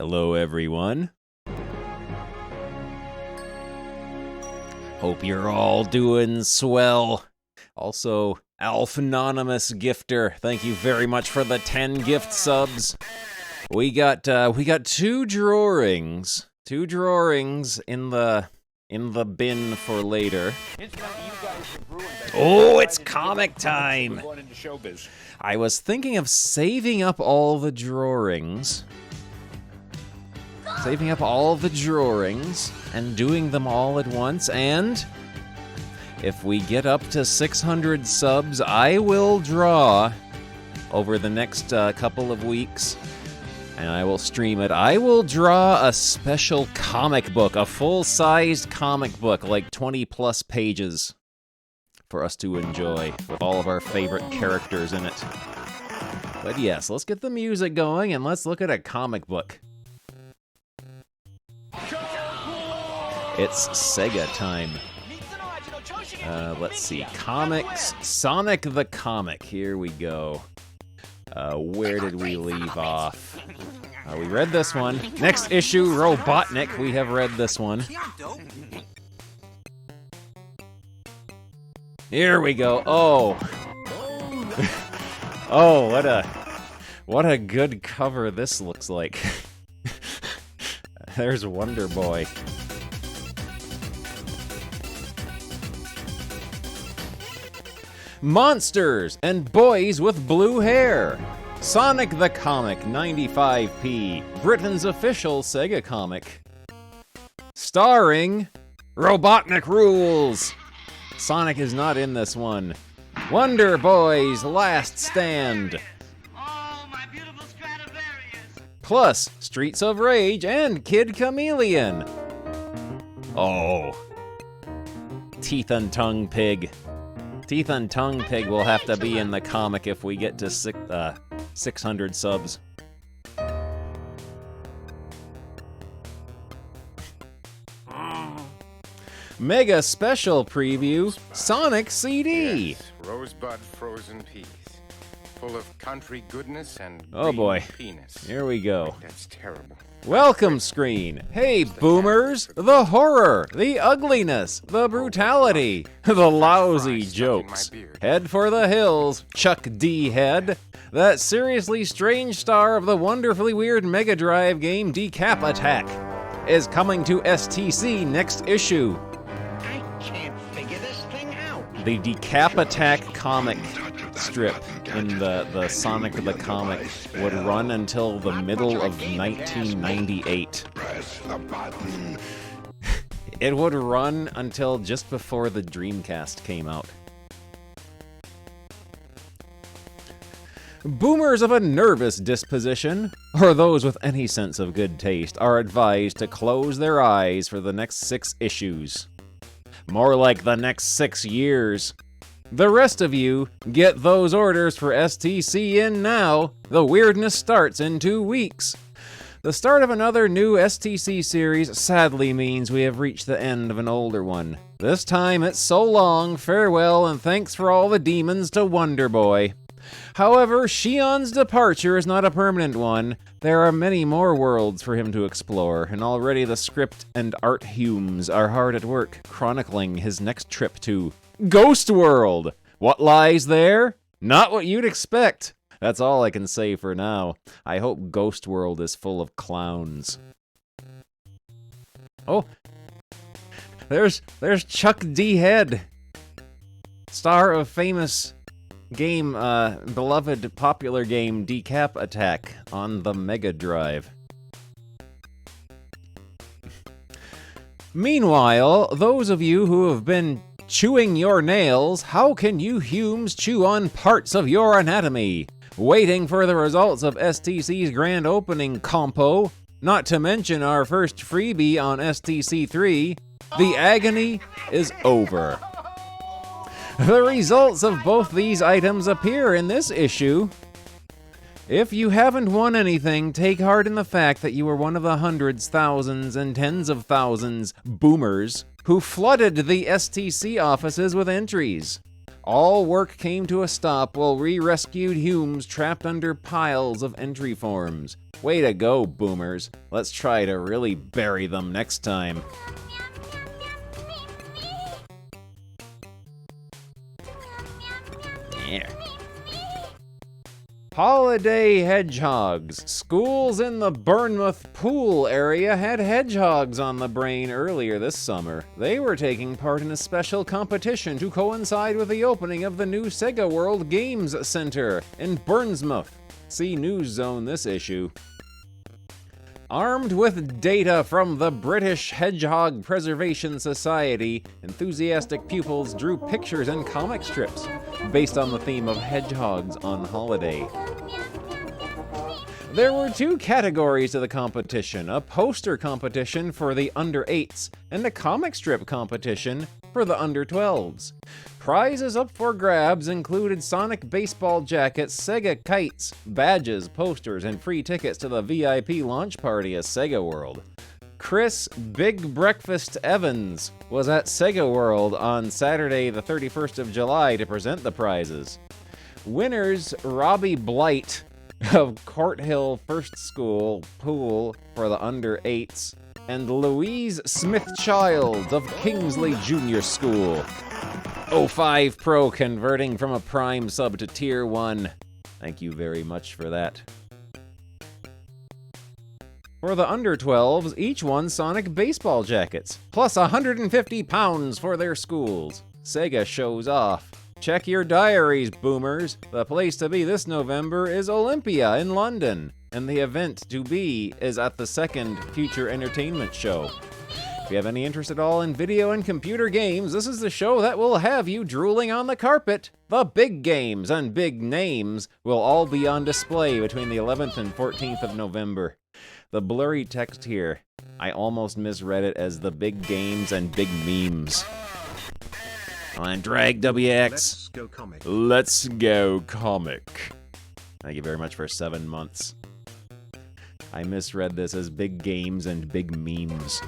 Hello, everyone. Hope you're all doing swell. Also, Alphanonymous Gifter, thank you very much for the 10 gift subs. We got 2 drawings. 2 drawings in the bin for later. Oh, it's comic time! I was thinking of saving up all the drawings. And doing them all at once, and if we get up to 600 subs, I will draw over the next couple of weeks, and I will stream it. I will draw a special comic book, a full-sized comic book, like 20-plus pages, for us to enjoy, with all of our favorite characters in it. But yes, let's get the music going, and let's look at a comic book. It's Sega time. Let's see. Comics. Sonic the Comic. Here we go. Where did we leave off? We read this one. Next issue, Robotnik. We have read this one. Here we go. Oh. Oh, what a good cover this looks like. There's Wonder Boy. Monsters and boys with blue hair. Sonic the Comic 95p, Britain's official Sega comic. Starring Robotnik Rules. Sonic is not in this one. Wonder Boy's Last Stand. Oh, my beautiful Stradivarius. Plus Streets of Rage and Kid Chameleon. Oh. Teeth and Tongue Pig. Teeth and Tongue Pig will have to be in the comic if we get to 600 subs. Mega Special Preview, Sonic CD! Yes, Rosebud Frozen Peas. Full of country goodness and oh boy, penis. Here we go. That's terrible. Welcome screen. Hey boomers, the horror, the ugliness, the brutality, the lousy jokes. Head for the hills, Chuck D. Head. That seriously strange star of the wonderfully weird Mega Drive game Decap Attack is coming to STC next issue. I can't figure this thing out. The Decap Attack comic strip in the Sonic the Comic would run until the middle of 1998. Press the button. It would run until just before the Dreamcast came out. Boomers of a nervous disposition, or those with any sense of good taste, are advised to close their eyes for the next 6 issues. More like the next 6 years. The rest of you, get those orders for STC in now. The weirdness starts in 2 weeks. The start of another new STC series sadly means we have reached the end of an older one. This time it's so long, farewell, and thanks for all the demons to Wonder Boy. However, Shion's departure is not a permanent one. There are many more worlds for him to explore, and already the script and art Humes are hard at work chronicling his next trip to Ghost World. What lies there? Not what you'd expect. That's all I can say for now. I hope Ghost World is full of clowns. Oh, there's Chuck D. Head, star of famous game, beloved popular game Decap Attack on the Mega Drive. Meanwhile, those of you who have been chewing your nails, how can you Humes chew on parts of your anatomy? Waiting for the results of STC's grand opening compo, not to mention our first freebie on STC3, the agony is over. The results of both these items appear in this issue. If you haven't won anything, take heart in the fact that you were one of the hundreds, thousands, and tens of thousands boomers who flooded the STC offices with entries. All work came to a stop while we rescued Humes trapped under piles of entry forms. Way to go, boomers. Let's try to really bury them next time. Yeah. Holiday hedgehogs. Schools in the Bournemouth Pool area had hedgehogs on the brain earlier this summer. They were taking part in a special competition to coincide with the opening of the new Sega World Games Center in Bournemouth. See News Zone this issue. Armed with data from the British Hedgehog Preservation Society, enthusiastic pupils drew pictures and comic strips based on the theme of hedgehogs on holiday. There were 2 categories to the competition, a poster competition for the under-8s and a comic strip competition for the under-12s. Prizes up for grabs included Sonic baseball jackets, Sega kites, badges, posters, and free tickets to the VIP launch party at Sega World. Chris Big Breakfast Evans was at Sega World on Saturday the 31st of July to present the prizes. Winners Robbie Blight of Court Hill First School Pool for the under-8s and Louise Smith-Child of Kingsley Junior School. 05 Pro converting from a Prime sub to Tier 1. Thank you very much for that. For the under-12s, each won Sonic baseball jackets, plus 150 pounds for their schools. Sega shows off. Check your diaries, boomers. The place to be this November is Olympia in London, and the event to be is at the second Future Entertainment Show. If you have any interest at all in video and computer games, this is the show that will have you drooling on the carpet. The big games and big names will all be on display between the 11th and 14th of November. The blurry text here, I almost misread it as the big games and big memes. On Drag WX. Let's go comic. Let's go comic. Thank you very much for 7 months. I misread this as big games and big memes.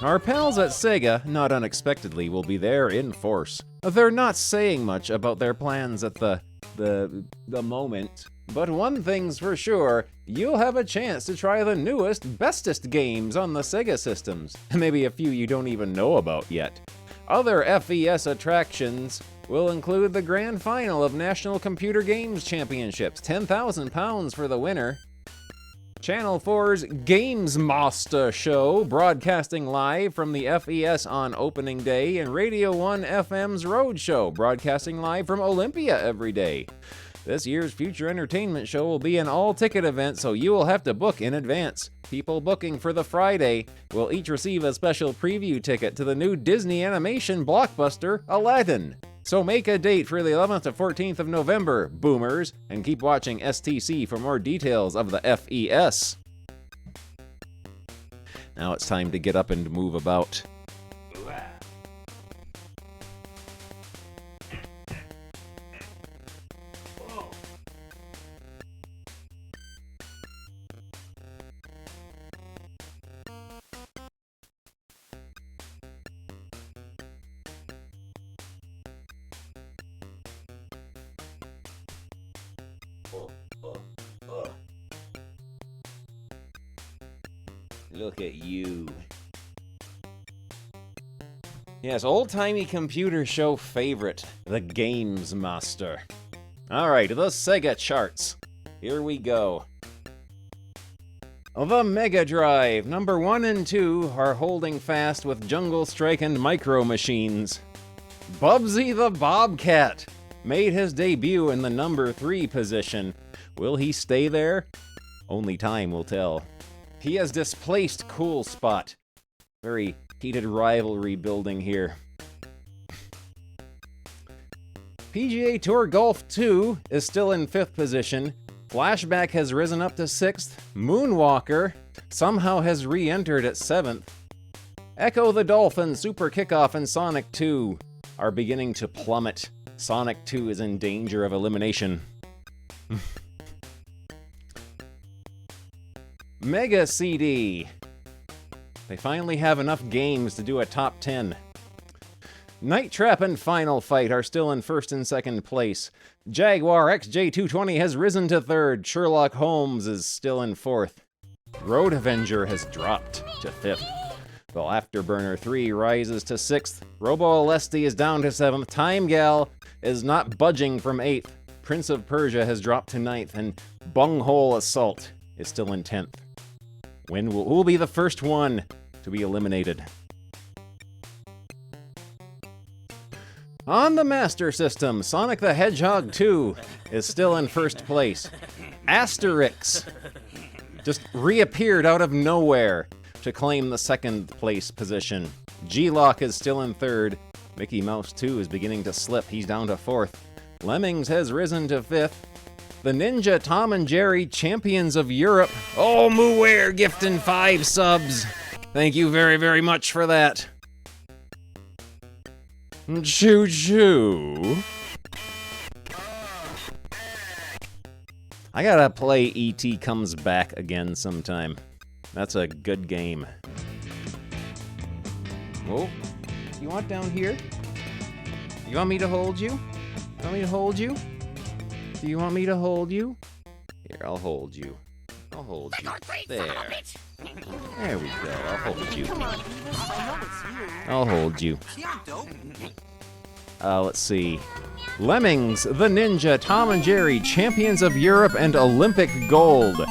Our pals at Sega, not unexpectedly, will be there in force. They're not saying much about their plans at the moment, but one thing's for sure, you'll have a chance to try the newest, bestest games on the Sega systems, maybe a few you don't even know about yet. Other FES attractions will include the grand final of National Computer Games Championships, £10,000 for the winner. Channel 4's Games Master Show, broadcasting live from the FES on opening day, and Radio 1 FM's Road Show, broadcasting live from Olympia every day. This year's Future Entertainment Show will be an all-ticket event, so you will have to book in advance. People booking for the Friday will each receive a special preview ticket to the new Disney animation blockbuster, Aladdin. So make a date for the 11th to 14th of November, boomers, and keep watching STC for more details of the FES. Now it's time to get up and move about. Look at you. Yes, old-timey computer show favorite, the Games Master. Alright, the Sega charts. Here we go. The Mega Drive, number 1 and 2 are holding fast with Jungle Strike and Micro Machines. Bubsy the Bobcat made his debut in the number 3 position. Will he stay there? Only time will tell. He has displaced Cool Spot. Very heated rivalry building here. PGA Tour Golf 2 is still in 5th position. Flashback has risen up to 6th. Moonwalker somehow has re-entered at 7th. Echo the Dolphin, Super Kickoff, and Sonic 2 are beginning to plummet. Sonic 2 is in danger of elimination. Mega CD. They finally have enough games to do a top 10. Night Trap and Final Fight are still in first and second place. Jaguar XJ220 has risen to third. Sherlock Holmes is still in fourth. Road Avenger has dropped to fifth. While Afterburner 3 rises to sixth. Robo Alesti is down to seventh. Time Gal is not budging from eighth. Prince of Persia has dropped to ninth. And Bunghole Assault is still in 10th. Who will be the first one to be eliminated? On the Master System, Sonic the Hedgehog 2 is still in first place. Asterix just reappeared out of nowhere to claim the second place position. G-Lock is still in third. Mickey Mouse 2 is beginning to slip. He's down to fourth. Lemmings has risen to fifth. The Ninja Tom and Jerry Champions of Europe. Oh, Muware gifting 5 subs. Thank you very, very much for that. Choo choo. I gotta play E.T. Comes Back again sometime. That's a good game. Oh, you want down here? You want me to hold you? Want me to hold you? Do you want me to hold you? Here, I'll hold you. I'll hold you. There. There we go. I'll hold you. I'll hold you. Let's see. Lemmings, the Ninja, Tom and Jerry, Champions of Europe, and Olympic Gold.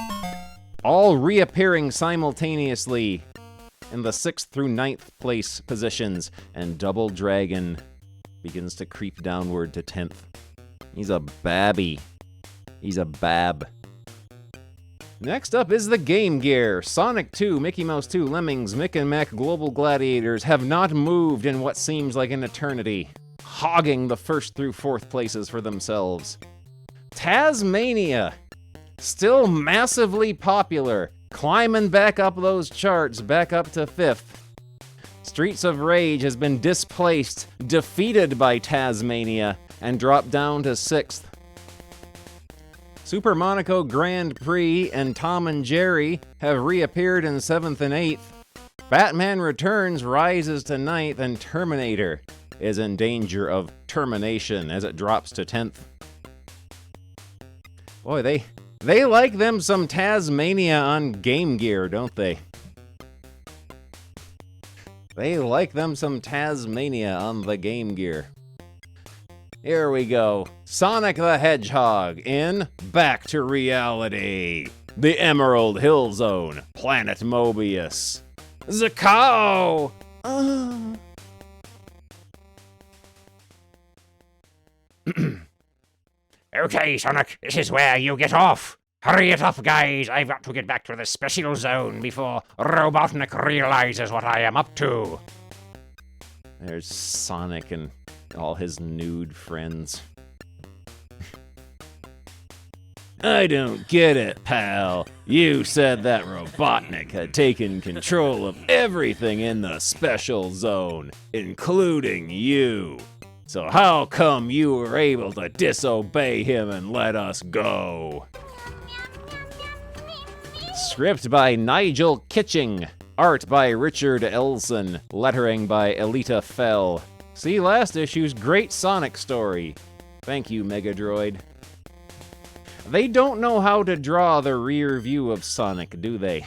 All reappearing simultaneously in the 6th through 9th place positions. And Double Dragon begins to creep downward to 10th. He's a babby. He's a bab. Next up is the Game Gear. Sonic 2, Mickey Mouse 2, Lemmings, Mick and Mac Global Gladiators have not moved in what seems like an eternity, hogging the 1st through 4th places for themselves. Tasmania, still massively popular, climbing back up those charts, back up to 5th. Streets of Rage has been displaced, defeated by Tasmania, and dropped down to 6th. Super Monaco Grand Prix and Tom and Jerry have reappeared in 7th and 8th. Batman Returns rises to 9th, and Terminator is in danger of termination as it drops to 10th. Boy, they like them some Tasmania on Game Gear, don't they? They like them some Tasmania on the Game Gear. Here we go. Sonic the Hedgehog in Back to Reality. The Emerald Hill Zone. Planet Mobius. Zakao! Okay, Sonic, this is where you get off. Hurry it up, guys. I've got to get back to the special zone before Robotnik realizes what I am up to. There's Sonic and all his nude friends. I don't get it, pal. You said that Robotnik had taken control of everything in the special zone, including you. So how come you were able to disobey him and let us go? Script by Nigel Kitching. Art by Richard Elson. Lettering by Elita Fell. See last issue's great Sonic story. Thank you, Mega Droid. They don't know how to draw the rear view of Sonic, do they?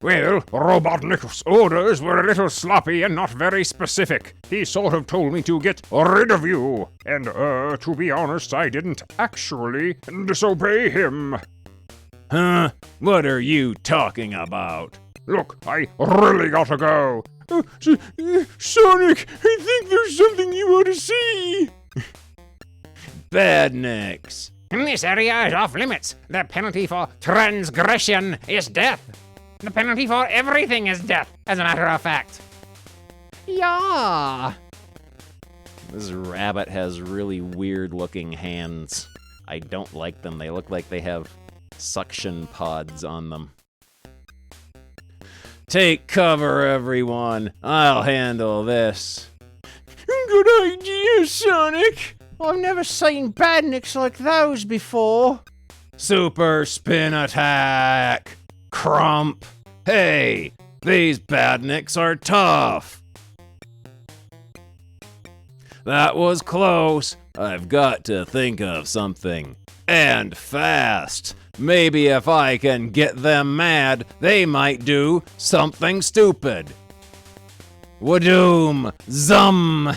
Well, Robotnik's orders were a little sloppy and not very specific. He sort of told me to get rid of you. And, to be honest, I didn't actually disobey him. Huh? What are you talking about? Look, I really gotta go. Sonic, I think there's something you ought to see. Badniks. This area is off limits. The penalty for transgression is death. The penalty for everything is death, as a matter of fact. Yeah. This rabbit has really weird looking hands. I don't like them. They look like they have suction pods on them. Take cover, everyone. I'll handle this. Good idea, Sonic. I've never seen badniks like those before. Super spin attack. Crump. Hey, These badniks are tough. That was close. I've got to think of something. And fast. Maybe if I can get them mad, they might do something stupid. Wadoom, zum.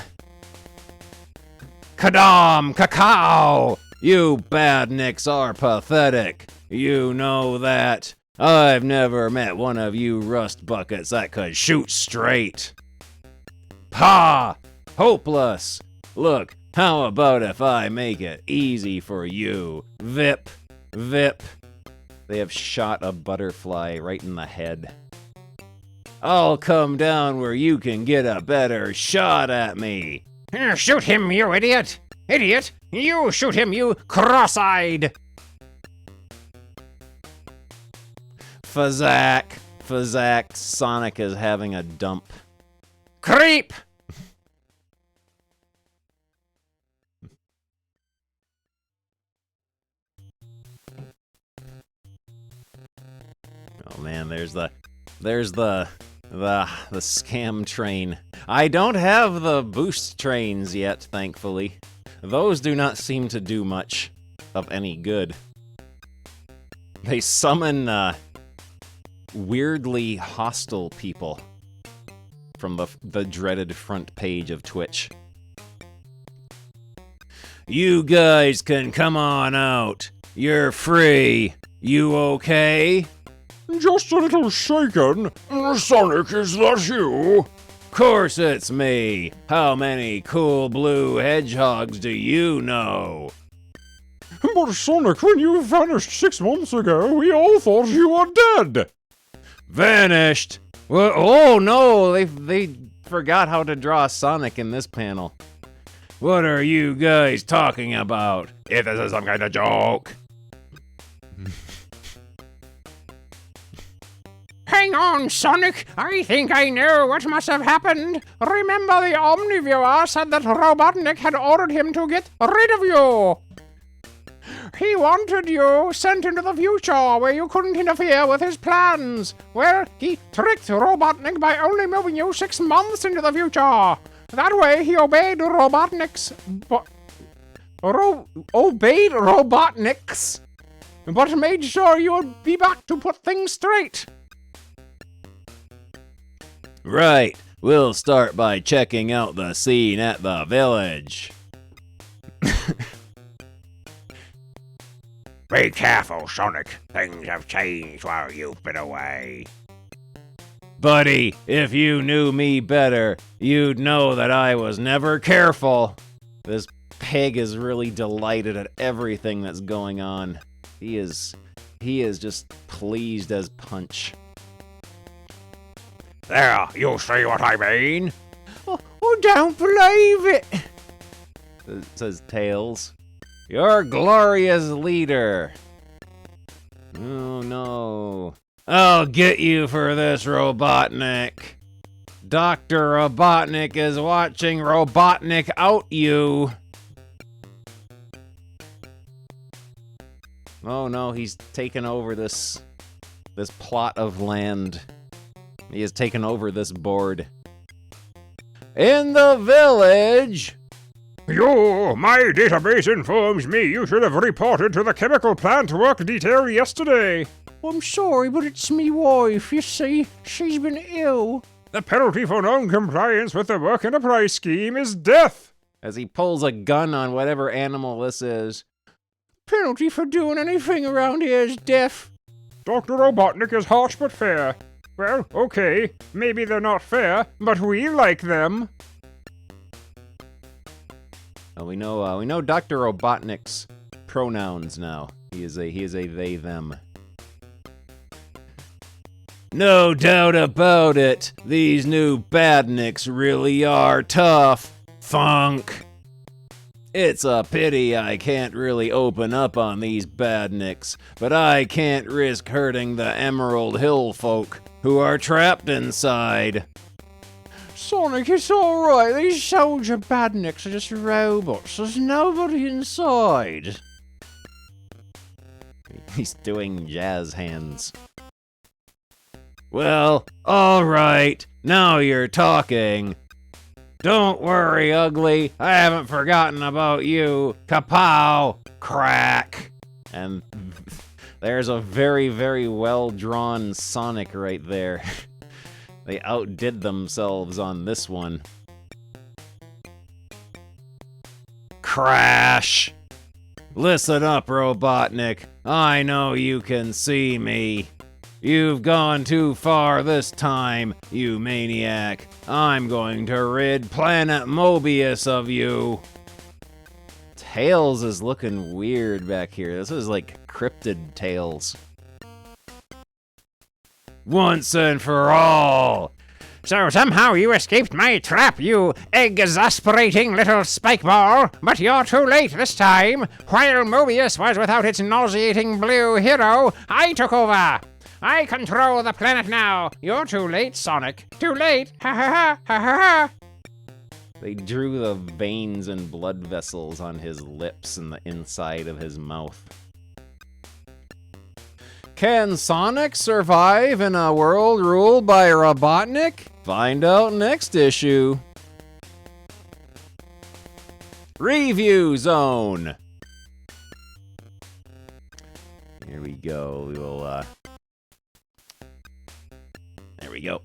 Kadam, cacao. You badniks are pathetic. You know that. I've never met one of you rust buckets that could shoot straight. Pah! Hopeless. Look, how about if I make it easy for you? Vip, vip. They have shot a butterfly right in the head. I'll come down where you can get a better shot at me. Shoot him, you idiot! Idiot! You shoot him, you cross-eyed! Fazak, Fazak, Sonic is having a dump. Creep! Oh man, there's the scam train. I don't have the boost trains yet, thankfully. Those do not seem to do much of any good. They summon weirdly hostile people from the dreaded front page of Twitch. You guys can come on out. You're free. You okay? Just a little shaken. Sonic, is that you? Course it's me. How many cool blue hedgehogs do you know? But Sonic, when you vanished 6 months ago, we all thought you were dead. Vanished? Well, oh no, they forgot how to draw Sonic in this panel. What are you guys talking about? If this is some kind of joke. Hang on, Sonic! I think I know what must have happened. Remember the Omniviewer said that Robotnik had ordered him to get rid of you. He wanted you sent into the future where you couldn't interfere with his plans. Well, he tricked Robotnik by only moving you 6 months into the future. That way he obeyed Robotnik's... obeyed Robotnik's, but made sure you would be back to put things straight. Right. We'll start by checking out the scene at the village. Be careful, Sonic. Things have changed while you've been away. Buddy, if you knew me better, you'd know that I was never careful. This pig is really delighted at everything that's going on. He is just pleased as punch. There, you see what I mean? Oh, don't believe it, says Tails. Your glorious leader. Oh no. I'll get you for this, Robotnik. Dr. Robotnik is watching Robotnik out you. Oh no, he's taken over this plot of land. He has taken over this board. In the village! My database informs me you should have reported to the chemical plant work detail yesterday. I'm sorry, but it's me wife, you see. She's been ill. The penalty for non-compliance with the work enterprise scheme is death. As he pulls a gun on whatever animal this is. Penalty for doing anything around here is death. Dr. Robotnik is harsh but fair. Well, okay, maybe they're not fair, but we like them. Oh, we know Dr. Robotnik's pronouns now. He is a they them. No doubt about it. These new badniks really are tough. Thunk. It's a pity I can't really open up on these badniks, but I can't risk hurting the Emerald Hill folk who are trapped inside. Sonic, it's alright. These soldier badniks are just robots. There's nobody inside. He's doing jazz hands. Well, alright, now you're talking. Don't worry, Ugly, I haven't forgotten about you. Kapow! Crack! And there's a very, very well-drawn Sonic right there. They outdid themselves on this one. Crash! Listen up, Robotnik. I know you can see me. You've gone too far this time, you maniac. I'm going to rid Planet Mobius of you. Tails is looking weird back here. This is like cryptid Tails. Once and for all. So somehow you escaped my trap, you exasperating little spike ball, but you're too late this time. While Mobius was without its nauseating blue hero, I took over. I control the planet now. You're too late, Sonic. Too late. Ha ha ha ha ha ha. They drew the veins and blood vessels on his lips and the inside of his mouth. Can Sonic survive in a world ruled by Robotnik? Find out next issue. Review Zone. Here we go. We will, there we go.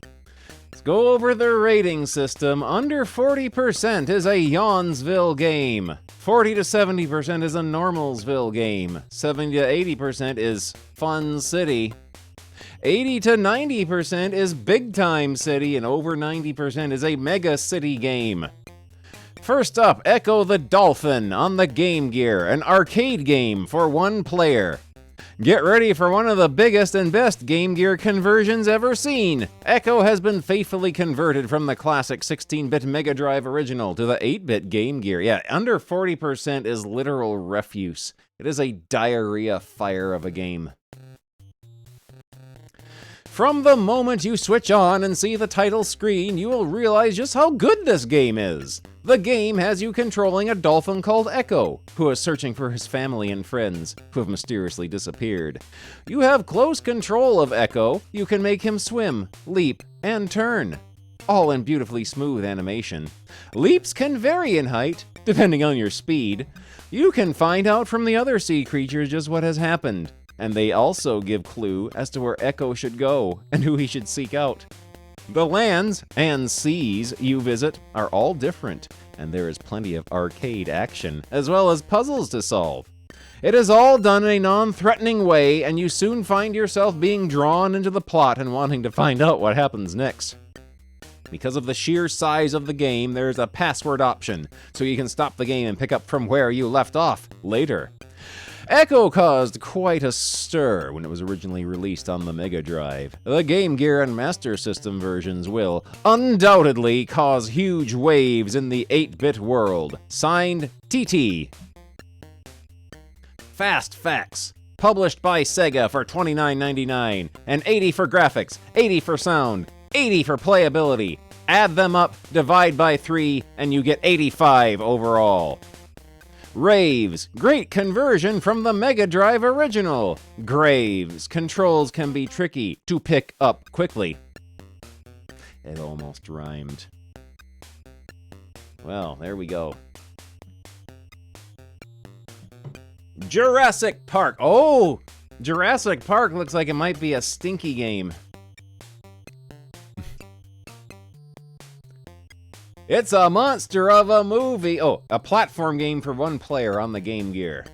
Let's go over the rating system. Under 40% is a Yawnsville game. 40 to 70% is a Normalsville game. 70 to 80% is Fun City. 80 to 90% is Big Time City, and over 90% is a Mega City game. First up, Echo the Dolphin on the Game Gear, an arcade game for one player. Get ready for one of the biggest and best Game Gear conversions ever seen. Echo has been faithfully converted from the classic 16-bit Mega Drive original to the 8-bit Game Gear. Yeah, under 40% is literal refuse. It is a diarrhea fire of a game. From the moment you switch on and see the title screen, you will realize just how good this game is. The game has you controlling a dolphin called Echo, who is searching for his family and friends, who have mysteriously disappeared. You have close control of Echo. You can make him swim, leap, and turn, all in beautifully smooth animation. Leaps can vary in height, depending on your speed. You can find out from the other sea creatures just what has happened, and they also give clue as to where Echo should go and who he should seek out. The lands and seas you visit are all different, and there is plenty of arcade action, as well as puzzles to solve. It is all done in a non-threatening way, and you soon find yourself being drawn into the plot and wanting to find out what happens next. Because of the sheer size of the game, there is a password option, so you can stop the game and pick up from where you left off later. Echo caused quite a stir when it was originally released on the Mega Drive. The Game Gear and Master System versions will undoubtedly cause huge waves in the 8-bit world. Signed, TT. Fast Facts. Published by Sega for $29.99. And 80 for graphics, 80 for sound, 80 for playability. Add them up, divide by 3, and you get 85 overall. Raves, great conversion from the Mega Drive original. Graves, controls can be tricky to pick up quickly. It almost rhymed. Well, there we go. Jurassic Park. Oh, Jurassic Park looks like it might be a stinky game. It's a monster of a movie. Oh, a platform game for one player on the Game Gear.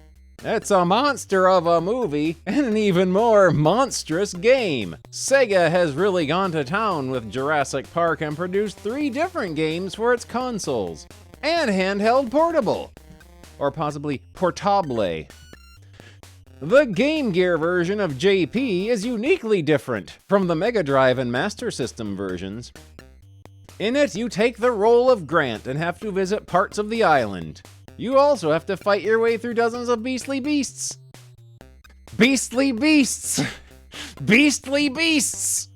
It's a monster of a movie and an even more monstrous game. Sega has really gone to town with Jurassic Park and produced 3 different games for its consoles. And handheld portable. Or possibly portable. The Game Gear version of JP is uniquely different from the Mega Drive and Master System versions. In it, you take the role of Grant and have to visit parts of the island. You also have to fight your way through dozens of beastly beasts. Beastly beasts! Beastly beasts!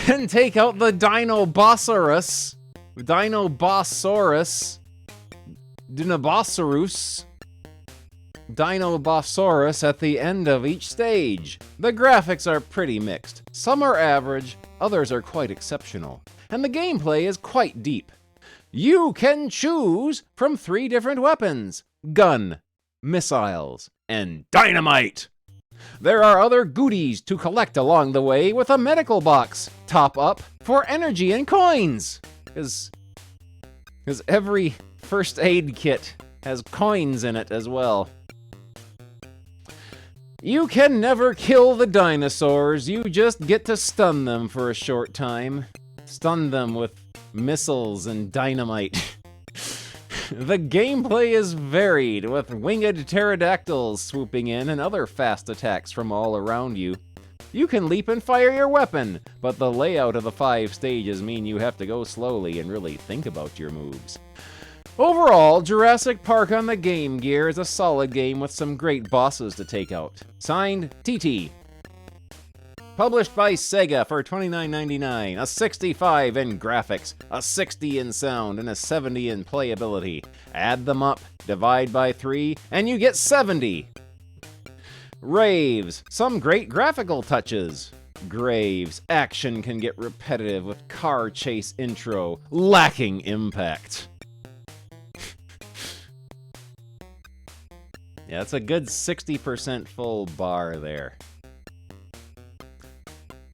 And take out the Dinobosaurus. Dinobosaurus. Dinobosaurus at the end of each stage. The graphics are pretty mixed. Some are average, others are quite exceptional, and the gameplay is quite deep. You can choose from 3 different weapons: gun, missiles, and dynamite. There are other goodies to collect along the way, with a medical box, top up for energy and coins. Because every first aid kit has coins in it as well. You can never kill the dinosaurs, you just get to stun them for a short time. Stun them with missiles and dynamite. The gameplay is varied, with winged pterodactyls swooping in and other fast attacks from all around you. You can leap and fire your weapon, but the layout of the 5 stages mean you have to go slowly and really think about your moves. Overall, Jurassic Park on the Game Gear is a solid game with some great bosses to take out. Signed, TT. Published by Sega for $29.99, a 65 in graphics, a 60 in sound, and a 70 in playability. Add them up, divide by 3, and you get 70. Raves, some great graphical touches. Graves, action can get repetitive with car chase intro, lacking impact. Yeah, it's a good 60% full bar there.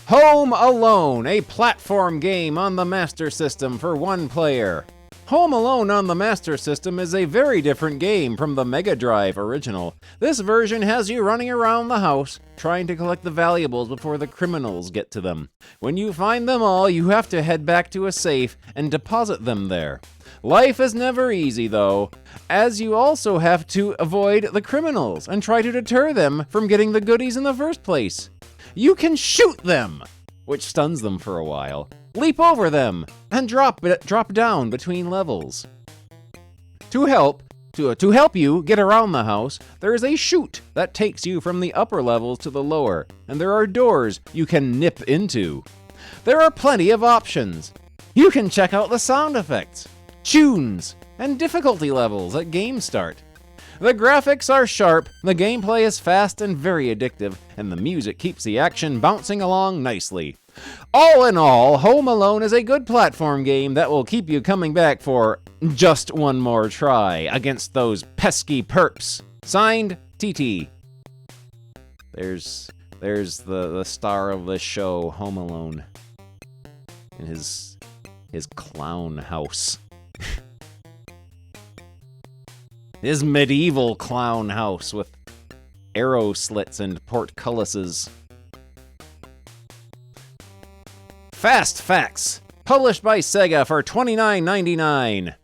Home Alone, a platform game on the Master System for 1 player. Home Alone on the Master System is a very different game from the Mega Drive original. This version has you running around the house, trying to collect the valuables before the criminals get to them. When you find them all, you have to head back to a safe and deposit them there. Life is never easy, though, as you also have to avoid the criminals and try to deter them from getting the goodies in the first place. You can shoot them, which stuns them for a while, leap over them, and drop down between levels. To help you get around the house, there is a chute that takes you from the upper levels to the lower, and there are doors you can nip into. There are plenty of options. You can check out the sound effects, tunes, and difficulty levels at game start. The graphics are sharp, the gameplay is fast and very addictive, and the music keeps the action bouncing along nicely. All in all, Home Alone is a good platform game that will keep you coming back for just one more try against those pesky perps. Signed, TT. There's the star of the show, Home Alone, in his clown house. His medieval clown house with arrow slits and portcullises. Fast Facts, published by Sega for $29.99.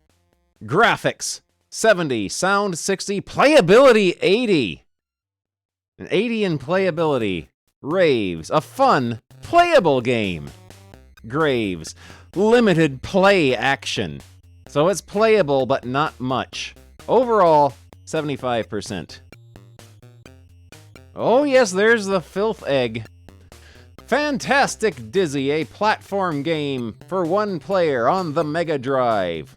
Graphics, 70, sound 60, playability 80. An 80 in playability. Raves, a fun, playable game. Graves, limited play action. So it's playable, but not much. Overall, 75%. Oh yes, there's the filth egg. Fantastic Dizzy, a platform game for 1 player on the Mega Drive.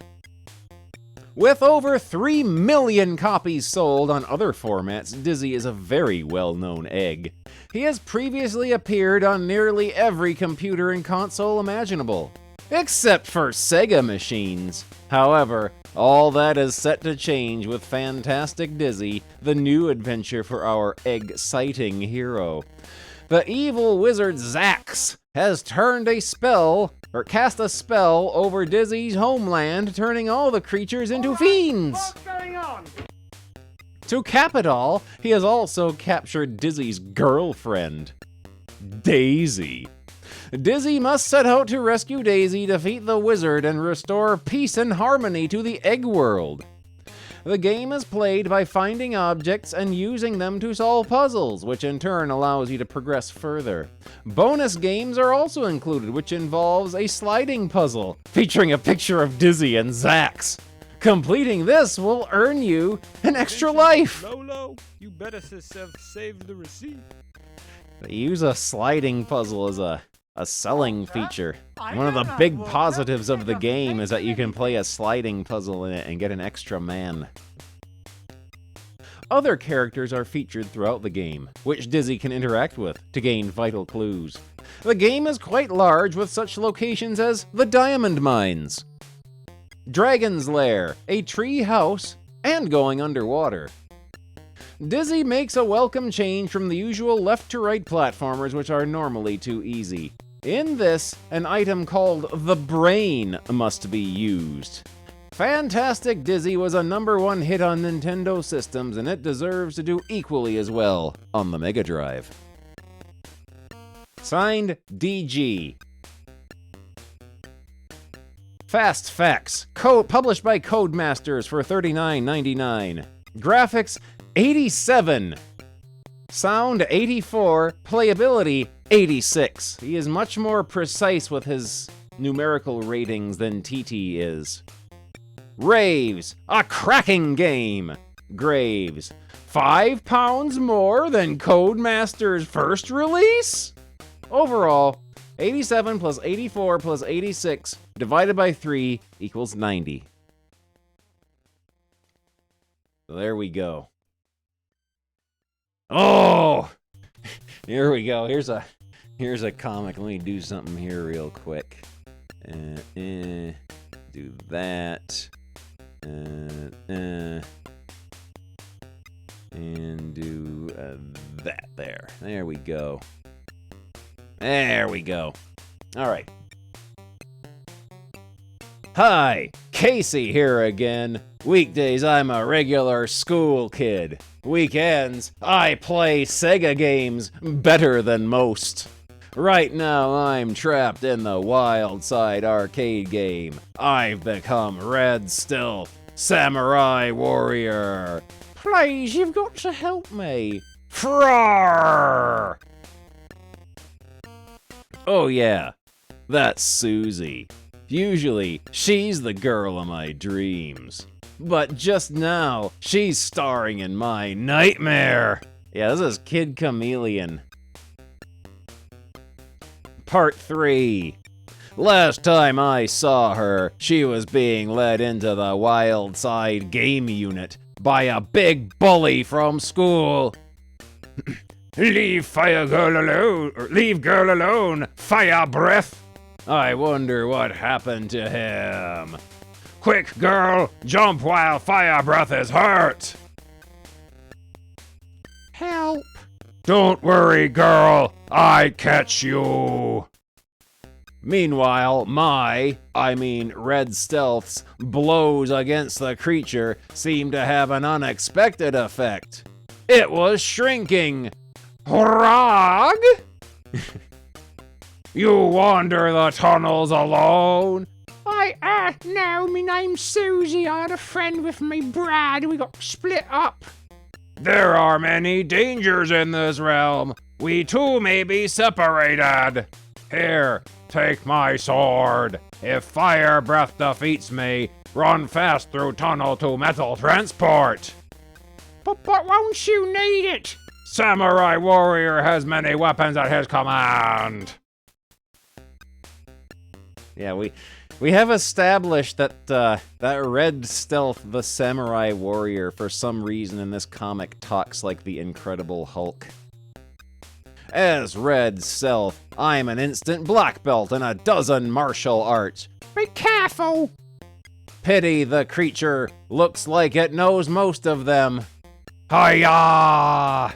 With over 3 million copies sold on other formats, Dizzy is a very well-known egg. He has previously appeared on nearly every computer and console imaginable, except for Sega machines. However, all that is set to change with Fantastic Dizzy, the new adventure for our egg-sighting hero. The evil wizard Zax has cast a spell over Dizzy's homeland, turning all the creatures into fiends. What's going on? To cap it all, he has also captured Dizzy's girlfriend, Daisy. Dizzy must set out to rescue Daisy, defeat the wizard, and restore peace and harmony to the egg world. The game is played by finding objects and using them to solve puzzles, which in turn allows you to progress further. Bonus games are also included, which involves a sliding puzzle featuring a picture of Dizzy and Zax. Completing this will earn you an extra life. Lolo, you better have saved the receipt. They use a sliding puzzle as a selling feature. One of the big positives of the game is that you can play a sliding puzzle in it and get an extra man. other characters are featured throughout the game, which Dizzy can interact with to gain vital clues. The game is quite large, with such locations as the Diamond Mines, Dragon's Lair, a tree house, and going underwater. Dizzy makes a welcome change from the usual left-to-right platformers, which are normally too easy. In this, an item called the Brain must be used. Fantastic Dizzy was a #1 hit on Nintendo systems, and it deserves to do equally as well on the Mega Drive. Signed, DG. Fast Facts, published by Codemasters for $39.99. Graphics, 87. Sound, 84. Playability, 86. He is much more precise with his numerical ratings than TT is. Raves, a cracking game. Graves, £5 more than Codemasters' first release? Overall, 87 plus 84 plus 86 divided by 3 equals 90. There we go. Oh! Here we go. Here's a comic. Let me do something here real quick. Do that. And do that there. There we go. There we go. All right. Hi, Casey here again. Weekdays, I'm a regular school kid. Weekends, I play Sega games better than most. Right now, I'm trapped in the Wild Side arcade game. I've become Red Stealth, Samurai Warrior. Please, you've got to help me. Frar! Oh yeah, that's Susie. Usually, she's the girl of my dreams. But just now, she's starring in my nightmare. Yeah, this is Kid Chameleon. Part 3. Last time I saw her, she was being led into the Wild Side game unit by a big bully from school. Leave girl alone, fire breath. I wonder what happened to him. Quick, girl, jump while fire breath is hurt. Help. Don't worry, girl, I catch you. Meanwhile, Red Stealth's blows against the creature seemed to have an unexpected effect. It was shrinking. Hrog? You wander the tunnels alone? No, me name's Susie. I had a friend with me, Brad. We got split up. There are many dangers in this realm. We too may be separated. Here, take my sword. If fire breath defeats me, run fast through tunnel to metal transport. But won't you need it? Samurai Warrior has many weapons at his command. Yeah, we have established that that Red Stealth, the Samurai Warrior, for some reason in this comic talks like the Incredible Hulk. As Red Stealth, I'm an instant black belt in a dozen martial arts. Be careful! Pity the creature. Looks like it knows most of them. Hiya!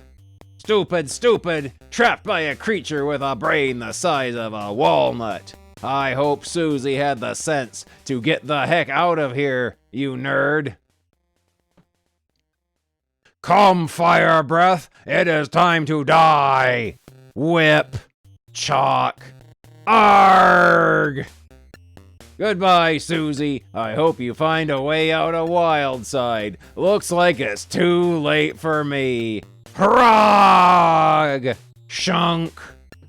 Stupid, trapped by a creature with a brain the size of a walnut. I hope Susie had the sense to get the heck out of here, you nerd. Come, fire breath, it is time to die. Whip. Chalk. Arg! Goodbye, Susie. I hope you find a way out of Wild Side. Looks like it's too late for me. Hrog! Shunk.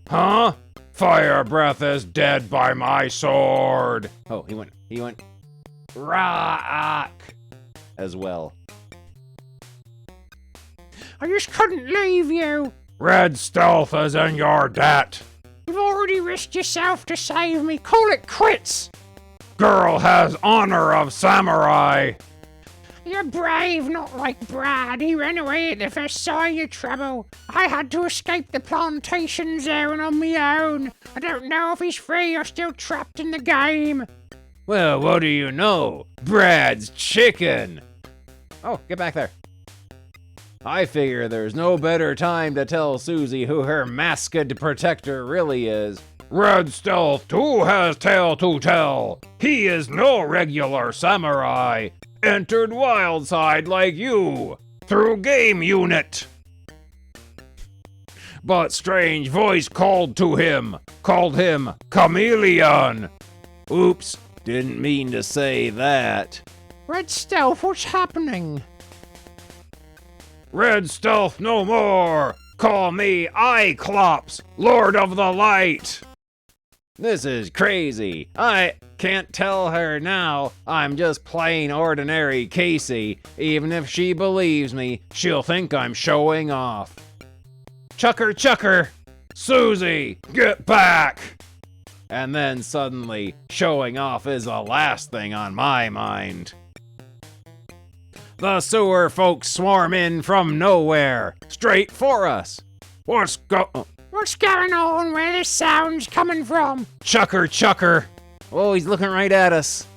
Huh? Fire breath is dead by my sword. Oh, he went rock as well. I just couldn't leave you. Red Stealth is in your debt. You've already risked yourself to save me. Call it quits. Girl has honor of samurai. You're brave, not like Brad. He ran away at the first sign of trouble. I had to escape the plantation zone on my own. I don't know if he's free or still trapped in the game. Well, what do you know? Brad's chicken! Oh, get back there. I figure there's no better time to tell Susie who her masked protector really is. Red Stealth too has tale to tell. He is no regular samurai. Entered Wildside like you, through game unit. But strange voice called him chameleon. Oops, didn't mean to say that. Red Stealth, what's happening? Red Stealth no more. Call me Cyclops, Lord of the Light. This is crazy. I can't tell her now I'm just plain ordinary Casey. Even if she believes me, she'll think I'm showing off. Chucker! Susie, get back! And then suddenly, showing off is the last thing on my mind. The sewer folks swarm in from nowhere, straight for us. What's going on? Where this sound's coming from? Chucker? Oh, he's looking right at us.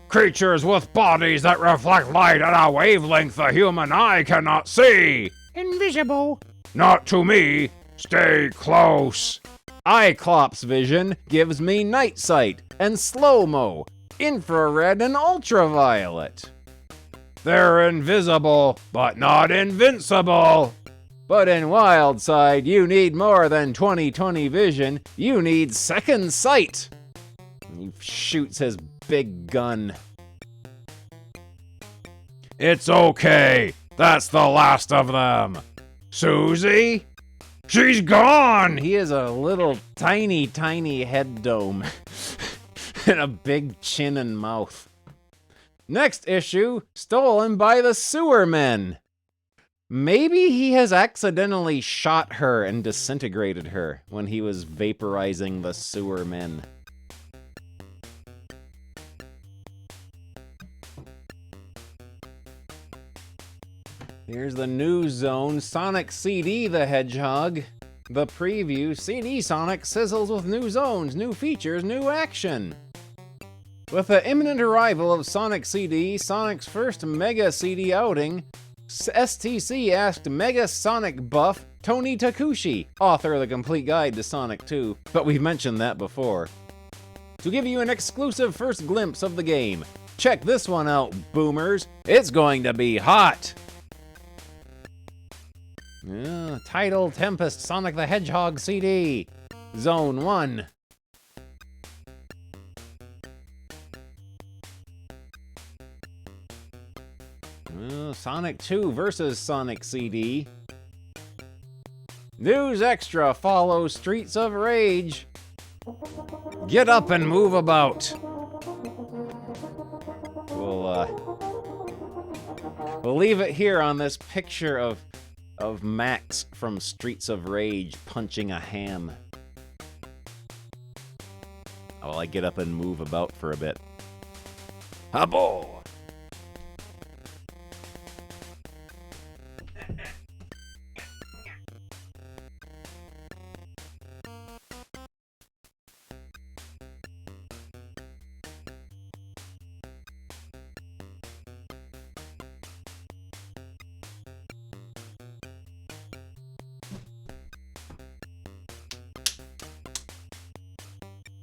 Creatures with bodies that reflect light at a wavelength the human eye cannot see. Invisible. Not to me. Stay close. Cyclops vision gives me night sight and slow-mo, infrared and ultraviolet. They're invisible, but not invincible. But in Wildside, you need more than 20/20 vision. You need second sight. He shoots his big gun. It's okay. That's the last of them. Susie? She's gone! He is a little tiny head dome. And a big chin and mouth. Next issue, stolen by the sewer men. Maybe he has accidentally shot her and disintegrated her when he was vaporizing the sewer men. Here's the new zone, Sonic CD the Hedgehog. The preview, CD Sonic sizzles with new zones, new features, new action. With the imminent arrival of Sonic CD, Sonic's first Mega CD outing, STC asked Mega Sonic buff Tony Takushi, author of the complete guide to Sonic 2, but we've mentioned that before, to give you an exclusive first glimpse of the game. Check this one out, boomers. It's going to be hot. Title Tempest Sonic the Hedgehog CD. Zone 1. Sonic 2 versus Sonic CD. News Extra follows Streets of Rage. Get up and move about. We'll leave it here on this picture of Max from Streets of Rage punching a ham. While I get up and move about for a bit. Habo!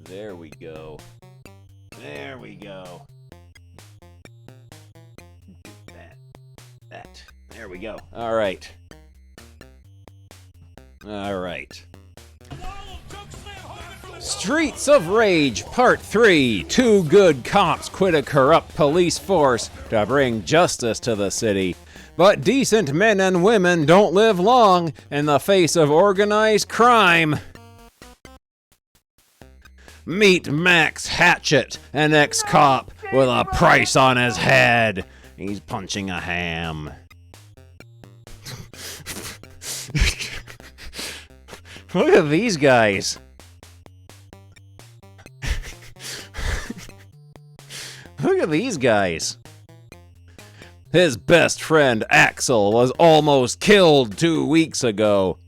There we go. There we go. That. There we go. All right. Streets of Rage Part 3. Two good cops quit a corrupt police force to bring justice to the city. But decent men and women don't live long in the face of organized crime. Meet Max Hatchet, an ex-cop with a price on his head. He's punching a ham. Look at these guys. Look at these guys. His best friend Axel was almost killed 2 weeks ago,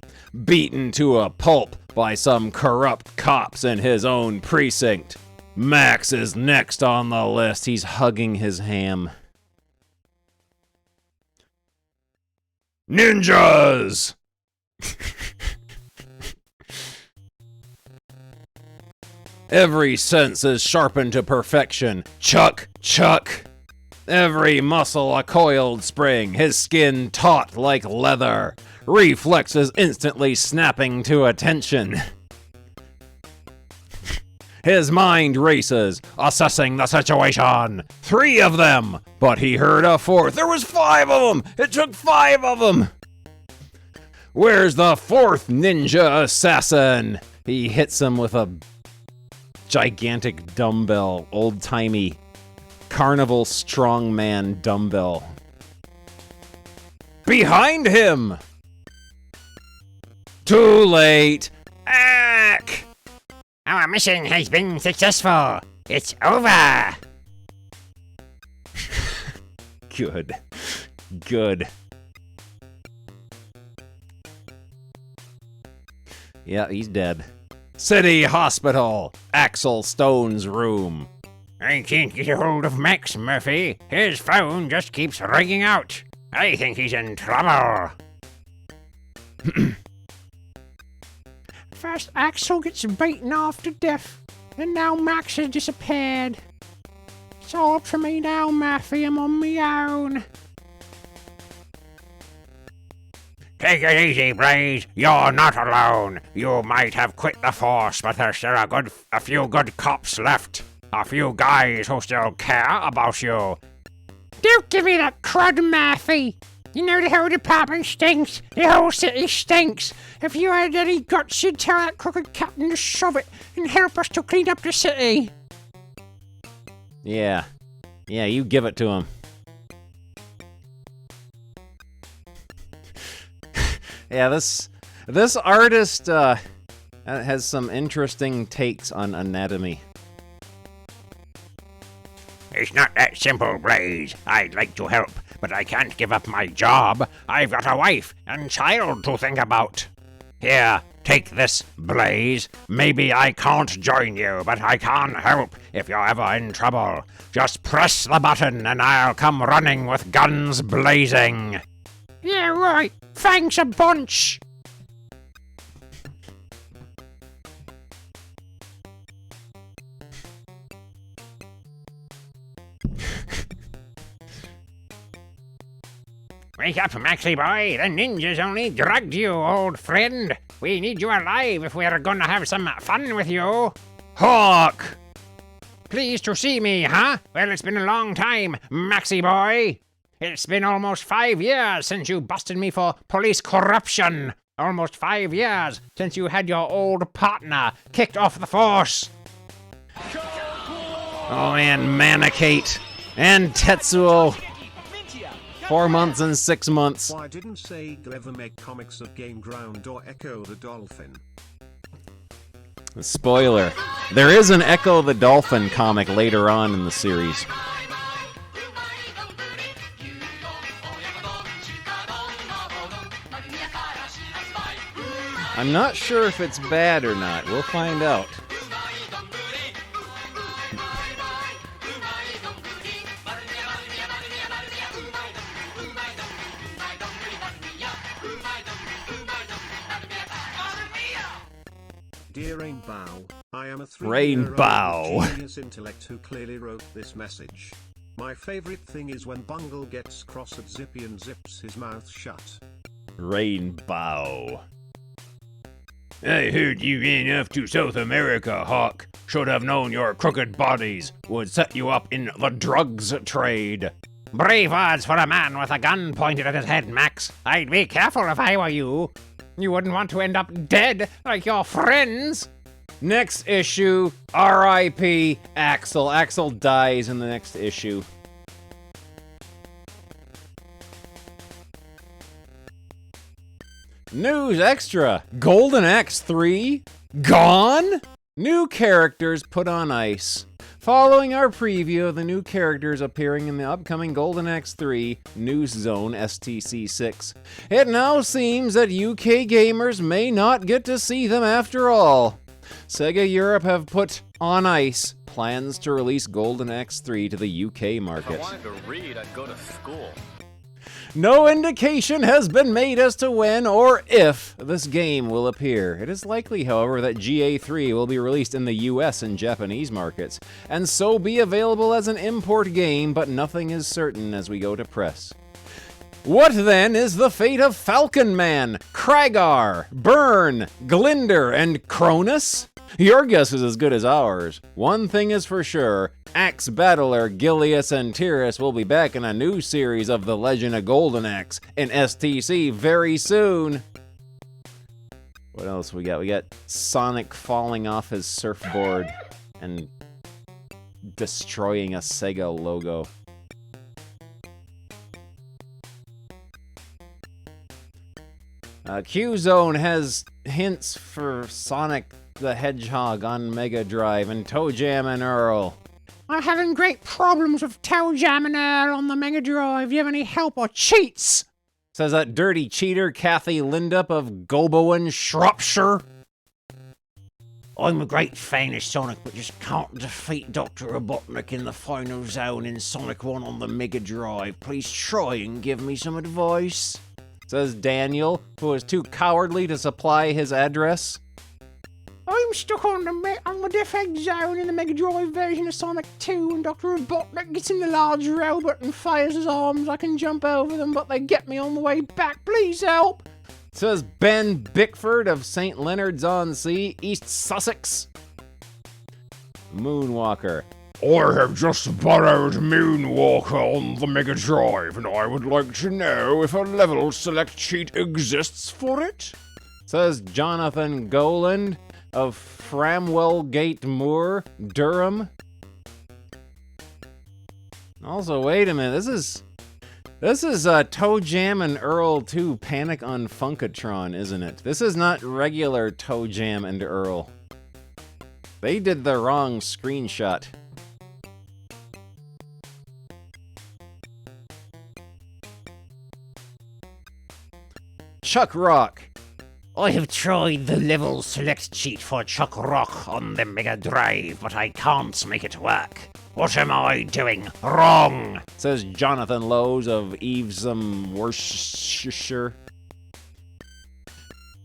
beaten to a pulp by some corrupt cops in his own precinct. Max is next on the list. He's hugging his ham. Ninjas! Every sense is sharpened to perfection. Chuck, chuck. Every muscle a coiled spring, his skin taut like leather. Reflexes instantly snapping to attention. His mind races, assessing the situation. 3 of them, but he heard a 4th. There was 5 of them. It took 5 of them. Where's the 4th ninja assassin? He hits him with a gigantic dumbbell, old-timey carnival strongman dumbbell. Behind him! Too late. Ack! Our mission has been successful. It's over. Good. Good. Yeah, he's dead. City Hospital. Axel Stone's room. I can't get a hold of Max, Murphy. His phone just keeps ringing out. I think he's in trouble. First Axel gets beaten off to death, and now Max has disappeared. It's all up to me now, Murphy. I'm on my own. Take it easy, Blaze. You're not alone. You might have quit the force, but there's still a few good cops left. A few guys who still care about you. Don't give me that crud, Murphy. You know the whole department stinks. The whole city stinks. If you had any guts, you'd tell that crooked captain to shove it and help us to clean up the city. Yeah. Yeah, you give it to him. Yeah, this artist has some interesting takes on anatomy. It's not that simple, Blaze. I'd like to help, but I can't give up my job. I've got a wife and child to think about. Here, take this, Blaze. Maybe I can't join you, but I can help if you're ever in trouble. Just press the button and I'll come running with guns blazing. Yeah, right. Thanks a bunch. Wake up, Maxie boy. The ninjas only drugged you, old friend. We need you alive if we're gonna have some fun with you. Hawk! Pleased to see me, huh? Well, it's been a long time, Maxie boy. It's been almost 5 years since you busted me for police corruption. Almost 5 years since you had your old partner kicked off the force. Oh man, Manakate and Tetsuo. 4 months and 6 months. Why didn't Sega ever make comics of Game Ground or Echo the Dolphin? Spoiler. There is an Echo the Dolphin comic later on in the series. I'm not sure if it's bad or not. We'll find out. Dear Rainbow, I am a Rainbow. genius intellect who clearly wrote this message. My favorite thing is when Bungle gets cross at Zippy and zips his mouth shut. Rainbow. I heard you ran off to South America, Hawk. Should have known your crooked bodies would set you up in the drugs trade. Brave words for a man with a gun pointed at his head, Max. I'd be careful if I were you. You wouldn't want to end up dead like your friends. Next issue, R.I.P. Axel. Axel dies in the next issue. News Extra. Golden Axe 3 gone? New characters put on ice. Following our preview of the new characters appearing in the upcoming Golden Axe 3 News Zone STC6, it now seems that UK gamers may not get to see them after all. Sega Europe have put on ice plans to release Golden Axe 3 to the UK market. If I wanted to read, I'd go to school. No indication has been made as to when or if this game will appear. It is likely, however, that GA3 will be released in the US and Japanese markets, and so be available as an import game, but nothing is certain as we go to press. What then is the fate of Falcon Man, Kragar, Byrne, Glinder, and Cronus? Your guess is as good as ours. One thing is for sure, Axe Battler Gilius and Tyrus will be back in a new series of The Legend of Golden Axe in STC very soon. What else we got? We got Sonic falling off his surfboard and destroying a Sega logo. Q-Zone has hints for Sonic the Hedgehog on Mega Drive and Toe Jam and Earl. I'm having great problems with Toe Jam and Earl on the Mega Drive. You have any help or cheats? Says that dirty cheater Kathy Lindup of Gobowen, Shropshire. I'm a great fan of Sonic, but just can't defeat Dr. Robotnik in the final zone in Sonic 1 on the Mega Drive. Please try and give me some advice. Says Daniel, who is too cowardly to supply his address. I'm stuck on the defect zone in the Mega Drive version of Sonic 2, and Dr. Robotnik gets in the large robot and fires his arms. I can jump over them, but they get me on the way back. Please help! Says Ben Bickford of St. Leonard's-on-Sea, East Sussex. Moonwalker. I have just borrowed Moonwalker on the Mega Drive, and I would like to know if a level select cheat exists for it. Says Jonathan Goland of Framwellgate Moor, Durham. Also, wait a minute, this is Toe Jam and Earl 2 Panic on Funkatron, isn't it? This is not regular Toe Jam and Earl. They did the wrong screenshot. Chuck Rock. I have tried the level select cheat for Chuck Rock on the Mega Drive, but I can't make it work. What am I doing wrong? Says Jonathan Lowe's of Evesham, Worcestershire.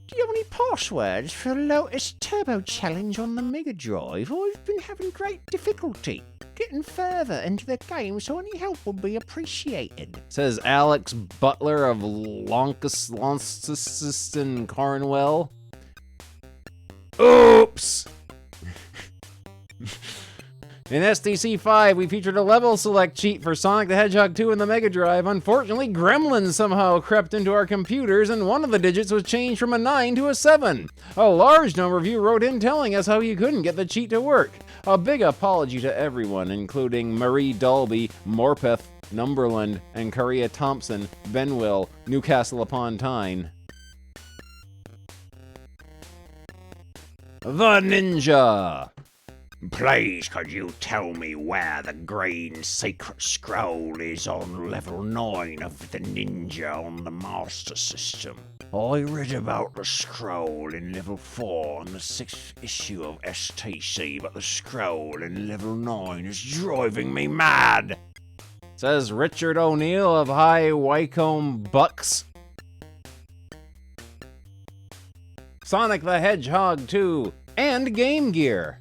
Do you have any passwords for Lotus Turbo Challenge on the Mega Drive? I've been having great difficulty getting further into the game, so any help would be appreciated. Says Alex Butler of Launceston, Cornwall. Oops! In STC 5, we featured a level select cheat for Sonic the Hedgehog 2 in the Mega Drive. Unfortunately, gremlins somehow crept into our computers, and one of the digits was changed from a 9 to a 7. A large number of you wrote in telling us how you couldn't get the cheat to work. A big apology to everyone, including Marie Dalby, Morpeth, Numberland, and Korea Thompson, Benwill, Newcastle upon Tyne. The Ninja. Please, could you tell me where the green secret scroll is on level 9 of the Ninja on the Master System? I read about the scroll in level 4 on the 6th issue of STC, but the scroll in level 9 is driving me mad. Says Richard O'Neill of High Wycombe Bucks. Sonic the Hedgehog 2 and Game Gear.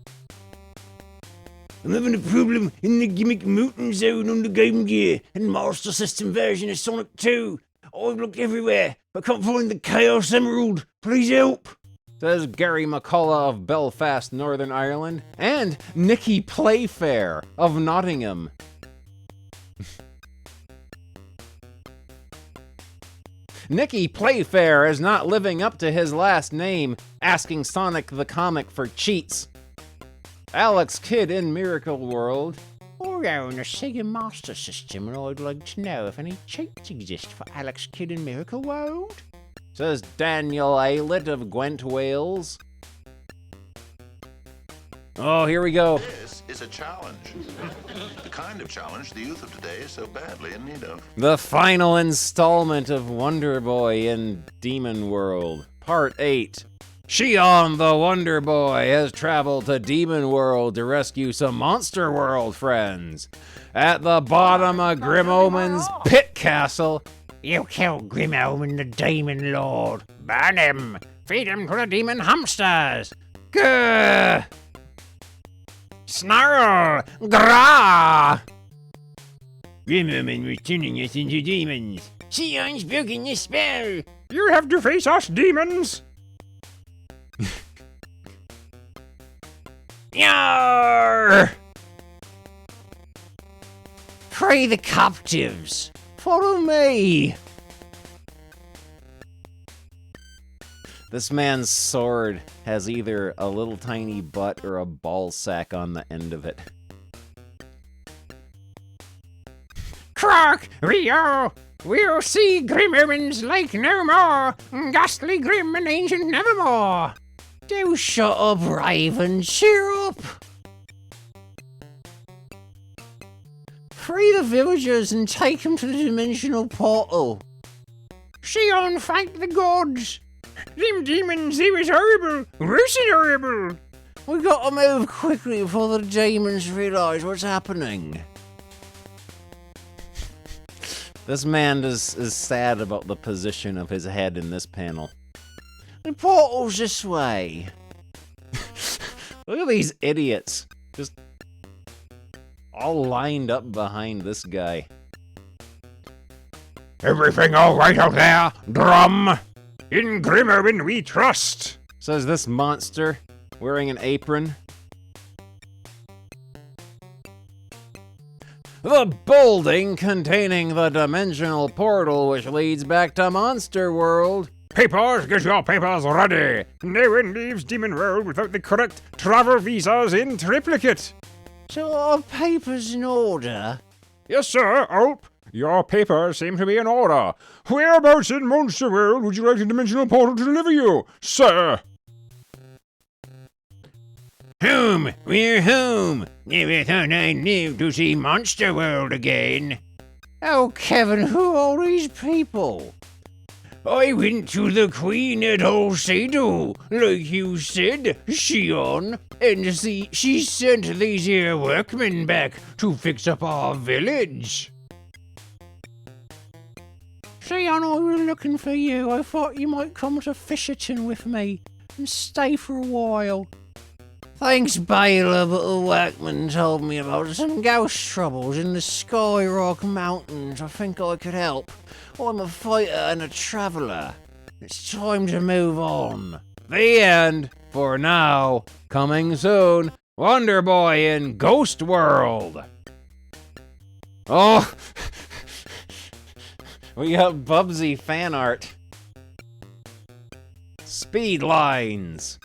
I'm having a problem in the Gimmick Mutant Zone on the Game Gear and Master System version of Sonic 2. I've looked everywhere, but can't find the Chaos Emerald. Please help. Says Gary McCullough of Belfast, Northern Ireland, and Nicky Playfair of Nottingham. Nicky Playfair is not living up to his last name, asking Sonic the Comic for cheats. Alex Kidd in Miracle World. Or on the Sega Master System, and I'd like to know if any cheats exist for Alex Kidd in Miracle World. Says Daniel Aylett of Gwent, Wales. Oh, here we go. This is a challenge. The kind of challenge the youth of today is so badly in need of. The final installment of Wonder Boy in Demon World, Part 8. Shion the Wonder Boy has traveled to Demon World to rescue some Monster World friends. At the bottom of Grim Omen's pit castle, You killed Grim Omen, the Demon Lord. Burn him. Feed him to the demon hamsters. Gah! Snarl. Grah. Grim Omen was turning us into demons. Shion's broken the spell. You have to face us, demons! Yarr! Free the captives. Follow me. This man's sword has either a little tiny butt or a ball sack on the end of it. Croc, Rio, we'll see Grim Omens like no more. Ghastly grim and ancient nevermore. Do shut up, Raven, cheer up. Free the villagers and take them to the dimensional portal. Shion, thank the gods. Them demons, they was horrible. Worse than horrible. We gotta move quickly before the demons realise what's happening. This man is sad about the position of his head in this panel. The portal's this way. Look at these idiots. Just all lined up behind this guy. Everything all right out there, Drum? In Grim Omen we trust. Says this monster, wearing an apron. The building containing the dimensional portal which leads back to Monster World. Papers, get your papers ready. No one leaves Demon World without the correct travel visas in triplicate. So are papers in order? Yes, sir, Alp. Your papers seem to be in order. Whereabouts in Monster World would you like the dimensional portal to deliver you, sir? Home, we're home. Never thought I'd live to see Monster World again. Oh, Kevin, who are these people? I went to the Queen at Holsado, like you said, Shion, and she sent these here workmen back to fix up our village. Shion, I was looking for you. I thought you might come to Fisherton with me and stay for a while. Thanks, Baylor, but the workman told me about some ghost troubles in the Skyrock Mountains. I think I could help. I'm a fighter and a traveller. It's time to move on. The end. For now. Coming soon. Wonder Boy in Ghost World. Oh. We got Bubsy fan art. Speed lines.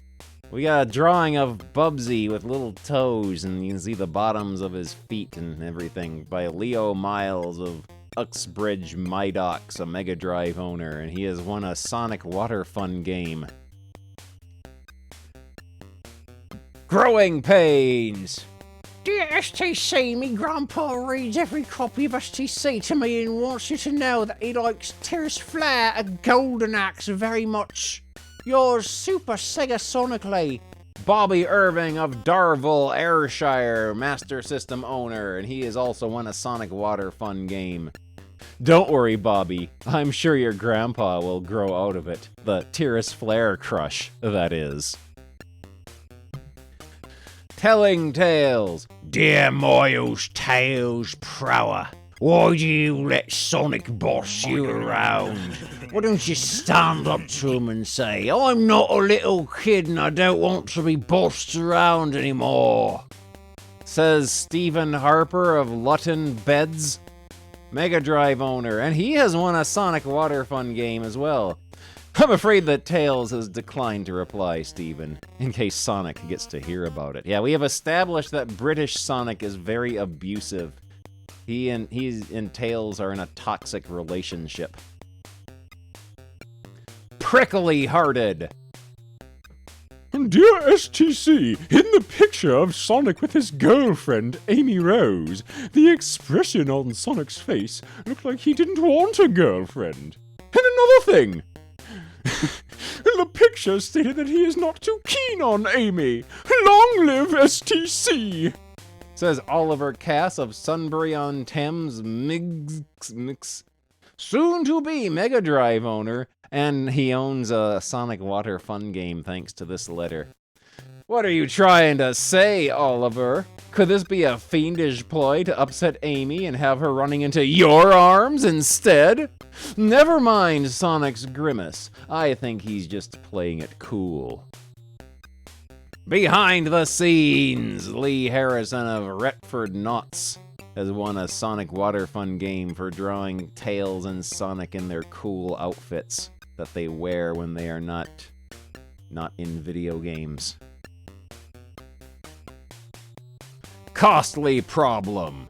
We got a drawing of Bubsy with little toes, and you can see the bottoms of his feet and everything by Leo Miles of Uxbridge Midox, a Mega Drive owner, and he has won a Sonic Water Fun game. Growing Pains. Dear STC, me grandpa reads every copy of STC to me and wants you to know that he likes Tears Flare and Golden Axe very much. Yours super Sega Sonically. Bobby Irving of Darville, Ayrshire, Master System owner, and he has also won a Sonic Water Fun game. Don't worry, Bobby. I'm sure your grandpa will grow out of it. The Tears Flare crush, that is. Telling Tales. Dear Miles Tails Prower, why do you let Sonic boss you around? Why don't you stand up to him and say, I'm not a little kid and I don't want to be bossed around anymore? Says Stephen Harper of Luton Beds, Mega Drive owner, and he has won a Sonic Water Fun game as well. I'm afraid that Tails has declined to reply, Stephen, in case Sonic gets to hear about it. Yeah, we have established that British Sonic is very abusive. He and Tails are in a toxic relationship. Prickly Hearted. Dear STC, in the picture of Sonic with his girlfriend, Amy Rose, the expression on Sonic's face looked like he didn't want a girlfriend. And another thing, the picture stated that he is not too keen on Amy. Long live STC! Says Oliver Cass of Sunbury-on-Thames, Mix, soon-to-be Mega Drive owner, and he owns a Sonic Water Fun game thanks to this letter. What are you trying to say, Oliver? Could this be a fiendish ploy to upset Amy and have her running into your arms instead? Never mind Sonic's grimace. I think he's just playing it cool. Behind the scenes, Lee Harrison of Retford Knots has won a Sonic Water Fun game for drawing Tails and Sonic in their cool outfits that they wear when they are not in video games. Costly problem.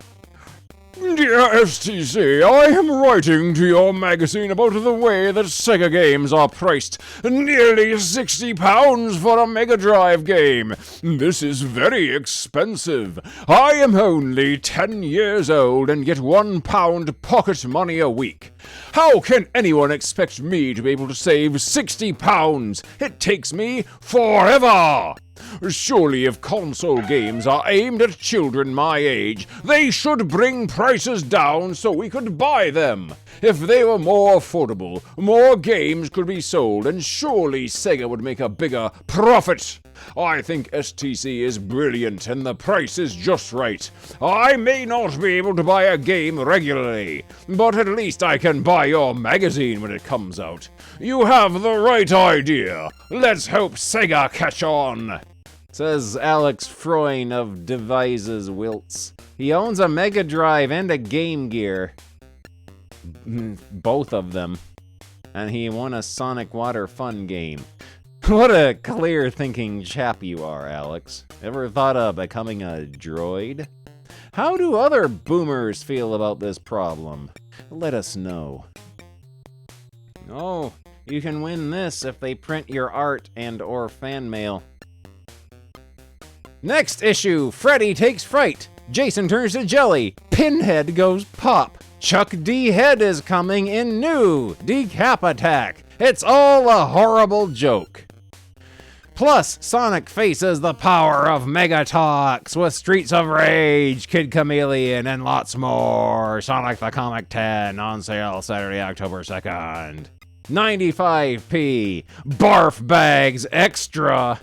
Dear STC, I am writing to your magazine about the way that Sega games are priced. Nearly £60 for a Mega Drive game. This is very expensive. I am only 10 years old and get £1 pocket money a week. How can anyone expect me to be able to save £60? It takes me forever. Surely if console games are aimed at children my age, they should bring prices down so we could buy them. If they were more affordable, more games could be sold, and surely Sega would make a bigger profit. I think STC is brilliant and the price is just right. I may not be able to buy a game regularly, but at least I can buy your magazine when it comes out. You have the right idea. Let's hope Sega catch on. Says Alex Freund of Devices Wilts. He owns a Mega Drive and a Game Gear. Both of them. And he won a Sonic Water Fun game. What a clear-thinking chap you are, Alex. Ever thought of becoming a droid? How do other boomers feel about this problem? Let us know. Oh, you can win this if they print your art and/or fan mail. Next issue, Freddy takes fright. Jason turns to jelly. Pinhead goes pop. Chuck D. Head is coming in new Decap Attack. It's all a horrible joke. Plus, Sonic faces the power of Megatox with Streets of Rage, Kid Chameleon, and lots more. Sonic the Comic 10 on sale Saturday, October 2nd. 95p. Barf Bags Extra.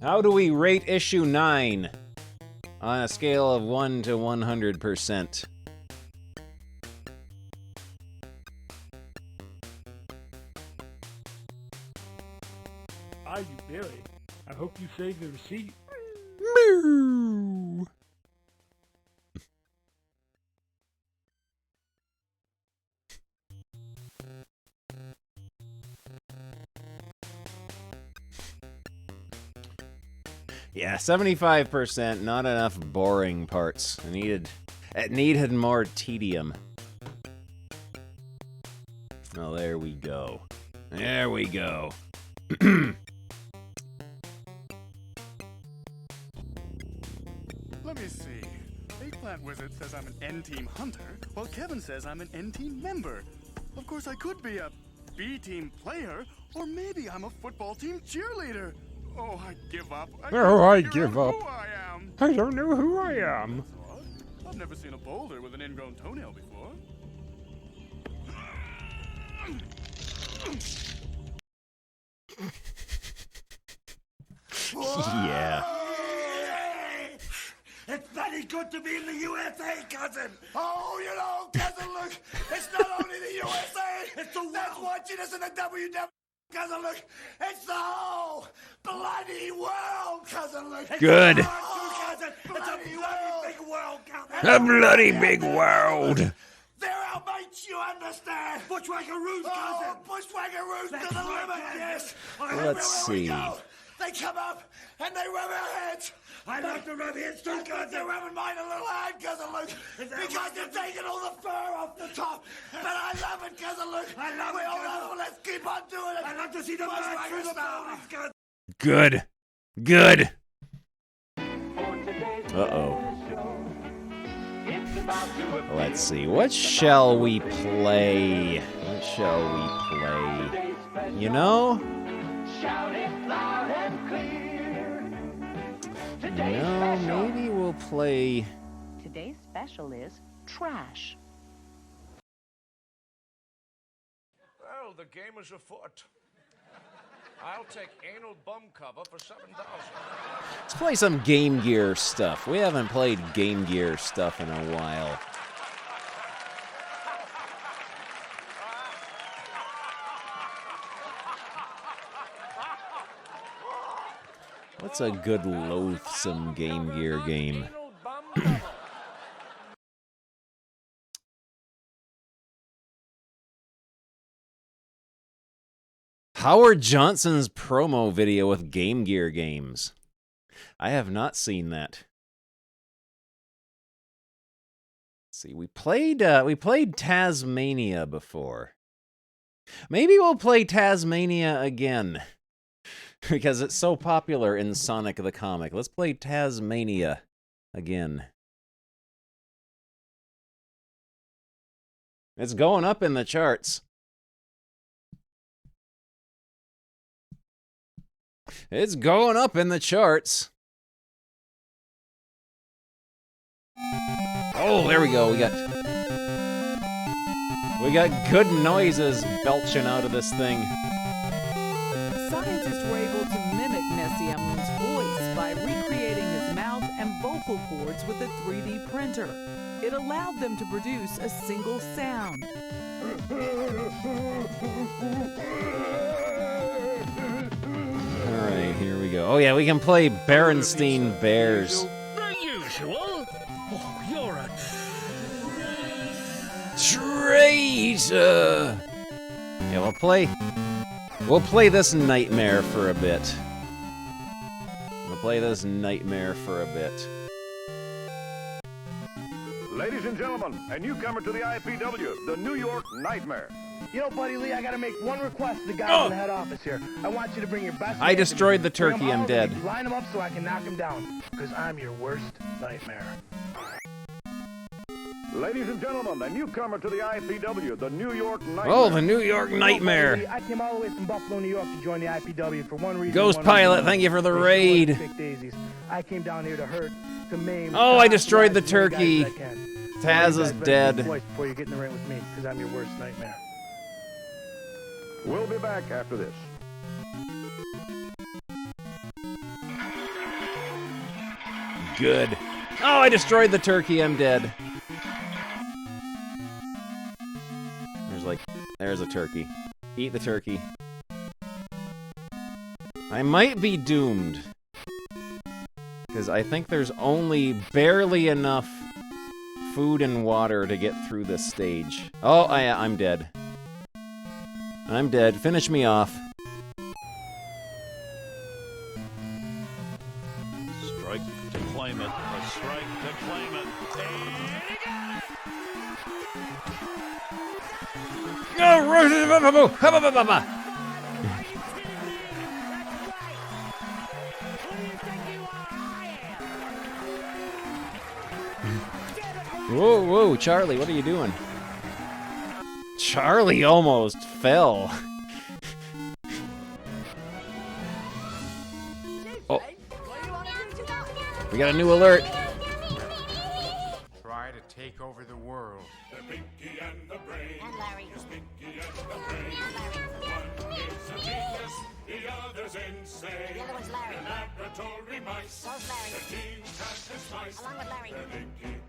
How do we rate issue 9? On a scale of 1 to 100%. Hi, you Billy. I hope you saved the receipt. Meow. Yeah, 75%, not enough boring parts. It needed more tedium. Oh, there we go. There we go. Let me see. Eggplant Wizard says I'm an N-Team hunter, while Kevin says I'm an N-Team member. Of course, I could be a B-Team player, or maybe I'm a football team cheerleader. Oh, I give up. I give up. Who I am. I don't know who I am. I've never seen a boulder with an ingrown toenail before. Yeah. It's very good to be in the USA, cousin. Oh, you know, cousin, look, it's not only the USA, it's the world that's watching us in the WW. Cousin, look, it's the whole bloody world, cousin, look. Good. It's a bloody big world, cousin. A bloody big world. They're our mates, you understand? Bushwhacker-roos, cousin. Bushwhacker-roos to the limit, yes. Let's see. They come up and they rub our heads. I like to rub his too good. They're rubbing mine a little hard because of Luke. Because they're taking all the fur off the top. But I love it because of Luke. I love it. We all love it. Let's keep on doing it. I love to see the back through the bone. Good. Good. Uh-oh. Let's see. What shall we play? What shall we play? You know? No, maybe we'll play... Today's special is trash. Well, the game is afoot. I'll take anal bum cover for $7. Let's play some Game Gear stuff. We haven't played Game Gear stuff in a while. What's a good loathsome Game Gear game? Howard Johnson's promo video with Game Gear games. I have not seen that. Let's see, we played Tasmania before. Maybe we'll play Tasmania again. Because it's so popular in Sonic the Comic. Let's play Tasmania again. It's going up in the charts. It's going up in the charts. Oh, there we go. We got good noises belching out of this thing. Scientists were able to mimic Nessie Emelin's voice by recreating his mouth and vocal cords with a 3D printer. It allowed them to produce a single sound. Alright, here we go. Oh yeah, we can play Berenstein Bears. The usual. Oh, you're a traitor! Yeah, we'll play this nightmare for a bit. Ladies and gentlemen, a newcomer to the IPW, the New York Nightmare. You know, Buddy Lee, I gotta make one request to the guys in the head office here. I want you to bring your best. I destroyed the turkey, I'm dead. Line them up so I can knock them down, because I'm your worst nightmare. Ladies and gentlemen, a newcomer to the IPW, the New York Nightmare. Oh, the New York Nightmare. I came all the way from Buffalo, New York to join the IPW for one reason. Ghost Pilot, thank you for the raid. I came down here to hurt, to maim. Oh, I destroyed the turkey. Taz is dead. Before you get in the ring with me, because I'm your worst nightmare. We'll be back after this. Good. Oh, I destroyed the turkey. I'm dead. There's a turkey. Eat the turkey. I might be doomed. Because I think there's only barely enough food and water to get through this stage. Oh, I'm dead. I'm dead. Finish me off. Strike to claim it. A strike to claim it. And he got it! Whoa, whoa, Charlie, what are you doing? Charlie almost fell. Oh. We got a new alert. Try to take over the world. The Pinky and the Brain. And Larry. Yes, Pinky and the Brain. One is a genius, the other's insane. The other one's Larry. The laboratory mice. So's Larry. The team's cast is nice. Along with Larry. The Pinky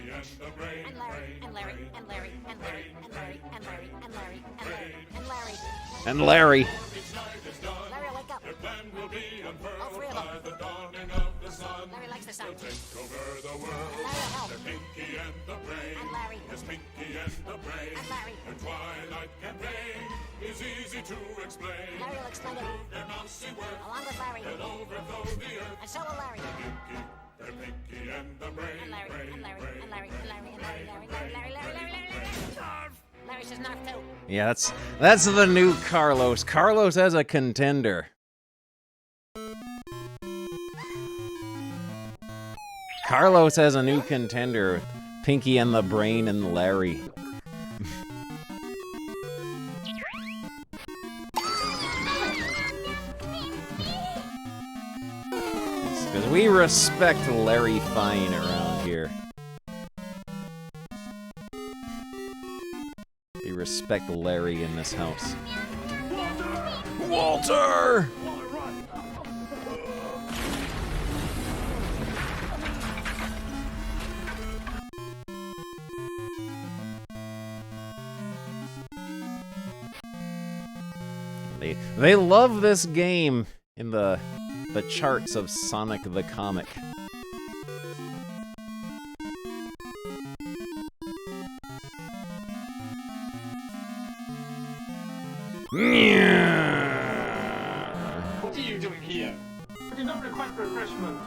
and the Brain. And Larry. And Larry. And Larry. And Larry. And Larry. And Larry. And Larry. And Larry. And Larry. And Larry. Larry, wake up. Their plan will be unfurled All three of by them. the dawning of the sun. Larry likes the sun. They'll take over the world. And Larry will help. The Pinky and the Brain. And Larry. Yes, Pinky and the Brain. And Larry. The twilight campaign is easy to explain. Larry will explain it. Prove their mousy work. Along with Larry. They'll overthrow the earth. And so will Larry. They're Pinky and the Brain. And Larry, Brain, and Larry, Brain, and Larry, and Larry, and Larry, Larry, Larry, Larry, Larry, Larry, Larry, Larry. Larry says narf too. Yeah, that's the new Carlos. Carlos has a contender. Carlos has a new contender. Pinky and the Brain and Larry. Because we respect Larry Fine around here. We respect Larry in this house. Walter! They love this game in the charts of Sonic the Comic. What are you doing here? I did not request refreshment.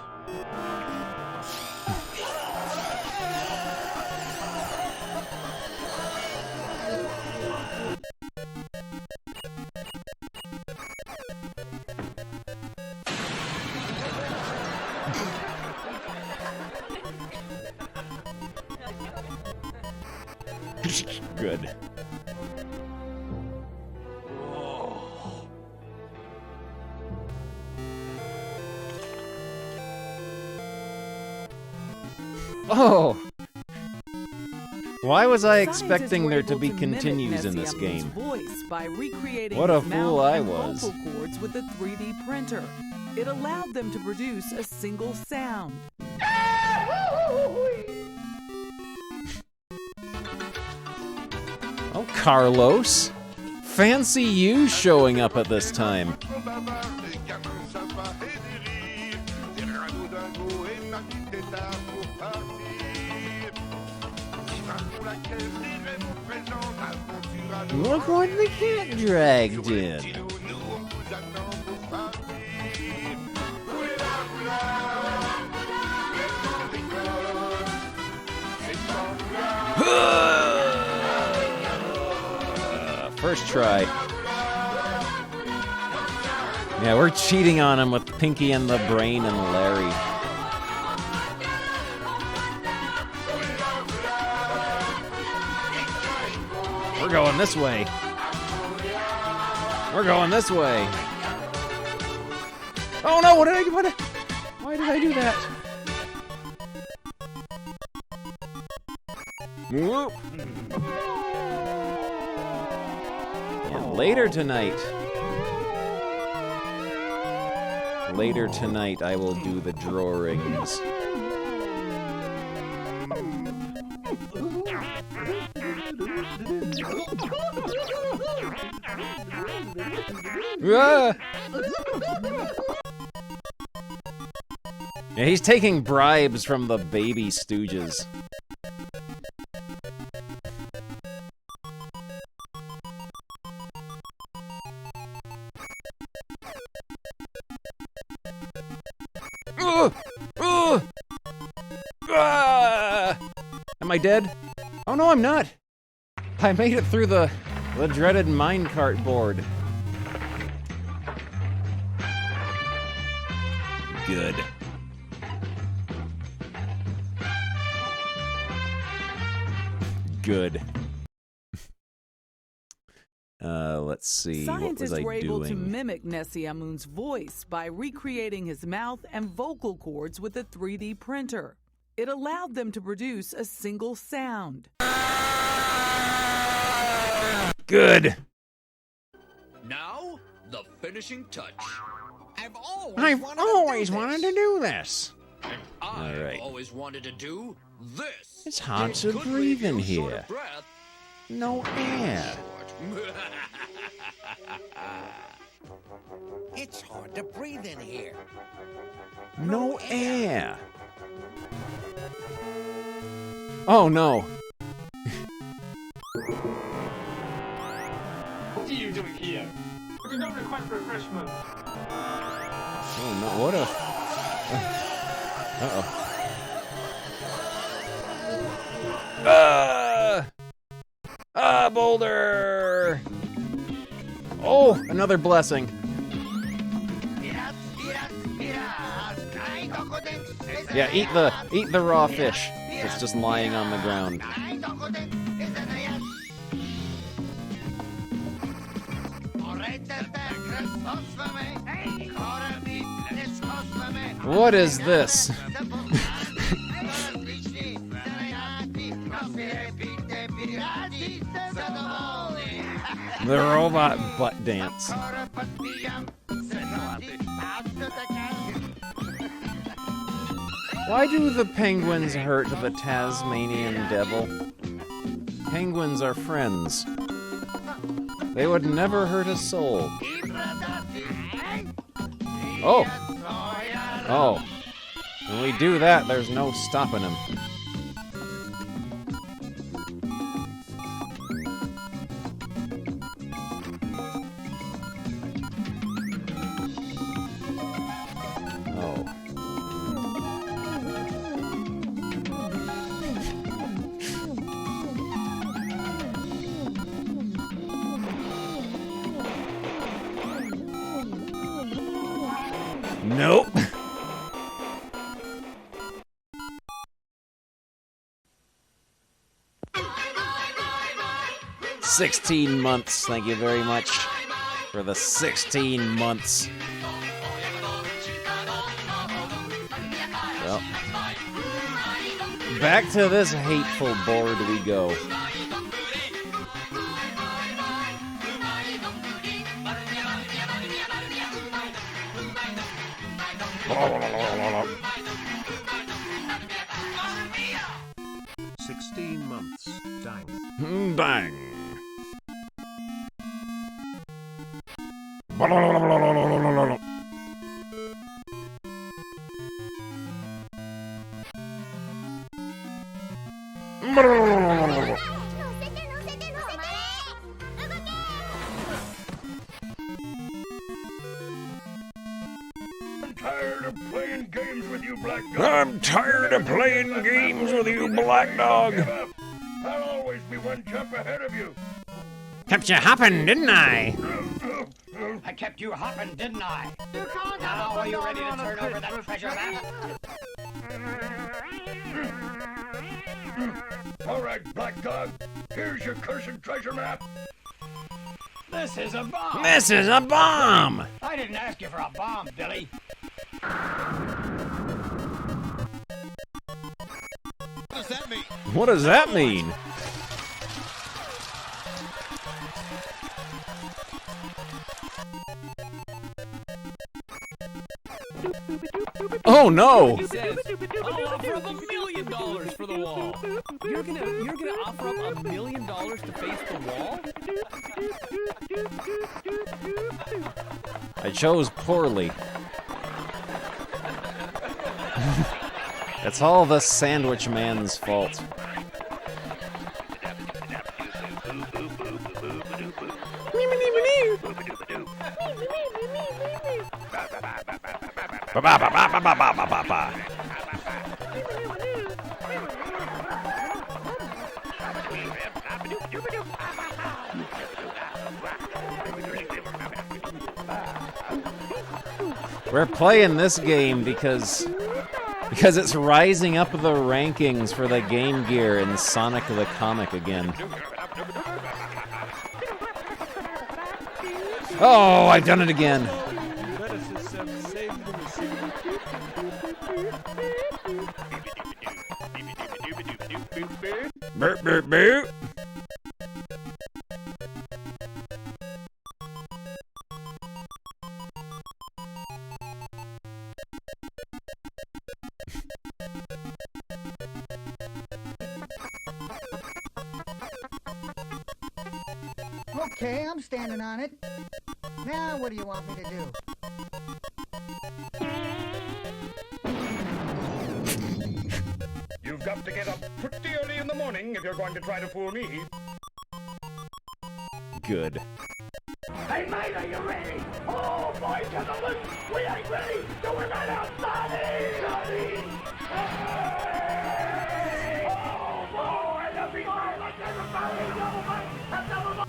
Good. Oh! Why was I expecting there to be continues in this game? Voice by recreating What a his fool mouth I and was. vocal cords with a 3D printer. It allowed them to produce a single sound. Oh, Carlos! Fancy you showing up at this time. Look what the cat dragged in. First try. Yeah, we're cheating on him with Pinky and the Brain and Larry. We're going this way. We're going this way. Oh no, what did I do? Why did I do that? Whoop. And later tonight, I will do the drawings. Ah! Yeah, he's taking bribes from the baby stooges. Am I dead? Oh no, I'm not. I made it through the dreaded minecart board. Good. Good. Let's see. Scientists what was were I able to doing? mimic Nessiamun's voice by recreating his mouth and vocal cords with a 3D printer. It allowed them to produce a single sound. Good. Now, the finishing touch. I've always wanted to do this. I've All right. always wanted to do this. It's hard to Could breathe leave in you short here. of breath. No air. It's hard to breathe in here. No air. Oh no. What are you doing here? We did not request refreshment. Oh no, what a... Uh-oh. Boulder! Oh, another blessing. Yeah, eat the raw fish. It's just lying on the ground. What is this? The robot butt dance. Why do the penguins hurt the Tasmanian devil? Penguins are friends. They would never hurt a soul. Oh! Oh. When we do that, there's no stopping him. Nope. $16 thank you very much for the 16 months. Well, back to this hateful board we go. Dang. Dang. I'm tired of playing games with you, Black Dog. I'll always be one jump ahead of you. Kept you hopping, didn't I? I kept you hopping, didn't I? Now are you ready to turn over that treasure map? All right, Black Dog. Here's your cursed treasure map. This is a bomb! This is a bomb! I didn't ask you for a bomb, Billy. What does that mean? What does that mean? Oh no! He says, I'll offer up $1 million for the wall. You're gonna offer up $1 million to face the wall? I chose poorly. It's all the Sandwich Man's fault. We're playing this game because it's rising up the rankings for the Game Gear in Sonic the Comic again. Oh, I've done it again. Burp, burp, burp. Okay, I'm standing on it. Now, what do you want me to do? You've got to get up pretty early in the morning if you're going to try to fool me. Good. Hey, mate, are you ready? Oh, boy, to the loop. We ain't ready, so we're right outside. Hey! Oh, boy, the big man, like everybody, double back, double back.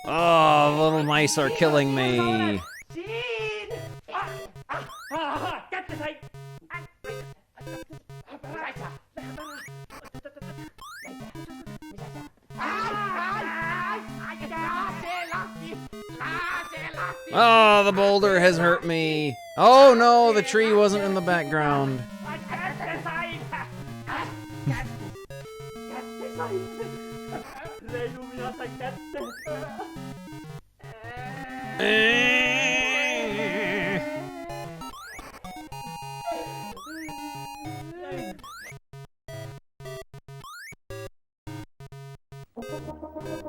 Oh, little mice are killing me. Get this, hey. Oh, the boulder has hurt me. Oh no, the tree wasn't in the background.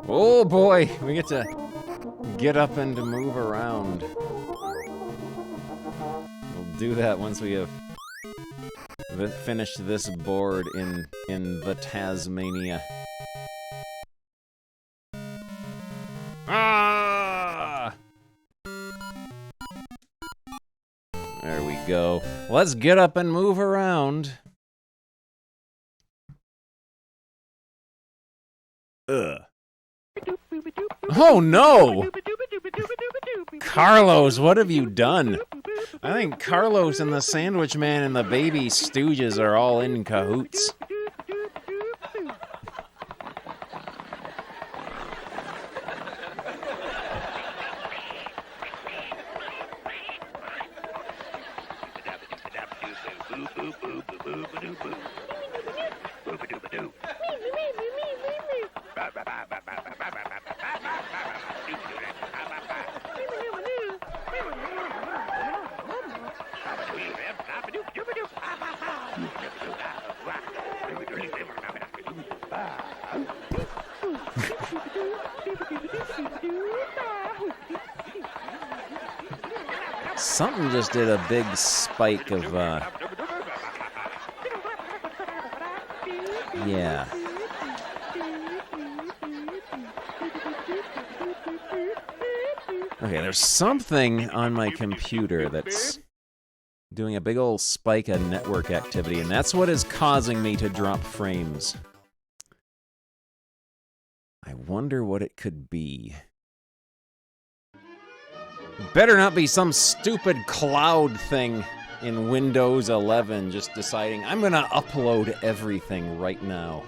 Oh boy, we get to get up and to move around. We'll do that once we have finished this board in the Tasmania. Ah! There we go. Let's get up and move around. Ugh. Oh no! Carlos, what have you done? I think Carlos and the Sandwich Man and the Baby Stooges are all in cahoots. Something just did a big spike of, yeah. Okay, there's something on my computer that's doing a big old spike of network activity, and that's what is causing me to drop frames. I wonder what it could be. Better not be some stupid cloud thing in Windows 11 just deciding I'm gonna upload everything right now.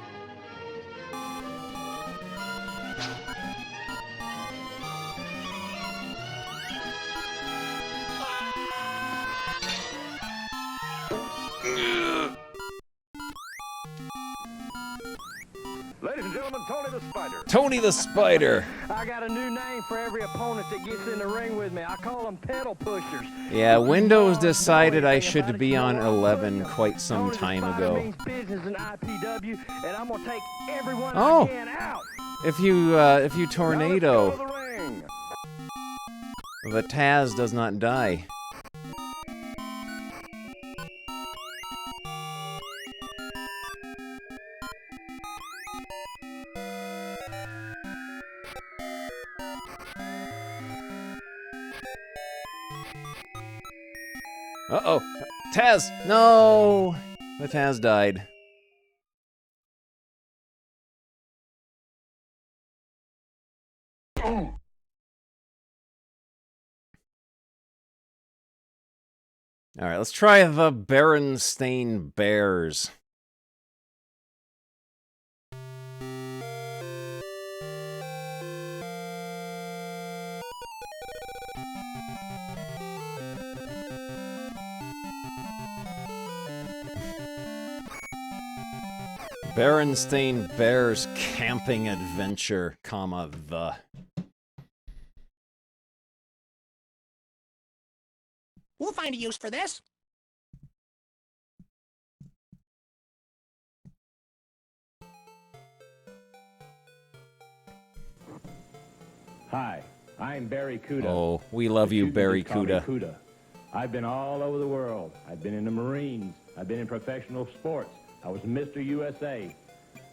Ladies and gentlemen, Tony the Spider. Tony the Spider. I got a new name for every opponent that gets in the ring with me. I call them pedal pushers. Yeah, Windows decided I should be on 11 quite some time ago. Oh, if you tornado, the Taz does not die. Uh-oh. Taz! No! The Taz died. Alright, let's try the Berenstain Bears. Berenstain Bears Camping Adventure, comma, the. We'll find a use for this. Hi, I'm Barry Cuda. Oh, we love you, Barry Cuda. I've been all over the world. I've been in the Marines. I've been in professional sports. I was Mr. USA.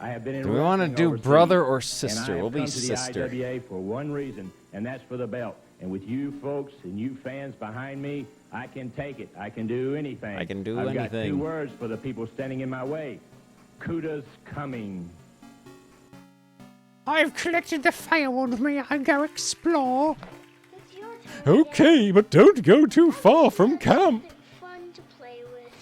I have been in. Do we want to do overseas, brother or and sister? I have We'll be come to the sister. IWA for one reason, and that's for the belt. And with you folks and you fans behind me, I can take it. I can do anything. I can do I've anything. got 2 words for the people standing in my way. Kudos coming. I've collected the firewood. May I go explore? Okay, but don't go too far from camp. Fun to play with.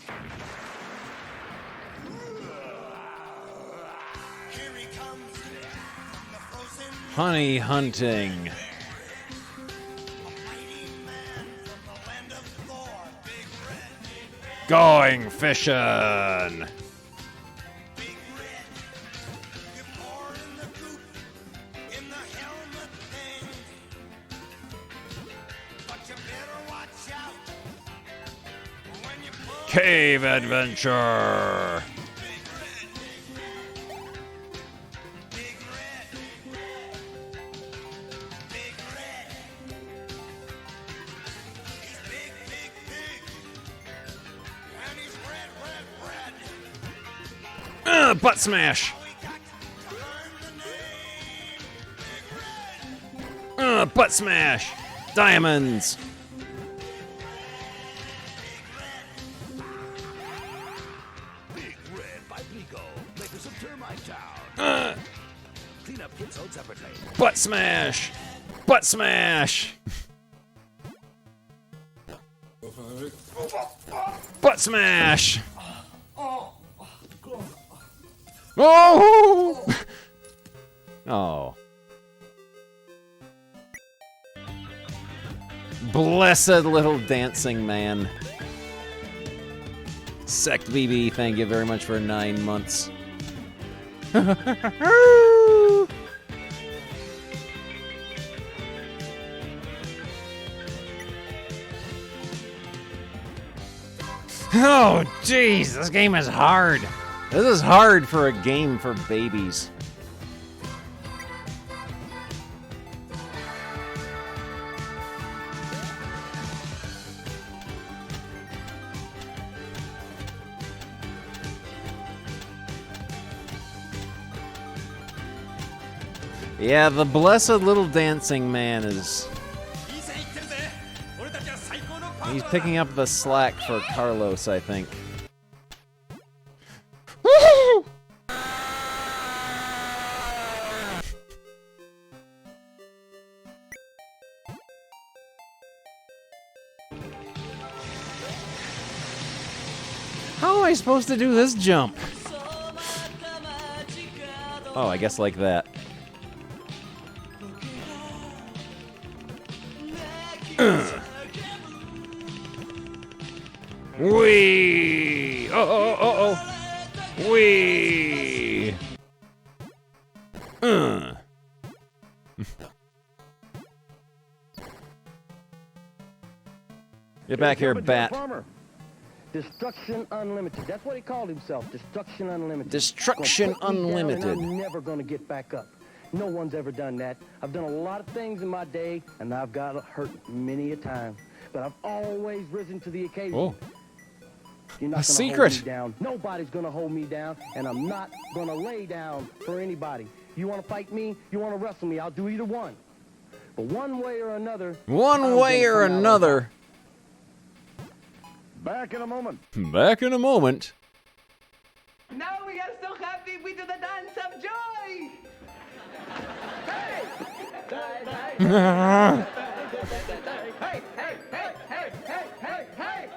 Honey hunting. Going fishing. Cave adventure. Butt smash. Butt smash. Diamonds. Big Red by Plico, makers of Termite Town. Clean up kits sold separately. Butt smash. Butt smash. Butt smash. Oh! Oh. Blessed little dancing man. Sect BB, thank you very much for 9 months. Oh, jeez, this game is hard. This is hard for a game for babies. Yeah, the blessed little dancing man is... He's picking up the slack for Carlos, I think. Woo! How am I supposed to do this jump? Oh, I guess like that. Wee! Oh! Wee! Get back here, bat. Destruction Unlimited. That's what he called himself. Destruction Unlimited. Destruction Unlimited. I'm never going to get back up. No one's ever done that. I've done a lot of things in my day, and I've got hurt many a time. But I've always risen to the occasion. Oh. You're not A gonna secret. Hold me down. Nobody's going to hold me down, and I'm not going to lay down for anybody. You want to fight me? You want to wrestle me? I'll do either one. But one way or another... One way or another. Back in a moment. Back in a moment. Now we are so happy we do the dance of joy. Hey! Hey, hey, hey, hey, hey, hey, hey!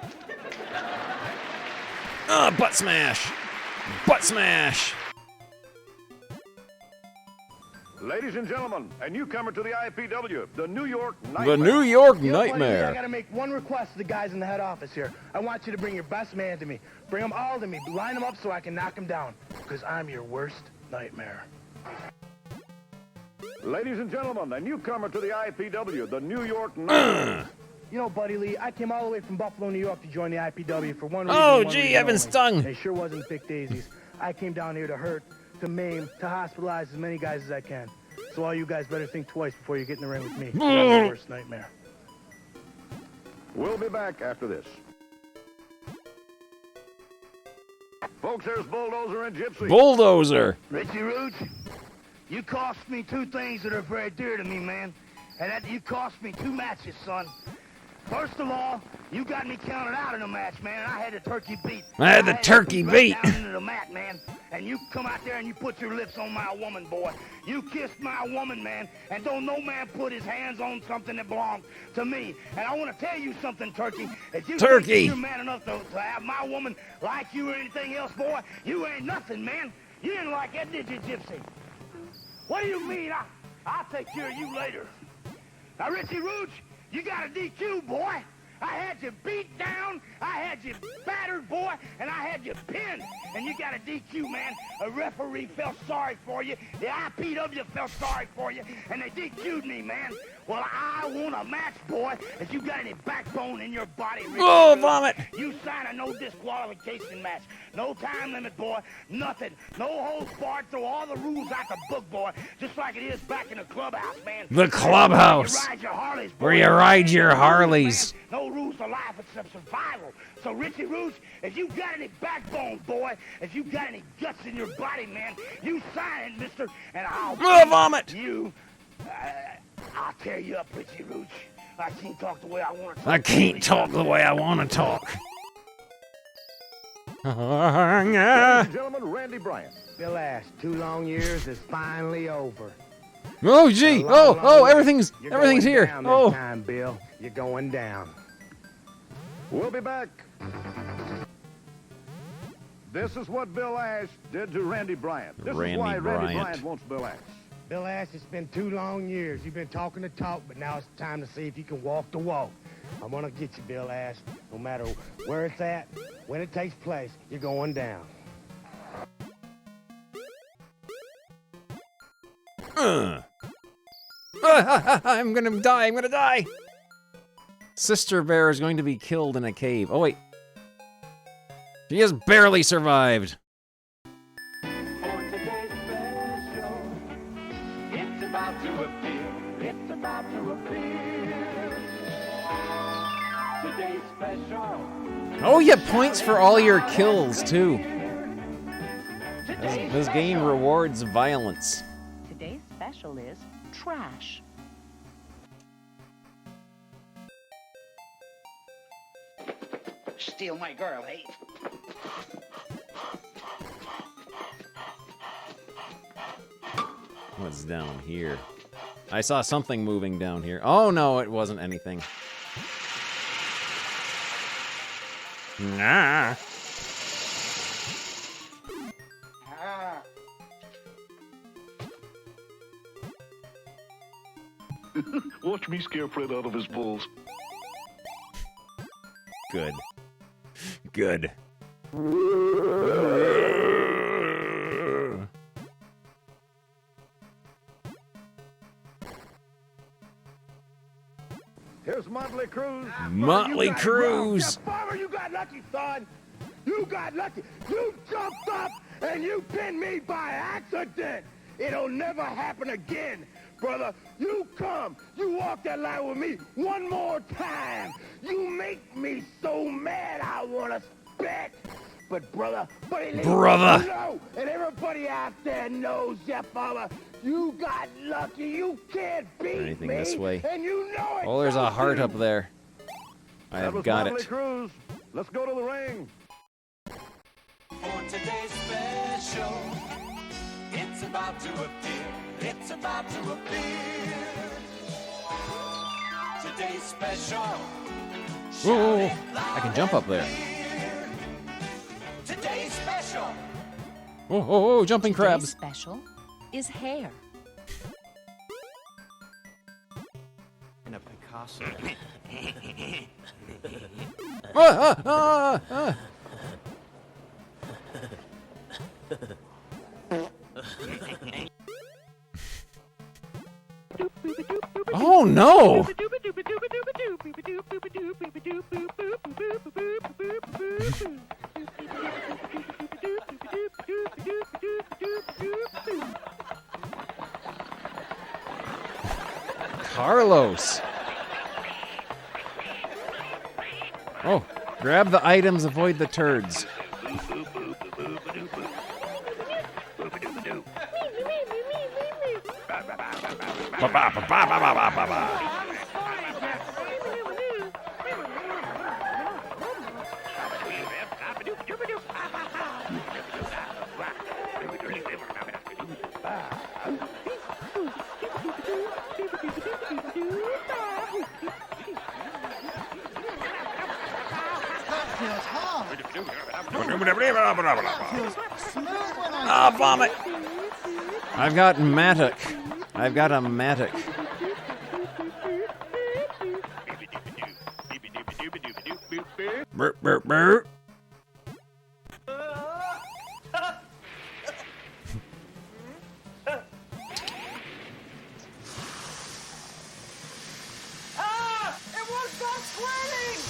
Butt smash! Butt smash! Ladies and gentlemen, a newcomer to the IPW, the New York Nightmare. The New York You know, buddy, Nightmare. I gotta make one request to the guys in the head office here. I want you to bring your best man to me. Bring them all to me. Line them up so I can knock them down. Because I'm your worst nightmare. Ladies and gentlemen, a newcomer to the IPW, the New York Nightmare. You know, Buddy Lee, I came all the way from Buffalo, New York to join the IPW for one reason. Oh, one gee, reason I've been only. stung. And it sure wasn't Big Daisies. I came down here to hurt, to maim, to hospitalize as many guys as I can. So all you guys better think twice before you get in the ring with me. I'm your worst nightmare. We'll be back after this. Folks, there's Bulldozer and Gypsy. Bulldozer! Richie Roots, you cost me two things that are very dear to me, man. And that you cost me two matches, son. First of all, you got me counted out in a match, man, and I had the turkey beat. I had the turkey beat. Down into the mat, man. And you come out there and you put your lips on my woman, boy. You kissed my woman, man. And don't no man put his hands on something that belongs to me. And I want to tell you something, Turkey. If you think you're man enough to have my woman like you or anything else, boy, you ain't nothing, man. You didn't like that, did you, Gypsy? What do you mean? I'll take care of you later. Now, Richie Rooch, you got a DQ, boy. I had you beat down, I had you battered, boy, and I had you pinned. And you got a DQ, man. A referee felt sorry for you. The IPW felt sorry for you, and they DQ'd me, man. Well, I want a match, boy. If you got any backbone in your body, Richie oh, Rooch, vomit! You sign a no disqualification match. No time limit, boy. Nothing. No holds barred. Throw all the rules out the book, boy. Just like it is back in the clubhouse, man. The clubhouse! You ride your Harleys, boy. Where you ride your Harleys. No rules to life except survival. So, Richie Rooch, if you got any backbone, boy, if you got any guts in your body, man, you sign it, mister, and I'll vomit! You, I'll tear you up, Richie Rooch. I can't talk the way I want to talk. I can't talk the way I want to talk. Ladies and gentlemen, Randy Bryant. Bill Ash, 2 long years is finally over. Oh, gee! Oh, everything's here. Down Oh, this time, Bill. You're going down. We'll be back. This is what Bill Ash did to Randy Bryant. This is why Randy Bryant wants Bill Ash. Bill Ash, it's been 2 long years. You've been talking the talk, but now it's time to see if you can walk the walk. I'm gonna get you, Bill Ash. No matter where it's at, when it takes place, you're going down. I'm gonna die. Sister Bear is going to be killed in a cave. Oh, wait. She has barely survived. It's about to appear. It's about to appear. Today's special. Oh, you get points for all your kills, too. This game rewards violence. Today's special is trash. Steal my girl, hey? What's down here? I saw something moving down here. Oh, no, it wasn't anything. Nah. Watch me scare Fred out of his balls. Good. Good. Here's Motley Crue. Motley Crue. Farmer, you got lucky, son. You got lucky. You jumped up and you pinned me by accident. It'll never happen again, brother. You come. You walk that line with me one more time. You make me so mad I want to spit. But, brother, you know, and everybody out there knows, Jeff Farmer, you got lucky. You can't beat Anything me. this way? And you know it. Oh, there's a heart up there. I That have was got Motley it. Crue. Let's go to the ring. For today's special, it's about to appear. It's about to appear. Today's special. Ooh, I can jump up there. Today's special. Oh, jumping crabs. Today's special is hair. In a Picasso. Oh no! Carlos. Grab the items, avoid the turds. Ah, vomit! I've got Matic. I've got a Matic. Burp, burp, burp. Ah! It won't stop squirting!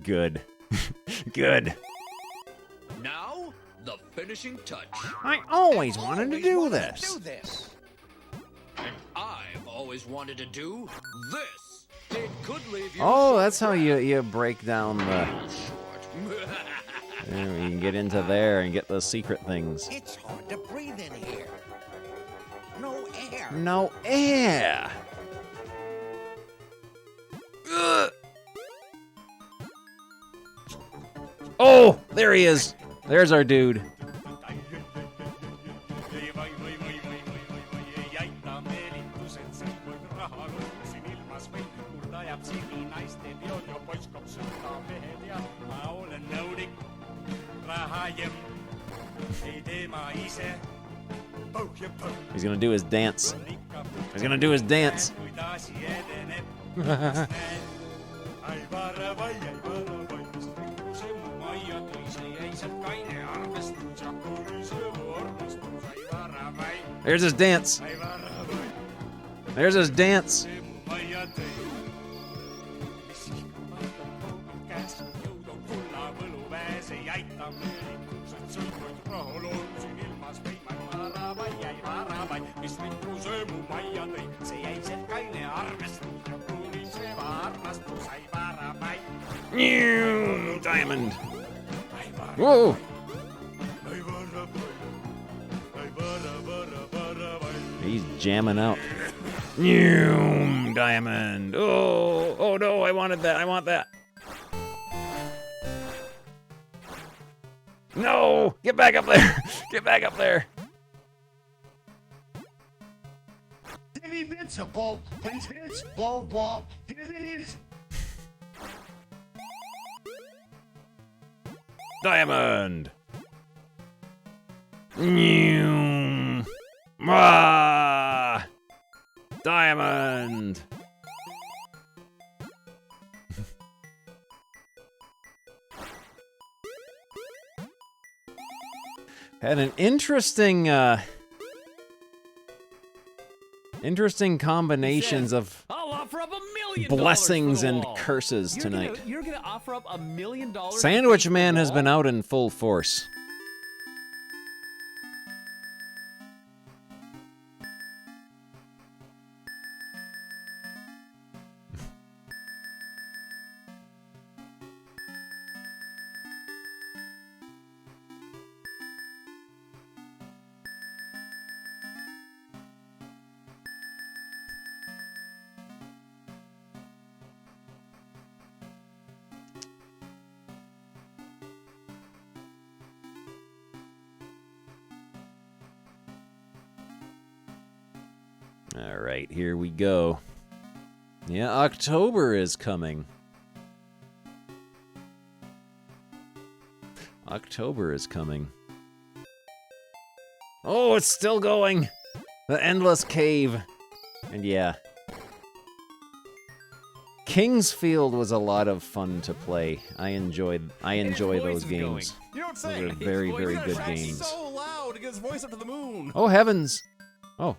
Good. Good. Now, the finishing touch. I always wanted to do this. And I've always wanted to do this. It could leave you Oh, that's how you break down the... You can get into there and get those secret things. It's hard to breathe in here. No air. No air! Ugh. Oh, there he is. There's our dude. He's gonna do his dance. He's gonna do his dance. There's his dance. There's his dance. Diamond. Whoa. He's jamming out. Diamond. Oh, oh no, I wanted that. I want that. No, get back up there. Get back up there. Invincible. Invincible. Ball. Diamond. Ah, Diamond. Had an interesting combinations of I'll offer up $1 million blessings for the and wall. curses tonight. You're gonna offer up $1 million. Sandwich Man has been out in full force. All right, here we go. Yeah, October is coming. October is coming. Oh, it's still going. The Endless Cave. And yeah. Kingsfield was a lot of fun to play. I enjoy those games. Those are very, very good games. So loud to get his voice up to the moon. Oh heavens!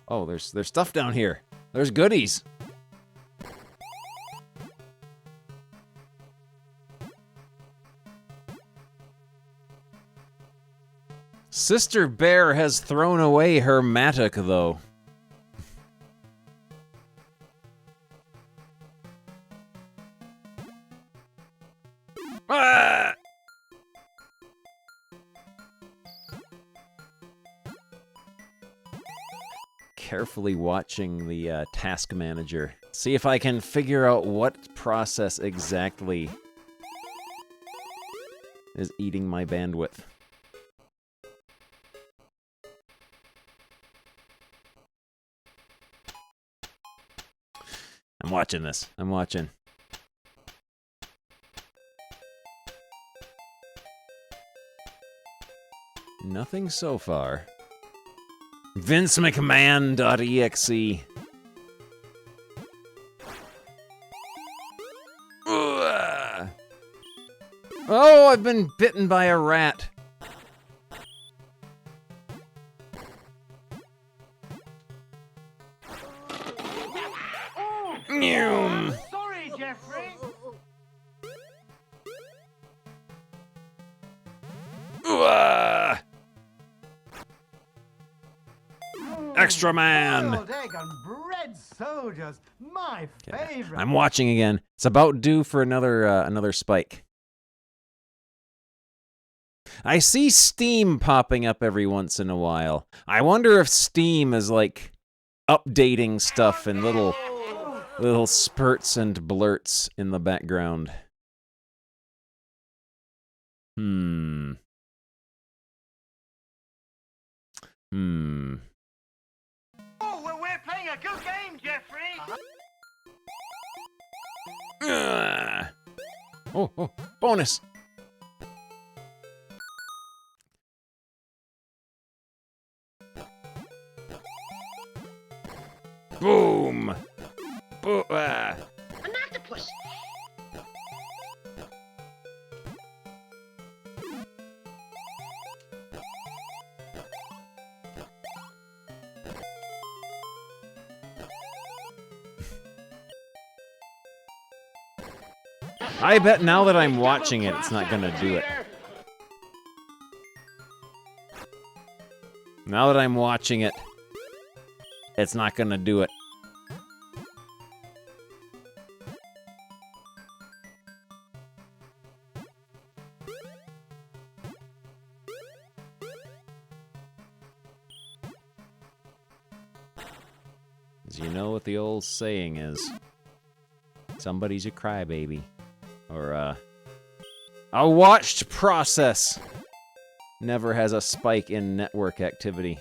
Oh, there's stuff down here. There's goodies. Sister Bear has thrown away her mattock, though. Ah! Carefully watching the task manager. See if I can figure out what process exactly is eating my bandwidth. I'm watching this. I'm watching. Nothing so far. Vince McMahon.exe. Oh, I've been bitten by a rat. Sorry, Jeffrey. Extra man. Boiled egg and bread soldiers, my favorite. I'm watching again. It's about due for another spike. I see Steam popping up every once in a while. I wonder if Steam is like updating stuff in little spurts and blurts in the background. Oh, well, we're playing a good game, Jeffrey. Oh, bonus. Boom. An octopus. I bet now that I'm watching it, it's not gonna do it. Now that I'm watching it, it's not gonna do it. As you know what the old saying is, somebody's a crybaby. Or, a watched process never has a spike in network activity.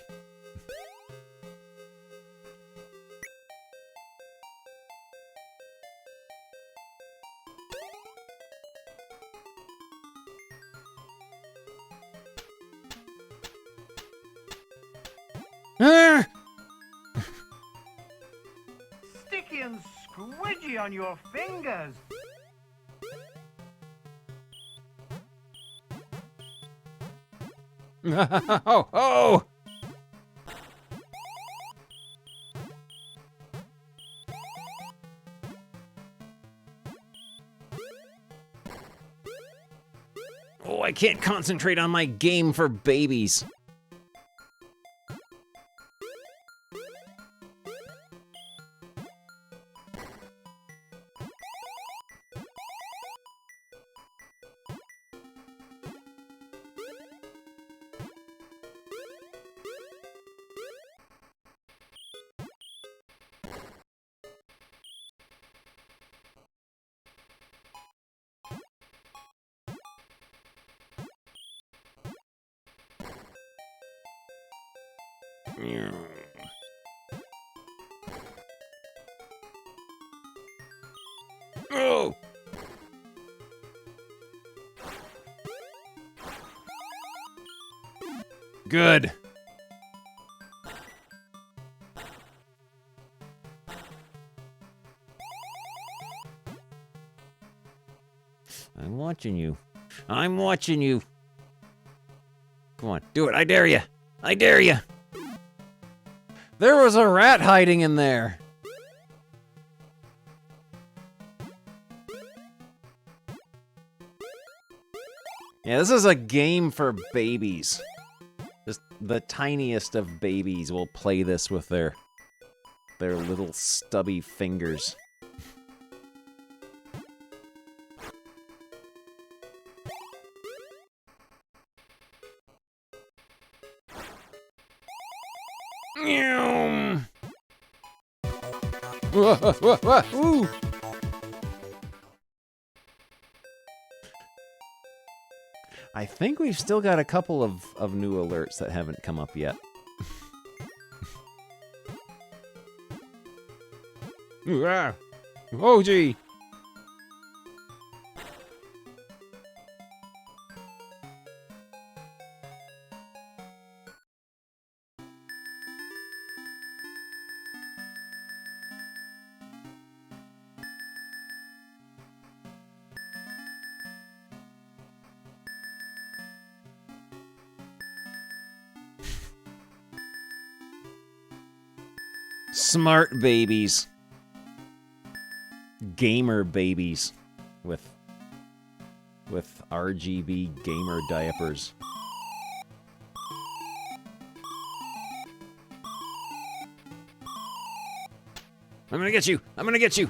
Sticky and squidgy on your fingers. Oh! Oh, I can't concentrate on my game for babies. Oh! Good. I'm watching you. I'm watching you. Come on, do it. I dare you. I dare you. There was a rat hiding in there. Yeah, this is a game for babies. the tiniest of babies will play this with their little stubby fingers. Ooh. I think we've still got a couple of new alerts that haven't come up yet. Oh, gee. Smart babies. Gamer babies with RGB gamer diapers. I'm gonna get you. I'm gonna get you.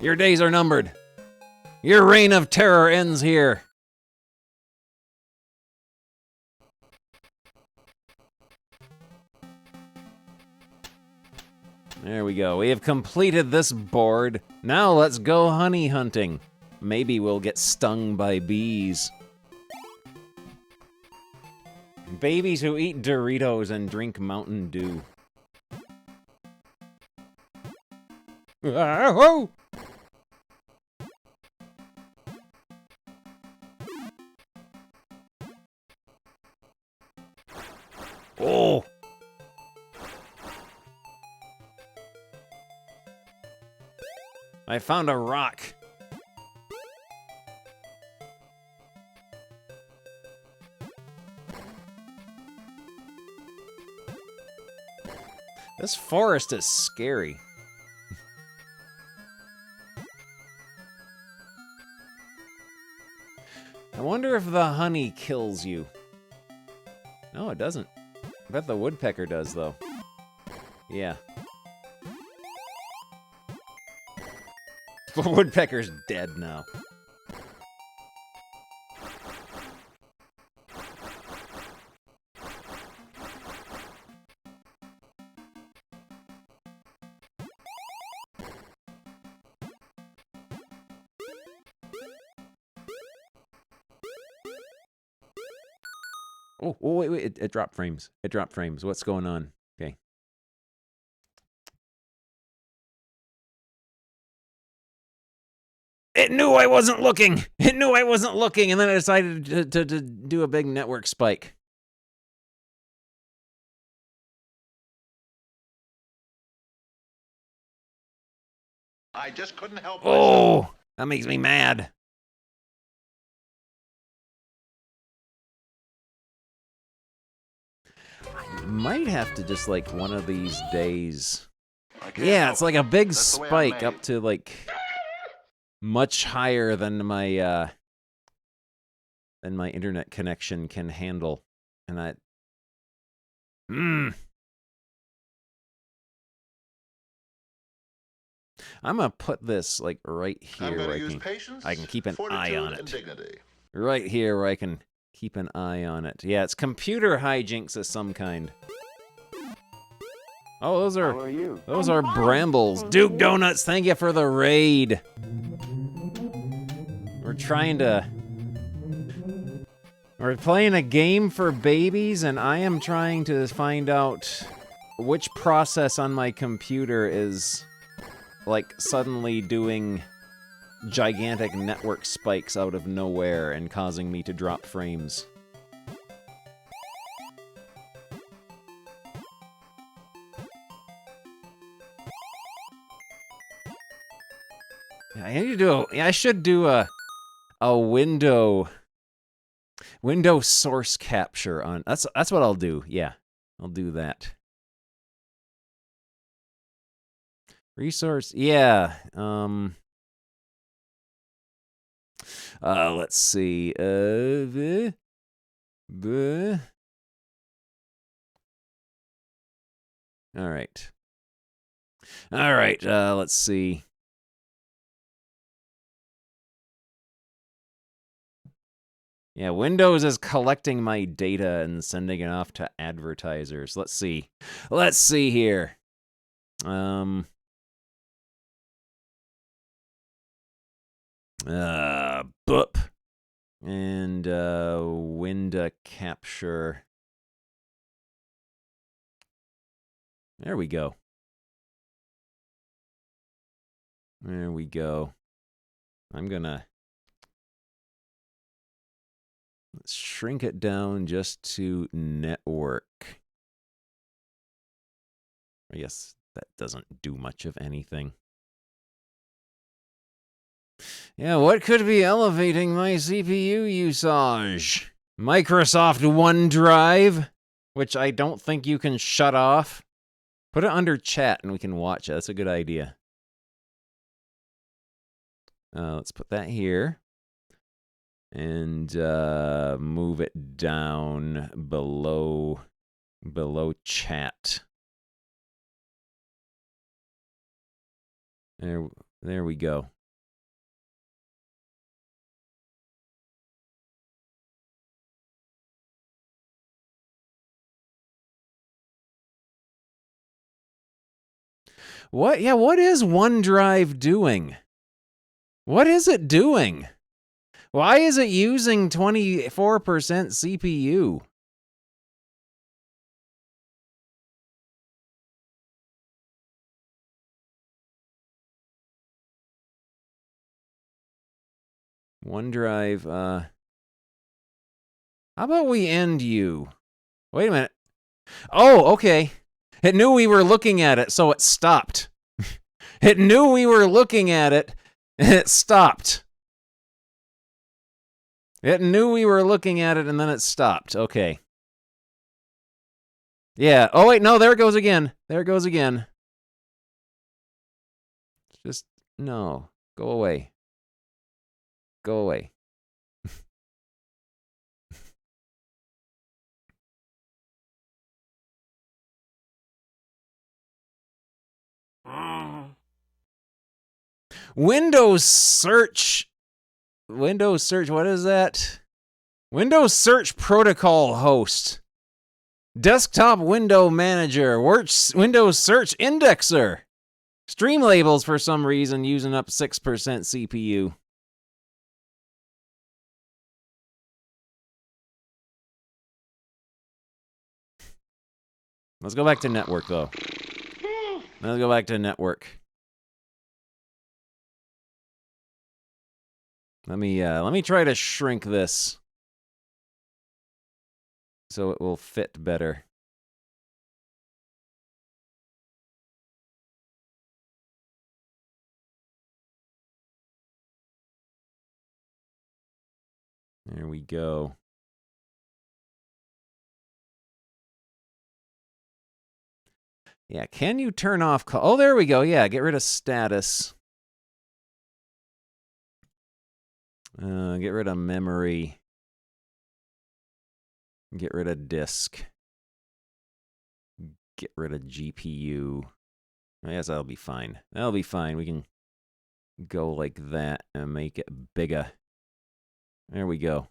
Your days are numbered. Your reign of terror ends here. There we go. We have completed this board. Now let's go honey hunting. Maybe we'll get stung by bees. Babies who eat Doritos and drink Mountain Dew. Whoa! Oh! I found a rock. This forest is scary. I wonder if the honey kills you. No, it doesn't. I bet the woodpecker does, though. Yeah. The woodpecker's dead now. Oh, wait, it dropped frames. It dropped frames. What's going on? Okay. It knew I wasn't looking! It knew I wasn't looking, and then it decided to do a big network spike. I just couldn't help myself. Oh, that makes me mad. I might have to just, like, one of these days. Yeah, it's like a big spike up to, like, much higher than my internet connection can handle. And that... I'm gonna put this, like, right here where I can keep an eye on it. Right here where I can keep an eye on it. Yeah, it's computer hijinks of some kind. Oh, those are brambles. Duke Donuts, thank you for the raid. We're playing a game for babies, and I am trying to find out which process on my computer is, like, suddenly doing gigantic network spikes out of nowhere and causing me to drop frames. I should do a window source capture on. That's what I'll do. Yeah. I'll do that. Resource, yeah. Let's see. All right. All right. Let's see. Yeah, Windows is collecting my data and sending it off to advertisers. Let's see. Let's see here. Boop. And window capture. There we go. There we go. I'm gonna let's shrink it down just to network. I guess that doesn't do much of anything. Yeah, what could be elevating my CPU usage? Microsoft OneDrive, which I don't think you can shut off. Put it under chat and we can watch it. That's a good idea. Let's put that here. And move it down below chat. There we go. What? Yeah, what is OneDrive doing? What is it doing? Why is it using 24% CPU? OneDrive, how about we end you? Wait a minute. Oh, okay. It knew we were looking at it, so it stopped. It knew we were looking at it, and it stopped. It knew we were looking at it, and then it stopped. Okay. Yeah. Oh, wait, no, there it goes again. There it goes again. Just, no. Go away. Go away. Windows search, what is that? Windows Search Protocol host. Desktop window manager. Windows Search indexer. Stream labels for some reason using up 6% CPU. Let's go back to network though. Let's go back to network. Let me try to shrink this so it will fit better. There we go. Yeah, can you turn off call? Oh, there we go. Yeah, get rid of status. Get rid of memory. Get rid of disk. Get rid of GPU. I guess that'll be fine. That'll be fine. We can go like that and make it bigger. There we go.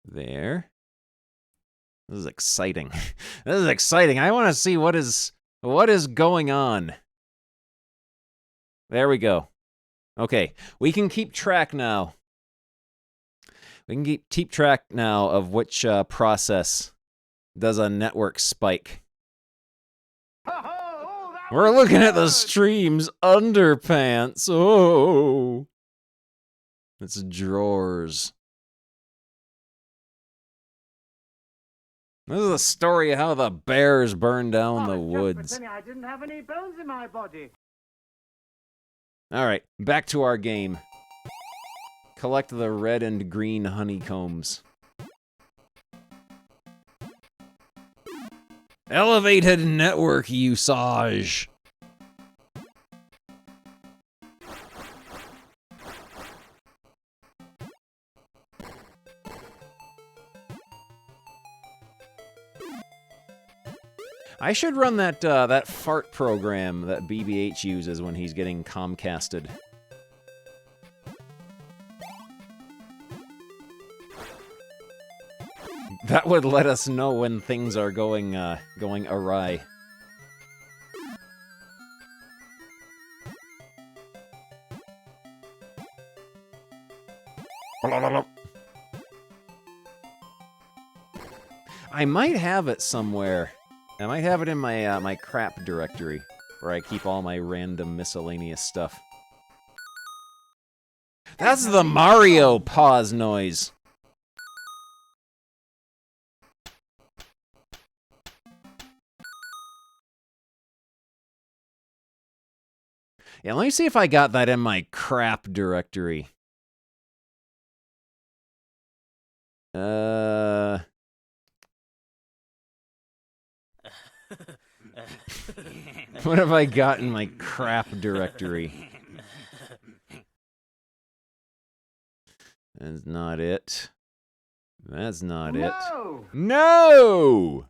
There. This is exciting. This is exciting. I want to see what is going on. There we go. Okay, we can keep track now. We can keep track now of which process does a network spike. We're looking at the stream's underpants. Oh, it's drawers. This is the story of how the bears burned down the woods. I didn't have any bones in my body. Alright, back to our game. Collect the red and green honeycombs. Elevated network usage. I should run that that fart program that BBH uses when he's getting Comcasted. That would let us know when things are going awry. I might have it somewhere. I might have it in my my crap directory, where I keep all my random miscellaneous stuff. That's the Mario pause noise. Yeah, let me see if I got that in my crap directory. What have I got in my crap directory? That's not it. That's not it. No!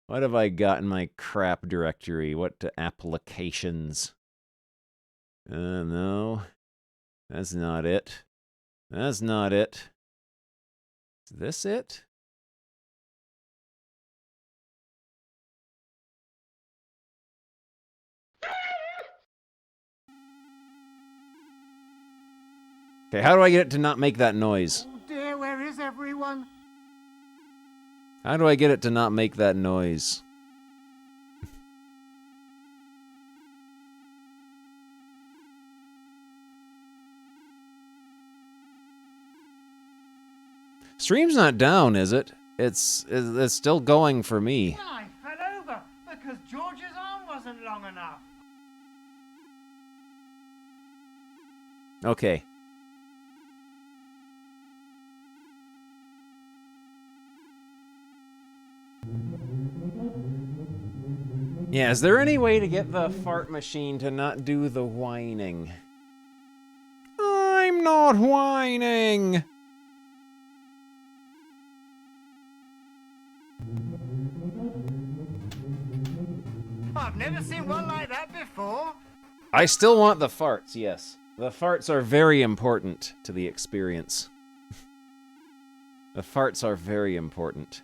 What have I got in my crap directory? What applications? No. That's not it. That's not it. Is this it? Okay, how do I get it to not make that noise? Oh dear, where is everyone? How do I get it to not make that noise? Stream's not down, is it? It's still going for me. I fell over because George's arm wasn't long enough. Okay. Yeah, is there any way to get the fart machine to not do the whining? I'm not whining! I've never seen one like that before. I still want the farts, yes. The farts are very important to the experience. The farts are very important.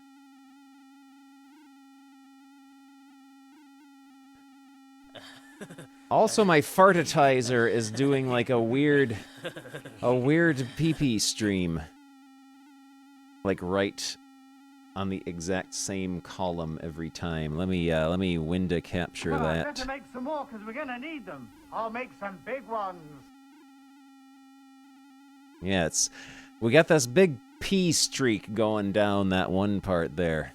Also, my fartitizer is doing like a weird pee-pee stream. Like right on the exact same column every time. Let me window capture Well, that. better make some more because we're gonna need them. I'll make some big ones. Yeah, we got this big pee streak going down that one part there.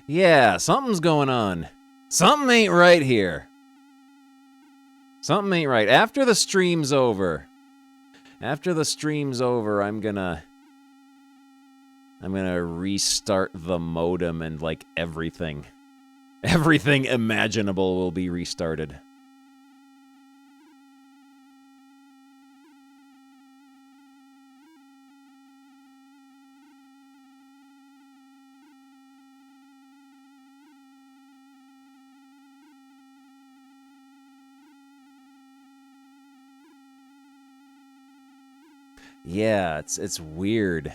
Yeah, something's going on. Something ain't right here. Something ain't right. After the stream's over, I'm gonna restart the modem and like everything. Everything imaginable will be restarted. Yeah, it's weird.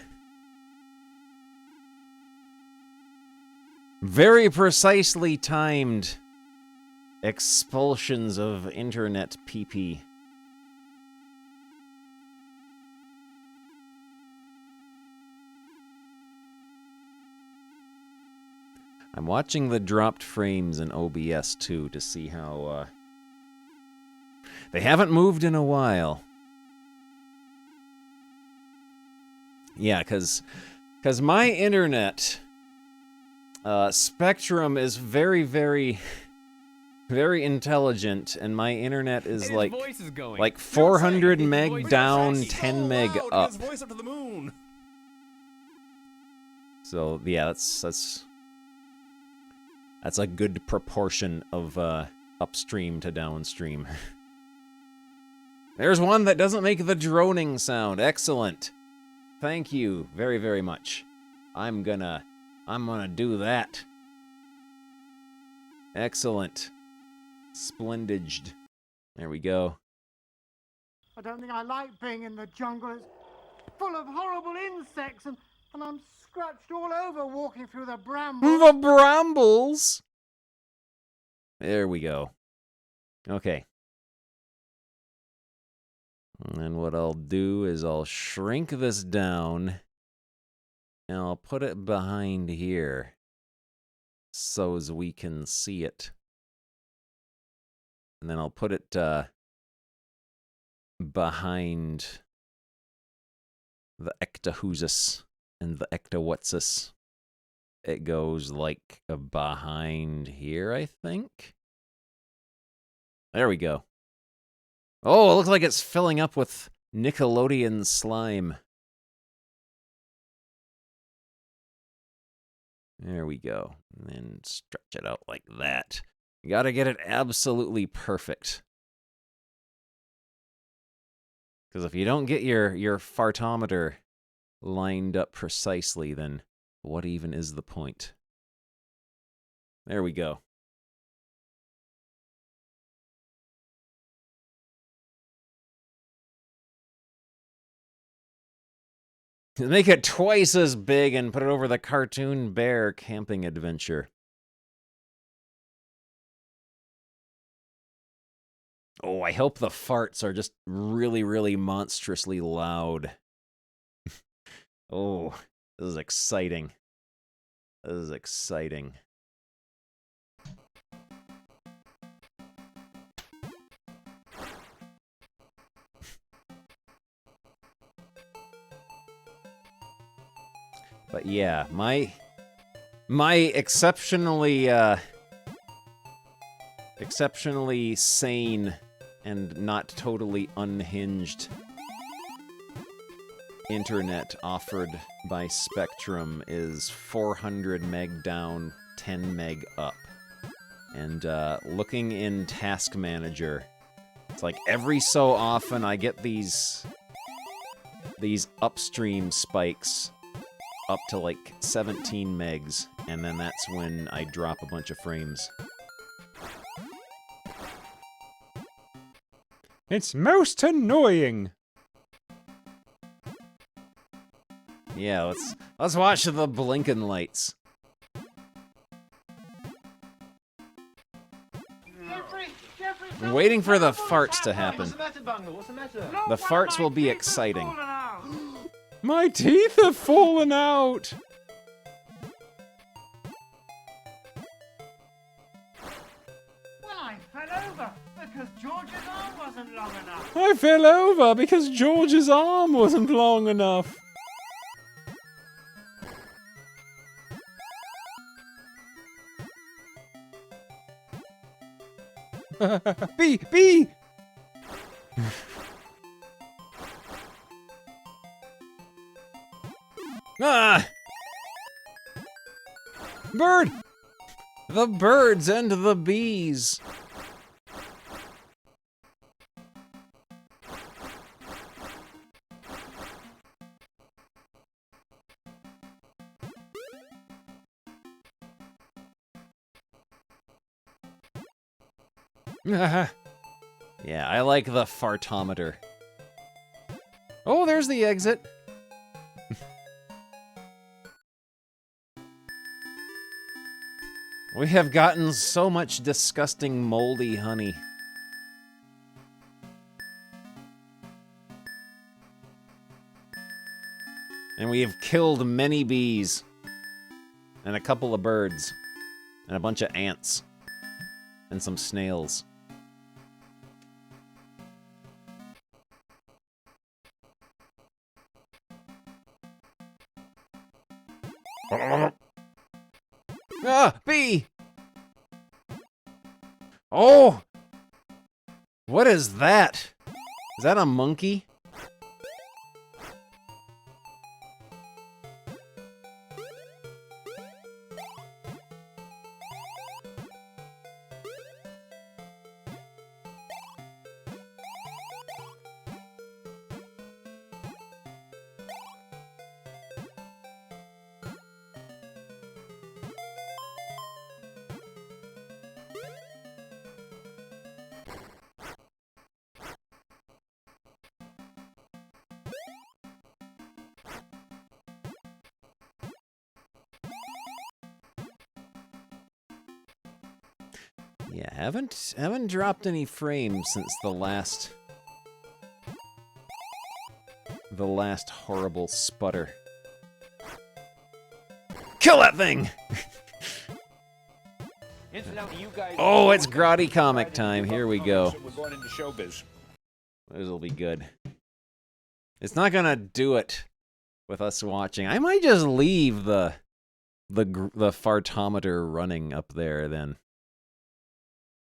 Very precisely timed expulsions of internet pee-pee. I'm watching the dropped frames in OBS too to see how they haven't moved in a while. Yeah, because Because my internet, Spectrum is very, very, very intelligent, and my internet is like 400 meg down, 10 meg up. His voice up to the moon. So yeah, that's a good proportion of upstream to downstream. There's one that doesn't make the droning sound. Excellent. Thank you very, very much. I'm gonna do that. Excellent. Splendid. There we go. I don't think I like being in the jungle. It's full of horrible insects, and I'm scratched all over walking through the brambles. The brambles? There we go. Okay. And then what I'll do is I'll shrink this down, and I'll put it behind here, so as we can see it. And then I'll put it behind the ectohusis and the ectowhatsus. It goes like behind here, I think. There we go. Oh, it looks like it's filling up with Nickelodeon slime. There we go. And then stretch it out like that. You gotta get it absolutely perfect. Because if you don't get your fartometer lined up precisely, then what even is the point? There we go. Make it twice as big and put it over the cartoon bear camping adventure. Oh, I hope the farts are just really, really monstrously loud. Oh, this is exciting. This is exciting. But yeah, my exceptionally sane and not totally unhinged internet offered by Spectrum is 400 meg down, 10 meg up. And looking in Task Manager, it's like every so often I get these upstream spikes up to like 17 megs, and then that's when I drop a bunch of frames. It's most annoying. Yeah, let's watch the blinking lights. I'm waiting for the farts to happen. The farts will be exciting. My teeth have fallen out. Well, I fell over because George's arm wasn't long enough. I fell over because George's arm wasn't long enough. Bee! Ah! Bird! The birds and the bees. Yeah, I like the fartometer. Oh, there's the exit. We have gotten so much disgusting moldy honey. And we have killed many bees. And a couple of birds. And a bunch of ants. And some snails. Ah, bee! Oh! What is that? Is that a monkey? Yeah, haven't dropped any frames since the last horrible sputter. Kill that thing! Oh, it's grotty comic time. Here we go. We're going into showbiz. This'll be good. It's not gonna do it with us watching. I might just leave the fartometer running up there then.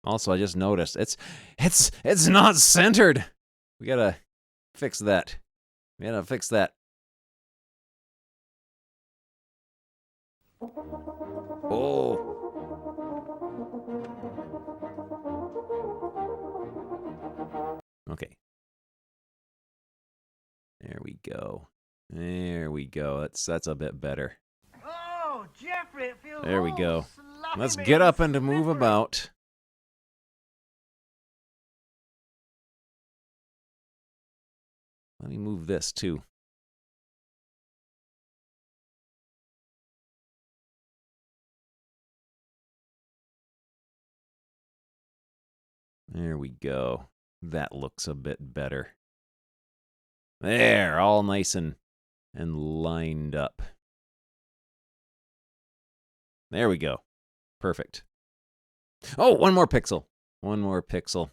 Also, I just noticed it's not centered. We gotta fix that. We gotta fix that. Oh. Okay. There we go. There we go. That's a bit better. Oh, Jeffrey, it feels There we all go. sloppy, Let's man, get up and to slippery. move about. Let me move this too. There we go. That looks a bit better. There, all nice and lined up. There we go. Perfect. Oh, one more pixel. One more pixel.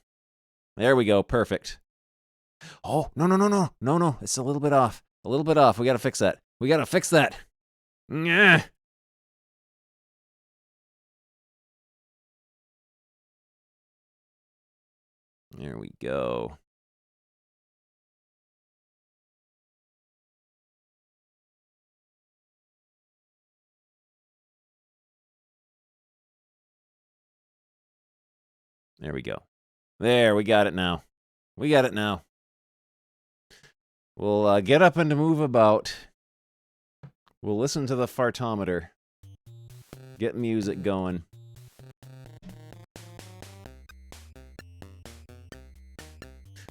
There we go. Perfect. Oh, no. It's a little bit off. A little bit off. We gotta fix that. We gotta fix that. Yeah. There we go. There we go. There, we got it now. We got it now. We'll get up and to move about. We'll listen to the fartometer. Get music going.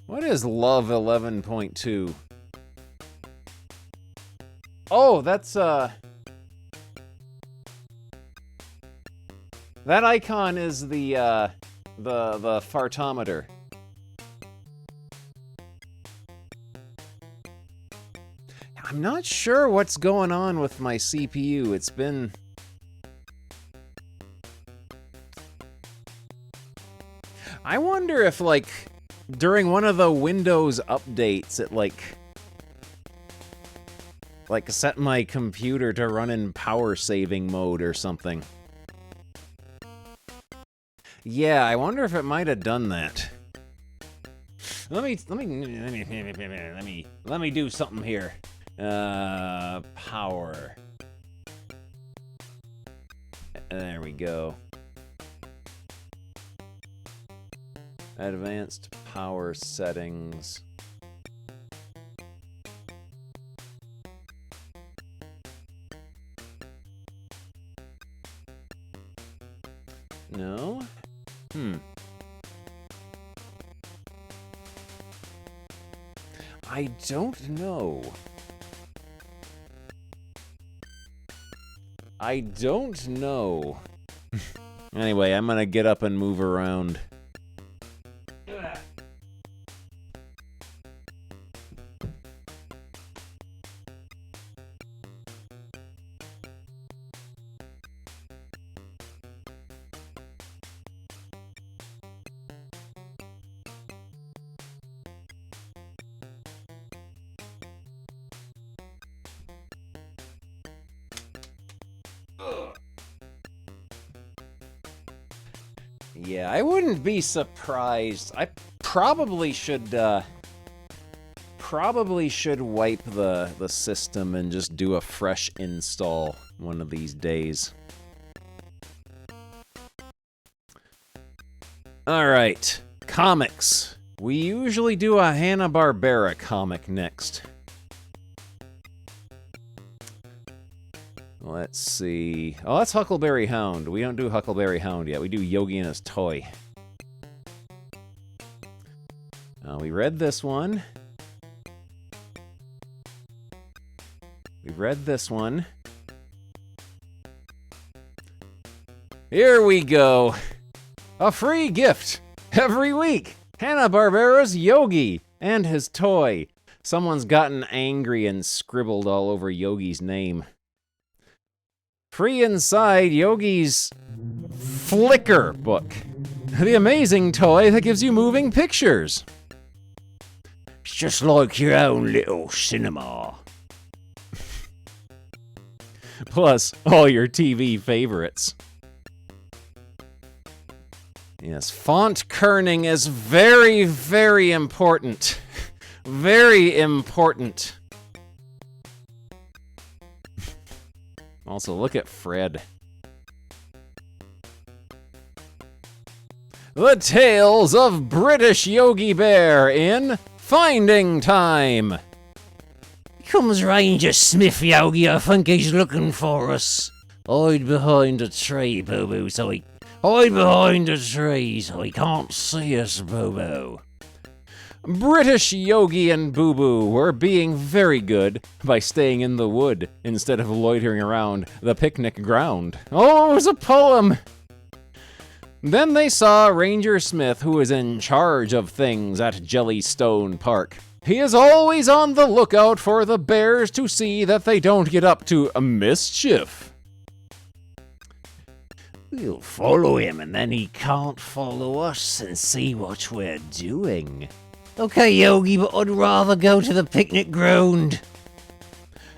What is Love 11.2? Oh, that's that icon is the fartometer. I'm not sure what's going on with my CPU. It's been... I wonder if, like, during one of the Windows updates, it, like set my computer to run in power saving mode or something. Yeah, I wonder if it might have done that. Let me do something here. Power. There we go. Advanced power settings. No? I don't know. I don't know. Anyway, I'm gonna get up and move around. Yeah, I wouldn't be surprised. I probably should wipe the system and just do a fresh install one of these days. Alright, comics. We usually do a Hanna-Barbera comic next. Let's see. Oh, that's Huckleberry Hound. We don't do Huckleberry Hound yet. We do Yogi and his toy. We read this one. We read this one. Here we go. A free gift every week. Hanna-Barbera's Yogi and his toy. Someone's gotten angry and scribbled all over Yogi's name. Free inside Yogi's Flicker book. The amazing toy that gives you moving pictures. It's just like your own little cinema. Plus, all your TV favorites. Yes, font kerning is very, very important. Very important. Also, look at Fred. The Tales of British Yogi Bear in Finding Time. Here comes Ranger Smith, Yogi. I think he's looking for us. Hide behind a tree, Boo-Boo, so he... Hide behind a tree so he can't see us, Boo-Boo. British Yogi and Boo Boo were being very good by staying in the wood instead of loitering around the picnic ground. Oh, it was a poem! Then they saw Ranger Smith, who is in charge of things at Jellystone Park. He is always on the lookout for the bears to see that they don't get up to a mischief. We'll follow him and then he can't follow us and see what we're doing. Okay, Yogi, but I'd rather go to the picnic ground.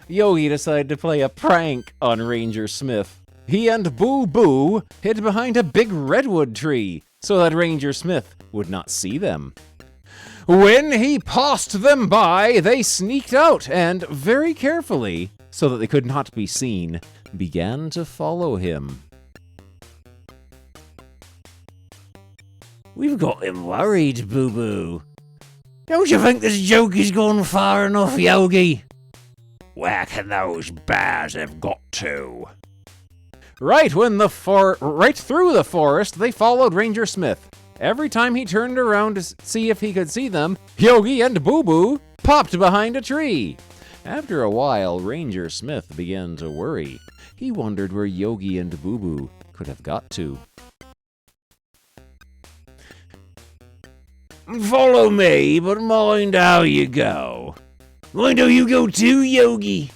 Yogi decided to play a prank on Ranger Smith. He and Boo Boo hid behind a big redwood tree so that Ranger Smith would not see them. When he passed them by, they sneaked out and, very carefully, so that they could not be seen, began to follow him. We've got him worried, Boo Boo. Don't you think this joke has gone far enough, Yogi? Where can those bears have got to? Right through the forest, they followed Ranger Smith. Every time he turned around to see if he could see them, Yogi and Boo Boo popped behind a tree. After a while, Ranger Smith began to worry. He wondered where Yogi and Boo Boo could have got to. Follow me, but mind how you go. Mind how you go too, Yogi.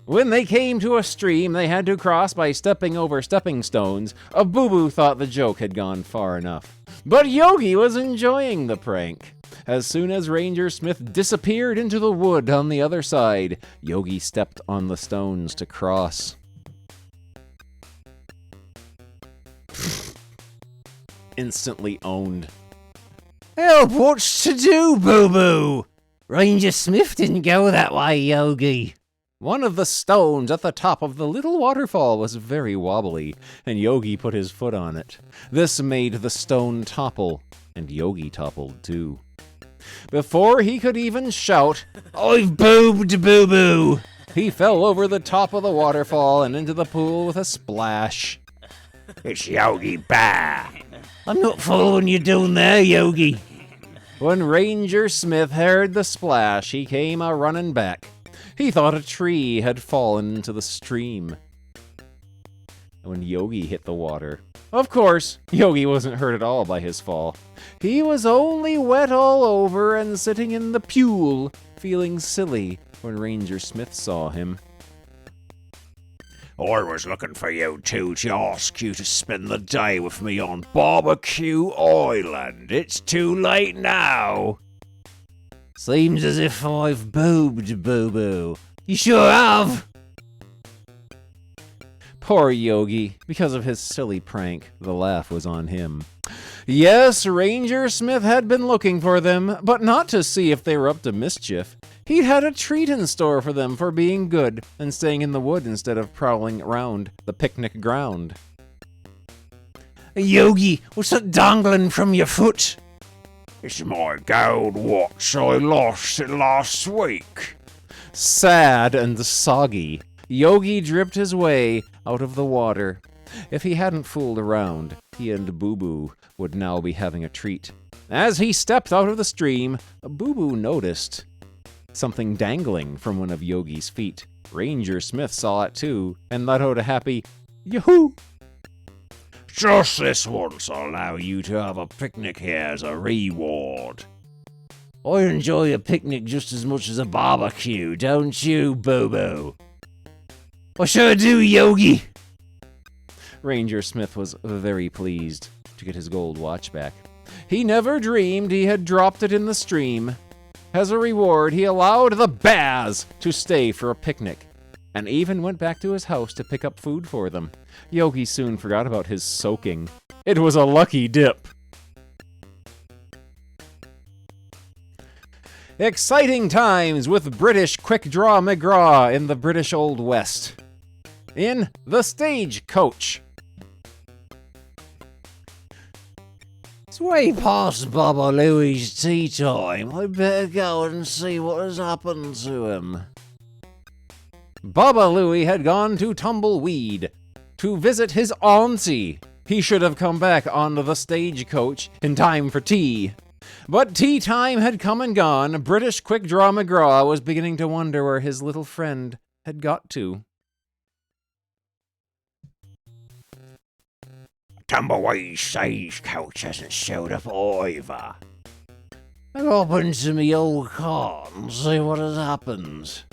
When they came to a stream they had to cross by stepping over stepping stones, Boo Boo thought the joke had gone far enough. But Yogi was enjoying the prank. As soon as Ranger Smith disappeared into the wood on the other side, Yogi stepped on the stones to cross. Instantly owned. Help, what's to do, Boo Boo? Ranger Smith didn't go that way, Yogi. One of the stones at the top of the little waterfall was very wobbly, and Yogi put his foot on it. This made the stone topple, and Yogi toppled too. Before he could even shout, "I've boobed, Boo Boo!" he fell over the top of the waterfall and into the pool with a splash. It's Yogi Bear. I'm not following you down there, Yogi. When Ranger Smith heard the splash, he came a-running back. He thought a tree had fallen into the stream. When Yogi hit the water, of course, Yogi wasn't hurt at all by his fall. He was only wet all over and sitting in the pool, feeling silly when Ranger Smith saw him. I was looking for you two to ask you to spend the day with me on Barbecue Island. It's too late now. Seems as if I've boobed, Boo Boo. You sure have. Poor Yogi. Because of his silly prank, the laugh was on him. Yes, Ranger Smith had been looking for them, but not to see if they were up to mischief. He'd had a treat in store for them for being good and staying in the wood instead of prowling around the picnic ground. Yogi, what's that dangling from your foot? It's my gold watch. I lost it last week. Sad and soggy, Yogi dripped his way out of the water. If he hadn't fooled around, he and Boo Boo would now be having a treat. As he stepped out of the stream, Boo Boo noticed something dangling from one of Yogi's feet. Ranger Smith saw it too and let out a happy yahoo! Just this once, I'll allow you to have a picnic here as a reward. I enjoy a picnic just as much as a barbecue, don't you, Boo-Boo? I sure do, Yogi! Ranger Smith was very pleased to get his gold watch back. He never dreamed he had dropped it in the stream. As a reward, he allowed the Baz to stay for a picnic, and even went back to his house to pick up food for them. Yogi soon forgot about his soaking. It was a lucky dip. Exciting times with British Quick Draw McGraw in the British Old West. In the Stagecoach. It's way past Baba Louie's tea time. I'd better go and see what has happened to him. Baba Louie had gone to Tumbleweed to visit his auntie. He should have come back onto the Stagecoach in time for tea. But tea time had come and gone. British Quick Draw McGraw was beginning to wonder where his little friend had got to. Tumbleweed Stagecoach hasn't showed up either. I'll hop into me old car and see what has happened.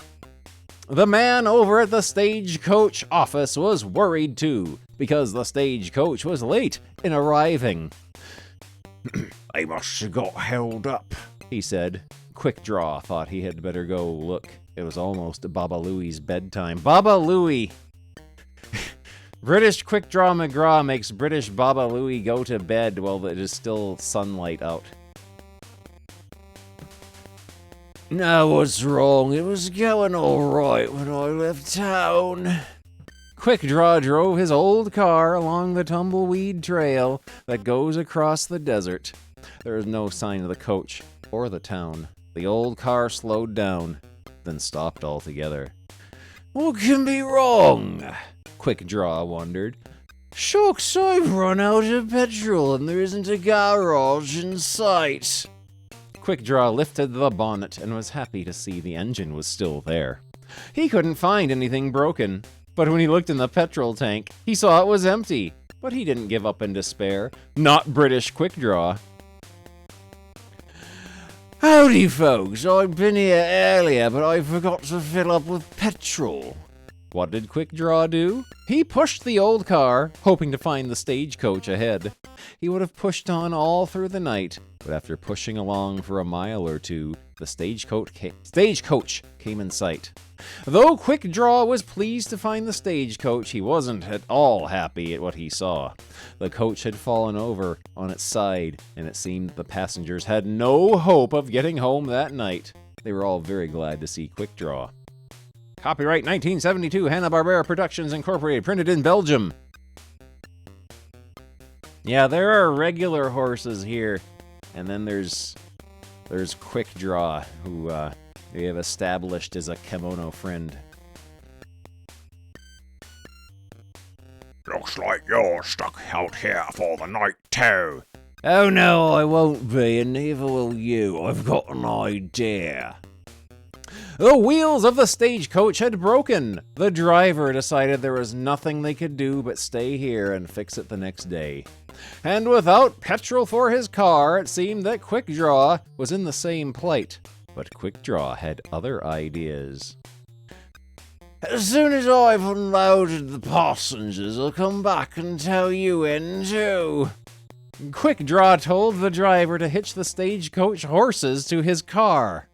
The man over at the Stagecoach office was worried too, because the Stagecoach was late in arriving. They must have got held up, he said. Quick Draw thought he had better go look. It was almost Baba Louie's bedtime. Baba Louie! British Quick Draw McGraw makes British Baba Louie go to bed while it is still sunlight out. No, what's wrong? It was going all right when I left town. Quick Draw drove his old car along the Tumbleweed Trail that goes across the desert. There is no sign of the coach or the town. The old car slowed down, then stopped altogether. What can be wrong? Quick Draw wondered. Shucks, I've run out of petrol and there isn't a garage in sight. Quick Draw lifted the bonnet and was happy to see the engine was still there. He couldn't find anything broken, but when he looked in the petrol tank, he saw it was empty. But he didn't give up in despair. Not British Quick Draw. Howdy, folks. I've been here earlier, but I forgot to fill up with petrol. What did Quick Draw do? He pushed the old car, hoping to find the Stagecoach ahead. He would have pushed on all through the night, but after pushing along for a mile or two, the Stagecoach came in sight. Though Quick Draw was pleased to find the Stagecoach, he wasn't at all happy at what he saw. The coach had fallen over on its side, and it seemed the passengers had no hope of getting home that night. They were all very glad to see Quick Draw. Copyright 1972, Hanna-Barbera Productions Incorporated, printed in Belgium. Yeah, there are regular horses here, and then there's Quick Draw, who they have established as a kimono friend. Looks like you're stuck out here for the night too. Oh no, I won't be, and neither will you. I've got an idea. The wheels of the Stagecoach had broken. The driver decided there was nothing they could do but stay here and fix it the next day. And without petrol for his car, it seemed that Quick Draw was in the same plight. But Quick Draw had other ideas. As soon as I've unloaded the passengers, I'll come back and tell you when to. Quick Draw told the driver to hitch the Stagecoach horses to his car.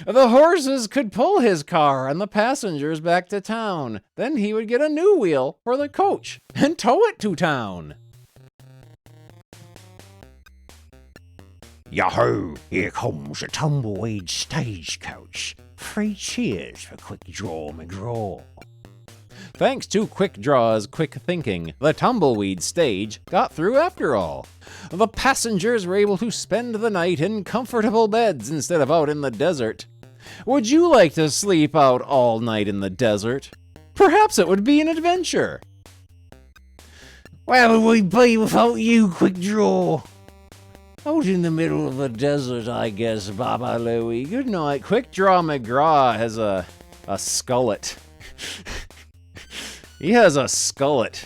The horses could pull his car and the passengers back to town. Then he would get a new wheel for the coach and tow it to town. Yahoo! Here comes a tumbleweed stagecoach. 3 cheers for Quick Draw McGraw. Thanks to Quick Draw's quick thinking, the tumbleweed stage got through after all. The passengers were able to spend the night in comfortable beds instead of out in the desert. Would you like to sleep out all night in the desert? Perhaps it would be an adventure. Where would we be without you, Quick Draw? Out in the middle of the desert, I guess, Baba Louie. Good night. Quick Draw McGraw has a skullet. He has a skullet.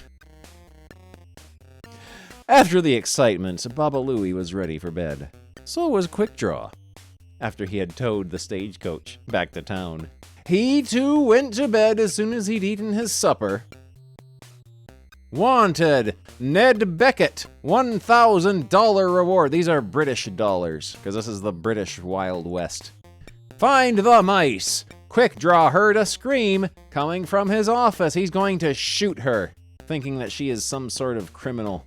After the excitement, Baba Louie was ready for bed. So was Quick Draw. After he had towed the stagecoach back to town, he too went to bed as soon as he'd eaten his supper. Wanted, Ned Beckett, $1,000 reward. These are British dollars, because this is the British Wild West. Find the mice. Quick Draw heard a scream coming from his office. He's going to shoot her, thinking that she is some sort of criminal.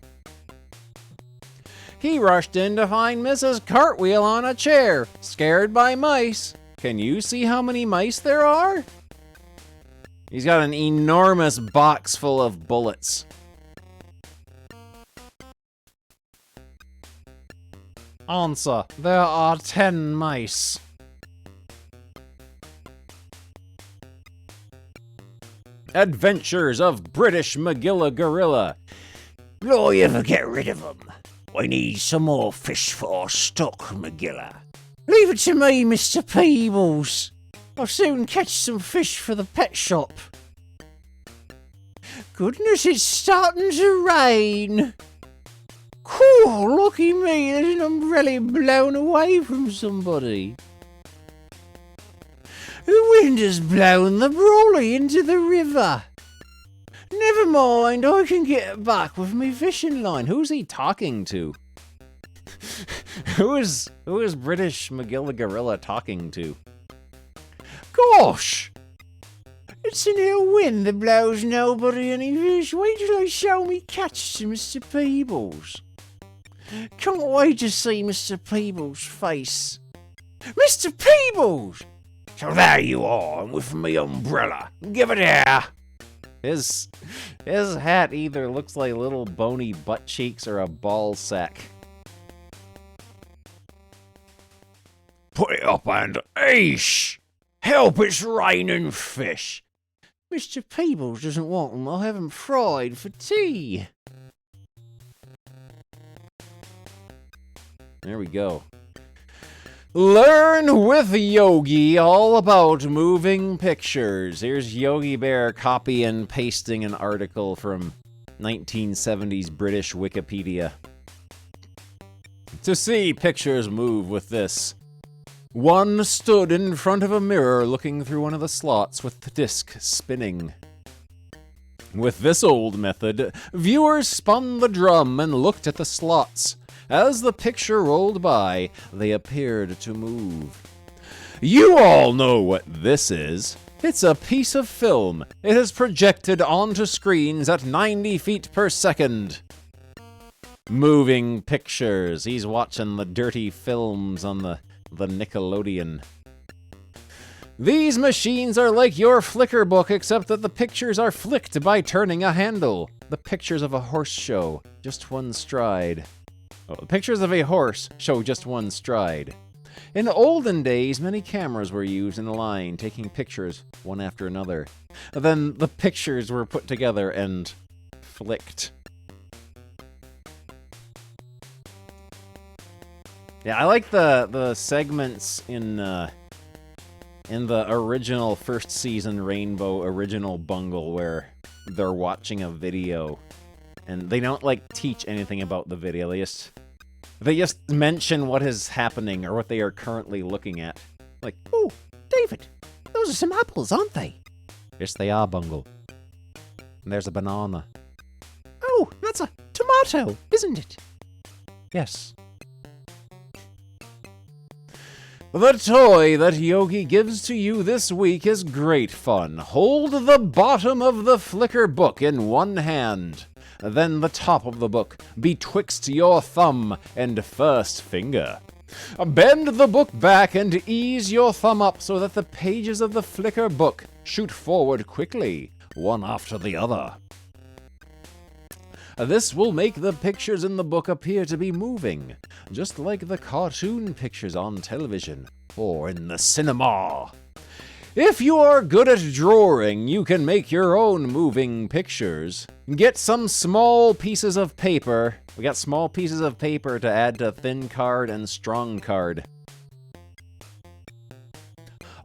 He rushed in to find Mrs. Cartwheel on a chair, scared by mice. Can you see how many mice there are? He's got an enormous box full of bullets. Answer, there are 10 mice. Adventures of British Magilla Gorilla. Will you ever get rid of them? I need some more fish for our stock, Magilla. Leave it to me, Mr. Peebles. I'll soon catch some fish for the pet shop. Goodness, it's starting to rain. Cool, lucky me, there's an umbrella blown away from somebody. The wind has blown the brolly into the river. Never mind, I can get it back with me fishing line. Who's he talking to? Who is British Magilla Gorilla talking to? Gosh! It's an ill wind that blows nobody any fish. Wait till I show me catch to Mr. Peebles. Can't wait to see Mr. Peebles' face. Mr. Peebles! So there you are, and with me umbrella. Give it here. His hat either looks like little bony butt cheeks or a ball sack. Put it up and eesh! Help, it's raining fish. Mr. Peebles doesn't want them. I'll have them fried for tea. There we go. Learn with Yogi all about moving pictures. Here's Yogi Bear copy and pasting an article from 1970s British Wikipedia. To see pictures move with this. One stood in front of a mirror looking through one of the slots with the disc spinning. With this old method, viewers spun the drum and looked at the slots. As the picture rolled by, they appeared to move. You all know what this is. It's a piece of film. It is projected onto screens at 90 feet per second. Moving pictures. He's watching the dirty films on the Nickelodeon. These machines are like your Flickr book, except that the pictures are flicked by turning a handle. The pictures of a horse show, just one stride. Oh, the pictures of a horse show just one stride. In olden days, many cameras were used in a line, taking pictures one after another. Then the pictures were put together and flicked. Yeah, I like the segments in the original first season Rainbow original Bungle where they're watching a video and they don't like teach anything about the video. They just mention what is happening or what they are currently looking at. Like, oh, David, those are some apples, aren't they? Yes, they are, Bungle. And there's a banana. Oh, that's a tomato, isn't it? Yes. The toy that Yogi gives to you this week is great fun. Hold the bottom of the Flickr book in one hand, then the top of the book betwixt your thumb and first finger. Bend the book back and ease your thumb up so that the pages of the Flickr book shoot forward quickly, one after the other. This will make the pictures in the book appear to be moving, just like the cartoon pictures on television or in the cinema. If you are good at drawing, you can make your own moving pictures. Get some small pieces of paper. We got small pieces of paper to add to thin card and strong card.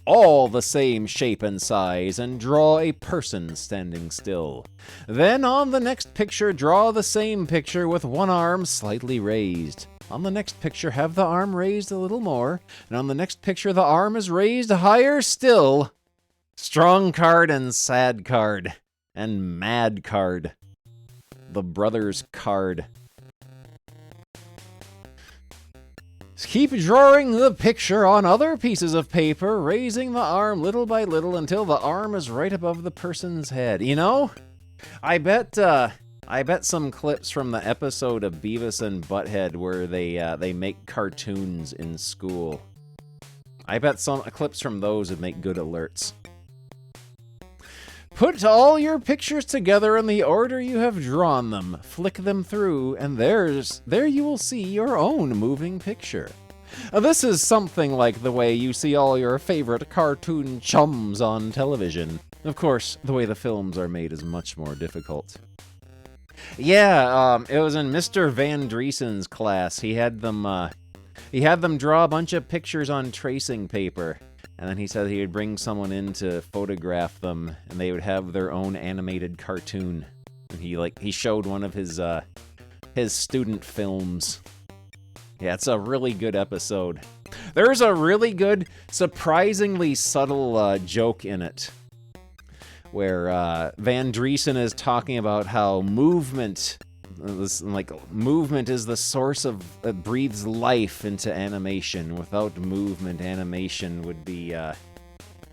All the same shape and size, and draw a person standing still. Then on the next picture, draw the same picture with one arm slightly raised. On the next picture, have the arm raised a little more, and on the next picture, the arm is raised higher still. Strong card and sad card, and mad card. The brothers card. Keep drawing the picture on other pieces of paper, raising the arm little by little until the arm is right above the person's head. You know, I bet some clips from the episode of Beavis and Butthead where they make cartoons in school. I bet some clips from those would make good alerts. Put all your pictures together in the order you have drawn them, flick them through, and there you will see your own moving picture. This is something like the way you see all your favorite cartoon chums on television. Of course, the way the films are made is much more difficult. Yeah, it was in Mr. Van Driesen's class. He had them draw a bunch of pictures on tracing paper. And then he said he would bring someone in to photograph them, and they would have their own animated cartoon. And he showed one of his student films. Yeah, it's a really good episode. There's a really good, surprisingly subtle joke in it, where Van Driesen is talking about how movement is the source of that breathes life into animation. Without movement, animation would be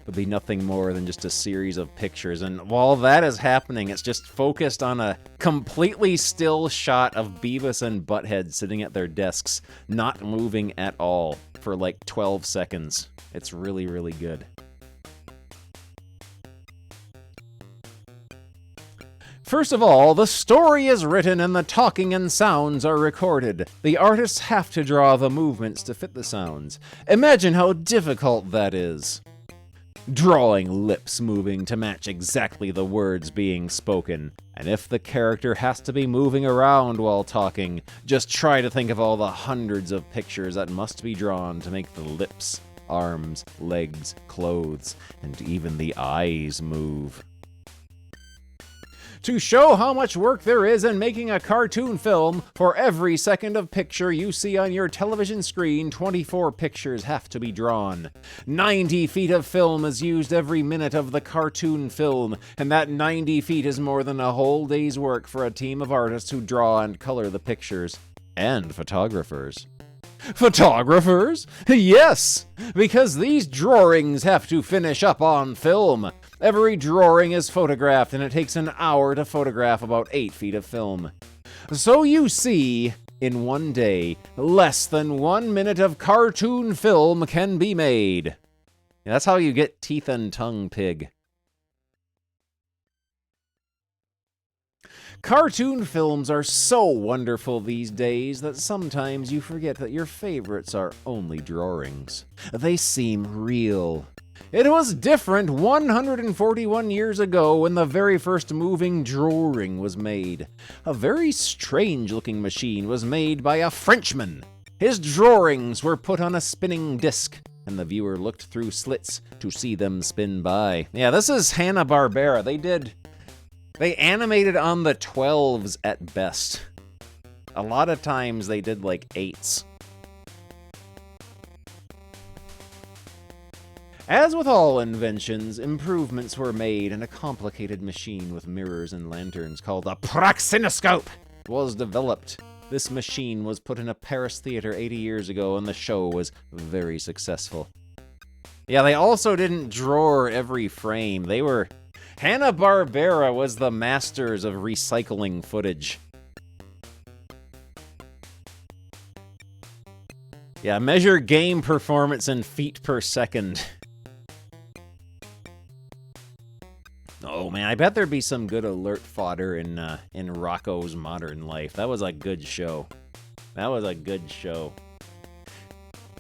nothing more than just a series of pictures. And while that is happening, it's just focused on a completely still shot of Beavis and Butthead sitting at their desks, not moving at all for like 12 seconds. It's really, really good. First of all, the story is written and the talking and sounds are recorded. The artists have to draw the movements to fit the sounds. Imagine how difficult that is. Drawing lips moving to match exactly the words being spoken. And if the character has to be moving around while talking, just try to think of all the hundreds of pictures that must be drawn to make the lips, arms, legs, clothes, and even the eyes move. To show how much work there is in making a cartoon film, for every second of picture you see on your television screen, 24 pictures have to be drawn. 90 feet of film is used every minute of the cartoon film, and that 90 feet is more than a whole day's work for a team of artists who draw and color the pictures. And photographers. Photographers? Yes! Because these drawings have to finish up on film. Every drawing is photographed, and it takes an hour to photograph about 8 feet of film. So you see, in one day, less than 1 minute of cartoon film can be made. That's how you get Teeth and Tongue Pig. Cartoon films are so wonderful these days that sometimes you forget that your favorites are only drawings. They seem real. It was different 141 years ago when the very first moving drawing was made. A very strange-looking machine was made by a Frenchman. His drawings were put on a spinning disc, and the viewer looked through slits to see them spin by. Yeah, this is Hanna-Barbera. They animated on the 12s at best. A lot of times they did like 8s. As with all inventions, improvements were made, and a complicated machine with mirrors and lanterns called a praxinoscope was developed. This machine was put in a Paris theater 80 years ago, and the show was very successful. Yeah, they also didn't drawer every frame. Hanna-Barbera was the masters of recycling footage. Yeah, measure game performance in feet per second. Oh man, I bet there'd be some good alert fodder in Rocco's Modern Life. That was a good show. That was a good show.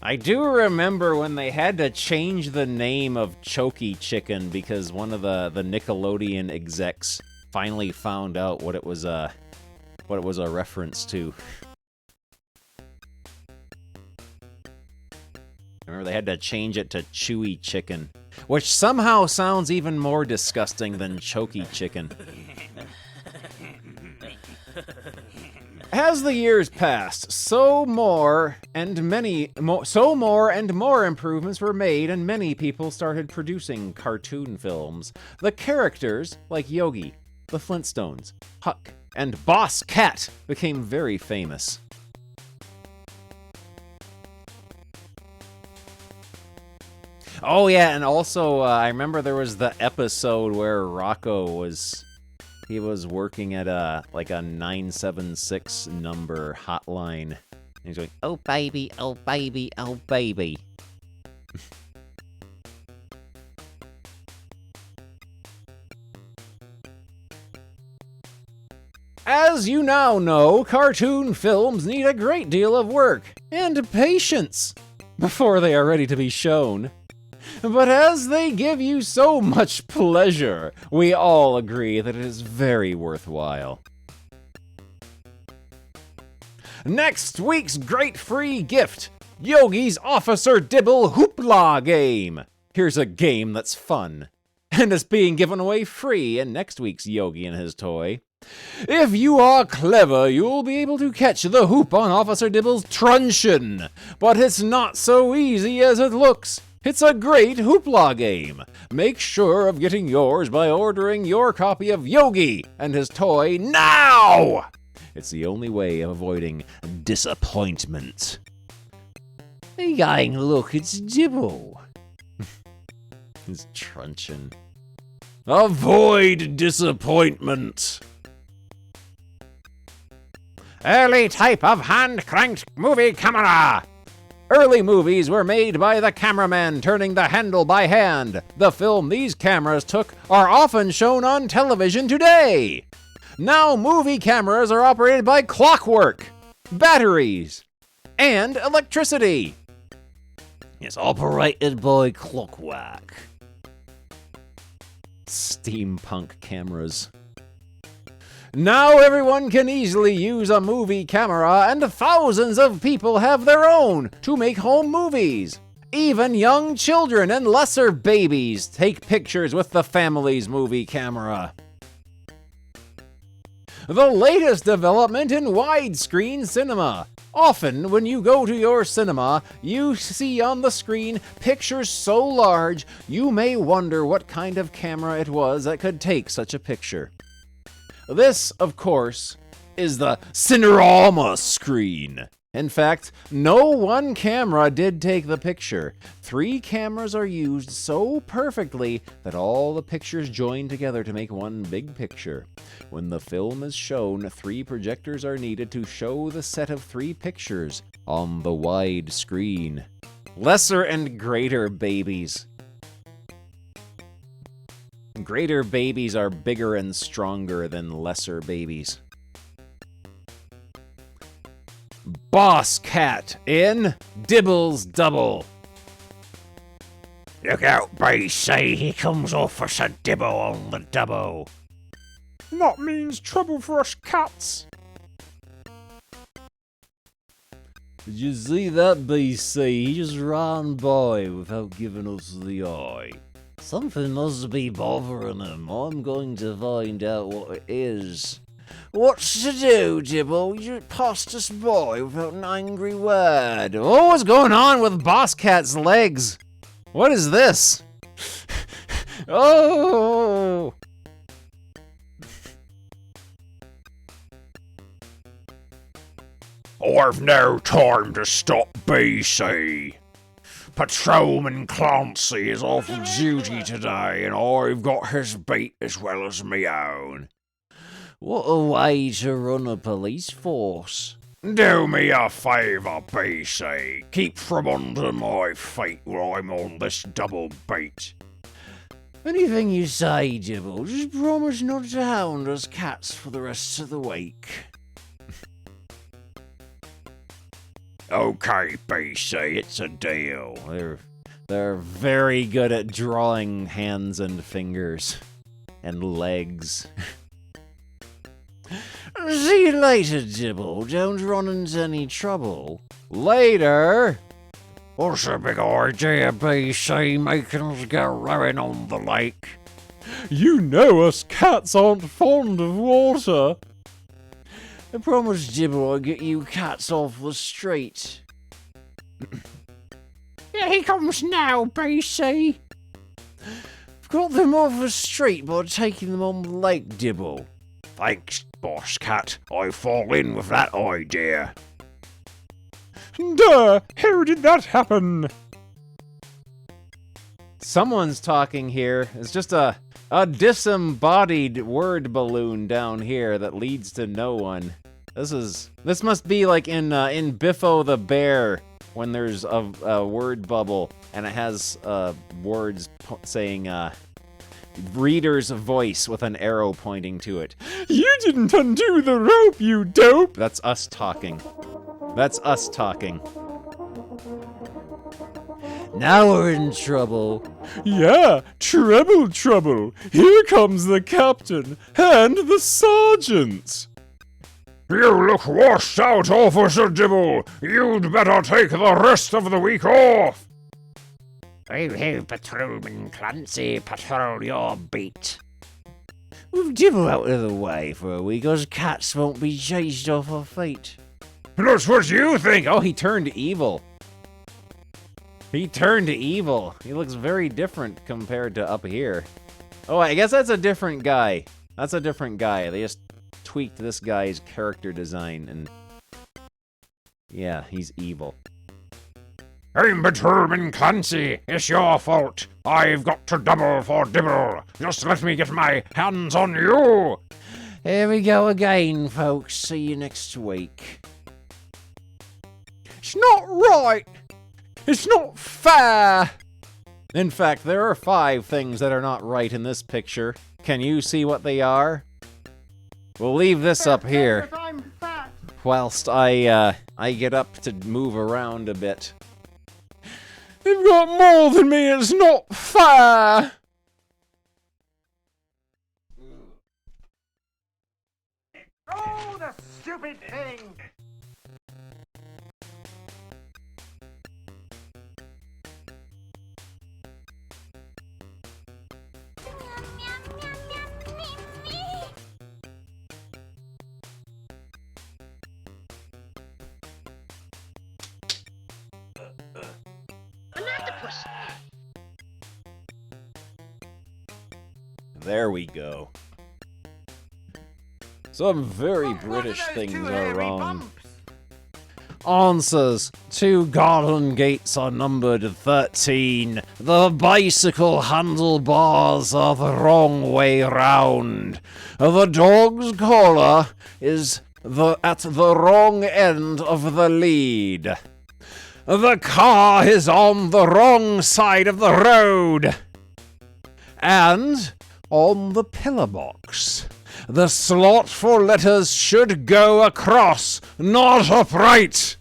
I do remember when they had to change the name of Choky Chicken because one of the Nickelodeon execs finally found out what it was a reference to. I remember they had to change it to Chewy Chicken, which somehow sounds even more disgusting than Choky Chicken. As the years passed, so more and more improvements were made, and many people started producing cartoon films. The characters, like Yogi, the Flintstones, Huck, and Boss Cat, became very famous. Oh yeah, and also I remember there was the episode where Rocco was working at a 976 number hotline. And he's going, "Oh baby, oh baby, oh baby." As you now know, cartoon films need a great deal of work and patience before they are ready to be shown. But as they give you so much pleasure, we all agree that it is very worthwhile. Next week's great free gift, Yogi's Officer Dibble Hoopla game. Here's a game that's fun, and it's being given away free in next week's Yogi and His Toy. If you are clever, you'll be able to catch the hoop on Officer Dibble's truncheon, but it's not so easy as it looks. It's a great hoopla game. Make sure of getting yours by ordering your copy of Yogi and His Toy now! It's the only way of avoiding disappointment. Hey gang, look, it's Dibble. His truncheon. Avoid disappointment. Early type of hand-cranked movie camera. Early movies were made by the cameraman turning the handle by hand. The film these cameras took are often shown on television today. Now movie cameras are operated by clockwork, batteries, and electricity. It's operated by clockwork. Steampunk cameras. Now everyone can easily use a movie camera, and thousands of people have their own to make home movies. Even young children and lesser babies take pictures with the family's movie camera. The latest development in widescreen cinema. Often, when you go to your cinema, you see on the screen pictures so large, you may wonder what kind of camera it was that could take such a picture. This, of course, is the Cinerama screen. In fact, no one camera did take the picture. 3 cameras are used so perfectly that all the pictures join together to make one big picture. When the film is shown, 3 projectors are needed to show the set of 3 pictures on the wide screen. Lesser and greater babies. Greater babies are bigger and stronger than lesser babies. Boss Cat in Dibble's Double. Look out, BC, here comes Officer Dibble on the double. That means trouble for us cats. Did you see that, BC? He just ran by without giving us the eye. Something must be bothering him. I'm going to find out what it is. What's to do, Dibble? You passed us by without an angry word. Oh, what's going on with Boss Cat's legs? What is this? Oh! I've no time to stop BC. Patrolman Clancy is off duty today, and I've got his beat as well as me own. What a way to run a police force. Do me a favour, BC. Keep from under my feet while I'm on this double beat. Anything you say, Dibble, just promise not to hound us cats for the rest of the week. Okay, BC, it's a deal. They're very good at drawing hands and fingers and legs. See you later, Dibble. Don't run into any trouble. Later! What's the big idea, BC, making us go rowing on the lake? You know us cats aren't fond of water. I promise, Dibble, I'll get you cats off the street. Here he comes now, BC. I've got them off the street by taking them on the lake, Dibble. Thanks, Boss Cat. I fall in with that idea. Duh! How did that happen? Someone's talking here. It's just a disembodied word balloon down here that leads to no one. This must be like in Biffo the Bear when there's a word bubble and it has words saying reader's voice with an arrow pointing to it. You didn't undo the rope, you dope! That's us talking. That's us talking. Now we're in trouble. Yeah, treble trouble. Here comes the captain and the sergeant. You look washed out, Officer Dibble. You'd better take the rest of the week off. Hey, Patrolman Clancy, patrol your beat. Move Dibble out of the way for a week, us cats won't be chased off our feet. That's what you think. Oh, he turned evil. He turned evil. He looks very different compared to up here. Oh, I guess that's a different guy. That's a different guy. They just tweaked this guy's character design and... yeah, he's evil. I'm Patrolman Clancy. It's your fault. I've got to double for Dibble. Just let me get my hands on you. Here we go again, folks. See you next week. It's not right. It's not fair. In fact, there are 5 things that are not right in this picture. Can you see what they are? We'll leave this up here whilst I get up to move around a bit. They've got more than me. It's not fair. Oh, the stupid thing! There we go. Some very British things are wrong. Answers. 2 garden gates are numbered 13. The bicycle handlebars are the wrong way round. The dog's collar is at the wrong end of the lead. The car is on the wrong side of the road. And on the pillar box, the slot for letters should go across, not upright.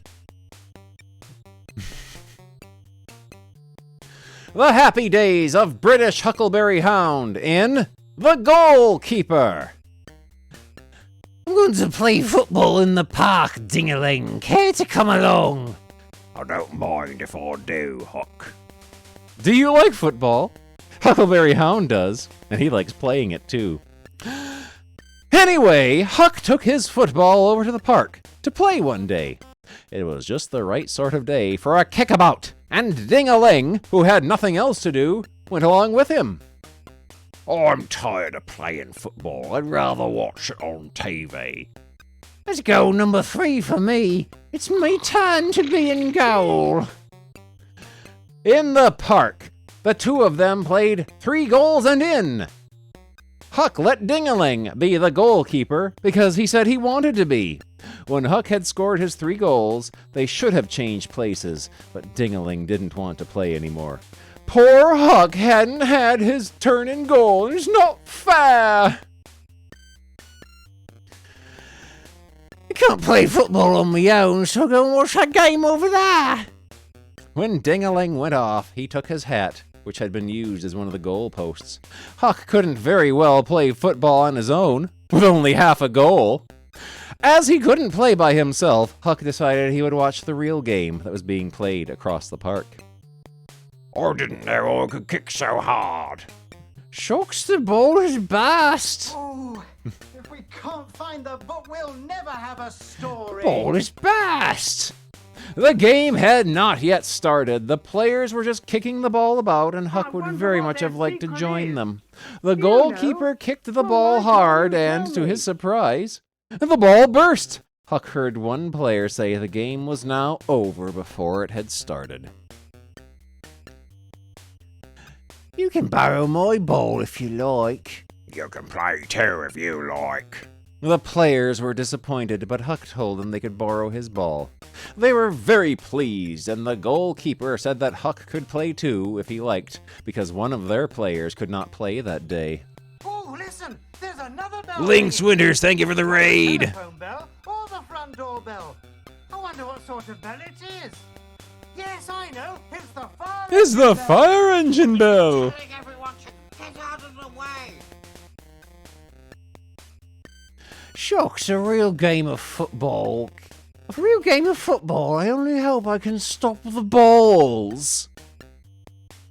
The happy days of British Huckleberry Hound in The Goalkeeper. I'm going to play football in the park, ding-a-ling. Care to come along? I don't mind if I do, Huck. Do you like football? Huckleberry Hound does, and he likes playing it too. Anyway, Huck took his football over to the park to play one day. It was just the right sort of day for a kickabout, and Ding-a-ling, who had nothing else to do, went along with him. I'm tired of playing football. I'd rather watch it on TV. That's goal number 3 for me. It's my turn to be in goal. In the park, the two of them played 3 goals and in. Huck let Ding-a-ling be the goalkeeper because he said he wanted to be. When Huck had scored his 3 goals, they should have changed places, but Ding-a-ling didn't want to play anymore. Poor Huck hadn't had his turn in goal. It's not fair. I can't play football on my own, so I'll go and watch that game over there. When Ding-a-ling went off, he took his hat, which had been used as one of the goal posts. Huck couldn't very well play football on his own, with only half a goal. As he couldn't play by himself, Huck decided he would watch the real game that was being played across the park. I didn't know I could kick so hard. Shucks, the ball is burst. Oh, if we can't find the book, we'll never have a story. Ball is burst. The game had not yet started. The players were just kicking the ball about, and Huck would very much have liked to join them. The goalkeeper kicked the ball hard, and to his surprise, the ball burst. Huck heard one player say the game was now over before it had started. You can borrow my ball if you like. You can play too if you like. The players were disappointed, but Huck told them they could borrow his ball. They were very pleased, and the goalkeeper said that Huck could play too if he liked, because one of their players could not play that day. Oh, listen, there's another bell. Lynx Winters, thank you for the raid. Telephone bell or the front door bell. I wonder what sort of bell it is. Yes, I know. It's the fire. It's the fire engine bell. Everyone should get out of the way. Shucks, a real game of football. A real game of football. I only hope I can stop the balls.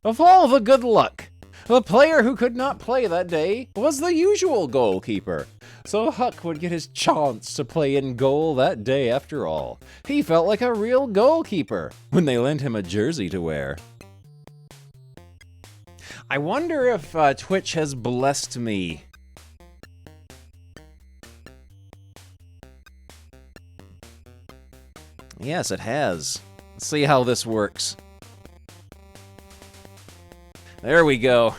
Of all the good luck, the player who could not play that day was the usual goalkeeper. So Huck would get his chance to play in goal that day after all. He felt like a real goalkeeper when they lent him a jersey to wear. I wonder if Twitch has blessed me. Yes, it has. Let's see how this works. There we go.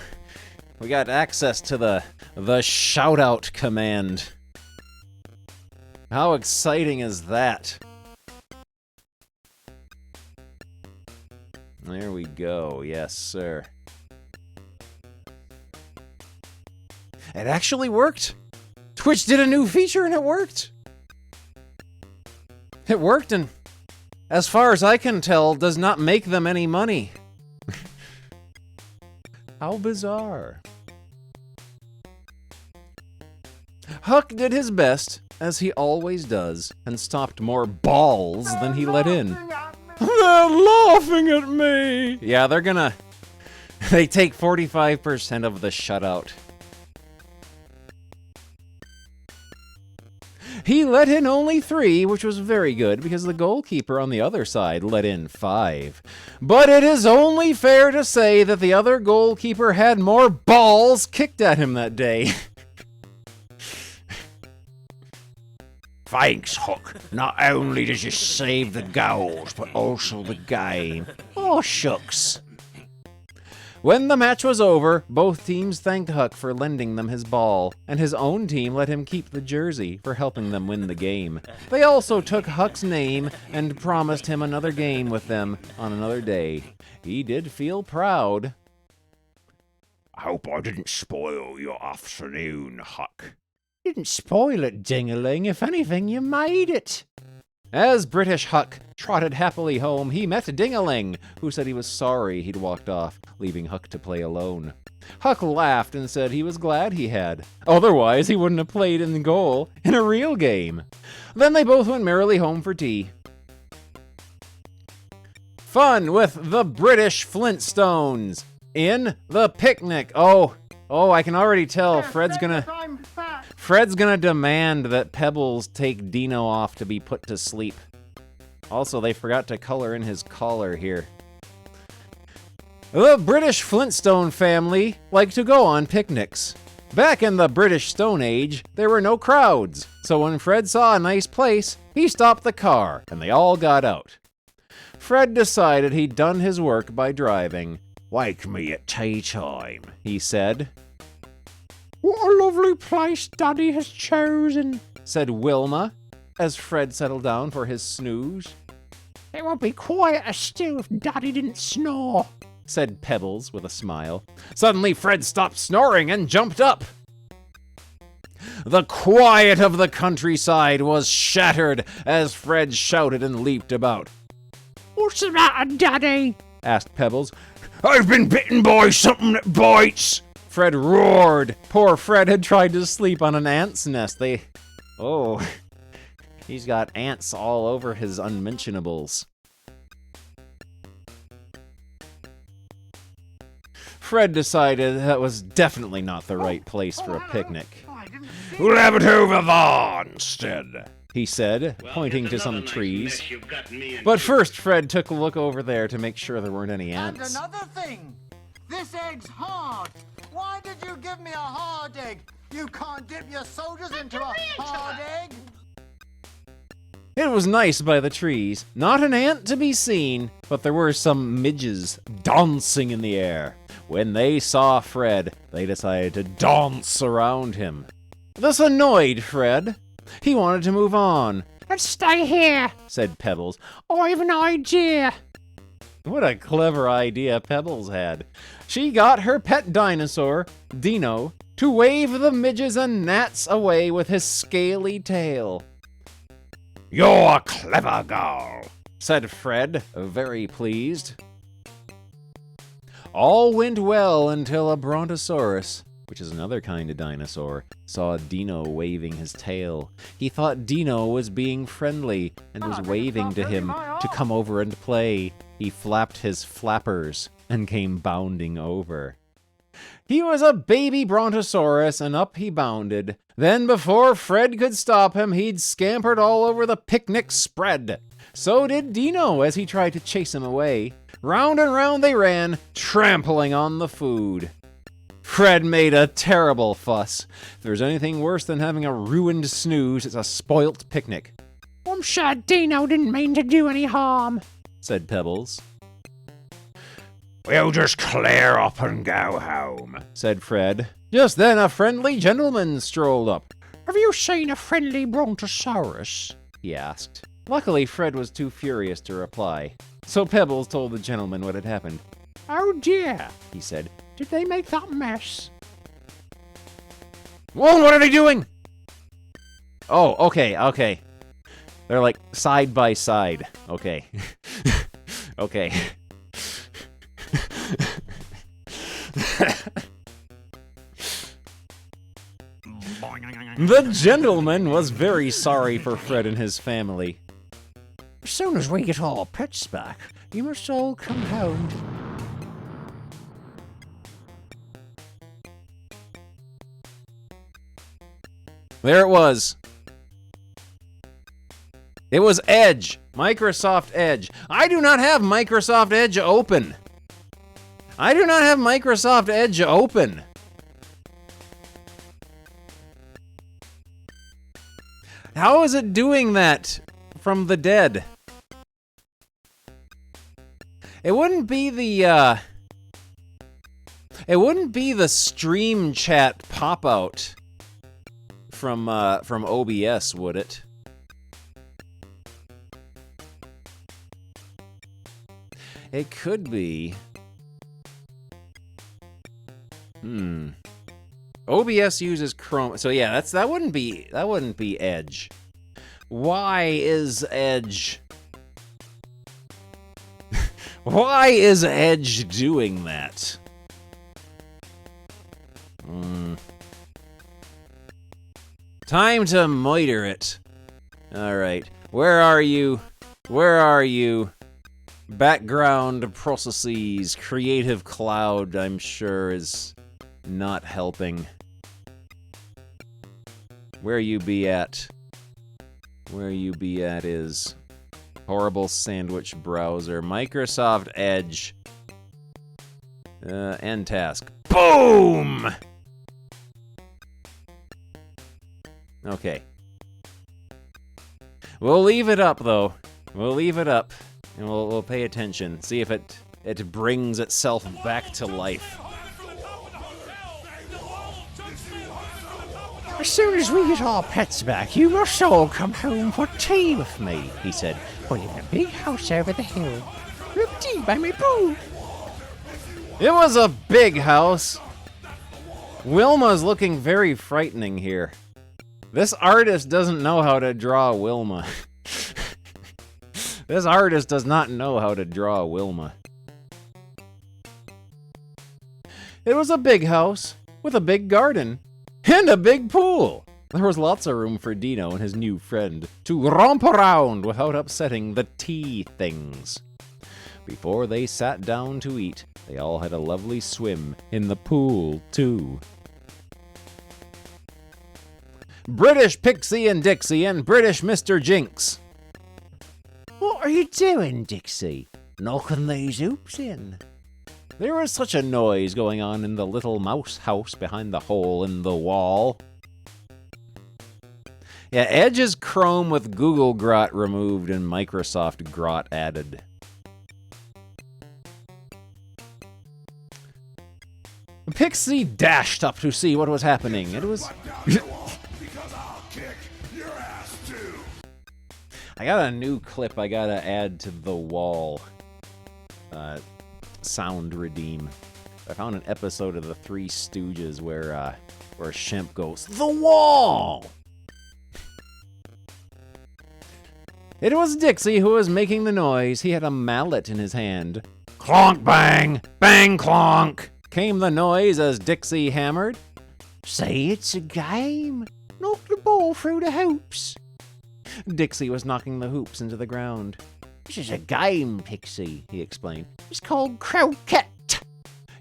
We got access to the shout-out command. How exciting is that? There we go. Yes, sir. It actually worked. Twitch did a new feature and it worked. It worked, and as far as I can tell, does not make them any money. How bizarre. Huck did his best, as he always does, and stopped more balls than he let in. They're laughing at me. Yeah, they're gonna... They take 45% of the shutout. He let in only 3, which was very good, because the goalkeeper on the other side let in 5. But it is only fair to say that the other goalkeeper had more balls kicked at him that day. Thanks, Huck. Not only did you save the goals, but also the game. Oh, shucks. When the match was over, both teams thanked Huck for lending them his ball, and his own team let him keep the jersey for helping them win the game. They also took Huck's name and promised him another game with them on another day. He did feel proud. I hope I didn't spoil your afternoon, Huck. Didn't spoil it, Ding-a-ling. If anything, you made it. As British Huck trotted happily home, he met Ding-a-ling, who said he was sorry he'd walked off, leaving Huck to play alone. Huck laughed and said he was glad he had. Otherwise, he wouldn't have played in goal in a real game. Then they both went merrily home for tea. Fun with the British Flintstones in the picnic. Oh, I can already tell Fred's gonna demand that Pebbles take Dino off to be put to sleep. Also, they forgot to color in his collar here. The British Flintstone family like to go on picnics. Back in the British Stone Age, there were no crowds, so when Fred saw a nice place, he stopped the car, and they all got out. Fred decided he'd done his work by driving. "Wake me at tea time," he said. "What a lovely place Daddy has chosen," said Wilma, as Fred settled down for his snooze. "It would be quieter still if Daddy didn't snore," said Pebbles with a smile. Suddenly, Fred stopped snoring and jumped up. The quiet of the countryside was shattered as Fred shouted and leaped about. "What's the matter, Daddy?" asked Pebbles. "I've been bitten by something that bites," Fred roared. Poor Fred had tried to sleep on an ant's nest. He's got ants all over his unmentionables. Fred decided that was definitely not the right place for a picnic. "We'll have it over there instead," he said, pointing to some trees. But first, Fred took a look over there to make sure there weren't any ants. And another thing, this egg's hard. Why did you give me a hard egg? You can't dip your soldiers into a hard egg. It was nice by the trees. Not an ant to be seen, but there were some midges dancing in the air. When they saw Fred, they decided to dance around him. This annoyed Fred. He wanted to move on. "Let's stay here," said Pebbles. "I have an idea." What a clever idea Pebbles had. She got her pet dinosaur, Dino, to wave the midges and gnats away with his scaly tail. "You're a clever girl," said Fred, very pleased. All went well until a brontosaurus, which is another kind of dinosaur, saw Dino waving his tail. He thought Dino was being friendly and was waving to him to come over and play. He flapped his flappers and came bounding over. He was a baby brontosaurus, and up he bounded. Then, before Fred could stop him, he'd scampered all over the picnic spread. So did Dino as he tried to chase him away. Round and round they ran, trampling on the food. Fred made a terrible fuss. If there's anything worse than having a ruined snooze, it's a spoilt picnic. "I'm sure Dino didn't mean to do any harm," said Pebbles. "We'll just clear up and go home," said Fred. Just then a friendly gentleman strolled up. "Have you seen a friendly brontosaurus?" he asked. Luckily, Fred was too furious to reply. So Pebbles told the gentleman what had happened. "Oh dear," he said. "Did they make that mess?" Whoa, what are they doing? Oh, okay. They're like side by side. Okay. Okay. The gentleman was very sorry for Fred and his family. "As soon as we get our pets back, you must all come home." There it was. It was Edge. Microsoft Edge. I do not have Microsoft Edge open. How is it doing that from the dead? It wouldn't be the stream chat pop out from OBS, would it? It could be. OBS uses Chrome, so yeah, that wouldn't be Edge. Why is Edge? Why is Edge doing that? Time to miter it. All right, where are you? Background processes, Creative Cloud, I'm sure, is not helping. Where you be at is horrible sandwich browser, Microsoft Edge, end task. Boom! Okay. We'll leave it up, though. We'll leave it up, and we'll pay attention. See if it brings itself back to life. As soon as we get our pets back, you must all come home for tea with me, he said. We live in a big house over the hill. Look tea by me boo. It was a big house. Wilma's looking very frightening here. This artist doesn't know how to draw Wilma. This artist does not know how to draw Wilma. It was a big house with a big garden and a big pool. There was lots of room for Dino and his new friend to romp around without upsetting the tea things. Before they sat down to eat, they all had a lovely swim in the pool, too. British Pixie and Dixie and British Mr. Jinx. What are you doing, Dixie? Knocking these hoops in. There was such a noise going on in the little mouse house behind the hole in the wall. Yeah, Edge is Chrome with Google Grot removed and Microsoft Grot added. Pixie dashed up to see what was happening. It was... I got a new clip I gotta add to the wall. Sound redeem. I found an episode of the Three Stooges where Shemp goes, "The wall!" It was Dixie who was making the noise. He had a mallet in his hand. Clonk bang! Bang clonk! Came the noise as Dixie hammered. Say it's a game. Knock the ball through the hoops. Dixie was knocking the hoops into the ground. This is a game, Pixie, he explained. It's called croquet.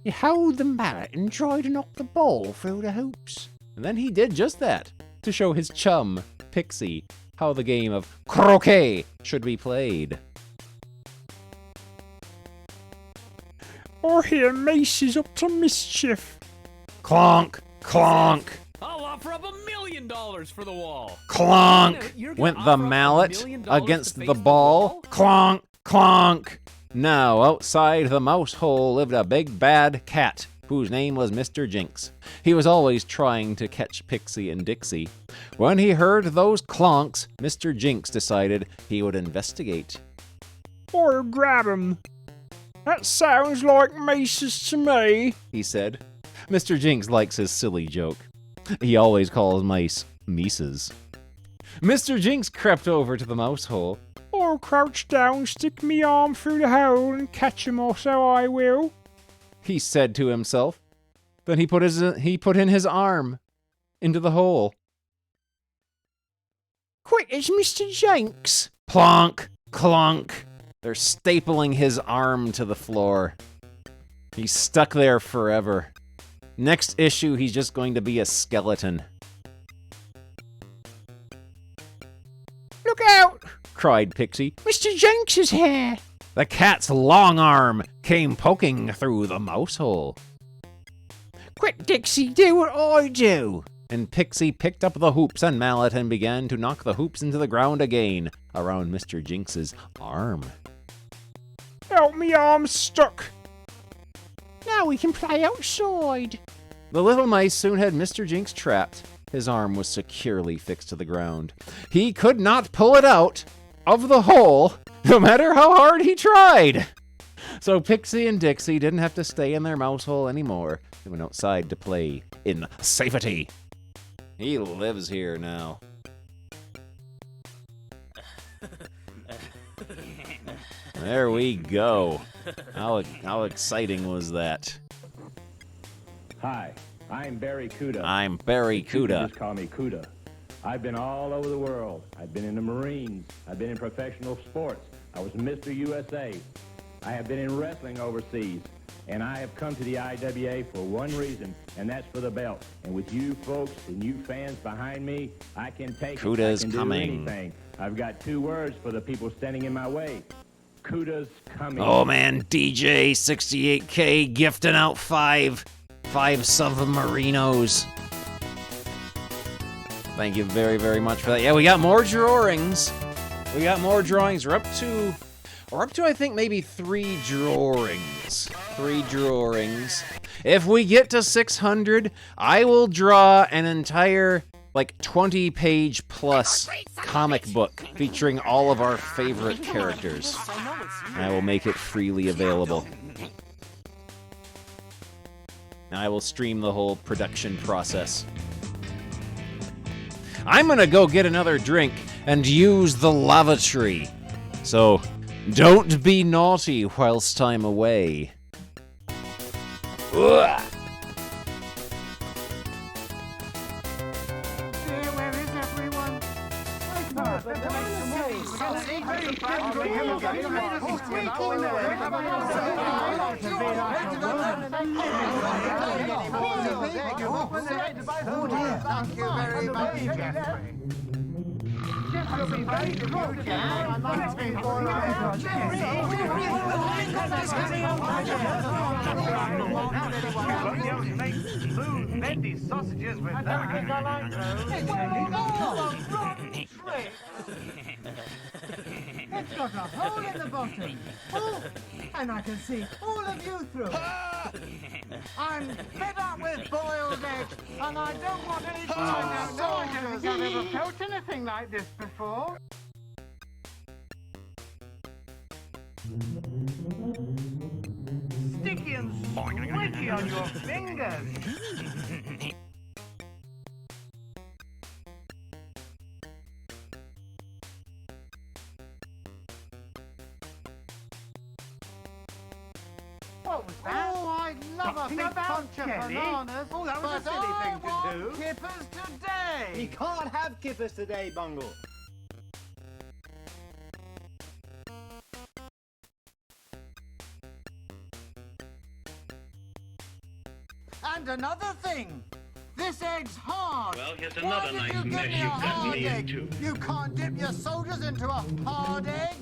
You hold the mallet and try to knock the ball through the hoops. And then he did just that, to show his chum, Pixie, how the game of croquet should be played. Or here Mace is up to mischief. Clonk, clonk. I'll offer up $1 million for the wall. Clonk! Went the mallet against the ball. Clonk, clonk! Now, outside the mouse hole lived a big bad cat, whose name was Mr. Jinx. He was always trying to catch Pixie and Dixie. When he heard those clonks, Mr. Jinx decided he would investigate. Or grab him. That sounds like Mace's to me, he said. Mr. Jinx likes his silly joke. He always calls mice Mises. Mr. Jinx crept over to the mouse hole. Or crouch down, stick me arm through the hole and catch him, or so I will, he said to himself. Then he put in his arm into the hole. Quick, it's Mr. Jinx. Plonk, clonk. They're stapling his arm to the floor. He's stuck there forever. Next issue, he's just going to be a skeleton. Look out! Cried Pixie. Mr. Jinx is here! The cat's long arm came poking through the mouse hole. Quick, Dixie, do what I do! And Pixie picked up the hoops and mallet and began to knock the hoops into the ground again around Mr. Jinx's arm. Help me, arm's stuck. Now we can play outside. The little mice soon had Mr. Jinx trapped. His arm was securely fixed to the ground. He could not pull it out of the hole, no matter how hard he tried. So Pixie and Dixie didn't have to stay in their mouse hole anymore. They went outside to play in safety. He lives here now. There we go. How exciting was that? Hi, I'm Barry Cuda. I'm Barry Cuda. Just call me Cuda. I've been all over the world. I've been in the Marines. I've been in professional sports. I was Mr. USA. I have been in wrestling overseas. And I have come to the IWA for one reason, and that's for the belt. And with you folks and you fans behind me, I can take Cuda's it. I can coming. do anything. I've got 2 words for the people standing in my way. Cuda's coming. Oh man, DJ 68K gifting out 5 submarinos. Thank you very, very much for that. Yeah, we got more drawings. We got more drawings. We're up to, I think, maybe 3 drawings. 3 drawings. If we get to 600, I will draw an entire, like, 20-page plus comic book featuring all of our favorite characters. And I will make it freely available. And I will stream the whole production process. I'm gonna go get another drink and use the lavatory. So, don't be naughty whilst I'm away. Ugh. Bendy sausages with It's got a hole in the bottom. Oh, and I can see all of you through it. I'm fed up with boiled eggs, and I don't want any soldiers. I've never felt anything like this before. Sticky and squeaky on your fingers. What was that? Oh, I love a big bunch of bananas. Oh, that was a silly thing to do. Kippers today. You can't have kippers today, Bungle. And another thing. This egg's hard. Well, here's Why another did nice you give mess me a you've got hard me egg? into. You can't dip your soldiers into a hard egg.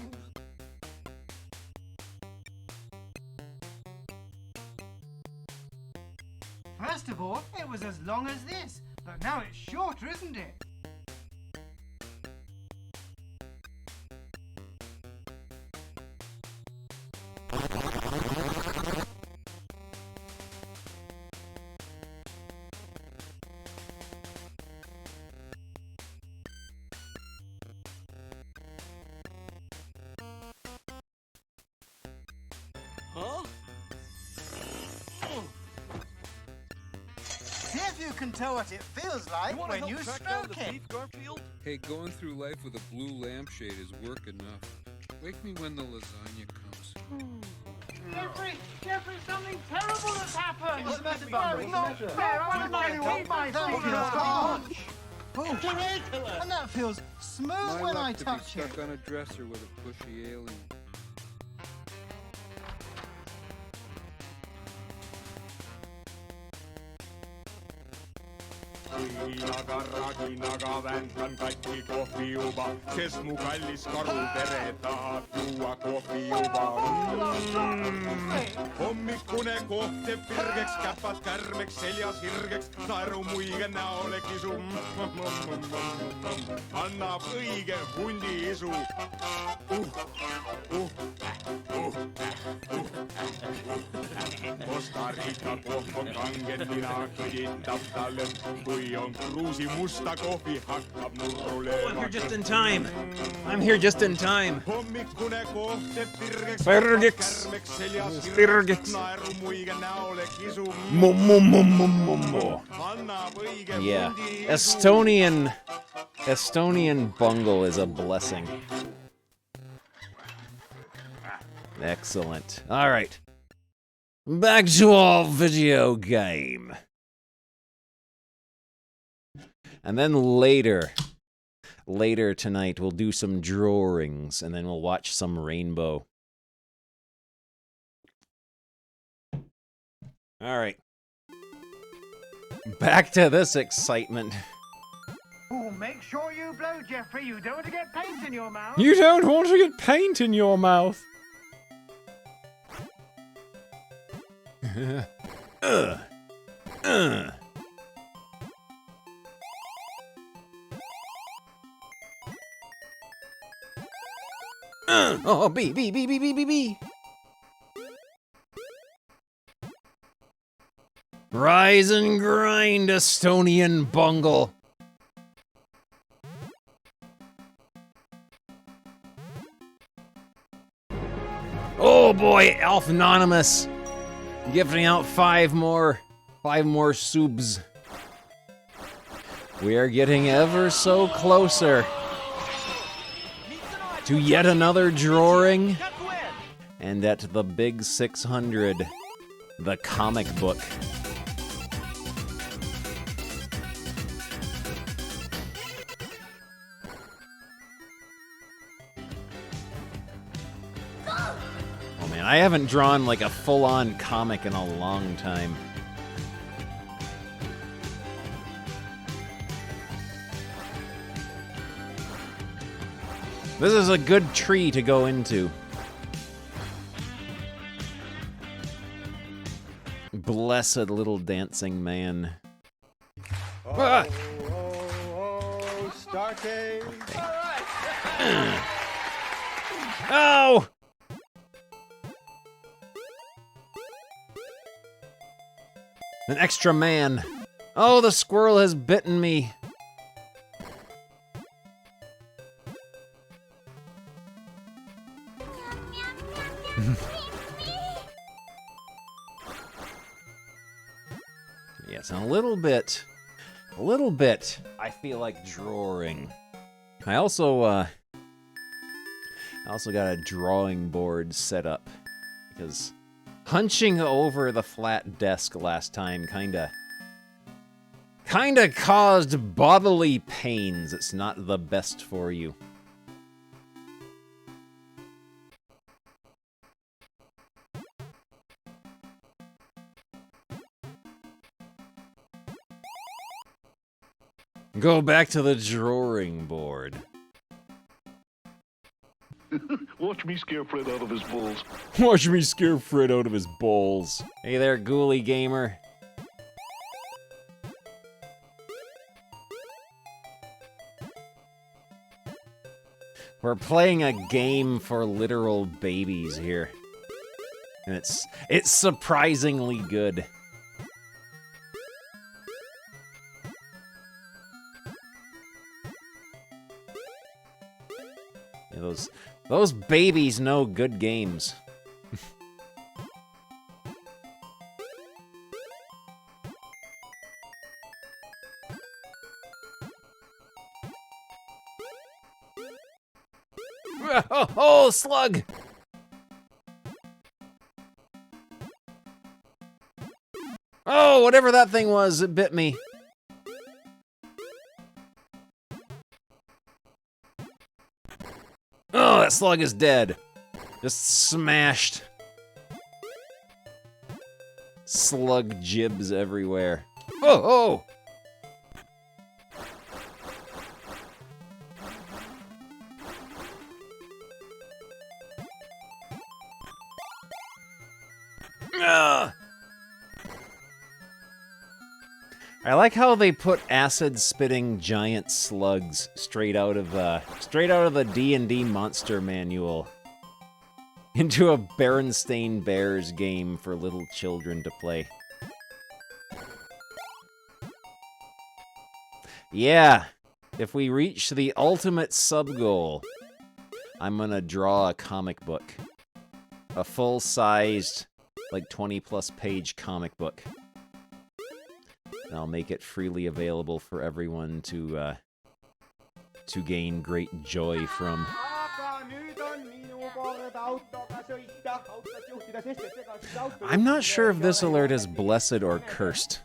First of all, it was as long as this, but now it's shorter, isn't it? Huh? See if you can tell what it feels like when you stroke it. Hey, going through life with a blue lampshade is work enough. Wake me when the lasagna comes. Jeffrey, something terrible has happened. What's the matter, Bungle? It's not fair. One of my and that feels smooth My when luck I to be touch it. stuck on a dresser with a pushy alien. Kiinaga väntan kaikki kohvijuva, kes mu kallis karupere tahab juua kohvijuva. Hommikune koht teeb virgeks, käpad kärmeks, seljas hirgeks, naerumuige näole kisub. Annab õige hundiisu. Costa Rica kohv on kange, nina kõditab talle, kui on kruusi musta kohvi hakkab nurru lööma. I'm here just in time. I'm here just in time. Hommikune koht teeb virgeks, Virgeks. kärmeks, seljas Virgeks. naerumuige näole kisub. Annab õige Yeah. hundiisu. Estonian bungle is a blessing. Excellent. All right. Back to our video game. And then later tonight, we'll do some drawings, and then we'll watch some rainbow. All right. Back to this excitement. Oh, make sure you blow, Jeffrey. You don't want to get paint in your mouth. You don't want to get paint in your mouth. Oh, B. Rise and grind, Estonian bungle. Oh boy, Elf Anonymous. Gifting out 5 more subs. We are getting ever so closer to yet another drawing. And at the big 600, the comic book. Oh man, I haven't drawn like a full-on comic in a long time. This is a good tree to go into. Blessed little dancing man. Oh, starting. Oh! An extra man. Oh, the squirrel has bitten me. Yes, and a little bit, I feel like drawing. I also got a drawing board set up because hunching over the flat desk last time kinda caused bodily pains. It's not the best for you. Go back to the drawing board. Watch me scare Fred out of his balls. Watch me scare Fred out of his balls. Hey there, ghoulie gamer. We're playing a game for literal babies here. And it's surprisingly good. Yeah, those babies know good games. Oh, slug! Oh, whatever that thing was, it bit me. Oh, that slug is dead. Just smashed. Slug jibs everywhere. Oh, oh! I like how they put acid-spitting giant slugs straight out of the D&D monster manual into a Berenstain Bears game for little children to play. Yeah, if we reach the ultimate sub-goal, I'm gonna draw a comic book. A full-sized, like 20-plus page comic book. And I'll make it freely available for everyone to gain great joy from. I'm not sure if this alert is blessed or cursed.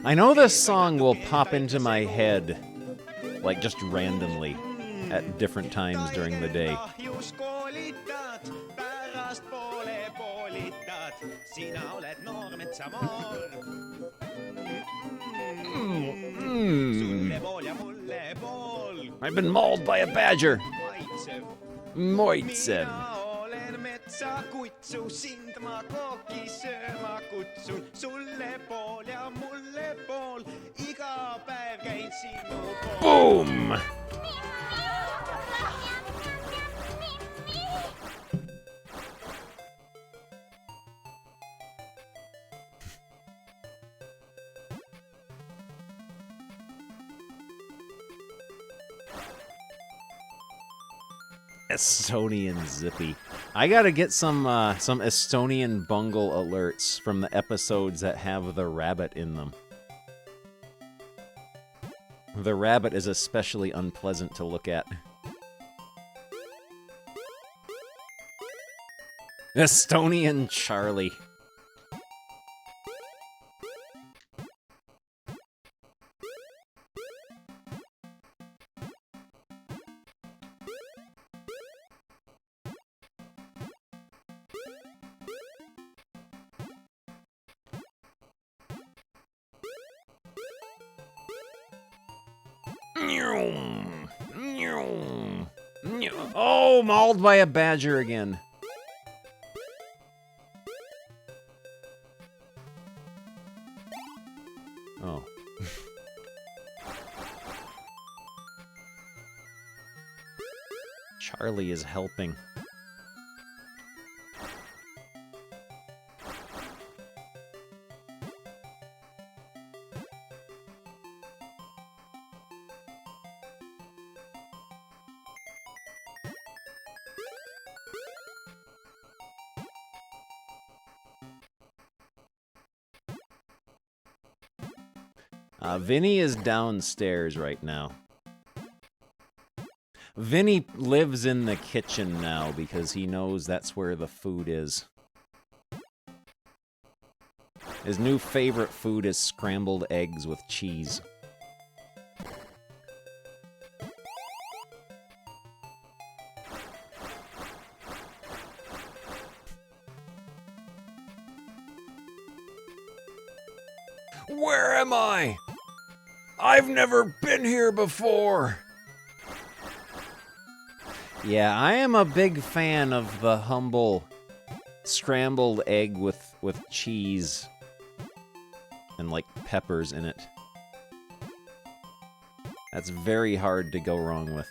I know this song will pop into my head, like just randomly, at different times during the day. I've been mauled by a badger. Moitsen. Sä kutsu sinta mä kokisöön, mä kutsun sulle pool ja mulle pool. Iga päev käin sinu pool. Boom! Estonian Zippy. I gotta get some Estonian bungle alerts from the episodes that have the rabbit in them. The rabbit is especially unpleasant to look at. Estonian Charlie. Oh, mauled by a badger again. Oh. Charlie is helping. Vinny is downstairs right now. Vinny lives in the kitchen now because he knows that's where the food is. His new favorite food is scrambled eggs with cheese. Where am I? I've never been here before. Yeah, I am a big fan of the humble scrambled egg with cheese and like peppers in it. That's very hard to go wrong with.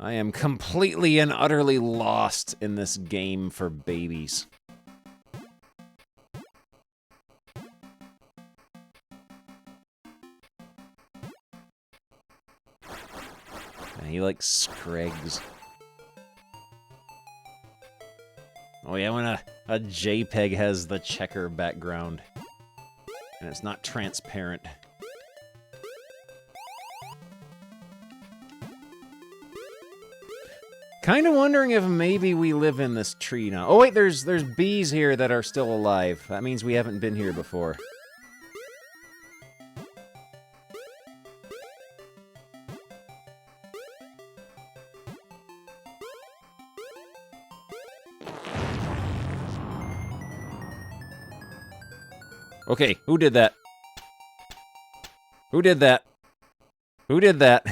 I am completely and utterly lost in this game for babies. And he likes Scregs. Oh yeah, when a JPEG has the checker background and it's not transparent. Kind of wondering if maybe we live in this tree now. Oh wait, there's bees here that are still alive. That means we haven't been here before. Okay, who did that? Who did that? Who did that?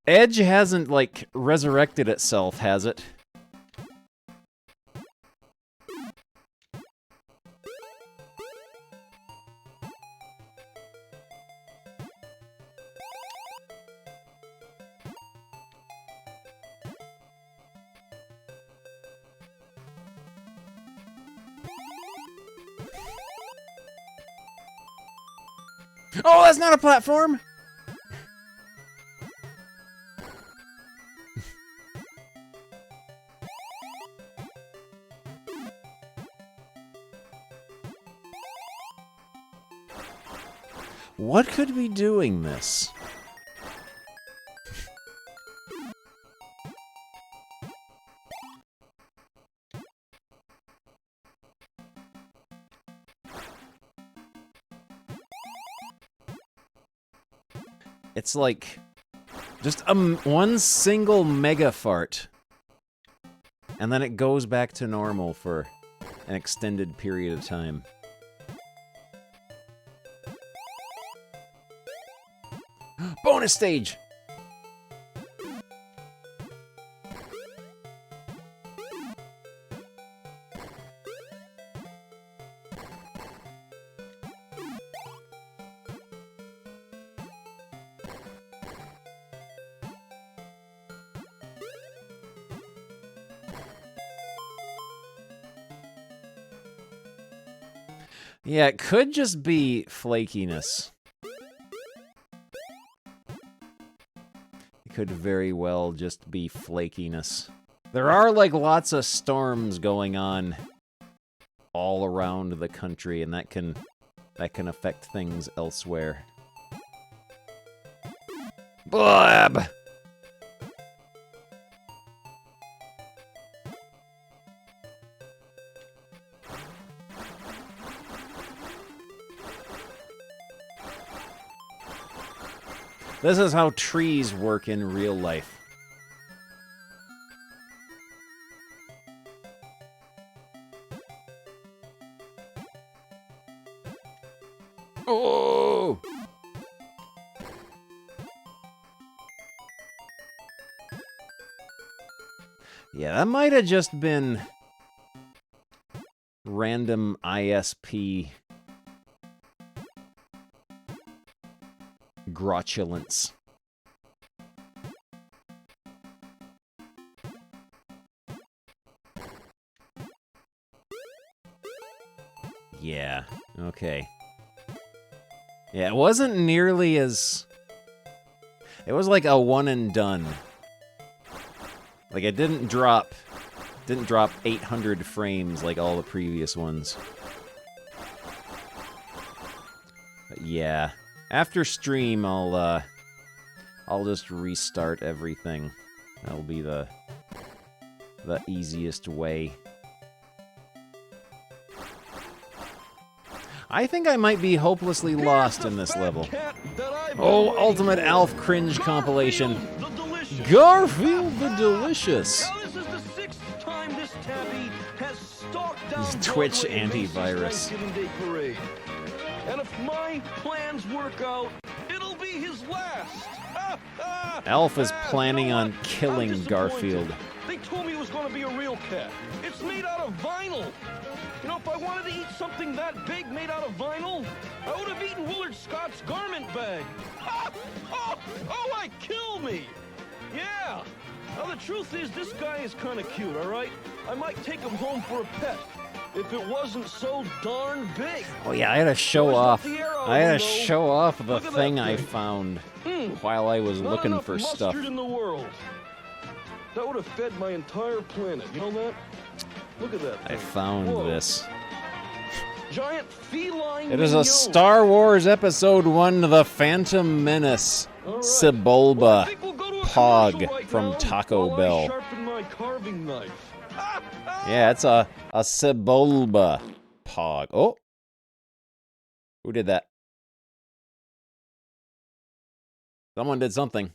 Edge hasn't, like, resurrected itself, has it? Oh, that's not a platform! What could be doing this? It's like just one single mega fart, and then it goes back to normal for an extended period of time. Bonus stage! Yeah, it could just be flakiness. It could very well just be flakiness. There are, like, lots of storms going on all around the country, and that can affect things elsewhere. Blab! This is how trees work in real life. Oh! Yeah, that might have just been random ISP gratulence. Yeah, okay. Yeah, it wasn't nearly as... It was like a one and done. Like, it didn't drop 800 frames like all the previous ones. But yeah. After stream, I'll just restart everything. That'll be the easiest way. I think I might be hopelessly lost in this level. Oh, Ultimate Alf Cringe compilation. Garfield the Delicious. This is the 6th time this tabby has stalked down Twitch antivirus. And if my plans work out, it'll be his last. Alf is planning on killing Garfield. They told me it was going to be a real cat. It's made out of vinyl. You know, if I wanted to eat something that big made out of vinyl, I would have eaten Willard Scott's garment bag. Kill me. Yeah. Now, the truth is, this guy is kind of cute, all right? I might take him home for a pet. If it wasn't so darn big. Oh yeah, I had to show off. I had to show off the thing I found while I was looking for stuff. In the world. That would have fed my entire planet. You know that? Look at that. I found this. Giant feline. It is a Star Wars Episode 1, The Phantom Menace. Sebulba Pog from Taco Bell. Sharpen my carving knife. Yeah, it's a Sebulba Pog. Oh! Who did that? Someone did something.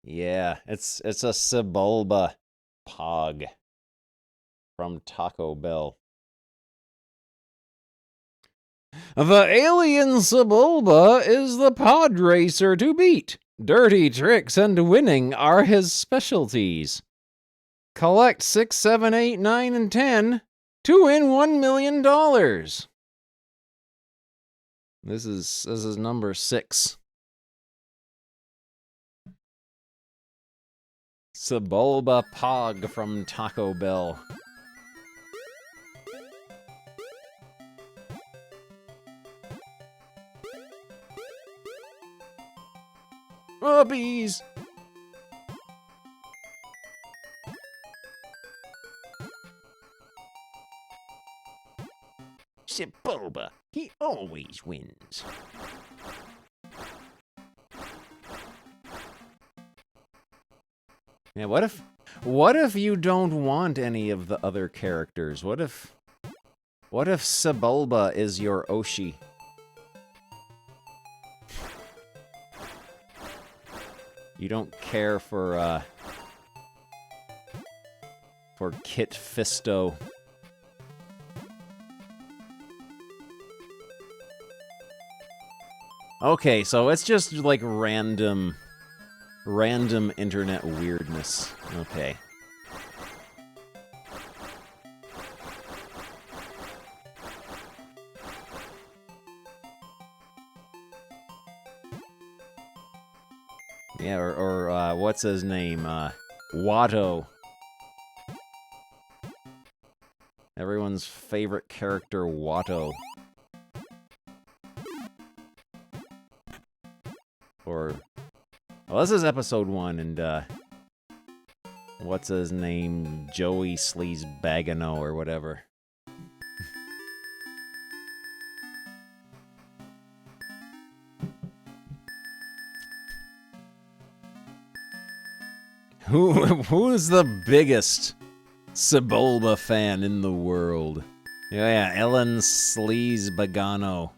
Yeah, it's a Sebulba Pog from Taco Bell. The alien Sebulba is the pod racer to beat. Dirty tricks and winning are his specialties. Collect 6, 7, 8, 9, and 10 to win $1 million. This is number 6. Sebulba Pog from Taco Bell. Oh, bees! Sebulba, he always wins. Yeah, what if you don't want any of the other characters? What if Sebulba is your Oshi? You don't care for Kit Fisto. Okay, so it's just like random internet weirdness. Okay. Yeah, or what's his name? Watto. Everyone's favorite character, Watto. Or, well, this is episode 1, and, what's his name? Joey Sleaze Bagano, or whatever. Who's the biggest Sebulba fan in the world? Yeah, Ellen Sleaze Bagano.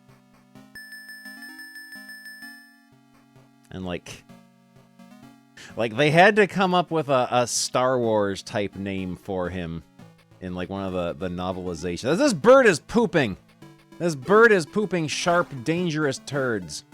And like they had to come up with a Star Wars type name for him in like one of the novelizations. This bird is pooping. This bird is pooping sharp, dangerous turds.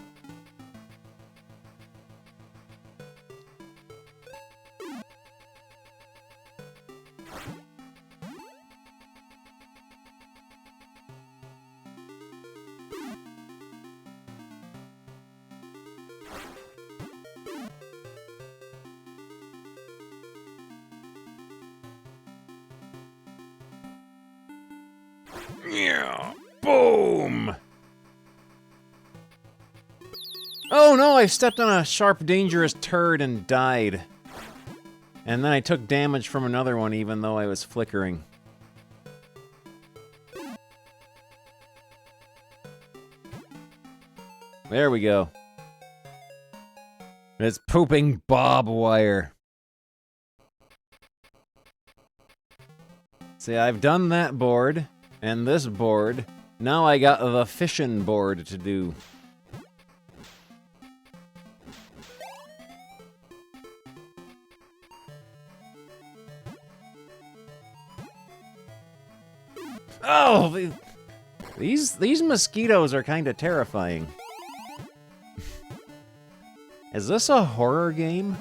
Yeah. Boom! Oh no, I stepped on a sharp, dangerous turd and died. And then I took damage from another one even though I was flickering. There we go. It's pooping barbed wire. See, I've done that board, and this board. Now I got the fishing board to do. Oh, these mosquitoes are kind of terrifying. Is this a horror game?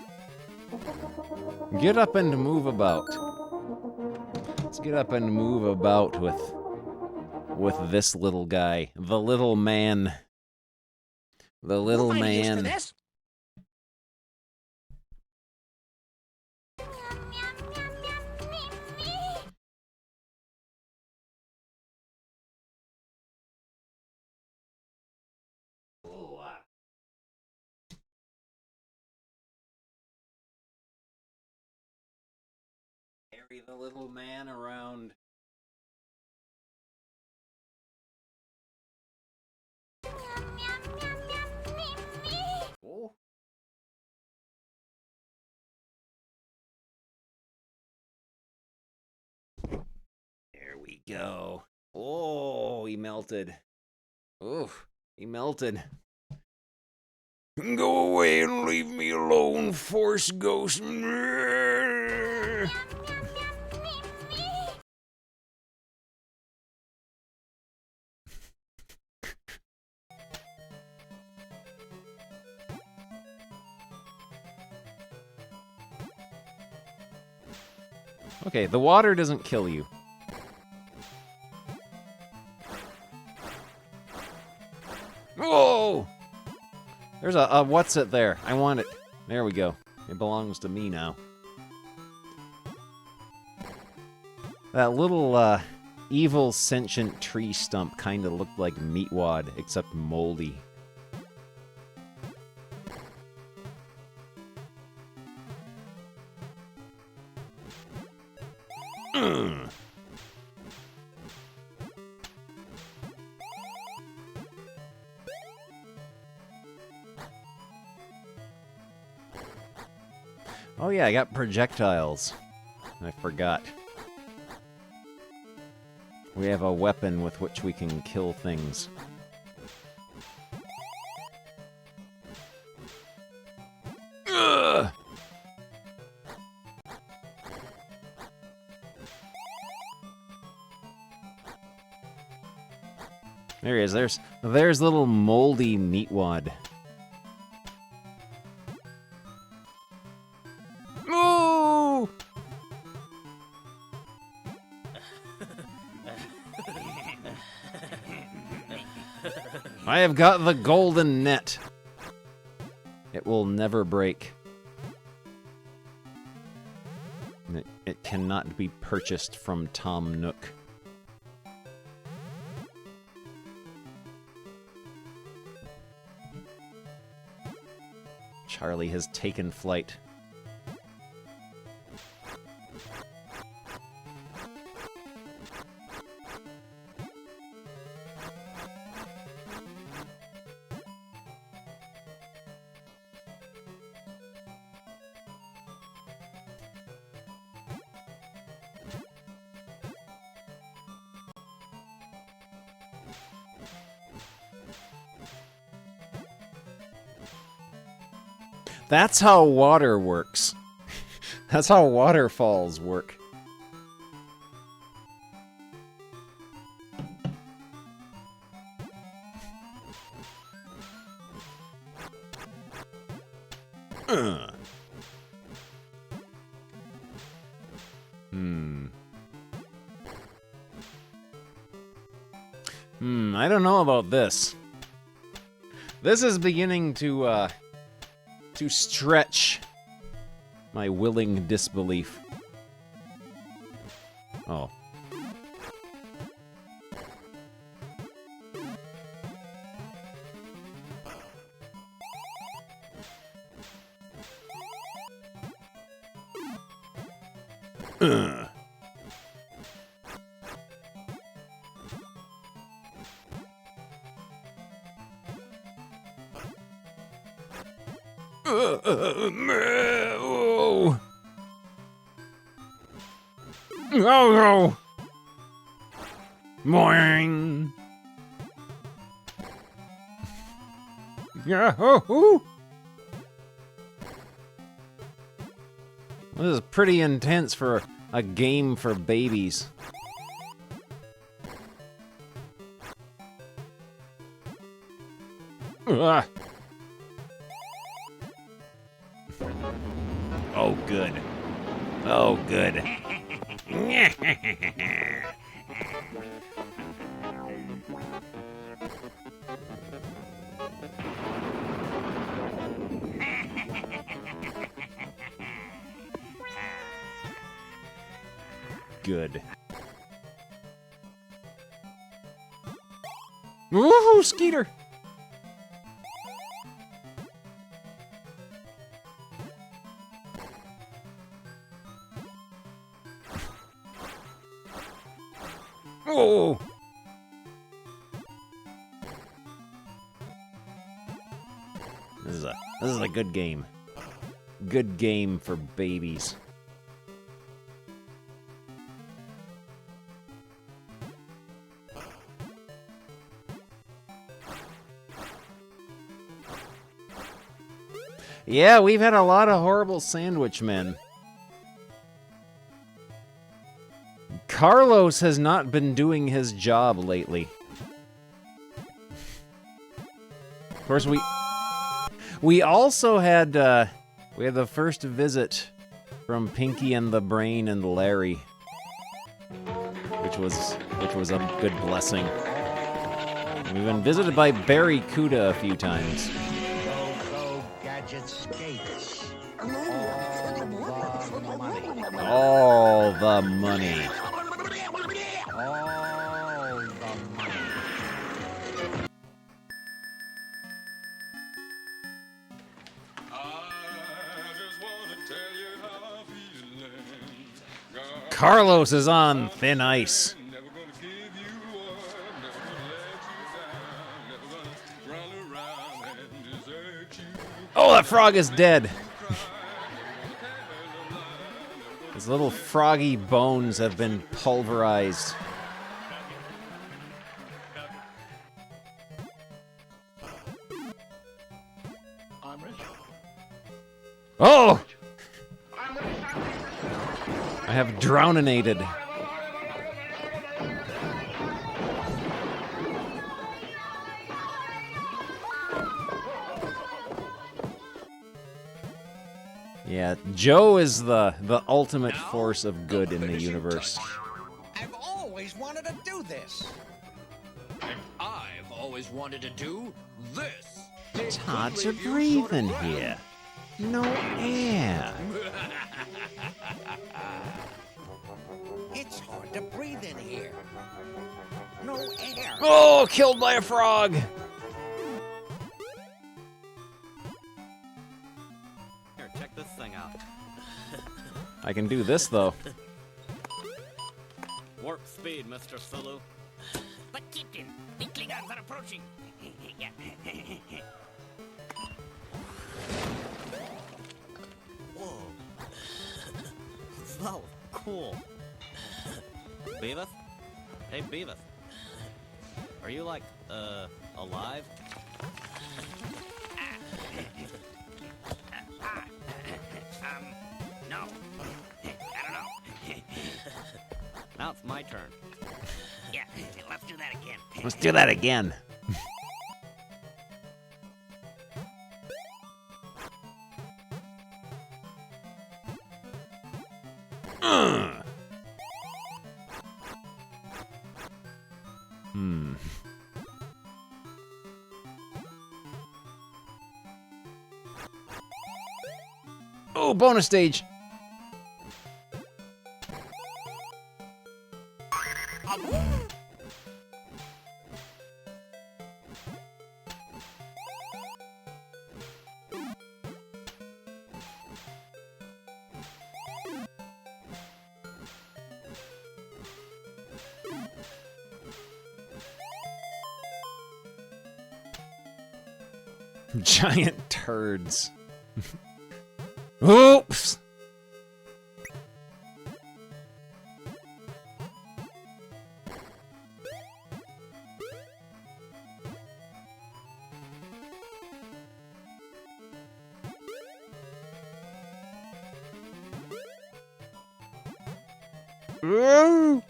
Get up and move about. Let's get up and move about with this little guy. The little man. The little man. Carry the little man around. Oh. There we go. Oh, he melted. Oh, he melted. Go away and leave me alone, Force Ghost. Okay, the water doesn't kill you. Whoa! There's a what's it there? I want it. There we go. It belongs to me now. That little evil sentient tree stump kind of looked like Meatwad, except moldy. Oh yeah, I got projectiles. I forgot. We have a weapon with which we can kill things. Ugh! There he is. There's little moldy meatwad. Ooh! I have got the golden net. It will never break. It cannot be purchased from Tom Nook. Charlie has taken flight. That's how water works. That's how waterfalls work. I don't know about this. This is beginning to stretch my willing disbelief. Oh. Oh. Oh no! Boing! Yeah, oh. This is pretty intense for a game for babies. Ah. Oh, good. Oh, good. Good. Woohoo, Skeeter! Oh! This is a good game. Good game for babies. Yeah, we've had a lot of horrible sandwich men. Carlos has not been doing his job lately. Of course, we also had the first visit from Pinky and the Brain and Larry, which was a good blessing. We've been visited by Barry Kuda a few times. Go, gadget skates. All the money. Carlos is on thin ice. Oh, that frog is dead. His little froggy bones have been pulverized. Oh! I have drowninated. Yeah, Joe is the ultimate force of good in the universe. I've always wanted to do this. And I've always wanted to do this. It's hard to breathe in here. No air. It's hard to breathe in here. No air. Oh, killed by a frog. Here, check this thing out. I can do this, though. Warp speed, Mr. Sulu. But Captain, the Klingons are approaching. Whoa. So cool. Beavis? Hey, Beavis. Are you, like, alive? No. I don't know. Now it's my turn. Yeah, let's do that again. Let's do that again. Oh, bonus stage. Giant turds. Oops. Ooh.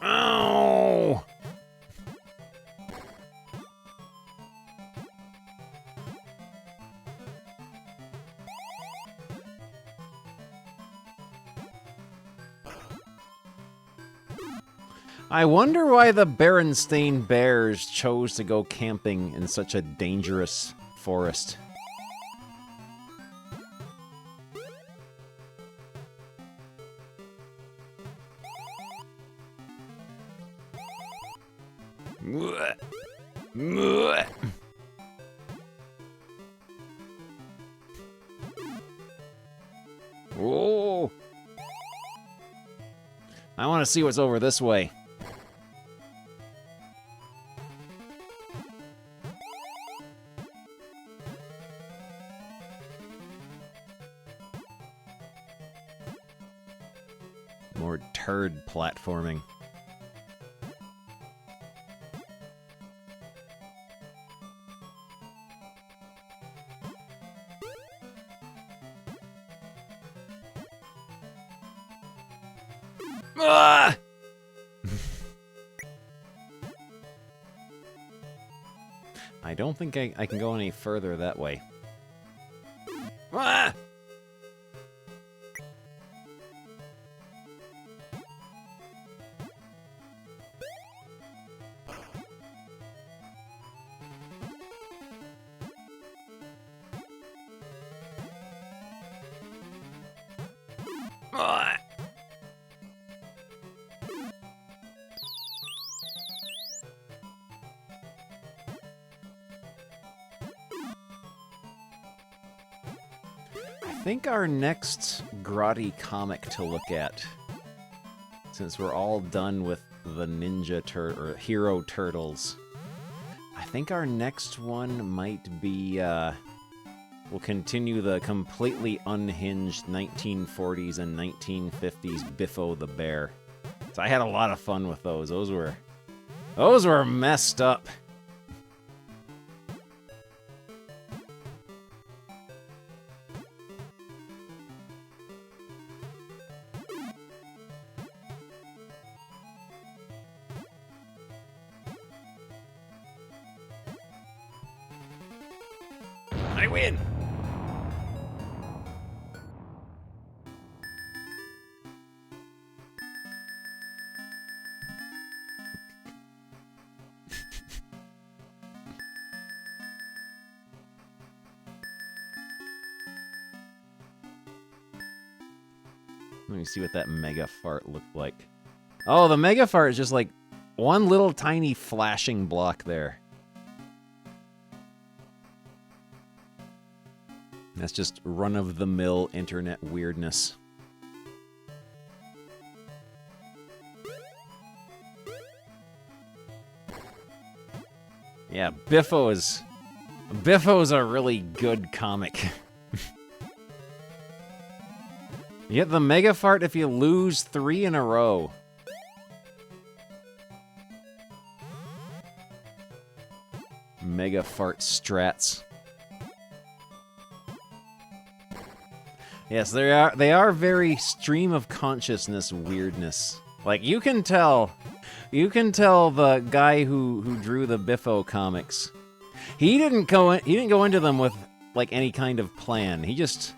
Ow. I wonder why the Berenstain Bears chose to go camping in such a dangerous forest. Oh! I want to see what's over this way. More turd platforming. Ah! I don't think I can go any further that way. Ah! Ah! I think our next grotty comic to look at, since we're all done with the or Hero Turtles, I think our next one might be, we'll continue the completely unhinged 1940s and 1950s Biffo the Bear. So I had a lot of fun with those. Those were messed up. I win! Let me see what that mega fart looked like. Oh, the mega fart is just like one little tiny flashing block there. That's just run-of-the-mill internet weirdness. Yeah, Biffo's a really good comic. You get the mega fart if you lose 3 in a row. Mega fart strats. Yes, they are very stream of consciousness weirdness. Like you can tell the guy who drew the Biffo comics. He didn't go into them with like any kind of plan. He just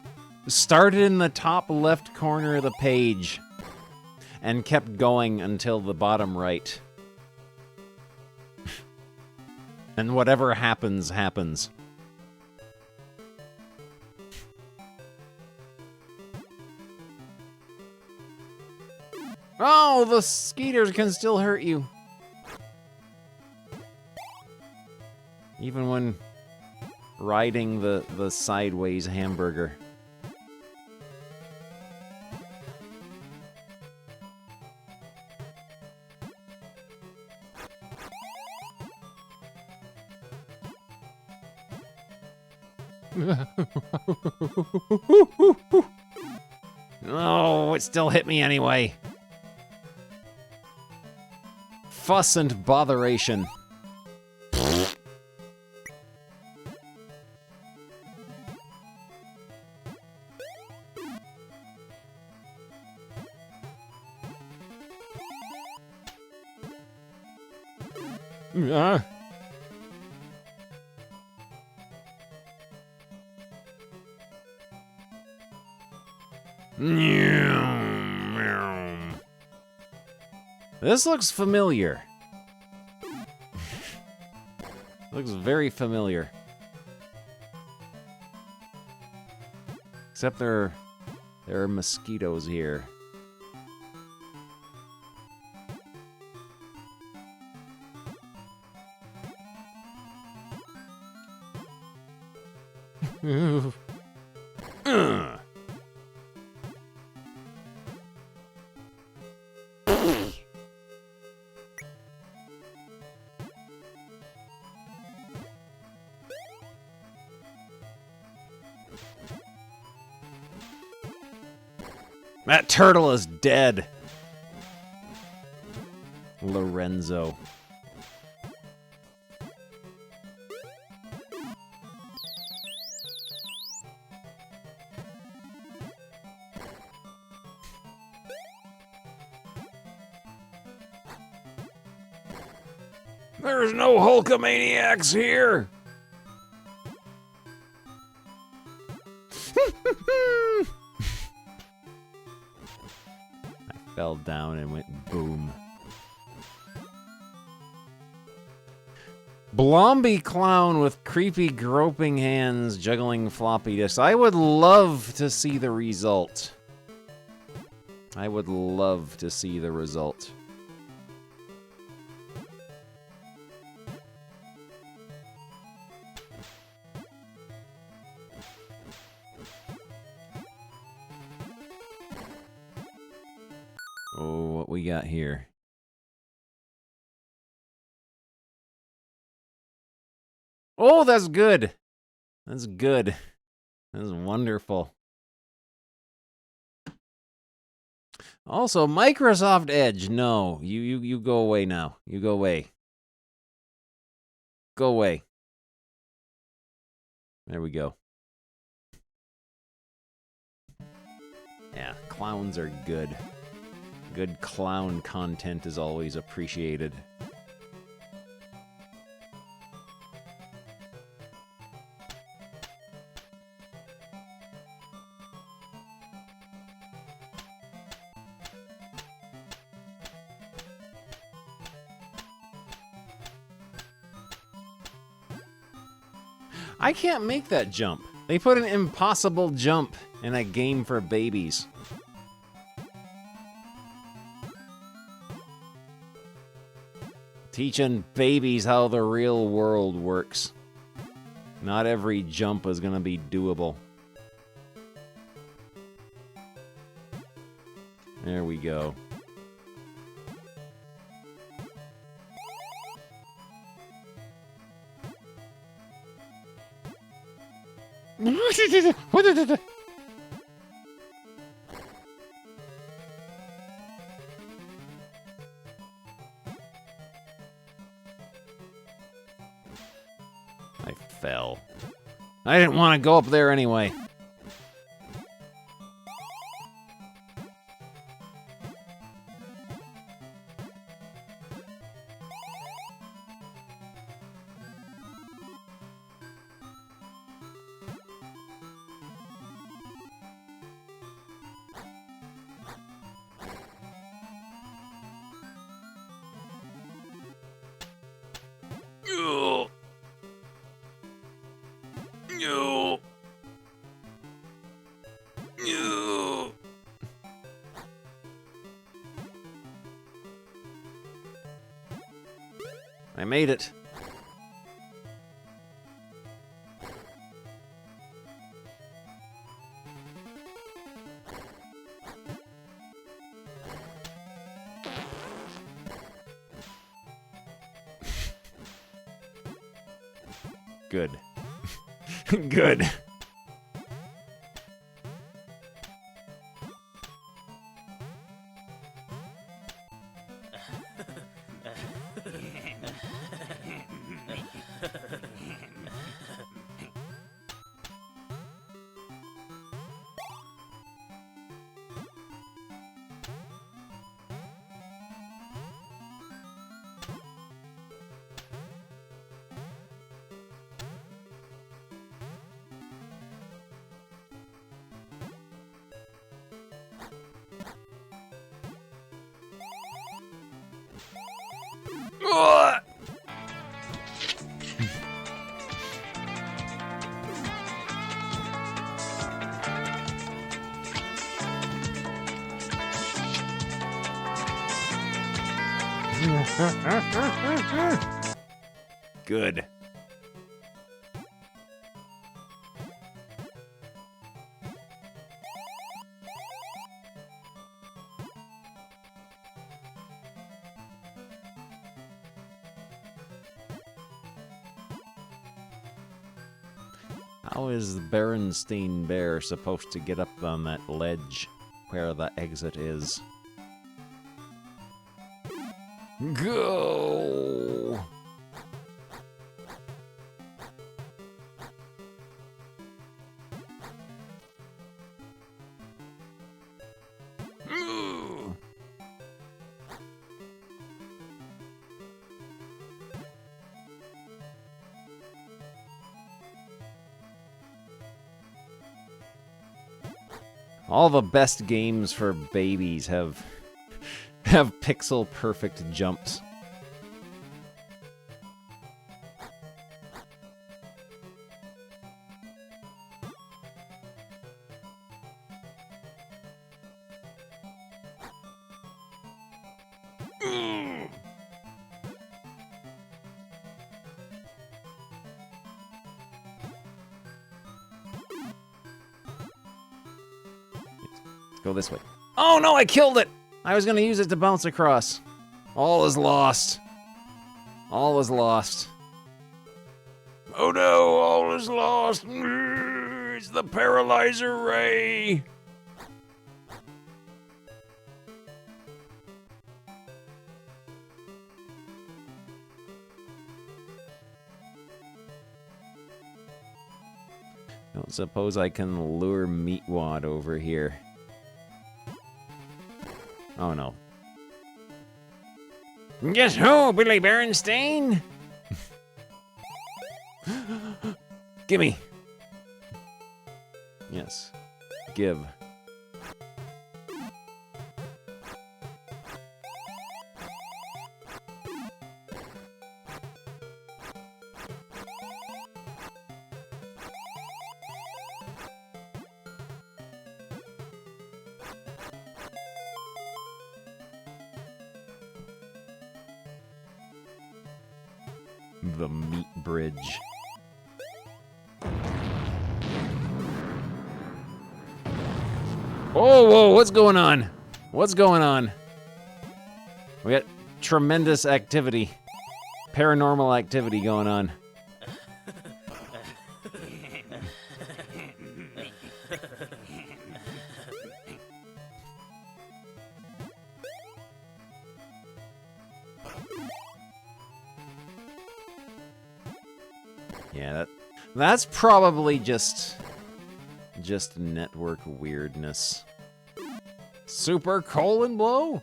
started in the top left corner of the page and kept going until the bottom right. And whatever happens, happens. Oh, the skeeters can still hurt you. Even when riding the sideways hamburger. Oh, it still hit me anyway. Fuss and botheration. This looks familiar. Looks very familiar. Except there are mosquitoes here. That turtle is dead. Lorenzo. There's no Hulkamaniacs here. Fell down and went boom. Blomby clown with creepy groping hands juggling floppy disks. I would love to see the result. I would love to see the result. Oh, what we got here? Oh, that's good. That's good. That's wonderful. Also, Microsoft Edge. No, you go away now. You go away. Go away. There we go. Yeah, clowns are good. Good clown content is always appreciated. I can't make that jump. They put an impossible jump in a game for babies. Teaching babies how the real world works. Not every jump is gonna be doable. There we go. I fell. I didn't want to go up there anyway. I made it. Good. Good. Good. How is the Berenstain Bear supposed to get up on that ledge where the exit is? Go! All the best games for babies have pixel perfect jumps. Go this way. Oh no, I killed it! I was gonna use it to bounce across. All is lost. All is lost. Oh no, all is lost. It's the paralyzer ray. Don't suppose I can lure Meatwad over here. Oh no. Guess who, Billy Berenstain? Gimme. Yes. Give. The meat bridge. Oh, whoa, what's going on? What's going on? We got tremendous activity. Paranormal activity going on. Yeah, that's probably just network weirdness. Super colon blow?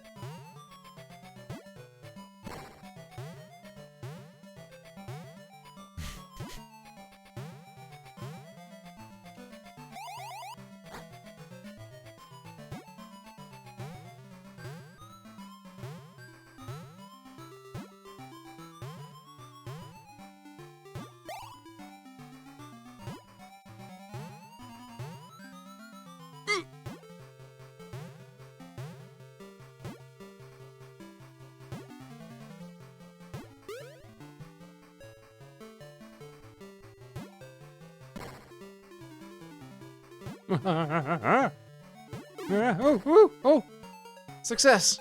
Oh! Success!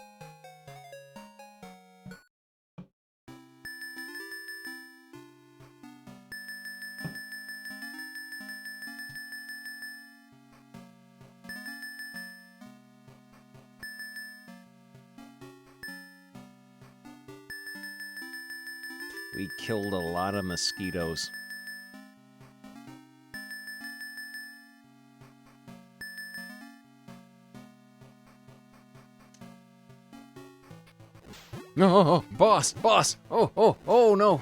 We killed a lot of mosquitoes. No, boss! Oh no!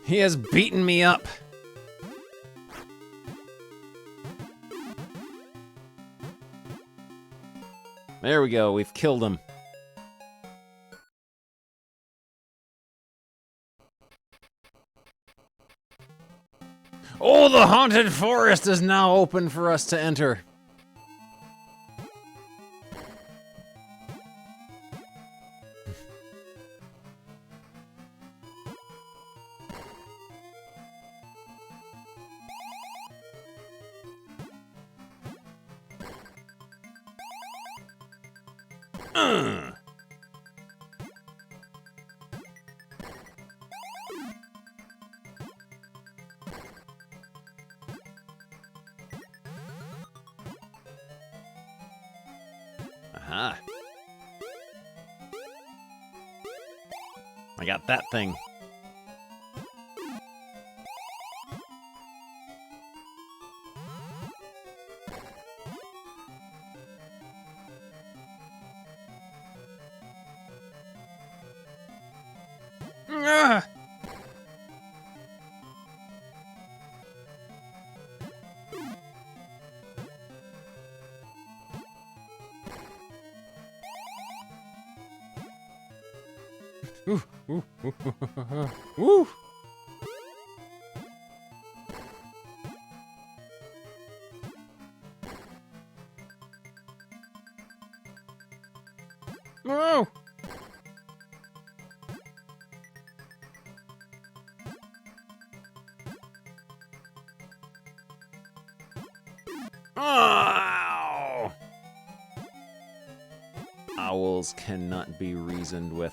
He has beaten me up. There we go, we've killed him. Oh, the haunted forest is now open for us to enter. Aha. I got that thing. Ah! Ooh, ooh, ooh, ooh. No! Ow! Owls cannot be reasoned with.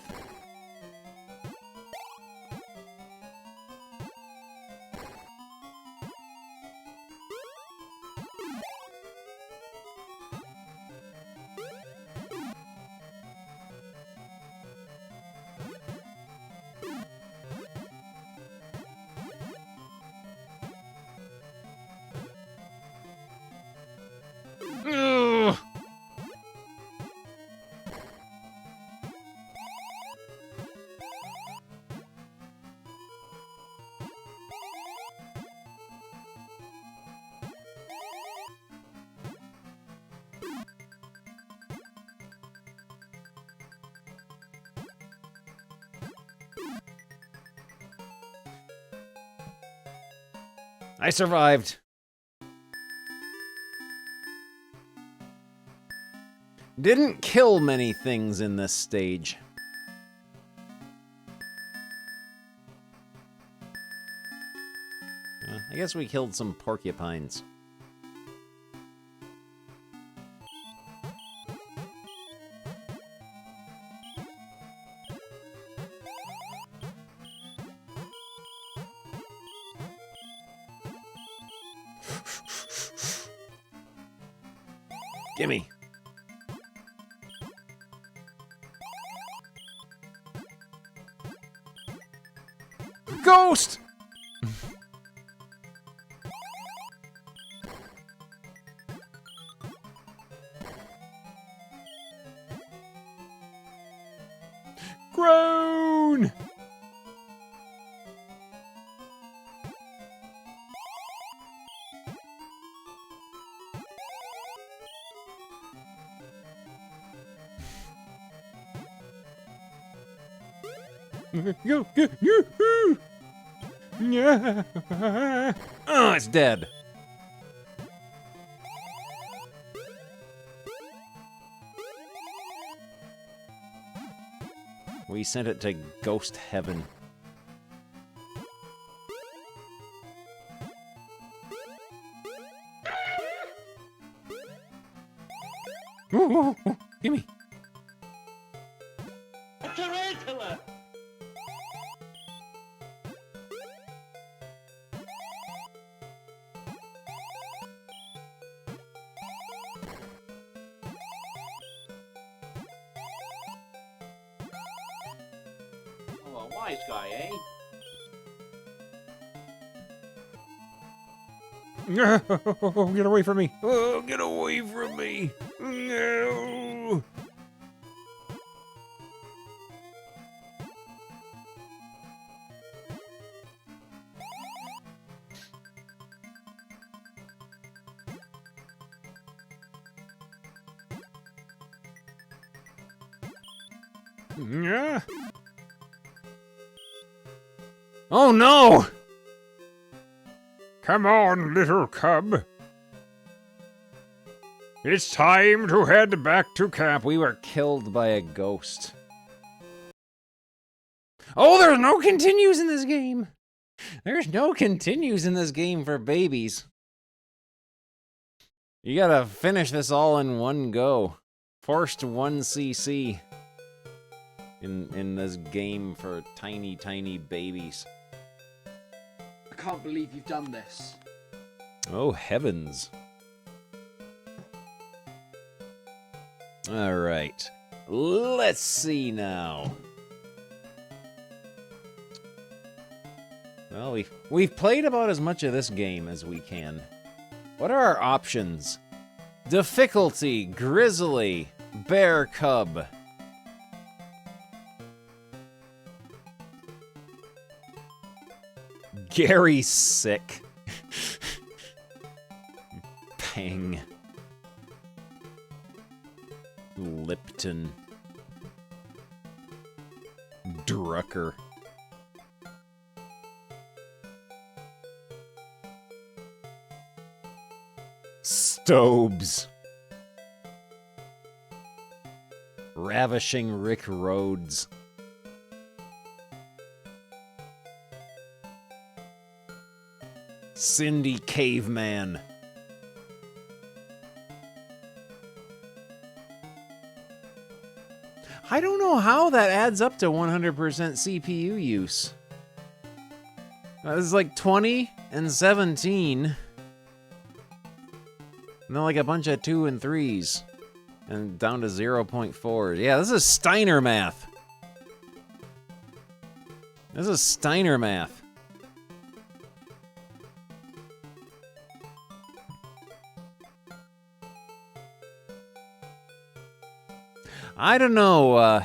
Ugh. I survived. Didn't kill many things in this stage. I guess we killed some porcupines. Gimme. Ghost! Groan! Oh, it's dead. We sent it to ghost heaven. Gimme. A tarantula! Oh, a wise guy, eh? Oh, get away from me. Oh, get away from me. No. Yeah. Oh no! Come on, little cub. It's time to head back to camp. We were killed by a ghost. Oh, there's no continues in this game. There's no continues in this game for babies. You gotta finish this all in one go. Forced 1cc in this game for tiny, tiny babies. I can't believe you've done this. Oh, heavens. All right. Let's see now. Well, we've played about as much of this game as we can. What are our options? Difficulty, grizzly, bear cub. Gary's sick. Pang. Lipton. Drucker. Stobes. Ravishing Rick Rhodes. Cindy Caveman. I don't know how that adds up to 100% CPU use. It's like 20 and 17. And then like a bunch of 2 and 3s. And down to 0.4. Yeah, this is Steiner math. This is Steiner math. I don't know,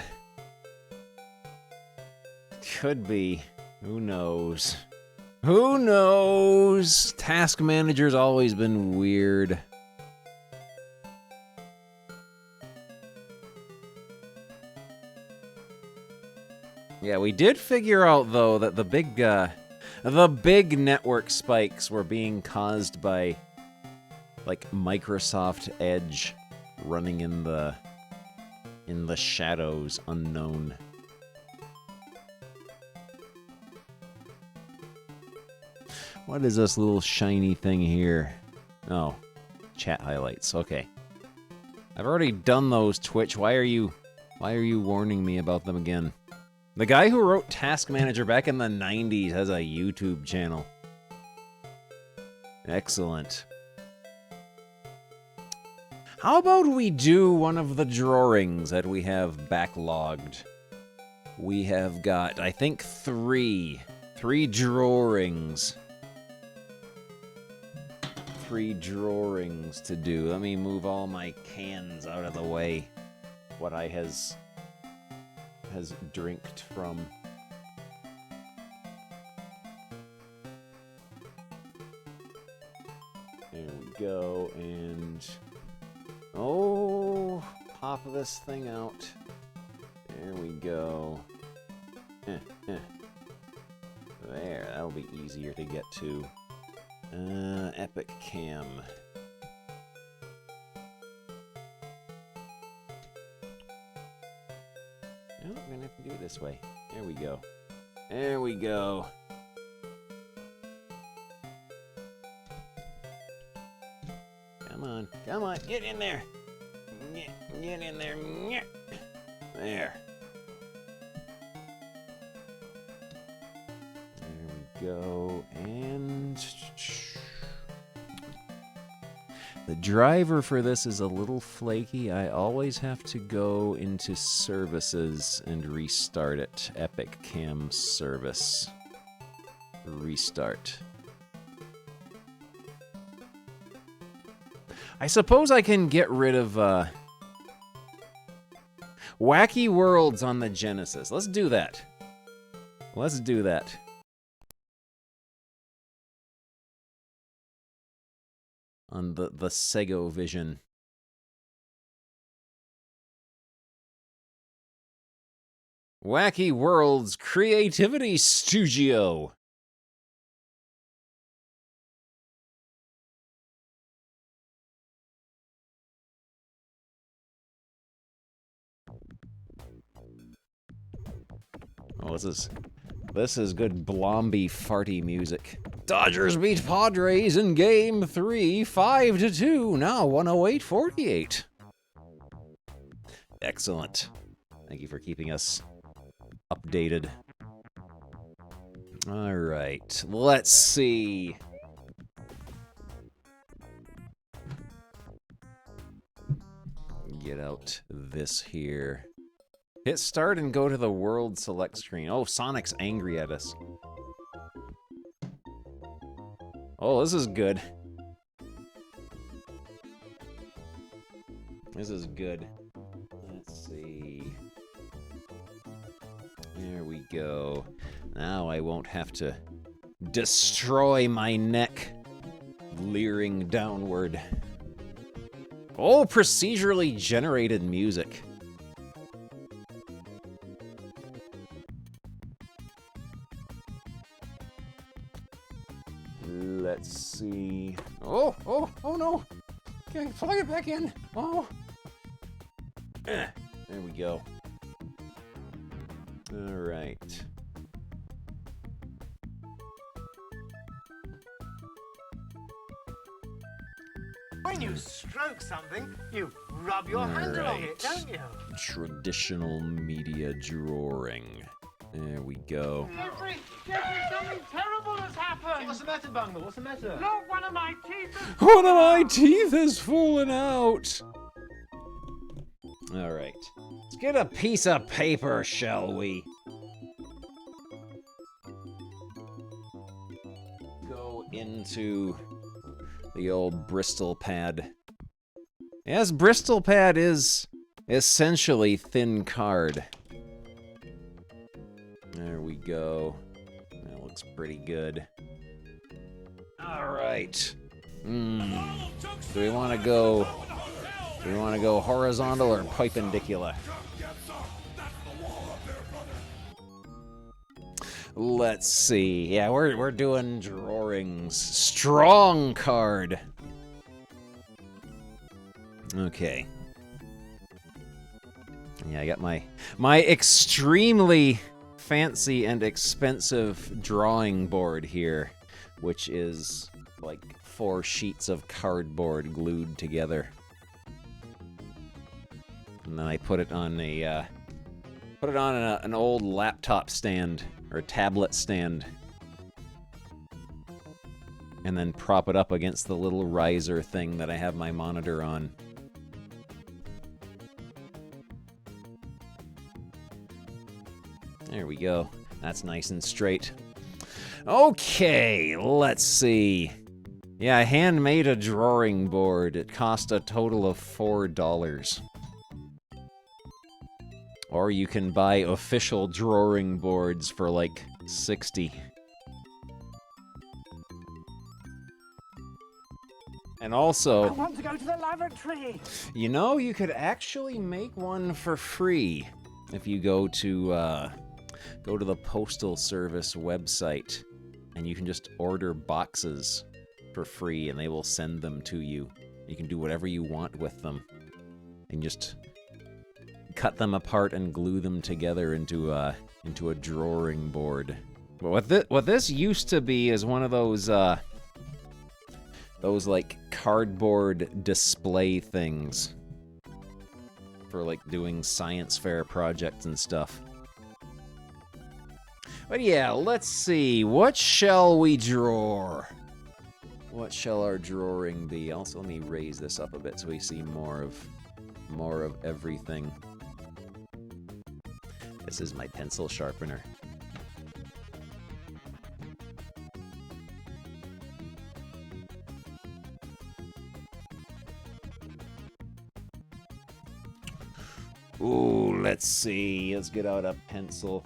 could be. Who knows? Who knows? Task Manager's always been weird. Yeah, we did figure out, though, that the big The big network spikes were being caused by, like, Microsoft Edge running in the shadows unknown. What is this little shiny thing here? Oh, chat highlights. Okay. I've already done those, Twitch. Why are you warning me about them again? The guy who wrote Task Manager back in the 90s has a YouTube channel. Excellent. How about we do one of the drawings that we have backlogged? We have got, I think, three drawings. 3 drawings to do. Let me move all my cans out of the way. What I has drinked from. There we go, and oh, pop this thing out. There we go. There, that'll be easier to get to. Epic Cam. No, I'm gonna have to do it this way. There we go. There we go. Come on, come on, get in there. Get in there. There. There we go, and the driver for this is a little flaky. I always have to go into services and restart it. Epic Cam service. Restart. I suppose I can get rid of Wacky Worlds on the Genesis. Let's do that. Let's do that. On the Sego Vision. Wacky Worlds Creativity Studio. Oh, this is good blomby farty music. Dodgers beat Padres in Game 3, 5-2, now 108-48. Excellent. Thank you for keeping us updated. All right, let's see. Get out this here. Hit start and go to the world select screen. Oh, Sonic's angry at us. Oh, this is good. This is good. Let's see. There we go. Now I won't have to destroy my neck leering downward. Oh, procedurally generated music. Let's see. Oh no! Can I plug it back in? Oh. There we go. All right. When you stroke something, you rub your hand along it, don't you? Traditional media drawing. There we go. Jeffrey, something terrible has happened! What's the matter, Bungle? What's the matter? Look, one of my teeth has... One of my teeth has fallen out! Alright. Let's get a piece of paper, shall we? Go into the old Bristol pad. Yes, Bristol pad is essentially thin card. There we go. That looks pretty good. Alright. Do we want to go horizontal or perpendicular? Let's see. Yeah, we're doing drawings. Strong card. Okay. Yeah, I got my extremely fancy and expensive drawing board here, which is like 4 sheets of cardboard glued together. And then I put it on an old laptop stand or tablet stand, and then prop it up against the little riser thing that I have my monitor on. There we go. That's nice and straight. Okay, let's see. Yeah, I handmade a drawing board. It cost a total of $4. Or you can buy official drawing boards for like $60. And also, I want to go to the lavatory. you know, you could actually make one for free if you go to the Postal Service website, and you can just order boxes for free, and they will send them to you. You can do whatever you want with them, and just cut them apart and glue them together into a drawing board. But what this used to be is one of those like cardboard display things for like doing science fair projects and stuff. But yeah, let's see. What shall we draw? What shall our drawing be? Also, let me raise this up a bit so we see more of everything. This is my pencil sharpener. Ooh, let's see. Let's get out a pencil.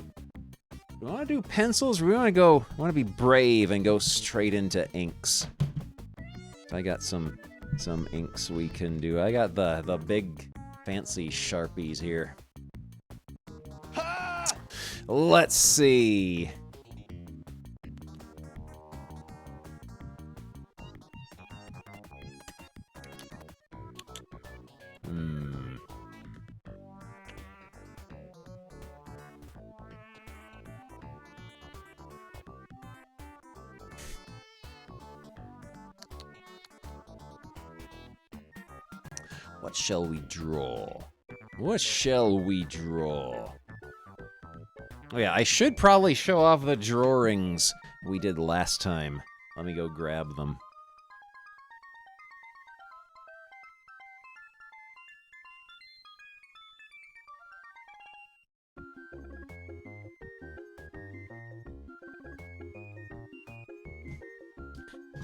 Do we want to do pencils, or we want to be brave and go straight into inks? So I got some inks we can do. I got the big fancy Sharpies here. Let's see. What shall we draw? What shall we draw? Oh yeah, I should probably show off the drawings we did last time. Let me go grab them.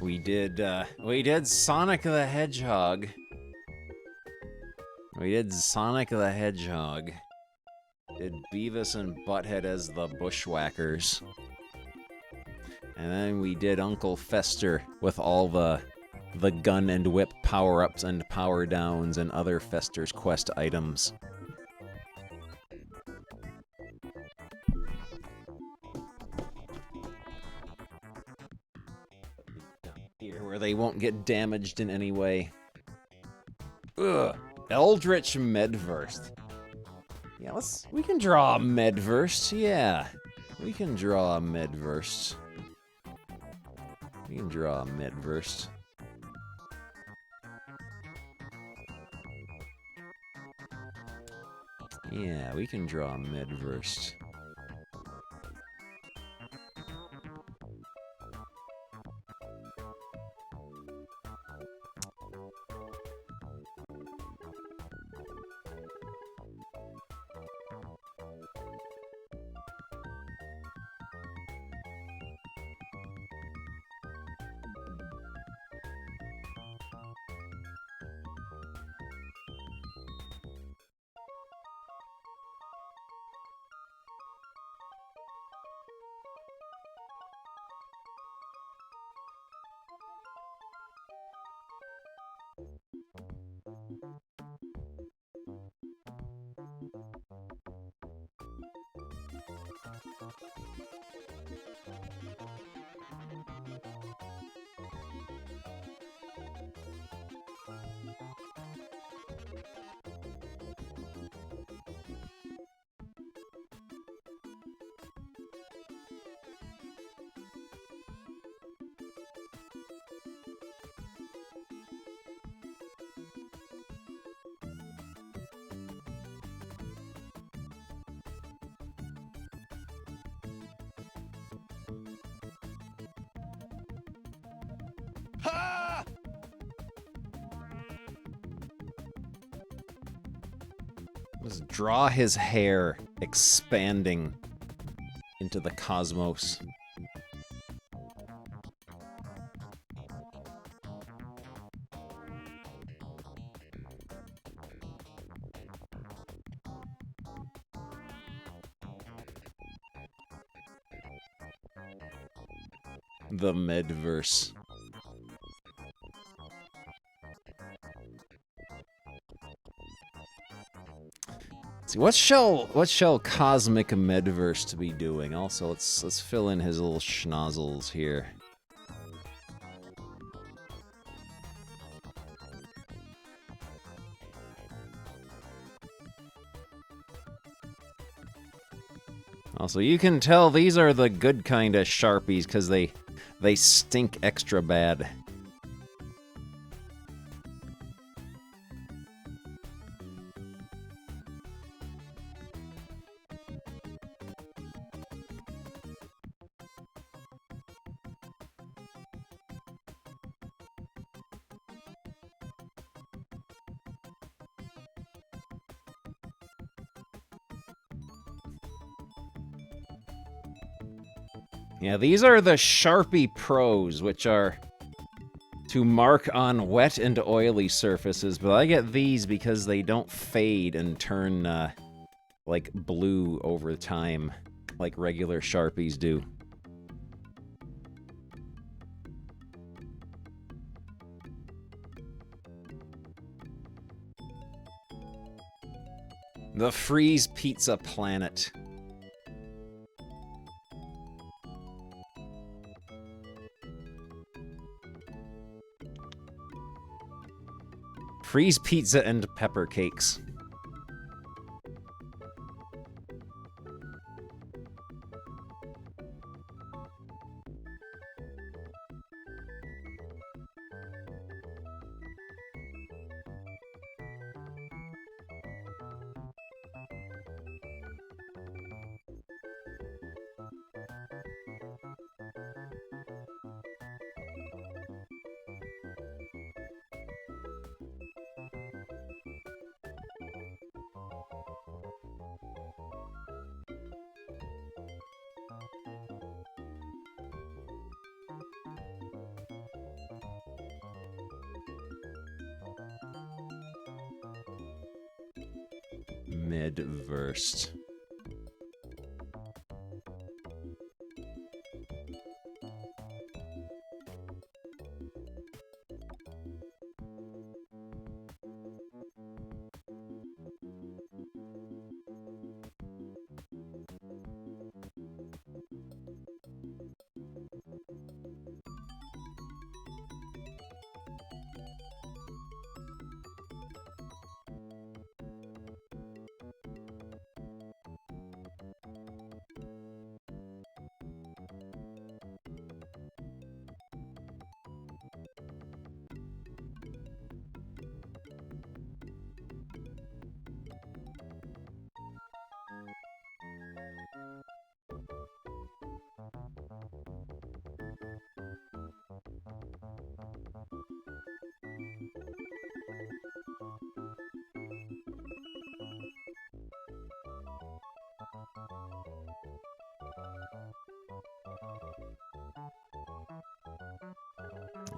We did Sonic the Hedgehog. We did Sonic the Hedgehog. Did Beavis and Butthead as the Bushwhackers. And then we did Uncle Fester with all the gun and whip power-ups and power-downs and other Fester's Quest items. Here, where they won't get damaged in any way. Ugh. Eldritch Medverse. Yeah, we can draw a Medverse, yeah. We can draw a Medverse. We can draw a Medverse. Yeah, we can draw a Medverse. Ha! Just draw his hair expanding into the cosmos. The Medverse. See, what shall Cosmic Medverse to be doing? Also, let's fill in his little schnozzles here. Also, you can tell these are the good kind of Sharpies because they stink extra bad. Yeah, these are the Sharpie Pros, which are to mark on wet and oily surfaces, but I get these because they don't fade and turn, like, blue over time, like regular Sharpies do. The Freeze Pizza Planet. Freeze pizza and pepper cakes. Medverse.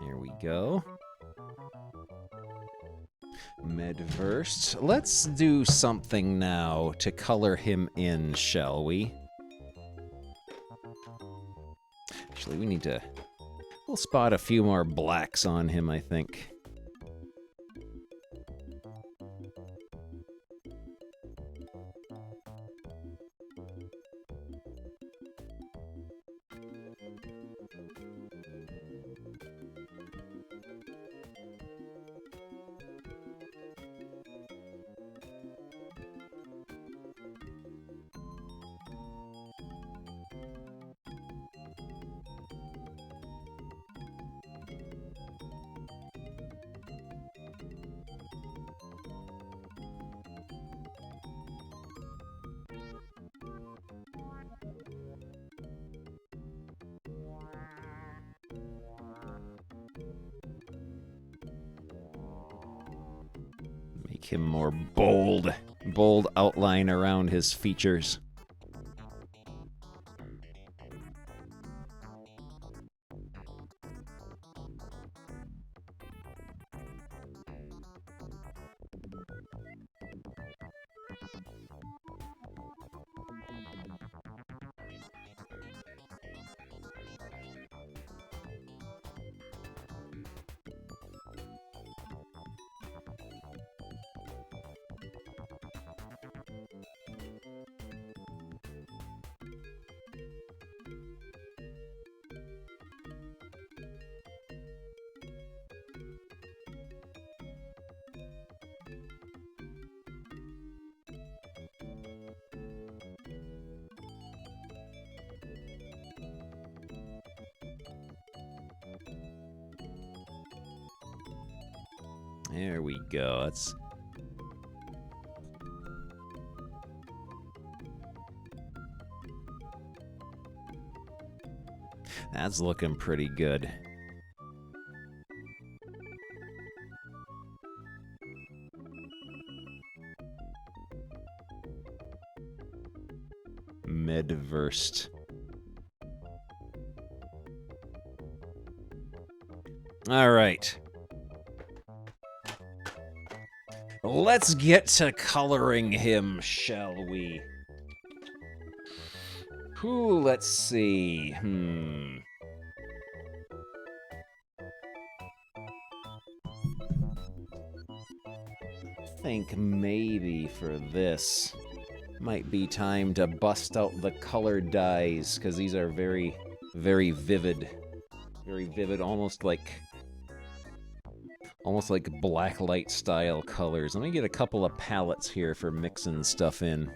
There we go. Medverse. Let's do something now to color him in, shall we? Actually, we need to... We'll spot a few more blacks on him, I think. make him more bold. Bold outline around his features. There we go. That's looking pretty good. Midversed. All right. Let's get to coloring him, shall we? Ooh, let's see. I think maybe for this might be time to bust out the color dyes, because these are very, very vivid. Very vivid, almost like blacklight style colors. Let me get a couple of palettes here for mixing stuff in.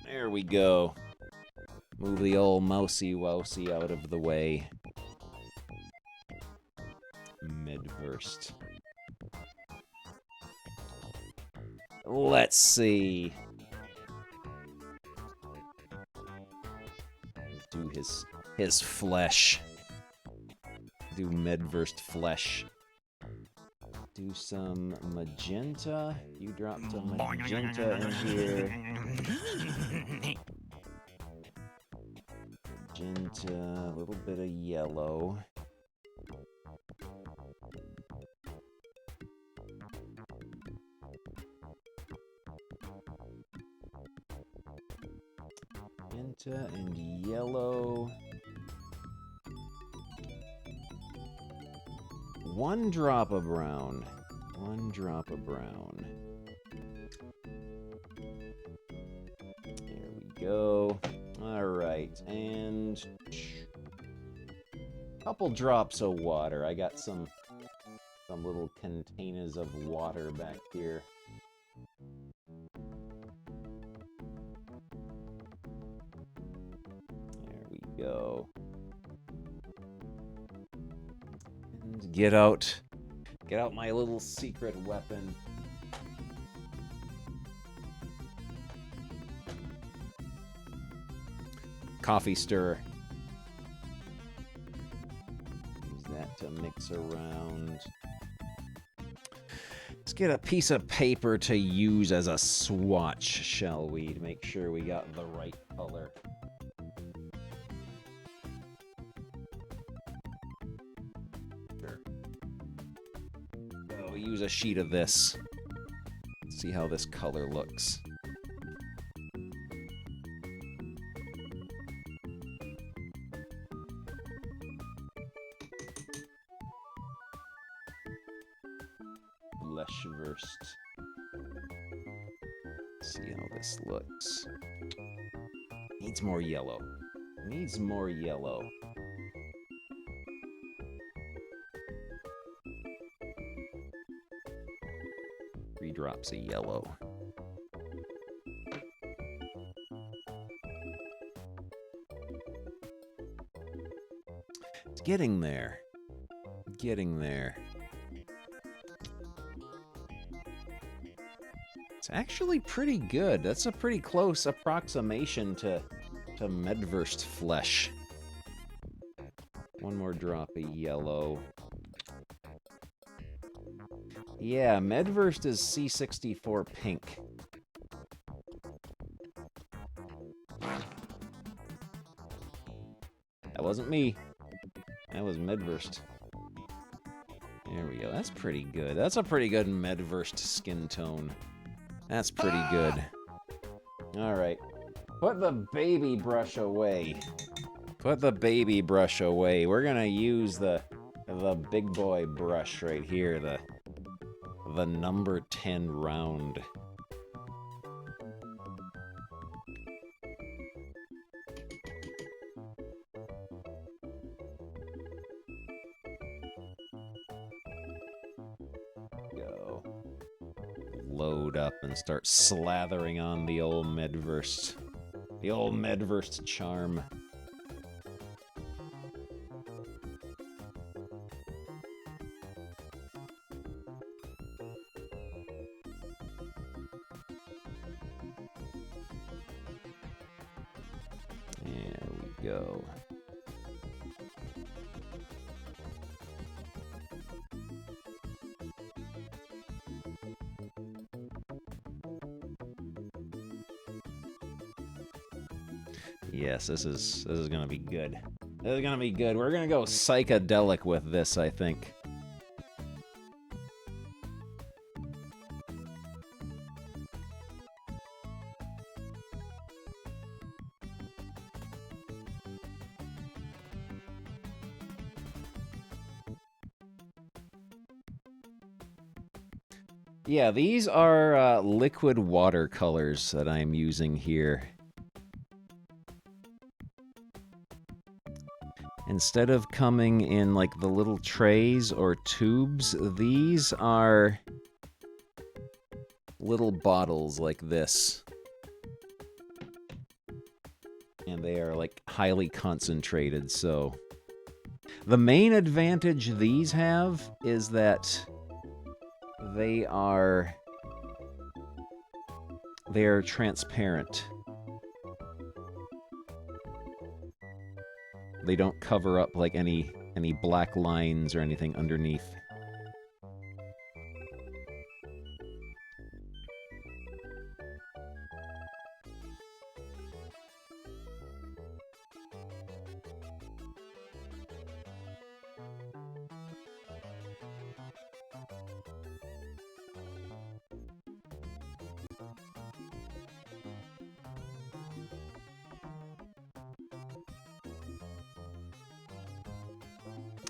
There we go. Move the old mousy-wousy out of the way. Midversed. Let's see. Do his flesh. Do midversed flesh. Do some magenta. You dropped a magenta in here. Magenta, a little bit of yellow. Magenta and yellow. One drop of brown. One drop of brown. There we go. Alright, and a couple drops of water. I got some little containers of water back here. There we go. And get out my little secret weapon. Coffee stirrer. Use that to mix around. Let's get a piece of paper to use as a swatch, shall we? To make sure we got the right color. Sure. So use a sheet of this. See how this color looks. Versed. See how this looks. Needs more yellow. Needs more yellow. Three drops of yellow. It's getting there. Getting there. It's actually pretty good. That's a pretty close approximation to midversed flesh. One more drop of yellow. Yeah, Medverst is C64 pink. That wasn't me. That was Medverst. There we go. That's pretty good. That's a pretty good Medverst skin tone. That's pretty good. Alright. Put the baby brush away. Put the baby brush away. We're gonna use the big boy brush right here. The number 10 round. Go. Load up and start slathering on the old Medverst. The old Medverst charm. There we go. Yes, this is gonna be good. This is gonna be good. We're gonna go psychedelic with this, I think. Yeah, these are liquid watercolors that I'm using here. Instead of coming in like the little trays or tubes, these are little bottles like this. And they are like highly concentrated, so the main advantage these have is that they're transparent. They don't cover up like any black lines or anything underneath.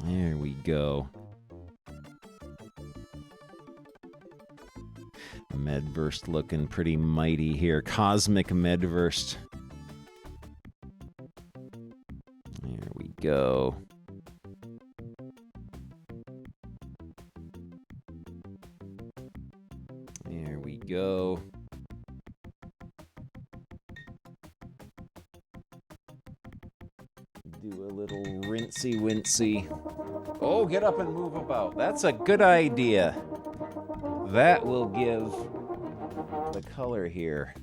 There we go. Medverst looking pretty mighty here. Cosmic Medverst. There we go. There we go. Do a little rinsey-wincy. Oh, get up and move about. That's a good idea. That will give the color here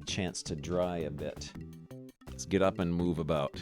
a chance to dry a bit. Let's get up and move about.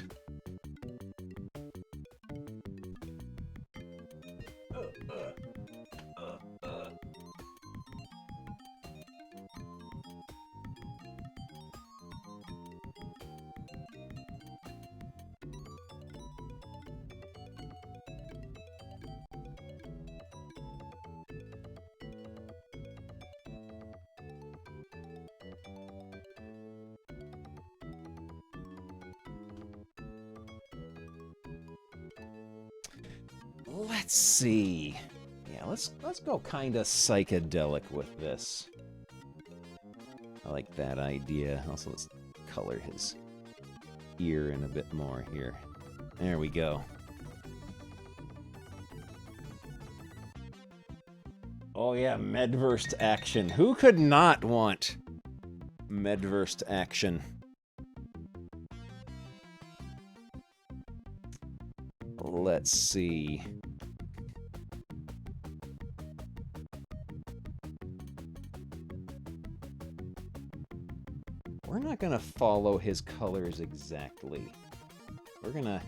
Let's see. Yeah, let's go kind of psychedelic with this. I like that idea. Also, let's color his ear in a bit more here. There we go. Oh yeah, Medverst action. Who could not want Medverst action? Let's see. We're not gonna follow his colors exactly. We're gonna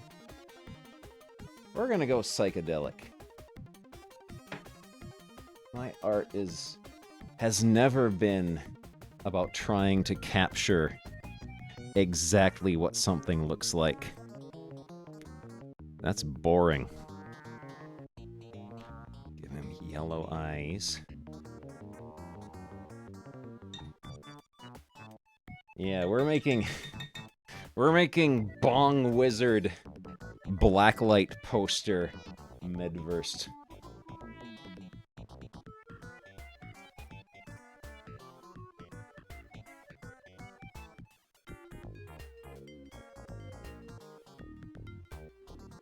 We're gonna go psychedelic. My art has never been about trying to capture exactly what something looks like. That's boring. Give him yellow eyes. Yeah, we're making Bong Wizard blacklight poster Medverse.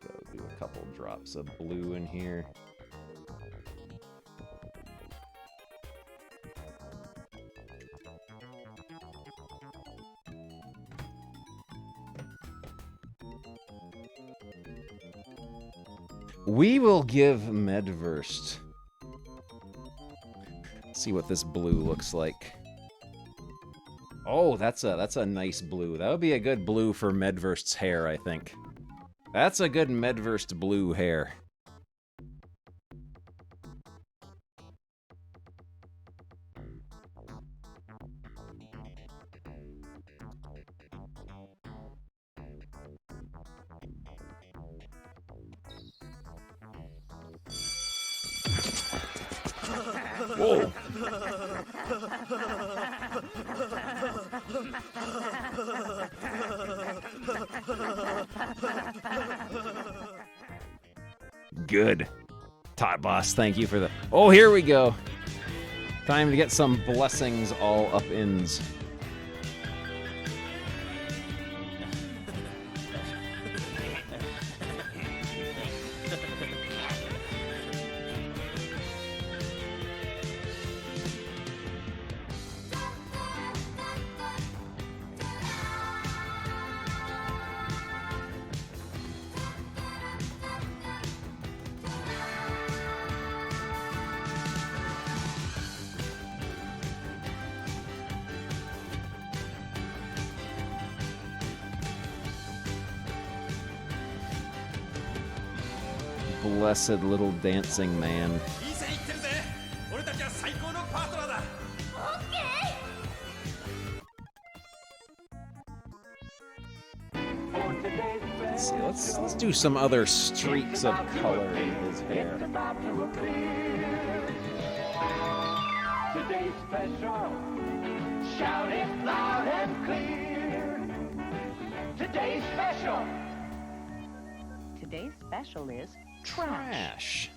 Go do a couple drops of blue in here. We will give Medverse. See what this blue looks like. Oh, that's a nice blue. That would be a good blue for Medverse's hair, I think. That's a good Medverse blue hair. Whoa! Good. Tot Boss, thank you for the... Oh, here we go. Time to get some blessings all up ins. Blessed little dancing man. Let's see, let's do some other streaks of color in his hair. Today's special, shout it loud and clear. Today's special. Today's special is trash.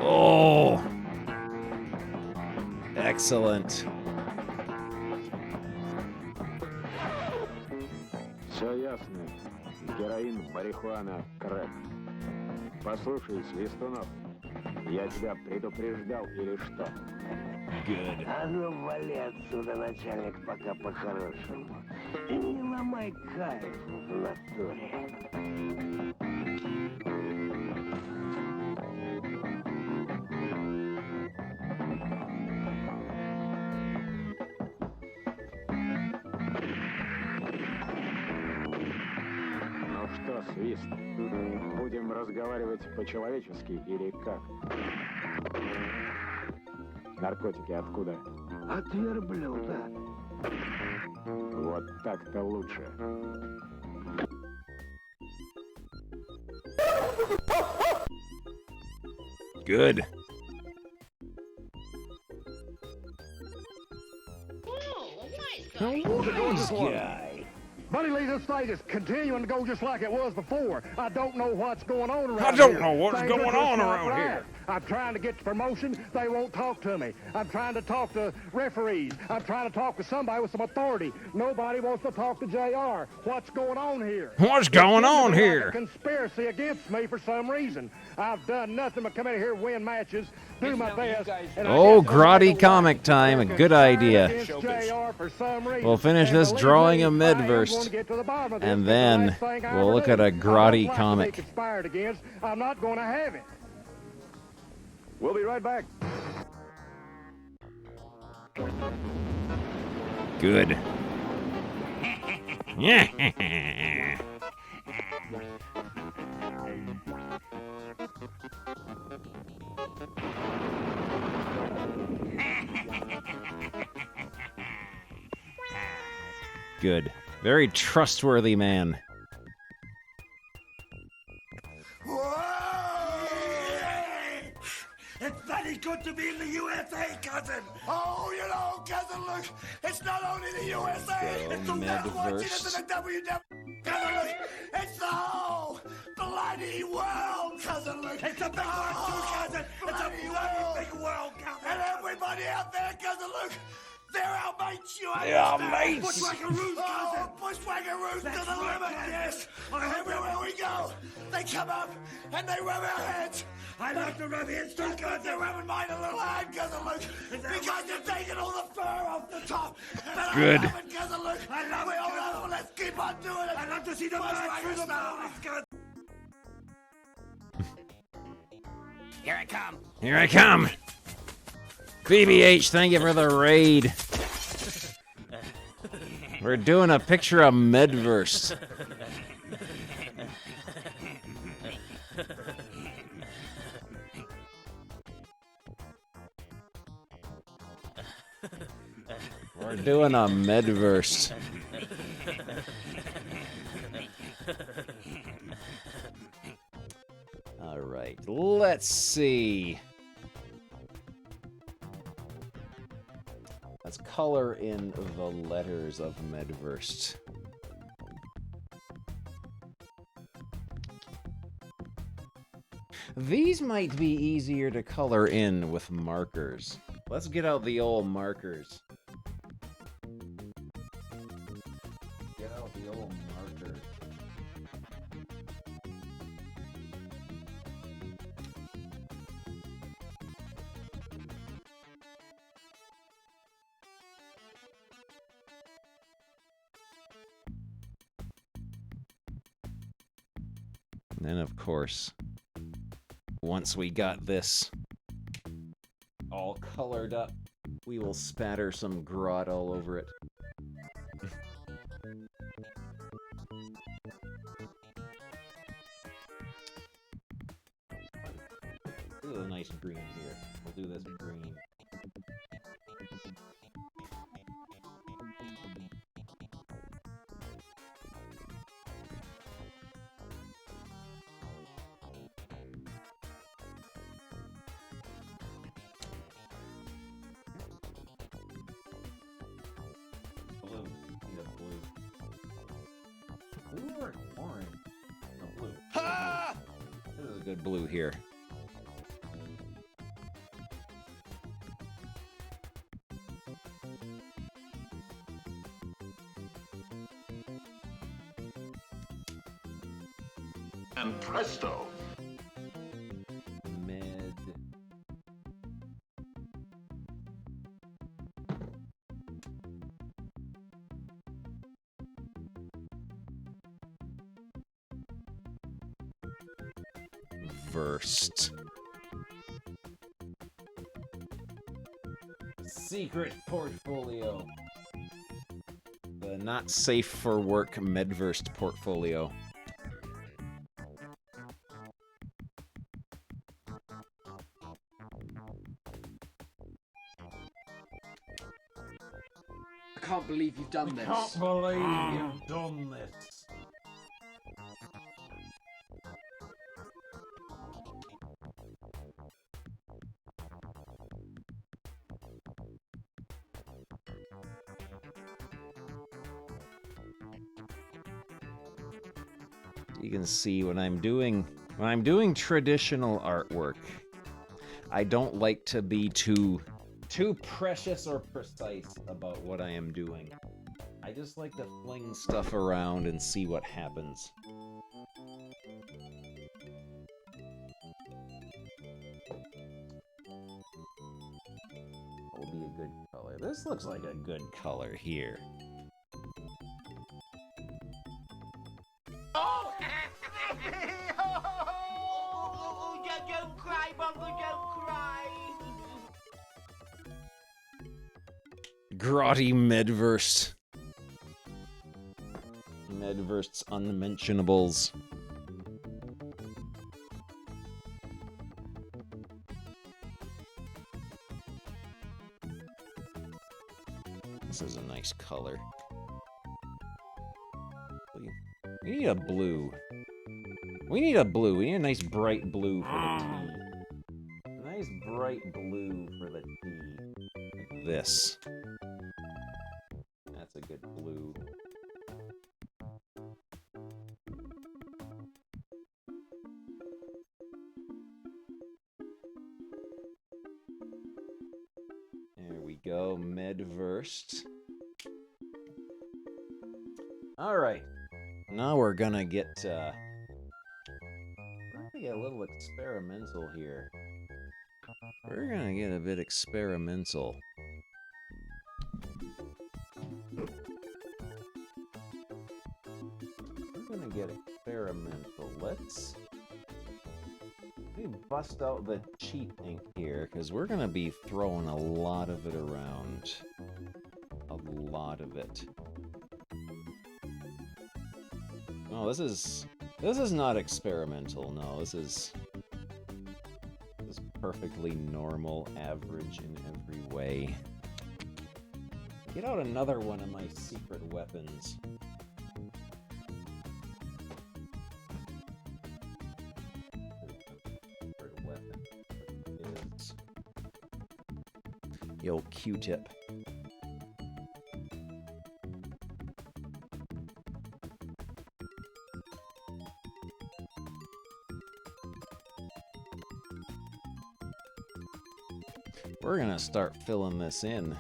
Oh! Excellent. Все ясно. Героин, марихуана, крэк. Послушай, Свистунов, я тебя предупреждал или что? Good. А ну вали отсюда, начальник, пока по-хорошему. И не ломай кайф в натуре. Ну что, Свист, будем разговаривать по-человечески или как? Наркотики откуда? От верблюда. Вот так-то лучше. Good. This guy. Buddy Lee, this thing is continuing to go just like it was before. I don't know what's going on around here. I don't know what's Things are going just on not around right. here. I'm trying to get the promotion. They won't talk to me. I'm trying to talk to referees. I'm trying to talk to somebody with some authority. Nobody wants to talk to JR. What's going on here? What's going on Like here? a conspiracy against me for some reason. I've done nothing but come in here, win matches, do my best. and I Oh, guess grotty comic time. A good idea. against JR for some reason. We'll finish And this believe drawing me, of I am going Medverse, to get to the bottom of this, and because the then last thing I we'll ever look do. at a I don't grotty like to comic. be conspired against. I'm not going to have it. We'll be right back. Good. Good. Very trustworthy man. It's very good to be in the USA, cousin. Oh, you know, cousin, look, it's not only the USA. It's the world watching us in the WW. Cousin, look, it's the whole bloody world, cousin, look. It's a big world, too, cousin. It's a bloody big world, cousin. And everybody out there, cousin, look. They're our mates, you understand? They're our mates. Bushwhackaroos, cousin. Bushwhackaroos to the limit, yes. Everywhere we go, they come up and they rub our heads. I like to rub heads too, because they're rubbing mine a little hard, cousin Luke. Because they're taking all the fur off the top. But Good. I love it, cousin Luke. I love it. We all love it. Let's keep on doing it. I love to see the back through the mouth. Here I come. Here I come. BBH, thank you for the raid. We're doing a picture of Medverse. We're doing a Medverse. All right, let's see. Let's color in the letters of Medverse. These might be easier to color in with markers. Let's get out the old markers. Get out the old markers. And then, of course, once we got this all colored up, we will spatter some grot all over it. This is a nice green here. We'll do this green. Blue or orange? No, blue. Ha! This is a good blue here. And presto. Med. Versed. Secret portfolio. The not safe for work Medversed portfolio. I can't believe you've done this. Can't believe you've done this. You can see when I'm doing traditional artwork, I don't like to be too precious or precise about what I am doing. I just like to fling stuff around and see what happens. Will be a good color. This looks like a good color here. Oh! Don't cry, Bungo, don't cry. Grotty Medverse. Medverst's unmentionables. This is a nice color. We need a blue. We need a blue. We need a nice bright blue for the tea. A nice bright blue for the tea. Like this. That's a good blue. There we go, Medverst. Alright. Now we're gonna get a little experimental here. We're gonna get a bit experimental. We're gonna get experimental. Let me bust out the cheap ink here, because we're gonna be throwing a lot of it around. A lot of it. No, this is not experimental. No, this is perfectly normal, average in every way. Get out another one of my secret weapons. Secret weapon is yo Q-tip. We're gonna start filling this in.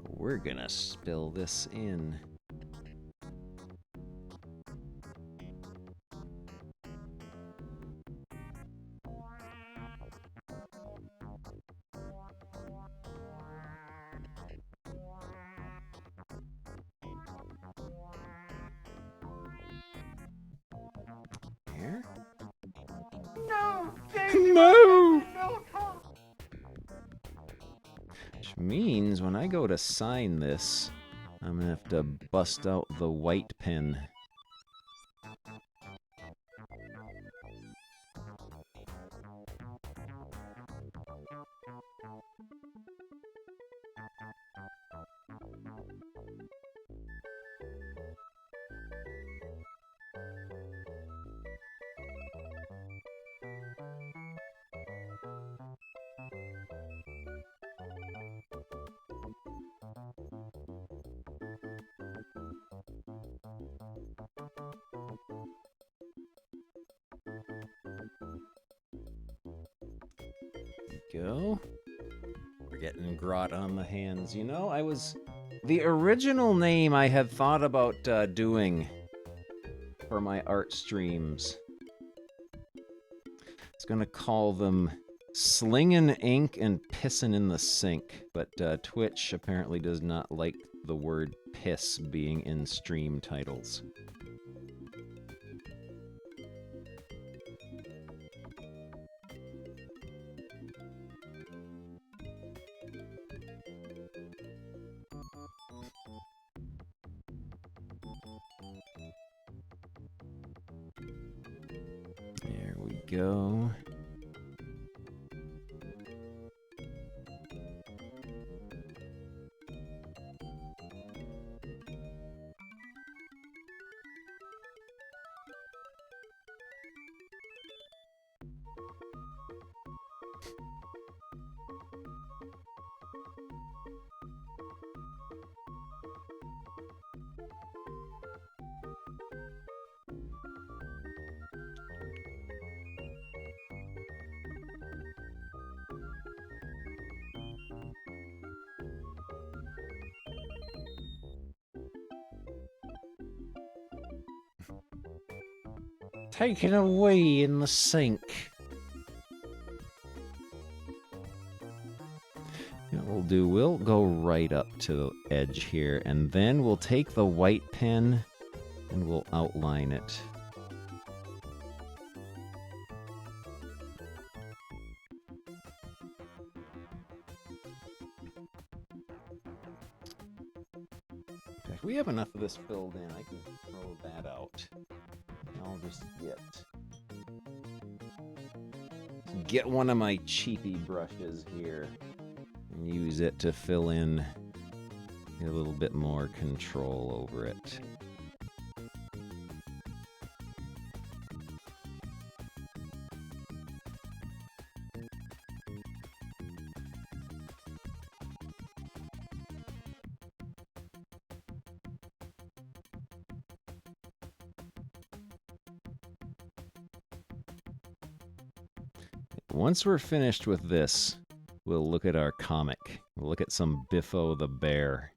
We're gonna spill this in. Here? No! No! Which means when I go to sign this, I'm gonna have to bust out the white pen. Go. We're getting grot on the hands. You know, the original name I had thought about doing for my art streams. It's gonna call them Slingin' Ink and Pissin' in the Sink, but Twitch apparently does not like the word piss being in stream titles. There we go. taking a wee in the sink. What we'll do, we'll go right up to the edge here, and then we'll take the white pen and we'll outline it. If we have enough of this filled in, I can throw that out. I'll just get one of my cheapy brushes here and use it to fill in, get a little bit more control over it. Once we're finished with this, we'll look at our comic. We'll look at some Biffo the Bear.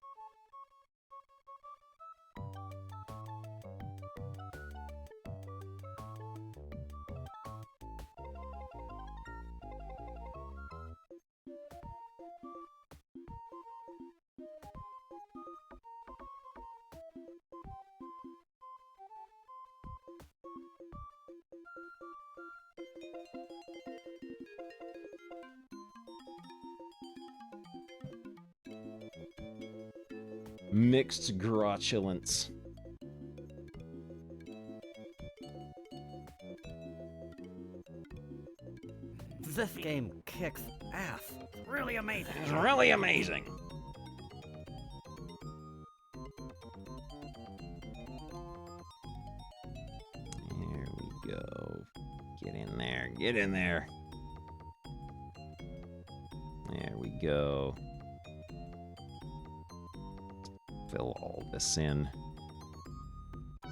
Mixed gratulence. This game kicks ass. It's really amazing. It's really amazing. There we go. Get in there. Get in there. There we go. Fill all this in. I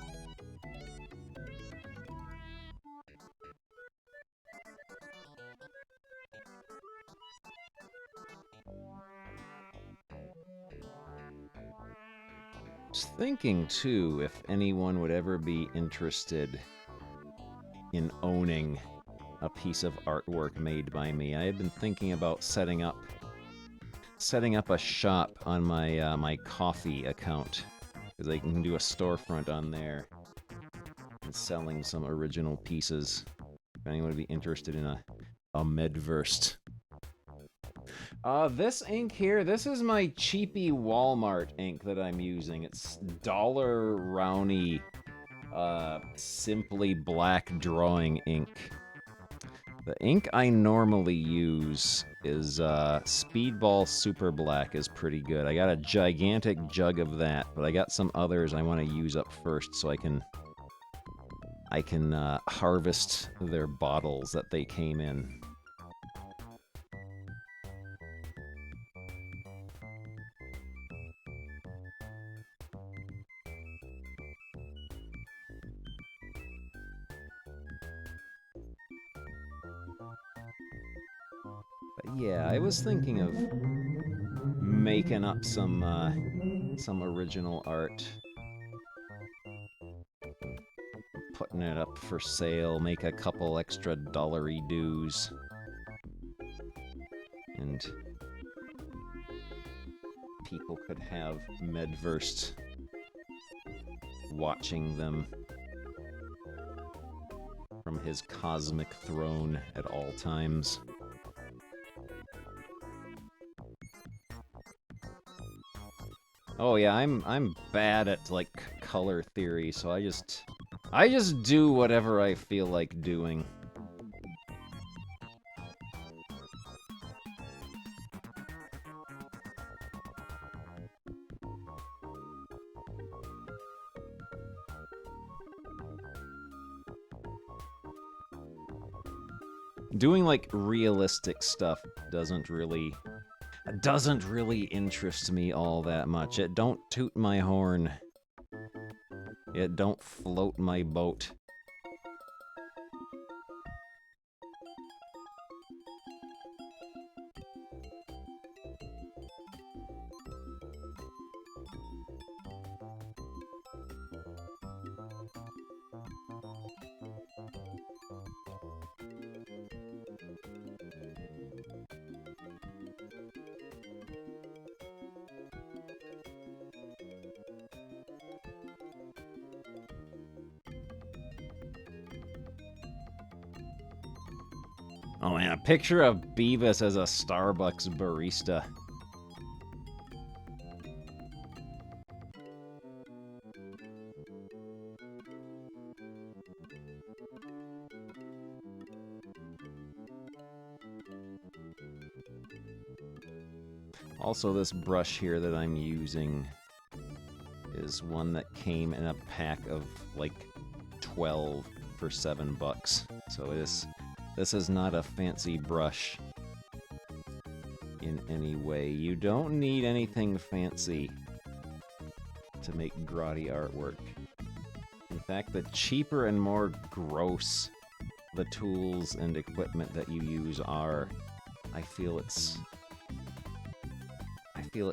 was thinking too if anyone would ever be interested in owning a piece of artwork made by me. I had been thinking about setting up a shop on my my coffee account, because I can do a storefront on there and selling some original pieces. If anyone would be interested in a Medverse. This ink here, this is my cheapy Walmart ink that I'm using. It's Dollar Rowney Simply Black Drawing ink. The ink I normally use is Speedball Super Black is pretty good. I got a gigantic jug of that, but I got some others I want to use up first so I can harvest their bottles that they came in. Yeah, I was thinking of making up some original art, putting it up for sale, make a couple extra dollary dues, and people could have Medverse watching them from his cosmic throne at all times. Oh yeah, I'm bad at like color theory, so I just do whatever I feel like doing. Doing like realistic stuff doesn't really interest me all that much. It don't toot my horn. It don't float my boat. Oh man, a picture of Beavis as a Starbucks barista. Also, this brush here that I'm using is one that came in a pack of like 12 for $7. So this is not a fancy brush in any way. You don't need anything fancy to make grotty artwork. In fact, the cheaper and more gross the tools and equipment that you use are, I feel it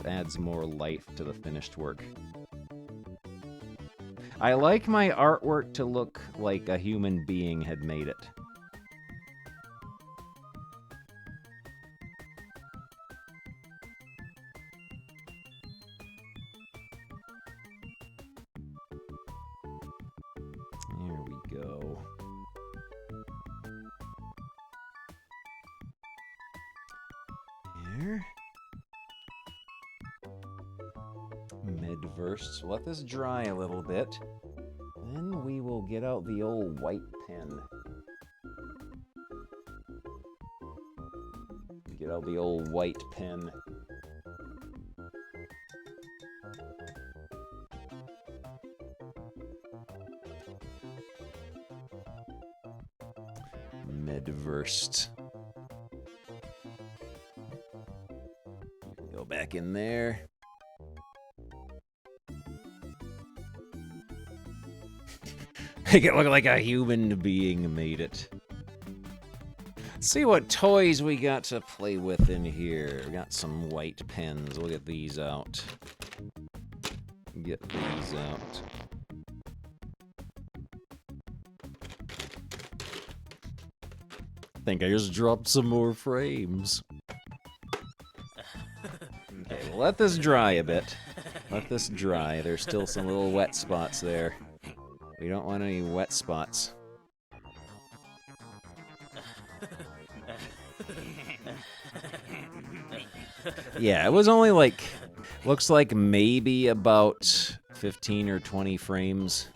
adds more life to the finished work. I like my artwork to look like a human being had made it. There we go. There. Mid-verse. So let this dry a little bit. Then we will get out the old white pen. Get out the old white pen. Mid-versed. Go back in there. Make it look like a human being made it. See what toys we got to play with in here. We got some white pens. We'll get these out. Get these out. Think I just dropped some more frames. Okay, well, let this dry a bit. Let this dry. There's still some little wet spots there. We don't want any wet spots. Yeah, it was only like, looks like maybe about 15 or 20 frames.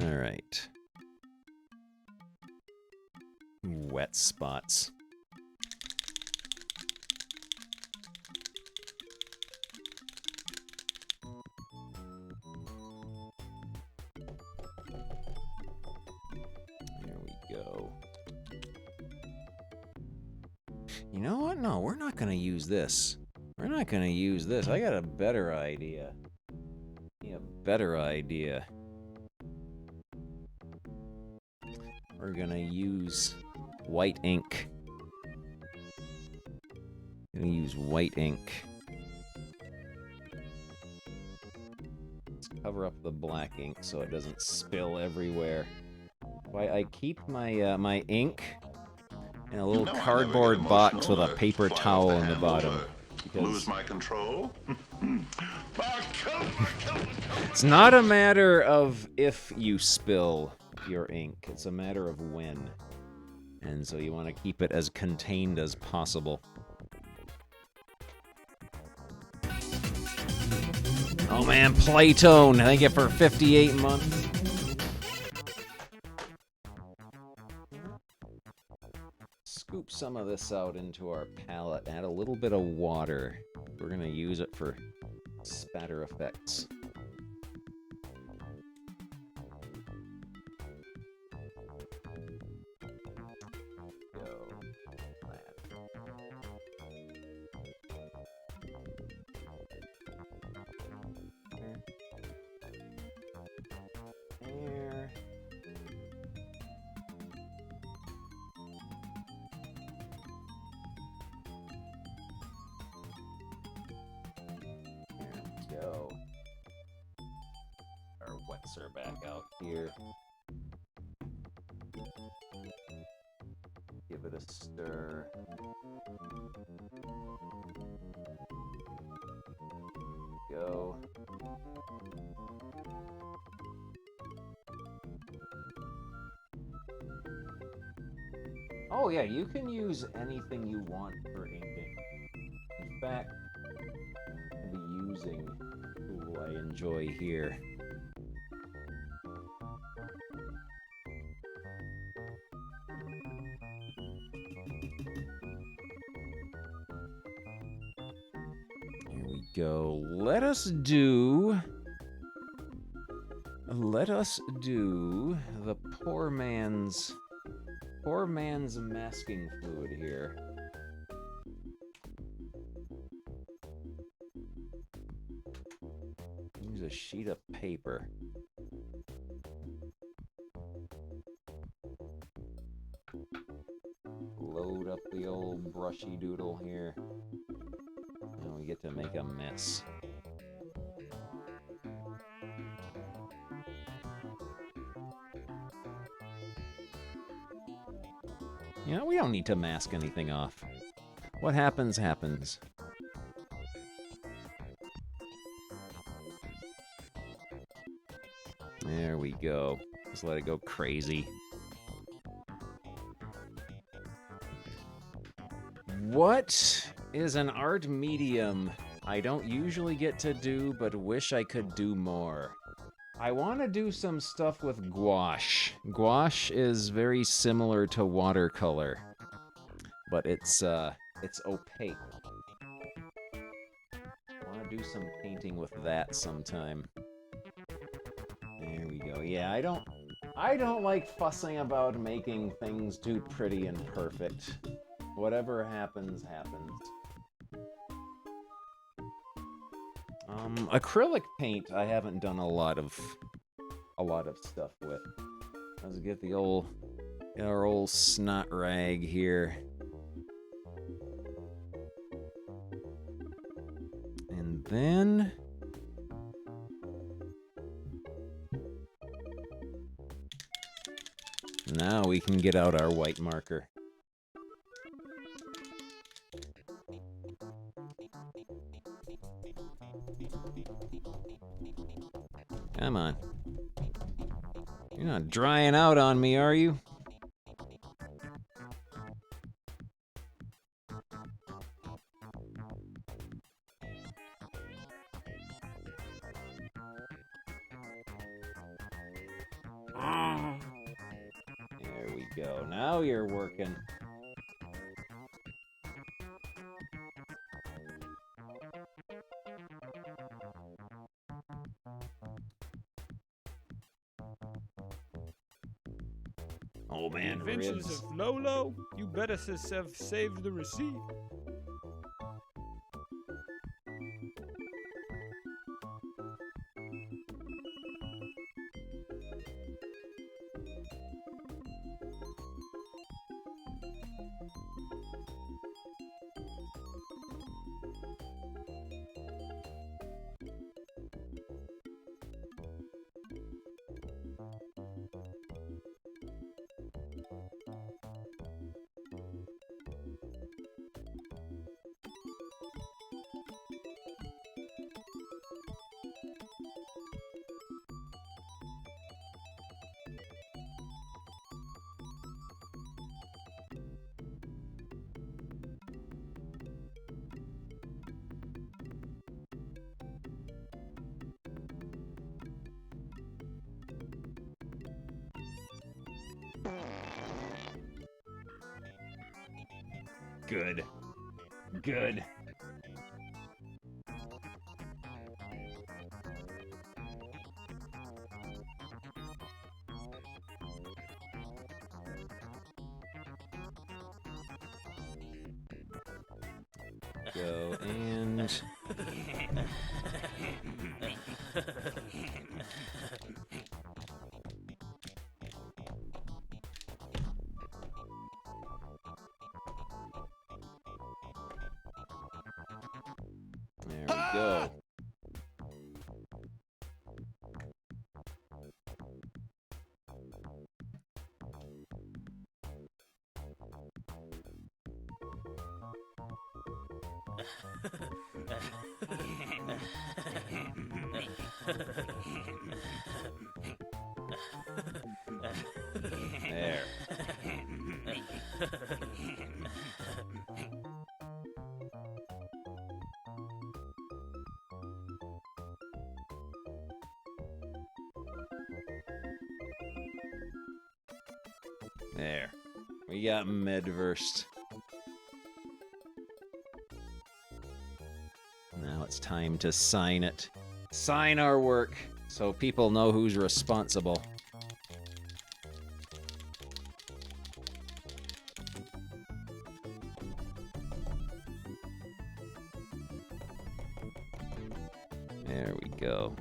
All right. Wet spots. There we go. You know what? No, we're not going to use this. We're not going to use this. I got a better idea. Yeah, better idea. We're going to use white ink. Gonna use white ink. Let's cover up the black ink so it doesn't spill everywhere. I keep my my ink in a little cardboard box with a paper towel on the bottom. Lose my control? It's not a matter of if you spill your ink, it's a matter of when. And so you want to keep it as contained as possible. Oh man, Playtone, thank you for 58 months. Scoop some of this out into our palette, add a little bit of water. We're going to use it for spatter effects. Go. Our wets are back out here. Give it a stir. Go. Oh yeah, you can use anything you want for inking. In fact, the using tool I enjoy here. Here we go. Let us do the poor man's masking fluid here. Use a sheet of paper. Load up the old brushy doodle here. And we get to make a mess. You know, we don't need to mask anything off. What happens, happens. There we go. Just let it go crazy. What is an art medium I don't usually get to do, but wish I could do more? I want to do some stuff with gouache. Gouache is very similar to watercolor, but it's opaque. I want to do some painting with that sometime. There we go. Yeah, I don't like fussing about making things too pretty and perfect. Whatever happens, happens. Acrylic paint I haven't done a lot of stuff with. Let's get our old snot rag here. And then now we can get out our white marker. Come on. You're not drying out on me, are you? There we go. Now you're working. Oh man, Adventures ribs. of Lolo, you better have saved the receipt. Good. Good. Go and... There we go. There. There. We got Medversed. Now it's time to sign it. Sign our work so people know who's responsible. There we go.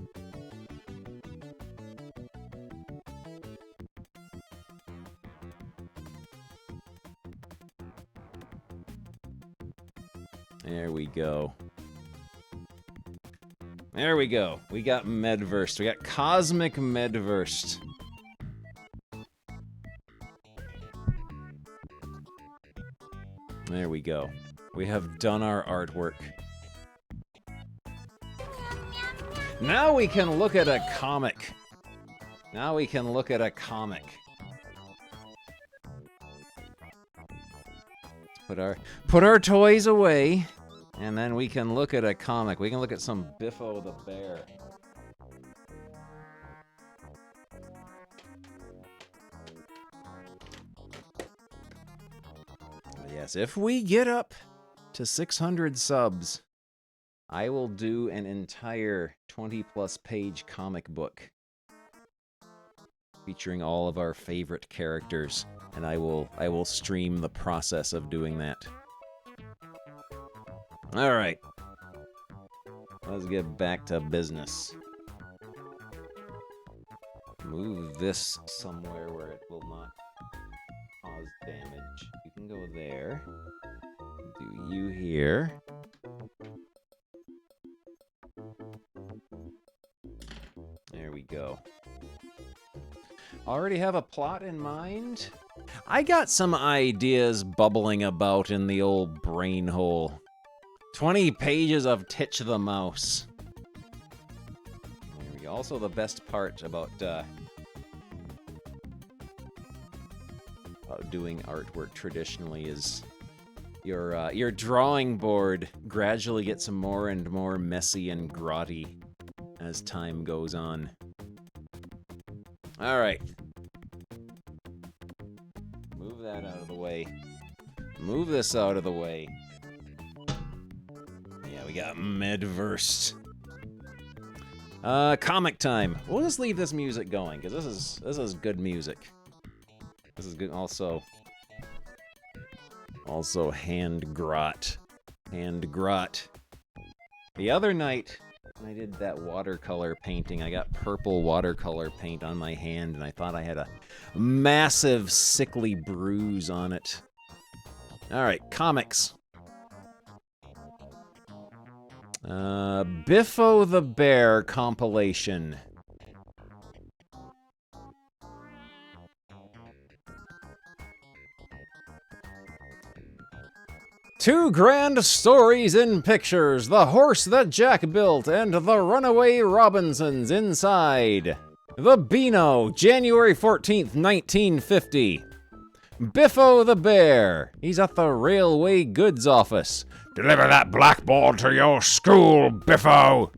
There we go. There we go. We got Medversed. We got Cosmic Medversed. There we go. We have done our artwork. Now we can look at a comic. Now we can look at a comic. Let's put our toys away, and then we can look at a comic. We can look at some Biffo the Bear. Yes, if we get up to 600 subs, I will do an entire 20-plus page comic book featuring all of our favorite characters, and I will stream the process of doing that. All right. Let's get back to business. Move this somewhere where it will not cause damage. You can go there. Do you here. There we go. Already have a plot in mind? I got some ideas bubbling about in the old brain hole. 20 pages of Titch the Mouse. There we go. Also, the best part about doing artwork traditionally is your drawing board gradually gets more and more messy and grotty as time goes on. All right. Move that out of the way. Move this out of the way. Yeah, we got Medversed. Comic time. We'll just leave this music going because this is good music. This is good. Also hand grot. Hand grot. The other night when I did that watercolor painting, I got purple watercolor paint on my hand, and I thought I had a massive, sickly bruise on it. All right, comics. Biffo the Bear compilation. Two grand stories in pictures, the horse that Jack built and the runaway Robinsons inside. The Beano, January 14th, 1950. Biffo the Bear, he's at the railway goods office. Deliver that blackboard to your school, Biffo!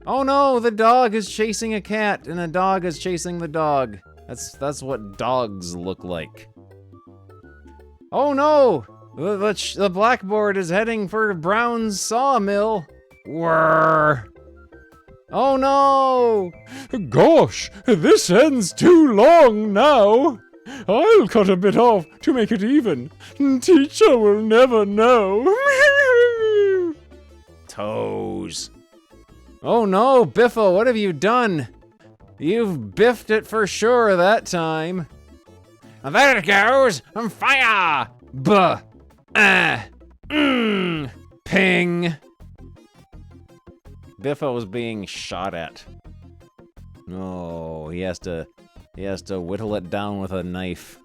Oh no, the dog is chasing a cat and a dog is chasing the dog. That's what dogs look like. Oh no! The blackboard is heading for Brown's sawmill. Whirr. Oh no! Gosh, this end's too long now. I'll cut a bit off to make it even. Teacher will never know. Toes. Oh no, Biffo, what have you done? You've biffed it for sure that time. There it goes! Fire! Buh! Ping! Biffo's being shot at. Oh, he has to whittle it down with a knife.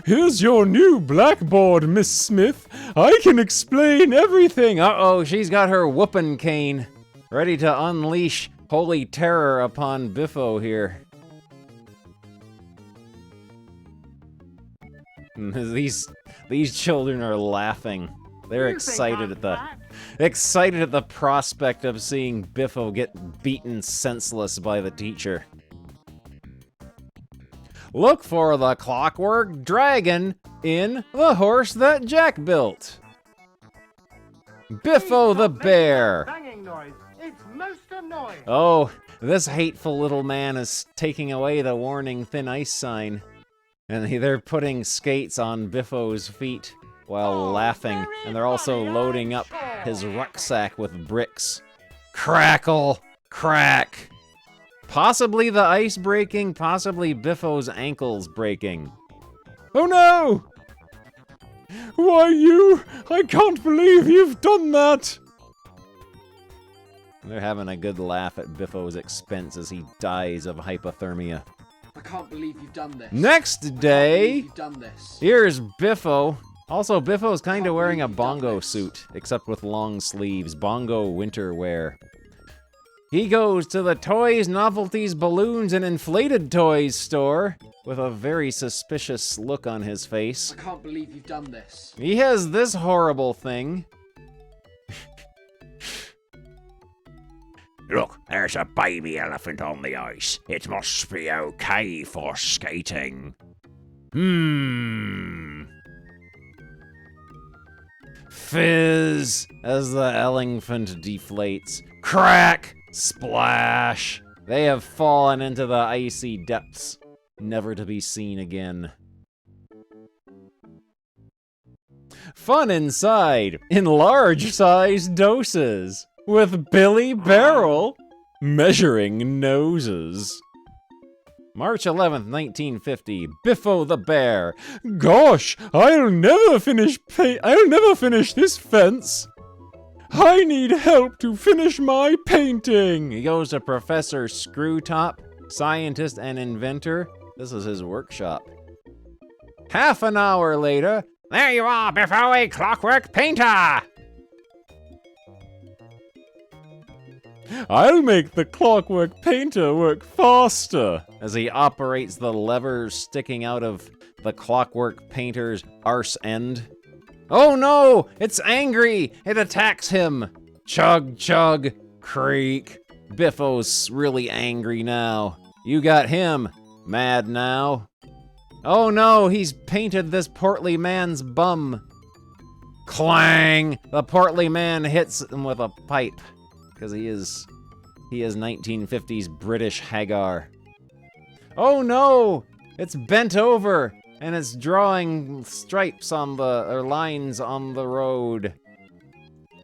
Here's your new blackboard, Miss Smith. I can explain everything. Uh-oh, she's got her whooping cane, ready to unleash holy terror upon Biffo here. These children are laughing. They're excited at the prospect of seeing Biffo get beaten senseless by the teacher. Look for the clockwork dragon in The Horse That Jack Built. Biffo the Bear. Banging noise. It's most annoying. Oh, this hateful little man is taking away the warning thin ice sign. And they're putting skates on Biffo's feet while laughing. And they're also loading up his rucksack with bricks. Crackle! Crack! Possibly the ice breaking, possibly Biffo's ankles breaking. Oh no! Why you? I can't believe you've done that! They're having a good laugh at Biffo's expense as he dies of hypothermia. I can't believe you've done this. Next day, You've done this. here's Biffo. Also, Biffo's kind of wearing a bongo suit, except with long sleeves. Bongo winter wear. He goes to the Toys, Novelties, Balloons, and Inflated Toys store with a very suspicious look on his face. I can't believe you've done this. He has this horrible thing. Look, there's a baby elephant on the ice. It must be okay for skating. Fizz as the elephant deflates. Crack! Splash! They have fallen into the icy depths, never to be seen again. Fun inside, in large-sized doses, with Billy Barrel measuring noses. March 11th, 1950, Biffo the Bear. Gosh, I'll never finish this fence. I need help to finish my painting. He goes to Professor Screwtop, scientist and inventor. This is his workshop. Half an hour later, there you are, Biffo, a clockwork painter! I'll make the clockwork painter work faster. As he operates the lever sticking out of the clockwork painter's arse end. Oh no! It's angry! It attacks him! Chug, chug, creak. Biffo's really angry now. You got him. Mad now. Oh no, he's painted this portly man's bum. Clang! The portly man hits him with a pipe. Because he is 1950s British Hagar. Oh no! It's bent over, and it's drawing stripes on or lines on the road.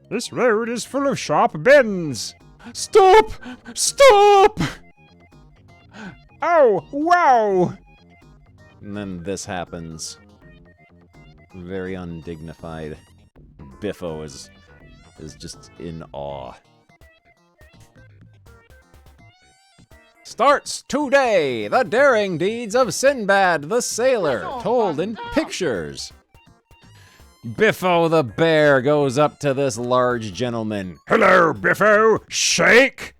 This road is full of sharp bends. Stop! Stop! Oh, wow! And then this happens. Very undignified. Biffo is just in awe. Starts today! The daring deeds of Sinbad the Sailor, told in pictures. Biffo the Bear goes up to this large gentleman. Hello, Biffo. Shake!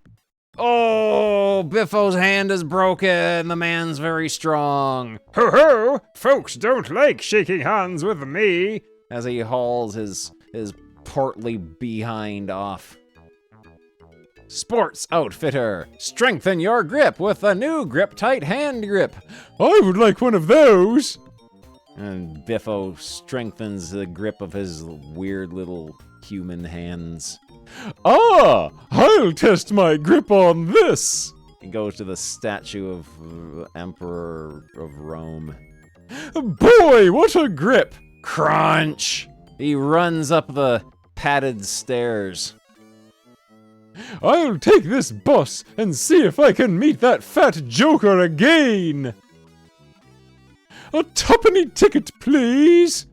Oh, Biffo's hand is broken. The man's very strong. Ho ho! Folks don't like shaking hands with me. As he hauls his portly behind off. Sports Outfitter. Strengthen your grip with the new Grip-Tight Hand Grip. I would like one of those. And Biffo strengthens the grip of his weird little human hands. Ah! I'll test my grip on this. He goes to the statue of Emperor of Rome. Boy, what a grip! Crunch! He runs up the padded stairs. I'll take this bus and see if I can meet that fat joker again. A tuppenny ticket, please.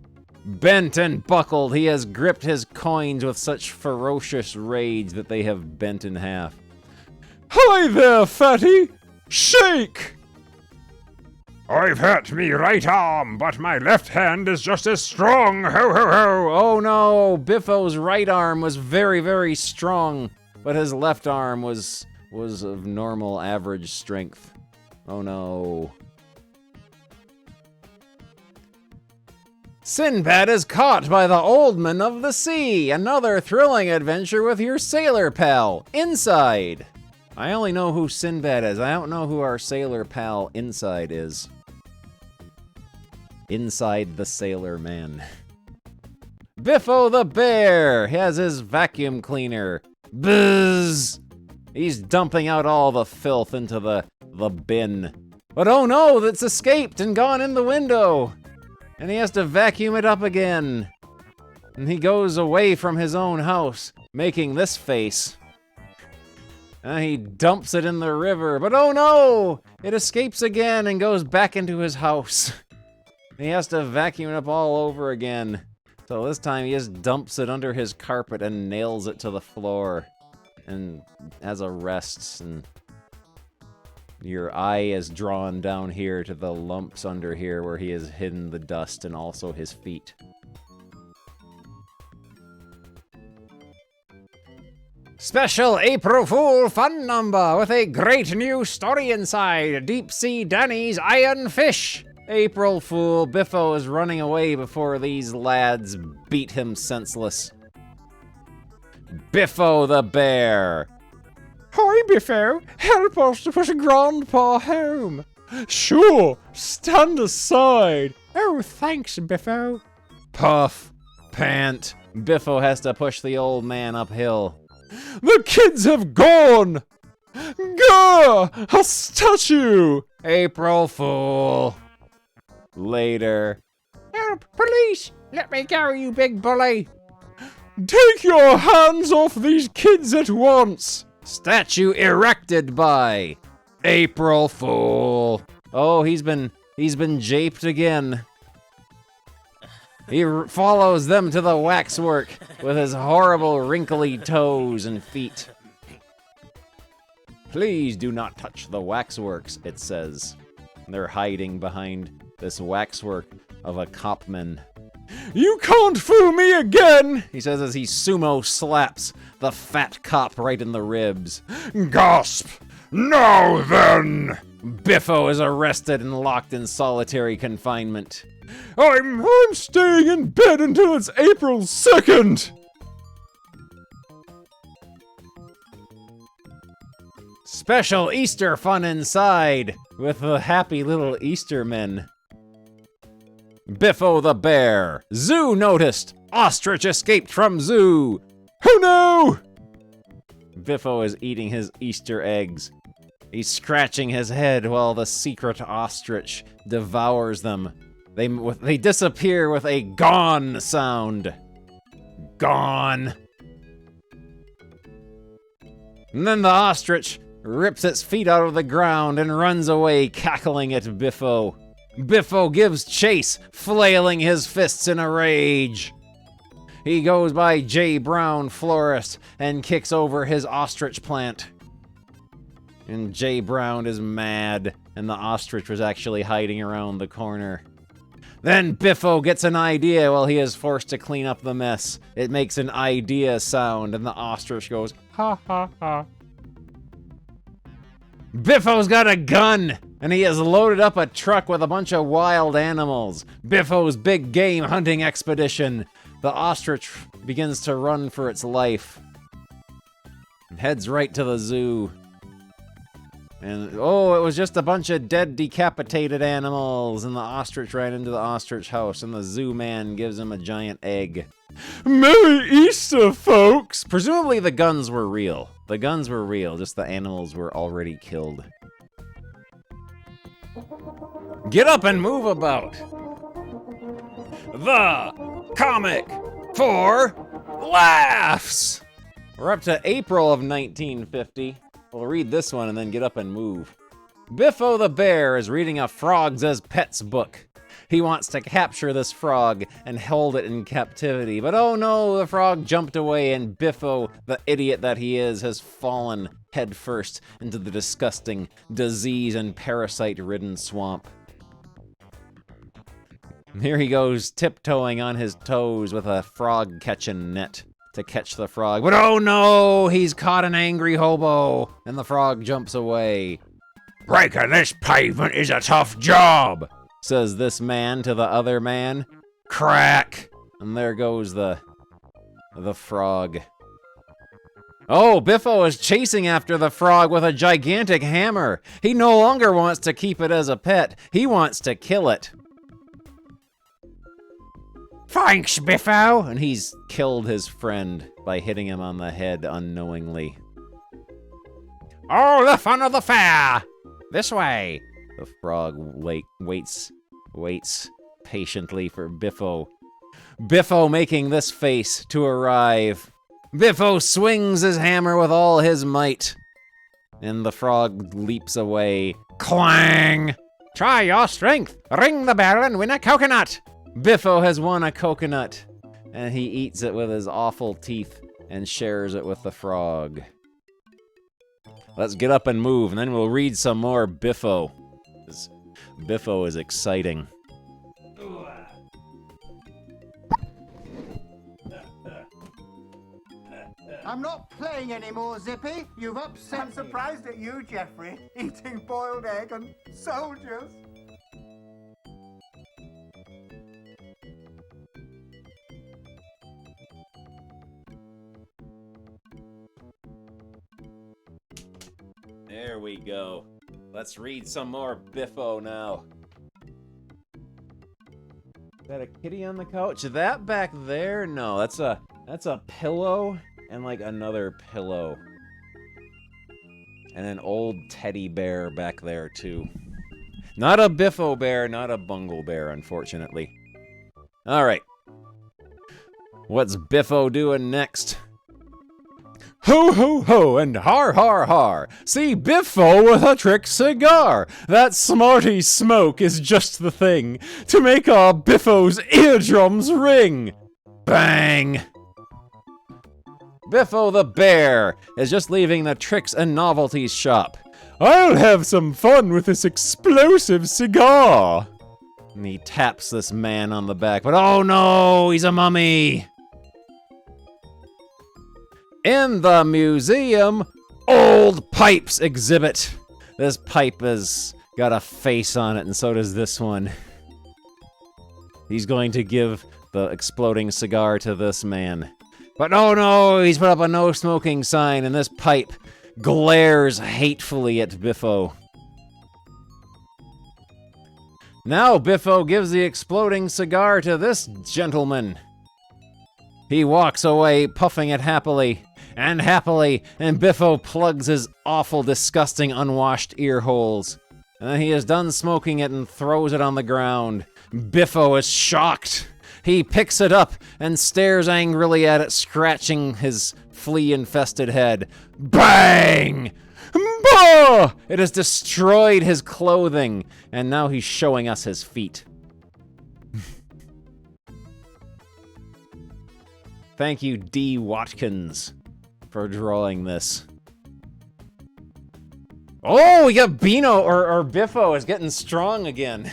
Bent and buckled, he has gripped his coins with such ferocious rage that they have bent in half. Hi there, fatty! Shake! I've hurt me right arm, but my left hand is just as strong. Ho, ho, ho! Oh no, Biffo's right arm was very, very strong, but his left arm was of normal average strength. Oh no. Sinbad is caught by the Old Man of the Sea. Another thrilling adventure with your sailor pal, Inside. I only know who Sinbad is. I don't know who our sailor pal, Inside, is. Inside the Sailor Man. Biffo the Bear has his vacuum cleaner. Buzz! He's dumping out all the filth into the bin. But oh no, that's escaped and gone in the window. And he has to vacuum it up again. And he goes away from his own house, making this face. And he dumps it in the river, but oh no! It escapes again and goes back into his house. He has to vacuum it up all over again. So this time he just dumps it under his carpet and nails it to the floor. And has a rest, and your eye is drawn down here to the lumps under here where he has hidden the dust and also his feet. Special April Fool fun number with a great new story inside. Deep Sea Danny's Iron Fish. April Fool, Biffo is running away before these lads beat him senseless. Biffo the Bear. Hi, Biffo. Help us to push Grandpa home. Sure. Stand aside. Oh, thanks, Biffo. Puff. Pant. Biffo has to push the old man uphill. The kids have gone. Gah! A statue. April Fool. Later. Help, police! Let me go, you big bully! Take your hands off these kids at once! Statue erected by April Fool. Oh, he's been japed again. He follows them to the waxwork with his horrible wrinkly toes and feet. Please do not touch the waxworks, it says. They're hiding behind this waxwork of a copman. You can't fool me again, he says as he sumo slaps the fat cop right in the ribs. Gasp! Now then! Biffo is arrested and locked in solitary confinement. I'm staying in bed until it's April 2nd! Special Easter fun inside with the happy little Easter men. Biffo the Bear. Zoo noticed. Ostrich escaped from zoo. Oh no! Biffo is eating his Easter eggs. He's scratching his head while the secret ostrich devours them. They disappear with a gone sound. Gone. And then the ostrich rips its feet out of the ground and runs away, cackling at Biffo. Biffo gives chase, flailing his fists in a rage. He goes by J. Brown Florist and kicks over his ostrich plant. And J. Brown is mad, and the ostrich was actually hiding around the corner. Then Biffo gets an idea while he is forced to clean up the mess. It makes an idea sound, and the ostrich goes, ha ha ha. Biffo's got a gun, and he has loaded up a truck with a bunch of wild animals. Biffo's big game hunting expedition. The ostrich begins to run for its life. And heads right to the zoo. And oh, it was just a bunch of dead, decapitated animals, and the ostrich ran into the ostrich house, and the zoo man gives him a giant egg. Merry Easter, folks! Presumably the guns were real. The guns were real, just the animals were already killed. Get up and move about! The comic for laughs! We're up to April of 1950. We'll read this one and then get up and move. Biffo the Bear is reading a Frogs as Pets book. He wants to capture this frog and hold it in captivity, but oh no, the frog jumped away and Biffo, the idiot that he is, has fallen headfirst into the disgusting, disease and parasite-ridden swamp. Here he goes, tiptoeing on his toes with a frog-catching net to catch the frog. But oh no, he's caught an angry hobo, and the frog jumps away. Breaking this pavement is a tough job, says this man to the other man. Crack! And there goes the frog. Oh, Biffo is chasing after the frog with a gigantic hammer. He no longer wants to keep it as a pet. He wants to kill it. Thanks, Biffo! And he's killed his friend by hitting him on the head unknowingly. Oh, the fun of the fair! This way! The frog waits patiently for Biffo. Biffo making this face to arrive. Biffo swings his hammer with all his might. And the frog leaps away. Clang! Try your strength! Ring the bell and win a coconut! Biffo has won a coconut. And he eats it with his awful teeth and shares it with the frog. Let's get up and move, and then we'll read some more Biffo. Biffo is exciting. I'm not playing anymore, Zippy. You've upset I'm surprised at you, Jeffrey, eating boiled egg and soldiers. There we go. Let's read some more Biffo now. Is that a kitty on the couch? That back there? No, that's a pillow and like another pillow. And an old teddy bear back there too. Not a Biffo bear, not a Bungle bear, unfortunately. All right. What's Biffo doing next? Ho, ho, ho, and har, har, har. See Biffo with a trick cigar. That smarty smoke is just the thing to make our Biffo's eardrums ring. Bang! Biffo the bear is just leaving the tricks and novelties shop. I'll have some fun with this explosive cigar. And he taps this man on the back, but oh no, he's a mummy. In the museum, old pipes exhibit. This pipe has got a face on it, and so does this one. He's going to give the exploding cigar to this man. But oh no, he's put up a no smoking sign, and this pipe glares hatefully at Biffo. Now Biffo gives the exploding cigar to this gentleman. He walks away, puffing it happily, and Biffo plugs his awful, disgusting, unwashed ear holes. And then he is done smoking it and throws it on the ground. Biffo is shocked. He picks it up and stares angrily at it, scratching his flea-infested head. Bang! Bah! It has destroyed his clothing, and now he's showing us his feet. Thank you, D. Watkins, for drawing this. Oh, we got Bino, or Biffo is getting strong again.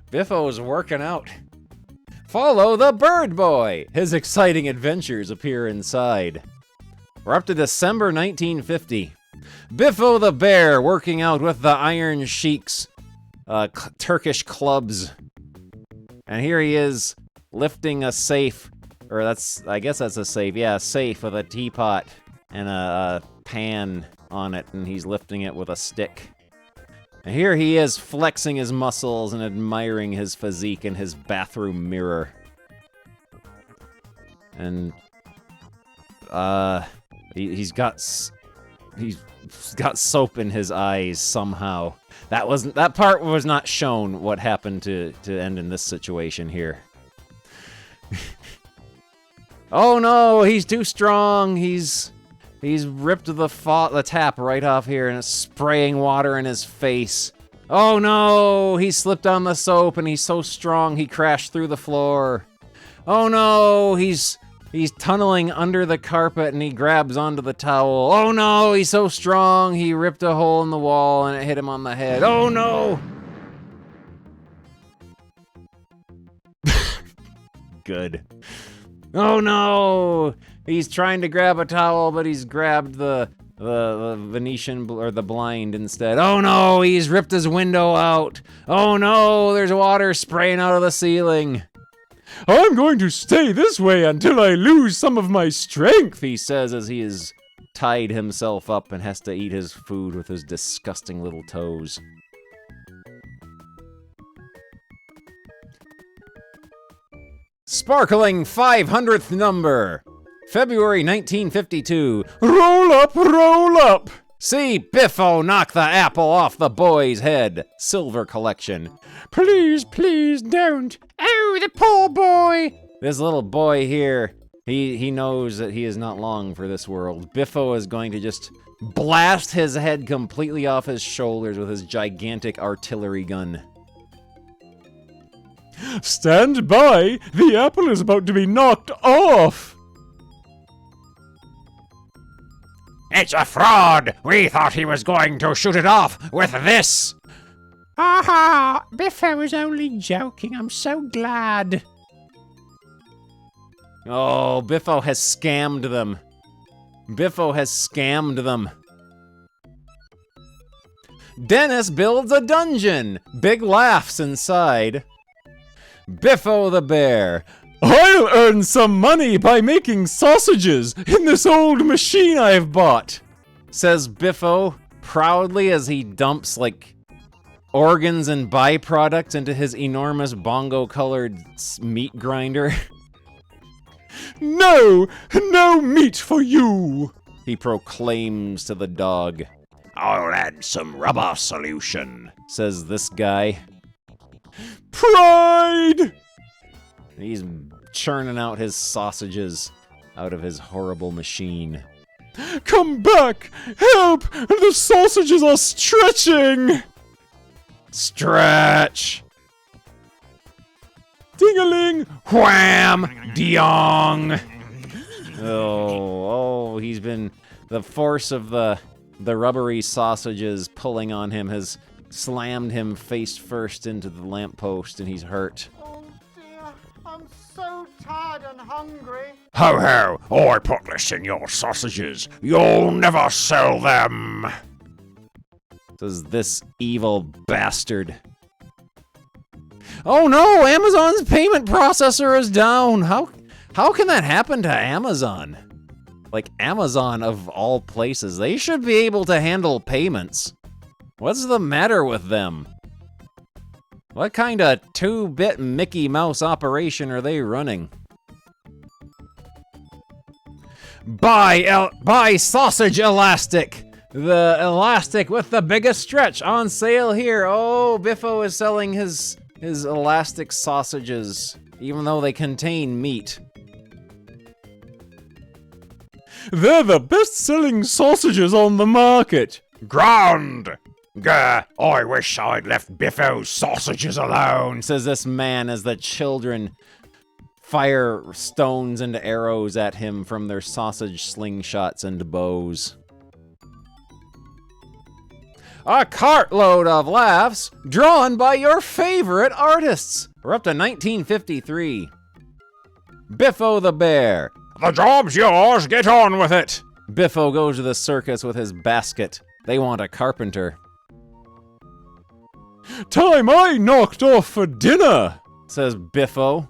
Biffo is working out. Follow the Bird Boy. His exciting adventures appear inside. We're up to December 1950. Biffo the bear working out with the Iron Sheik's Turkish clubs. And here he is lifting a safe. Or I guess that's a safe. Yeah, a safe with a teapot and a pan on it, and he's lifting it with a stick. And here he is flexing his muscles and admiring his physique in his bathroom mirror. And he's got soap in his eyes somehow. That part was not shown what happened to end in this situation here. Oh no, he's too strong. He's ripped the tap right off here and it's spraying water in his face. Oh no, he slipped on the soap and he's so strong he crashed through the floor. Oh no, he's tunneling under the carpet and he grabs onto the towel. Oh no, he's so strong he ripped a hole in the wall and it hit him on the head. Oh no! Good. Oh no! He's trying to grab a towel, but he's grabbed the Venetian or the blind instead. Oh no! He's ripped his window out. Oh no! There's water spraying out of the ceiling. I'm going to stay this way until I lose some of my strength, he says as he is tied himself up and has to eat his food with his disgusting little toes. Sparkling 500th number, February 1952. Roll up, roll up! See Biffo knock the apple off the boy's head. Silver collection. Please, please don't. Oh, the poor boy! This little boy here, he knows that he is not long for this world. Biffo is going to just blast his head completely off his shoulders with his gigantic artillery gun. Stand by! The apple is about to be knocked off! It's a fraud! We thought he was going to shoot it off with this! Aha! Biffo was only joking. I'm so glad. Oh, Biffo has scammed them. Biffo has scammed them. Dennis builds a dungeon. Big laughs inside. Biffo the bear. I'll earn some money by making sausages in this old machine I've bought, says Biffo proudly as he dumps, like, organs and byproducts into his enormous bongo-colored meat grinder. No! No meat for you! He proclaims to the dog. I'll add some rubber solution, says this guy. Pride! He's churning out his sausages out of his horrible machine. Come back! Help! The sausages are stretching! Stretch! Ding-a-ling! Wham! Diong! Oh, he's been... The force of the rubbery sausages pulling on him has slammed him face first into the lamppost, and he's hurt. Oh dear, I'm so tired and hungry. Ho ho! I put this in your sausages. You'll never sell them! Says this evil bastard. Oh no! Amazon's payment processor is down! How can that happen to Amazon? Like, Amazon of all places, they should be able to handle payments. What's the matter with them? What kind of 2-bit Mickey Mouse operation are they running? Buy sausage elastic! The elastic with the biggest stretch on sale here. Oh, Biffo is selling his elastic sausages, even though they contain meat. They're the best-selling sausages on the market. Grand! Gah, I wish I'd left Biffo's sausages alone, says this man as the children fire stones and arrows at him from their sausage slingshots and bows. A cartload of laughs drawn by your favorite artists. We're up to 1953. Biffo the bear. The job's yours, get on with it! Biffo goes to the circus with his basket. They want a carpenter. Time I knocked off for dinner, says Biffo,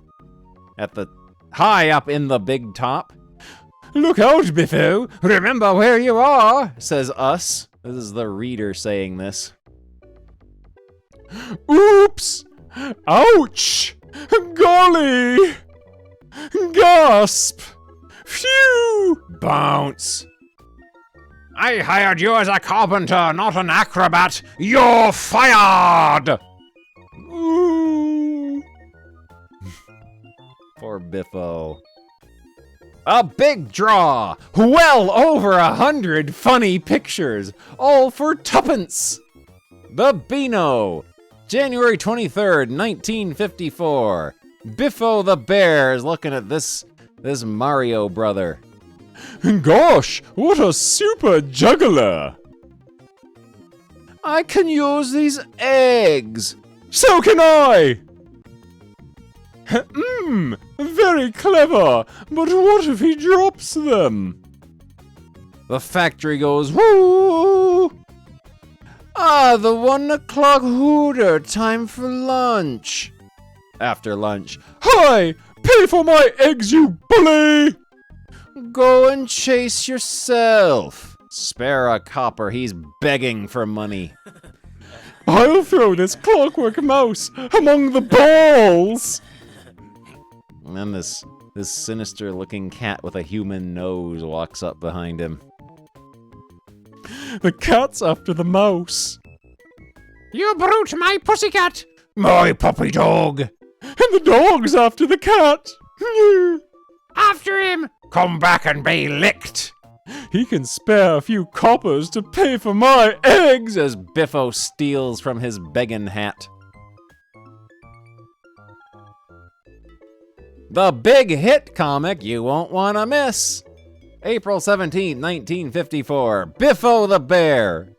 at the high up in the big top. Look out, Biffo! Remember where you are, says us. This is the reader saying this. Oops! Ouch! Golly! Gasp! Phew! Bounce. I hired you as a carpenter, not an acrobat. You're fired! Ooh. Poor Biffo. A big draw! Well over 100 funny pictures, all for tuppence! The Beano, January 23rd, 1954. Biffo the bear is looking at this Mario brother. Gosh, what a super juggler! I can use these eggs! So can I! Very clever, but what if he drops them? The factory goes, woo! Ah, the 1 o'clock hooter, time for lunch. After lunch, hi! Pay for my eggs, you bully! Go and chase yourself. Spare a copper, he's begging for money. I'll throw this clockwork mouse among the balls! And then this sinister-looking cat with a human nose walks up behind him. The cat's after the mouse. You brute, my pussycat! My puppy dog! And the dog's after the cat! After him! Come back and be licked! He can spare a few coppers to pay for my eggs! As Biffo steals from his begging hat. The big hit comic you won't want to miss. April 17, 1954. Biffo the Bear.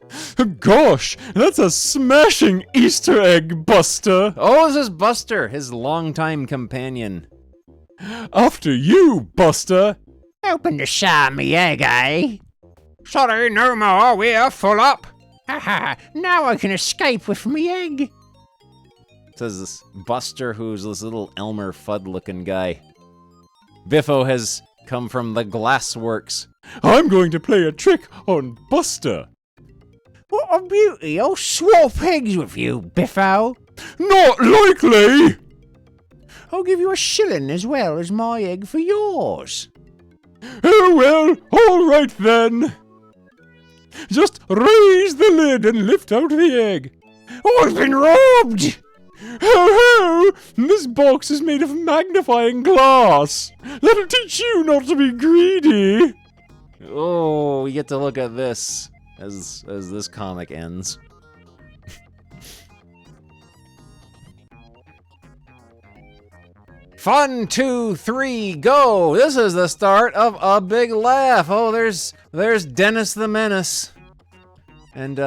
Gosh, that's a smashing Easter egg, Buster! Oh, this is Buster, his longtime companion. After you, Buster! Open to share me egg, eh? Sorry, no more, we're full up! Haha, now I can escape with me egg! Says this Buster, who's this little Elmer Fudd-looking guy. Biffo has come from the Glassworks. I'm going to play a trick on Buster. What a beauty! I'll swap eggs with you, Biffo. Not likely! I'll give you a shilling as well as my egg for yours. Oh well, all right then. Just raise the lid and lift out the egg. I've been robbed! Ho ho! This box is made of magnifying glass. That'll teach you not to be greedy. Oh, we get to look at this as this comic ends. Fun, 2, 3, go! This is the start of a big laugh. Oh, there's Dennis the Menace. And,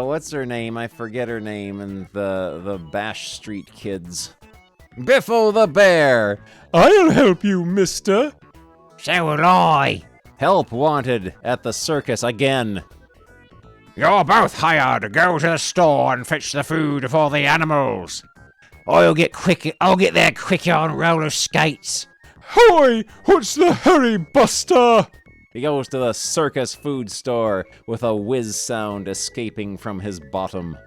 what's her name? I forget her name. And the Bash Street Kids. Biffo the Bear. I'll help you, mister. So will I. Help wanted at the circus again. You're both hired to go to the store and fetch the food for the animals. I'll get there quicker on roller skates. Hoy! What's the hurry, Buster? He goes to the circus food store with a whiz sound escaping from his bottom.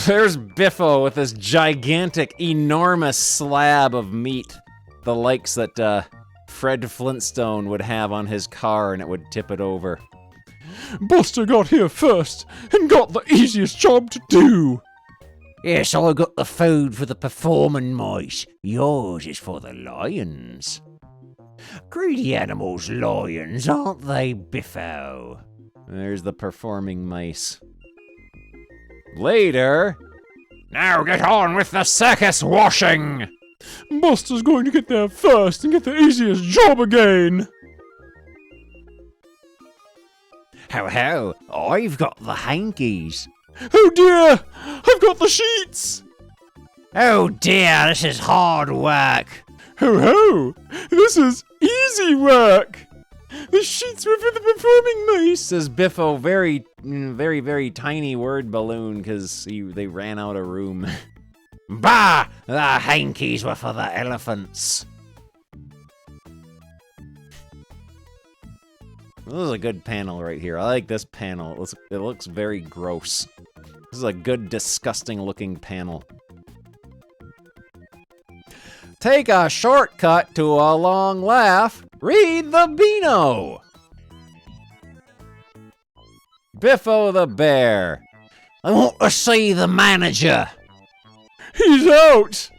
There's Biffo with this gigantic, enormous slab of meat. The likes that Fred Flintstone would have on his car and it would tip it over. Buster got here first and got the easiest job to do. Yes, I got the food for the performing mice. Yours is for the lions. Greedy animals, lions, aren't they, Biffo? There's the performing mice. Later. Now get on with the circus washing! Buster's going to get there first and get the easiest job again. Ho ho, I've got the hankies. Oh dear, I've got the sheets. Oh dear, this is hard work. Ho ho, this is easy work. The sheets were for the performing mice. Says Biffo, very, very tiny word balloon because they ran out of room. Bah! The hankies were for the elephants. This is a good panel right here. I like this panel. It looks very gross. This is a good, disgusting-looking panel. Take a shortcut to a long laugh. Read the Beano. Biffo the Bear. I want to see the manager. He's out.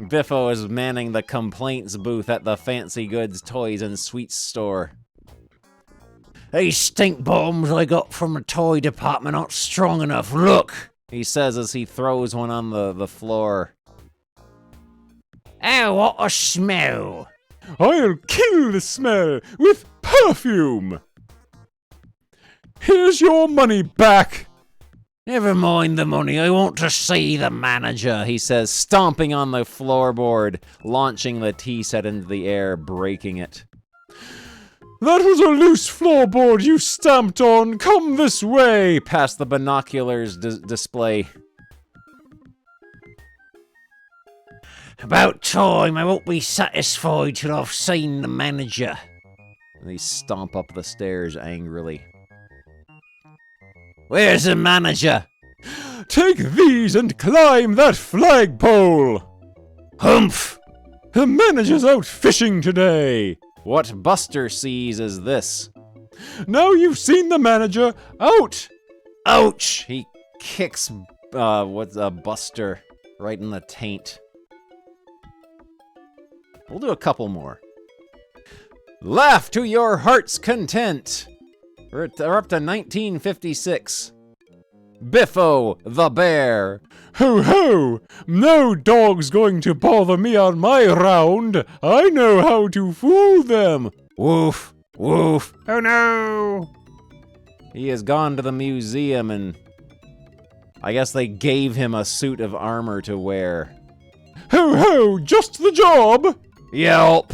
Biffo is manning the complaints booth at the Fancy Goods Toys and Sweets store. These stink bombs I got from the toy department aren't strong enough. Look, he says as he throws one on the floor. Oh, what a smell. I'll kill the smell with perfume. Here's your money back. Never mind the money, I want to see the manager, he says, stomping on the floorboard, launching the tea set into the air, breaking it. That was a loose floorboard you stamped on. Come this way. Past the binoculars display. About time. I won't be satisfied till I've seen the manager. And they stomp up the stairs angrily. Where's the manager? Take these and climb that flagpole! Humph! The manager's out fishing today! What Buster sees is this. Now you've seen the manager, out! Ouch! He kicks, Buster right in the taint. We'll do a couple more. Laugh to your heart's content! We're up to 1956. Biffo the Bear. Ho ho! No dog's going to bother me on my round. I know how to fool them. Woof, woof. Oh no! He has gone to the museum and I guess they gave him a suit of armor to wear. Ho ho! Just the job! Yelp!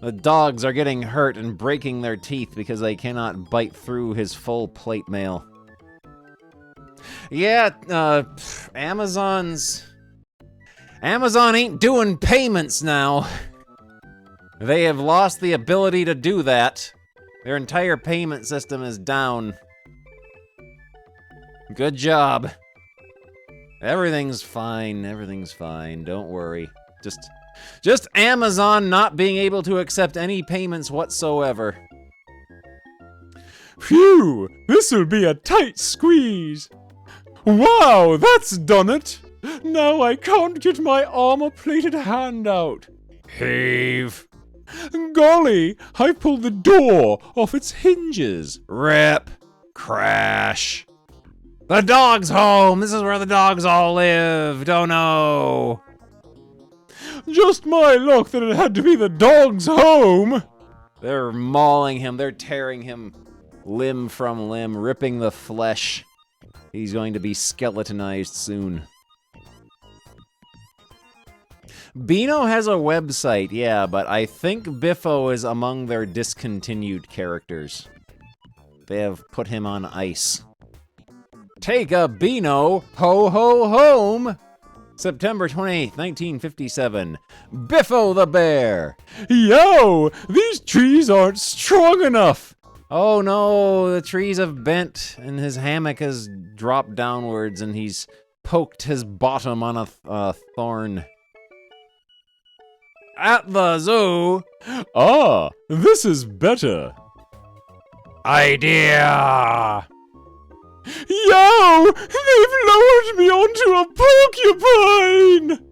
The dogs are getting hurt and breaking their teeth because they cannot bite through his full plate mail. Yeah, Amazon ain't doing payments now. They have lost the ability to do that. Their entire payment system is down. Good job. Everything's fine, don't worry. Just Amazon not being able to accept any payments whatsoever. Phew! This'll be a tight squeeze. Wow, that's done it! Now I can't get my armor-plated hand out. Heave. Golly, I pulled the door off its hinges. Rip. Crash. The dog's home! This is where the dogs all live! Oh no! Just my luck that it had to be the dog's home! They're mauling him, they're tearing him limb from limb, ripping the flesh. He's going to be skeletonized soon. Beano has a website, yeah, but I think Biffo is among their discontinued characters. They have put him on ice. Take a Beano ho ho home! September 28th, 1957. Biffo the Bear! Yo! These trees aren't strong enough! Oh no, the trees have bent and his hammock has dropped downwards and he's poked his bottom on a thorn. At the zoo! Ah, this is better. Idea! Yo! They've lowered me onto a porcupine!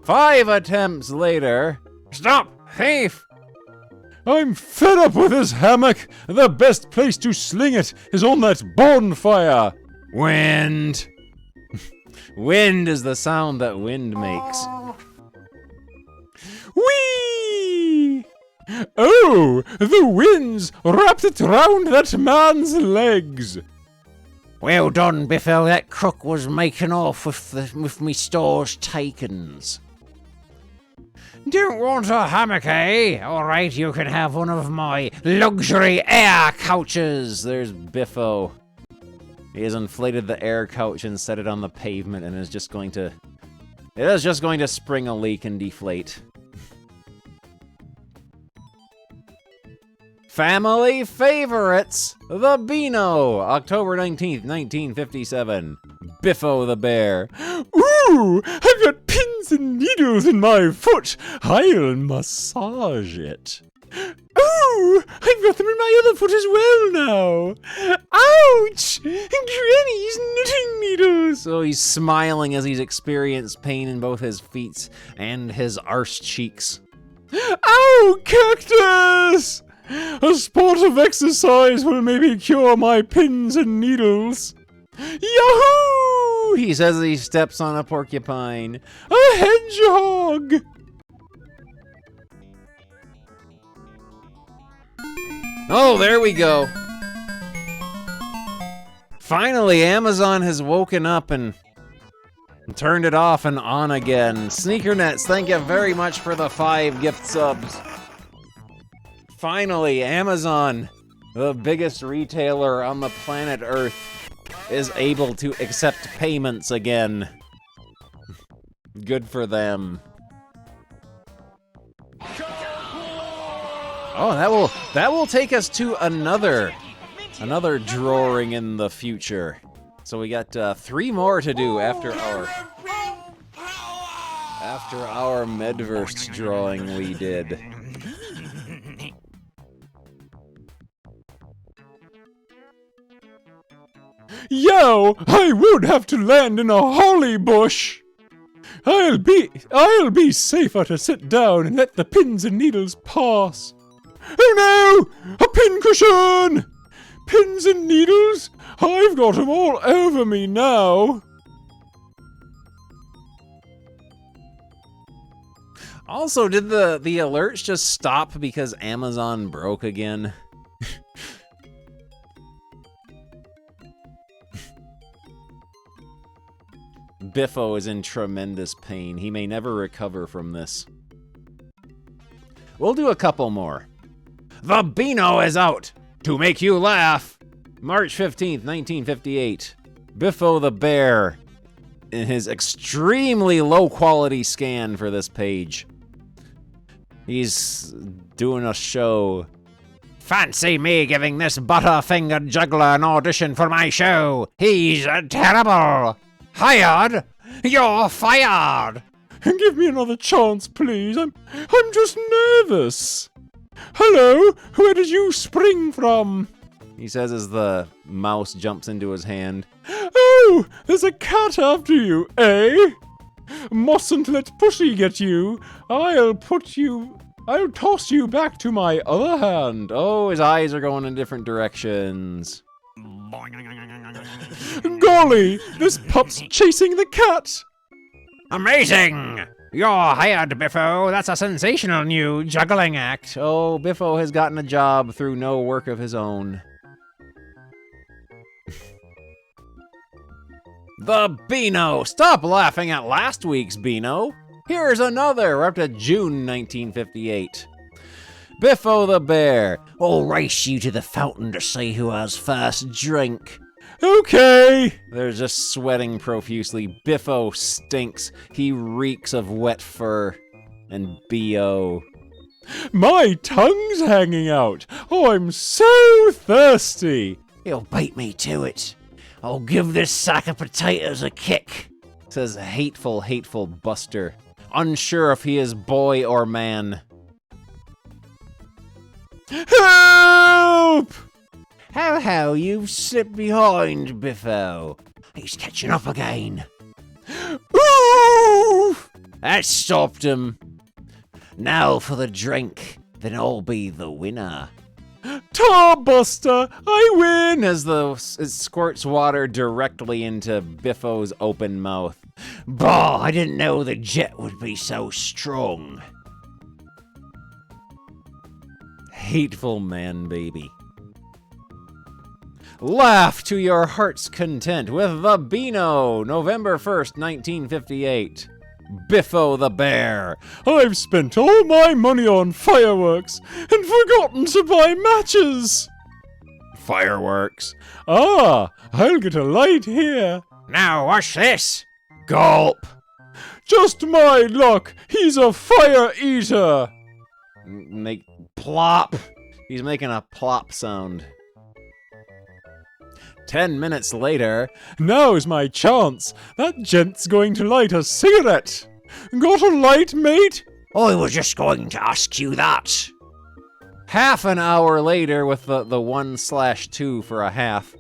5 attempts later. Stop! Thief! I'm fed up with this hammock. The best place to sling it is on that bonfire. Wind. Wind is the sound that wind makes. Whee! Oh, the wind's wrapped it round that man's legs. Well done, Biffo. That crook was making off with me store's takens. Don't want a hammock, eh? All right, you can have one of my luxury air couches. There's Biffo. He has inflated the air couch and set it on the pavement and is just going to... It is just going to spring a leak and deflate. Family favorites! The Beano! October 19th, 1957. Biffo the Bear. Ooh! I've got pins and needles in my foot! I'll massage it. Ooh! I've got them in my other foot as well now! Ouch! Granny's knitting needles! So he's smiling as he's experienced pain in both his feet and his arse cheeks. Ow! Cactus! A sport of exercise will maybe cure my pins and needles. Yahoo! He says as he steps on a porcupine. A hedgehog! Oh, there we go. Finally, Amazon has woken up and turned it off and on again. Sneakernets, thank you very much for the 5 gift subs. Finally, Amazon, the biggest retailer on the planet Earth, is able to accept payments again. Good for them. Oh, that will take us to another drawing in the future. So we got 3 more to do after our Medverse drawing we did. Yo, I would have to land in a holly bush. I'll be safer to sit down and let the pins and needles pass. Oh no! A pincushion! Pins and needles? I've got 'em all over me now. Also, did the alerts just stop because Amazon broke again? Biffo is in tremendous pain. He may never recover from this. We'll do a couple more. The Beano is out to make you laugh. March 15th, 1958. Biffo the Bear in his extremely low-quality scan for this page. He's doing a show. Fancy me giving this butter-fingered juggler an audition for my show. He's terrible. Hired? You're fired. Give me another chance, please. I'm just nervous. Hello, where did you spring from? He says as the mouse jumps into his hand. Oh, there's a cat after you, eh? Mustn't let pussy get you. I'll toss you back to my other hand. Oh, his eyes are going in different directions. Golly, this pup's chasing the cat. Amazing! You're hired, Biffo. That's a sensational new juggling act. Oh, Biffo has gotten a job through no work of his own. The Beano! Stop laughing at last week's Beano. Here's another. We're up to June 1958. Biffo the Bear. I'll race you to the fountain to see who has first drink. Okay. They're just sweating profusely. Biffo stinks. He reeks of wet fur and BO. My tongue's hanging out. Oh, I'm so thirsty. He'll beat me to it. I'll give this sack of potatoes a kick. Says hateful, hateful Buster. Unsure if he is boy or man. Help! How you've slipped behind, Biffo. He's catching up again. Ooh! That stopped him. Now for the drink, then I'll be the winner. Tar Buster, I win! As it squirts water directly into Biffo's open mouth. Bah, I didn't know the jet would be so strong. Hateful man baby. Laugh to your heart's content with the Beano, November 1st, 1958. Biffo the Bear. I've spent all my money on fireworks and forgotten to buy matches. Fireworks. Ah, I'll get a light here. Now watch this. Gulp. Just my luck. He's a fire eater. Make plop. He's making a plop sound. 10 minutes later. Now's my chance. That gent's going to light a cigarette. Got a light, mate? I was just going to ask you that. Half an hour later with the 1/2 for a half.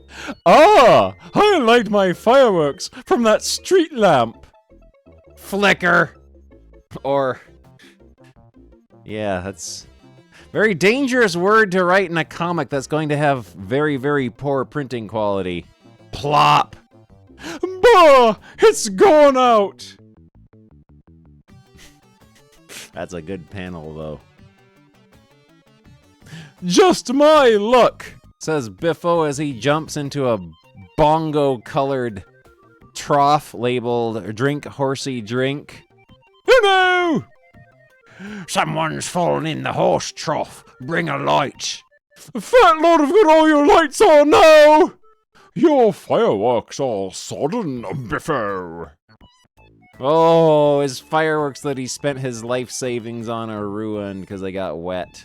Ah, I light my fireworks from that street lamp. Flicker. Or... yeah, that's... very dangerous word to write in a comic that's going to have very, very poor printing quality. Plop. Bah! It's gone out! That's a good panel, though. Just my luck, says Biffo as he jumps into a bongo-colored trough labeled Drink Horsey Drink. Oh no! Someone's fallen in the horse trough. Bring a light. Fat Lord have got all your lights on now! Your fireworks are sodden, Biffo. Oh, his fireworks that he spent his life savings on are ruined because they got wet.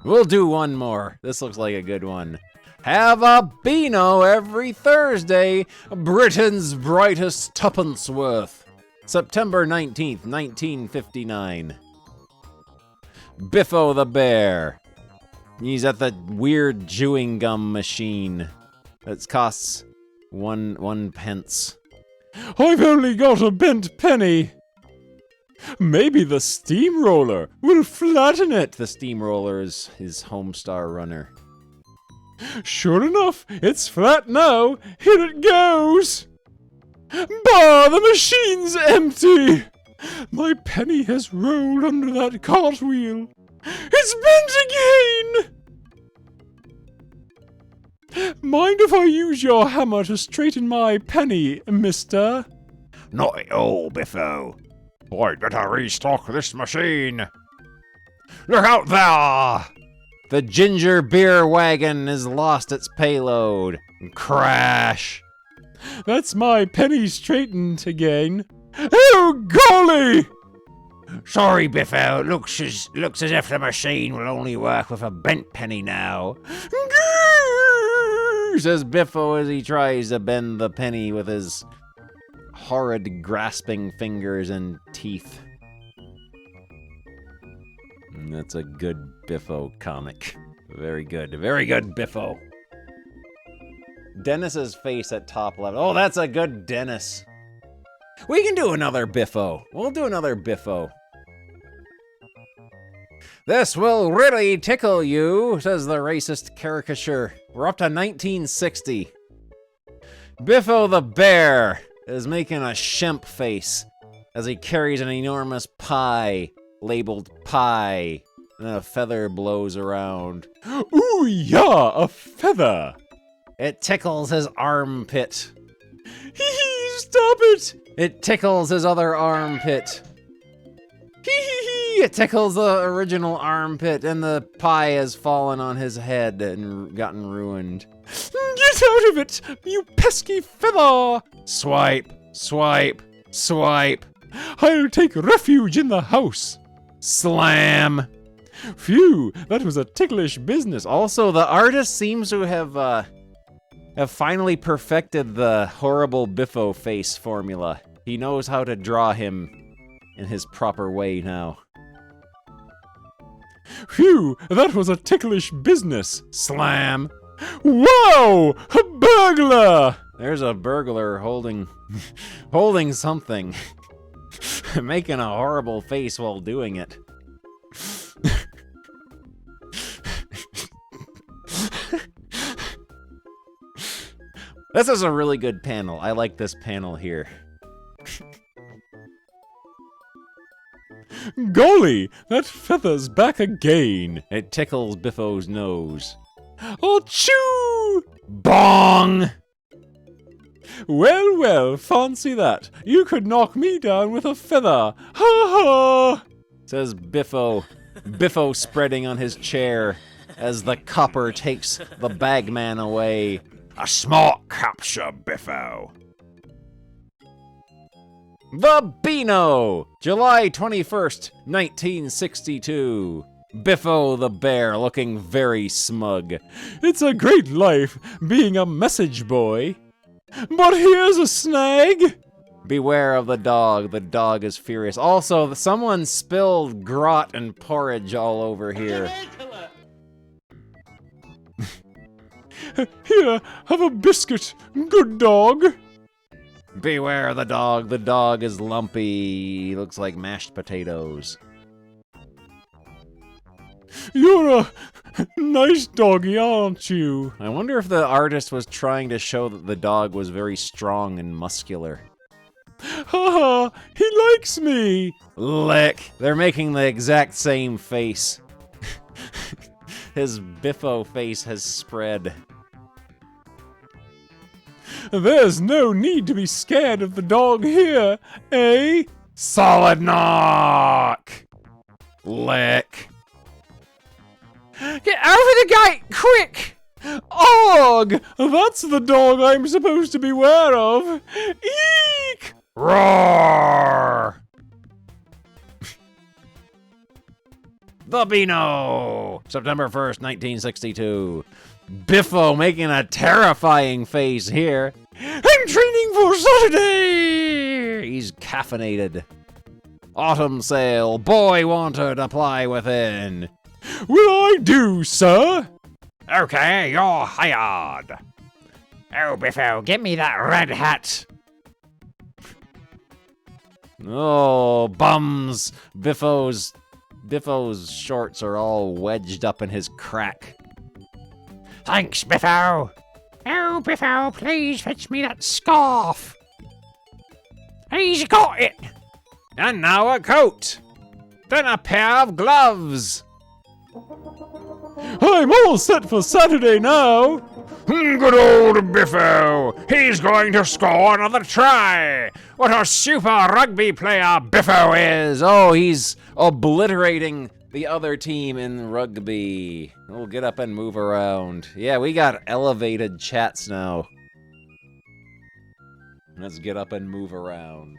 We'll do one more. This looks like a good one. Have a Beano every Thursday. Britain's brightest tuppence worth. September 19th, 1959. Biffo the Bear. He's at the weird chewing gum machine that costs one pence. I've only got a bent penny. Maybe the steamroller will flatten it. The steamroller is his Homestar Runner. Sure enough, it's flat now. Here it goes. Bah, the machine's empty. My penny has rolled under that cartwheel. It's bent again. Mind if I use your hammer to straighten my penny, mister? Not at all, Biffo. I'd better restock this machine. Look out there! The ginger beer wagon has lost its payload. Crash! That's my penny straightened again. Oh, golly! Sorry, Biffo. Looks as if the machine will only work with a bent penny now. Says Biffo as he tries to bend the penny with his horrid grasping fingers and teeth. And that's a good Biffo comic. Very good Biffo. Dennis's face at top left. Oh, that's a good Dennis. We can do another Biffo. We'll do another Biffo. This will really tickle you, says the racist caricature. We're up to 1960. Biffo the Bear is making a shemp face as he carries an enormous pie labeled pie, and a feather blows around. Ooh, yeah, a feather. It tickles his armpit. Hee, stop it. It tickles his other armpit. It tickles the original armpit, and the pie has fallen on his head and gotten ruined. Get out of it, you pesky feather! Swipe, swipe, swipe. I'll take refuge in the house. Slam. Phew, that was a ticklish business. Also, the artist seems to have finally perfected the horrible Biffo face formula. He knows how to draw him in his proper way now. Phew, that was a ticklish business. Slam. Wow, a burglar! There's a burglar holding something. Making a horrible face while doing it. This is a really good panel. I like this panel here. Golly, that feather's back again. It tickles Biffo's nose. Achoo! Bong! Well, well, fancy that. You could knock me down with a feather. Ha ha! Says Biffo. Biffo spreading on his chair as the copper takes the bagman away. A smart capture, Biffo. The Beano! July 21st, 1962. Biffo the Bear looking very smug. It's a great life being a message boy. But here's a snag! Beware of the dog. The dog is furious. Also, someone spilled grot and porridge all over here. Here, have a biscuit, good dog. Beware the dog. The dog is lumpy. He looks like mashed potatoes. You're a nice doggy, aren't you? I wonder if the artist was trying to show that the dog was very strong and muscular. Ha ha! He likes me! Lick! They're making the exact same face. His Biffo face has spread. There's no need to be scared of the dog here, eh? Solid knock! Lick! Get out of the gate, quick! Og! That's the dog I'm supposed to beware of! Eek! Roar! the Beano! September 1st, 1962. Biffo making a terrifying face here. I'm training for Saturday! He's caffeinated. Autumn sale. Boy wanted. Apply within. Will I do, sir? Okay, you're hired. Oh, Biffo, get me that red hat. Oh, bums. Biffo's shorts are all wedged up in his crack. Thanks, Biffo. Oh, Biffo, please fetch me that scarf. He's got it. And now a coat. Then a pair of gloves. I'm all set for Saturday now. Good old Biffo. He's going to score another try. What a super rugby player Biffo is. Oh, he's obliterating the other team in rugby. We'll get up and move around. Yeah, we got elevated chats now. Let's get up and move around.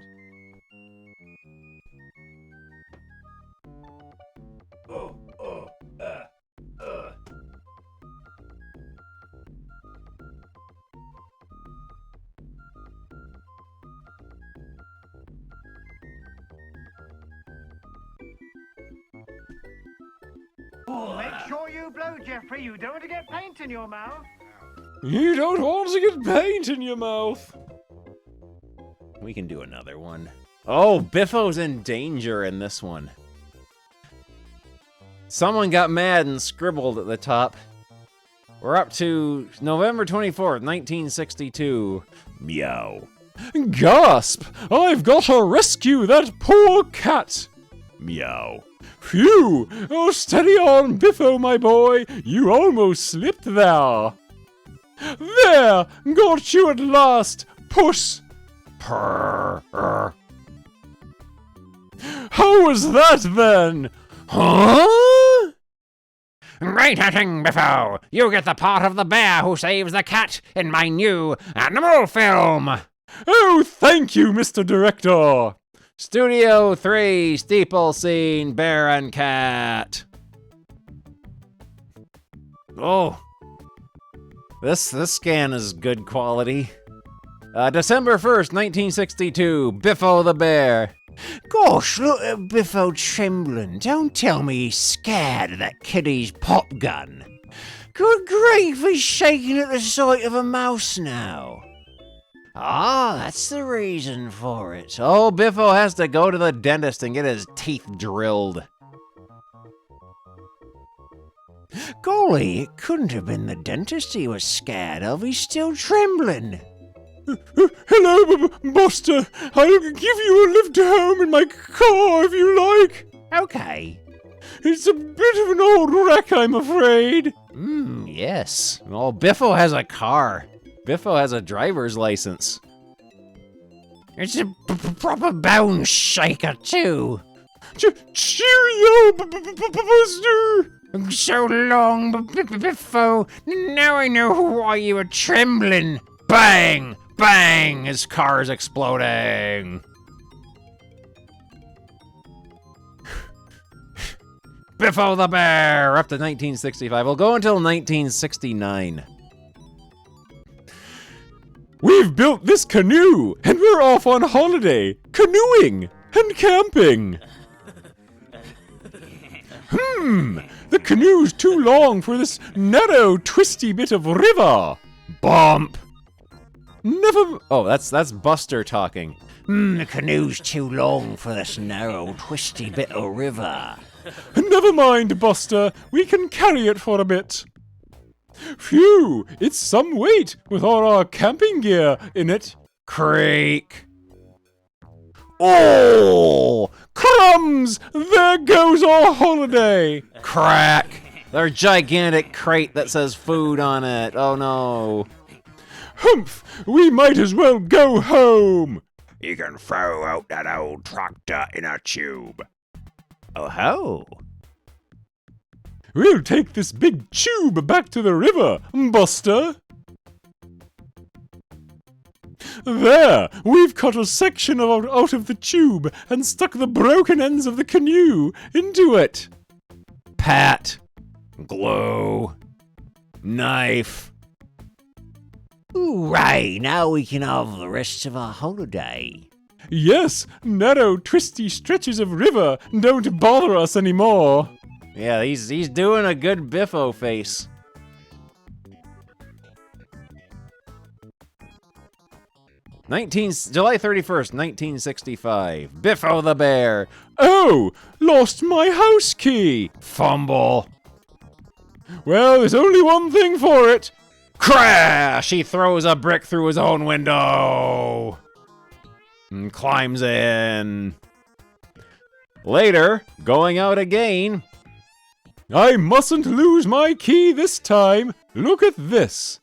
Make sure you blow, Jeffrey. You don't want to get paint in your mouth. You don't want to get paint in your mouth. We can do another one. Oh, Biffo's in danger in this one. Someone got mad and scribbled at the top. We're up to November 24th, 1962. Meow. Gasp! I've got to rescue that poor cat. Meow. Phew! Oh, steady on, Biffo, my boy. You almost slipped there. There! Got you at last, puss. Purr. How was that, then? Huh? Great hunting, Biffo! You get the part of the bear who saves the cat in my new animal film! Oh, thank you, Mr. Director! Studio 3, steeple scene, bear and cat. Oh. This scan is good quality. December 1st, 1962, Biffo the bear. Gosh, look at Biffo trembling. Don't tell me he's scared of that kiddie's pop gun. Good grief, he's shaking at the sight of a mouse now. Ah, that's the reason for it. Oh, Biffo has to go to the dentist and get his teeth drilled. Golly, it couldn't have been the dentist he was scared of. He's still trembling. Hello, Buster. I'll give you a lift home in my car if you like. Okay. It's a bit of an old wreck, I'm afraid. Yes. Well, Biffo has a car. Biffo has a driver's license. It's a proper bone shaker, too. Cheerio, Buster. So long, Biffo. Now I know why you were trembling. Bang! Bang! His car's exploding. Biffo the bear, up to 1965. We'll go until 1969. We've built this canoe, and we're off on holiday, canoeing and camping. The canoe's too long for this narrow, twisty bit of river. Bump. Never. Oh, that's Buster talking. The canoe's too long for this narrow, twisty bit of river. Never mind, Buster. We can carry it for a bit. Phew, it's some weight with all our camping gear in it. Creak. Oh, crumbs! There goes our holiday. Crack. Their gigantic crate that says food on it. Oh no. Humph! We might as well go home. You can throw out that old tractor in a tube. Oh ho. We'll take this big tube back to the river, Buster. There, we've cut a section out of the tube and stuck the broken ends of the canoe into it. Pat. Glue. Knife. Hooray, now we can have the rest of our holiday. Yes, narrow, twisty stretches of river don't bother us anymore. Yeah, he's doing a good Biffo face. July 31st, 1965. Biffo the Bear. Oh, lost my house key. Fumble. Well, there's only one thing for it. Crash! He throws a brick through his own window. And climbs in. Later, going out again. I mustn't lose my key this time. Look at this.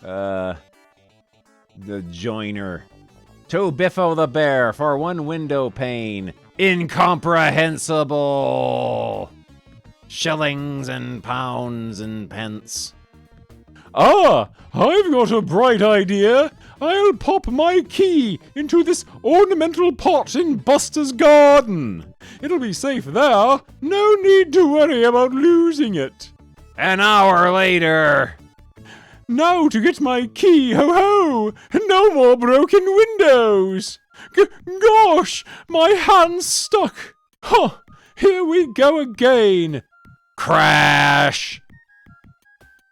The joiner. To Biffo the Bear for one window pane. Incomprehensible. Shillings and pounds and pence. Ah, I've got a bright idea. I'll pop my key into this ornamental pot in Buster's garden. It'll be safe there. No need to worry about losing it. An hour later. Now to get my key, ho-ho! No more broken windows! Gosh, my hand's stuck! Huh, here we go again! Crash!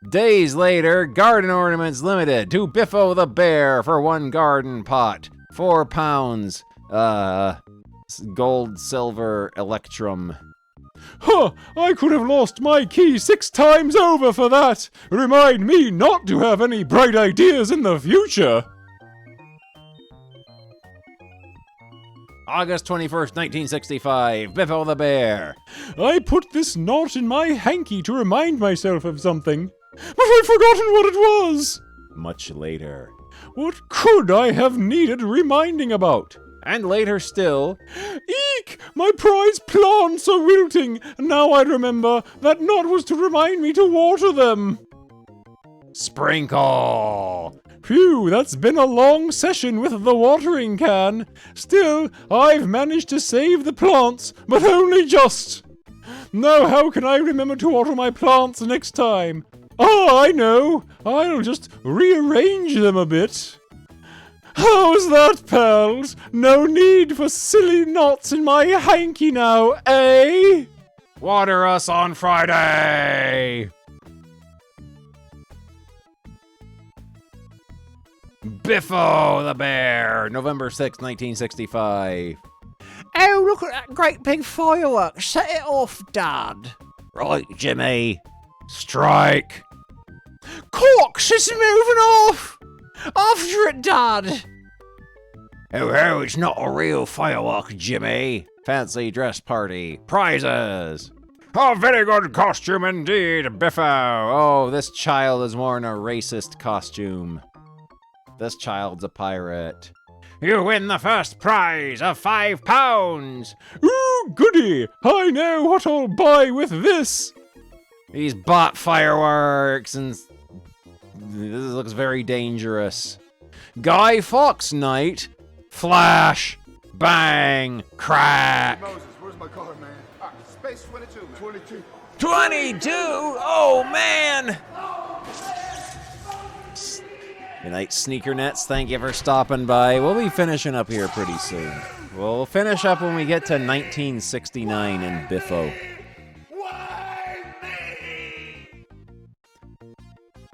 Days later, Garden Ornaments Limited to Biffo the Bear for one garden pot. £4. Gold, silver, electrum. Huh, I could have lost my key 6 times over for that. Remind me not to have any bright ideas in the future. August 21st, 1965. Biffo the Bear. I put this knot in my hanky to remind myself of something, but I've forgotten what it was. Much later. What could I have needed reminding about? And later still. Eek! My prize plants are wilting. Now I remember that knot was to remind me to water them. Sprinkle. Phew, that's been a long session with the watering can. Still, I've managed to save the plants, but only just. Now how can I remember to water my plants next time? Ah, I know. I'll just rearrange them a bit. How's that, pals? No need for silly knots in my hanky now, eh? Water us on Friday! Biffo the Bear, November 6, 1965. Oh, look at that great big firework. Set it off, Dad. Right, Jimmy. Strike. Corks, it's moving off. After it, Dad. Oh, it's not a real firework, Jimmy. Fancy dress party. Prizes. A very good costume indeed, Biffo. Oh, this child is wearing a racist costume. This child's a pirate. You win the first prize of £5. Ooh, goody. I know what I'll buy with this. He's bought fireworks and this looks very dangerous. Guy Fawkes night. Flash. Bang. Crack. Moses, where's my car, man? Space 22, man. 22. 22? Oh, man. Good night, Sneaker Nets. Thank you for stopping by. We'll be finishing up here pretty soon. We'll finish up when we get to 1969 in Biffo.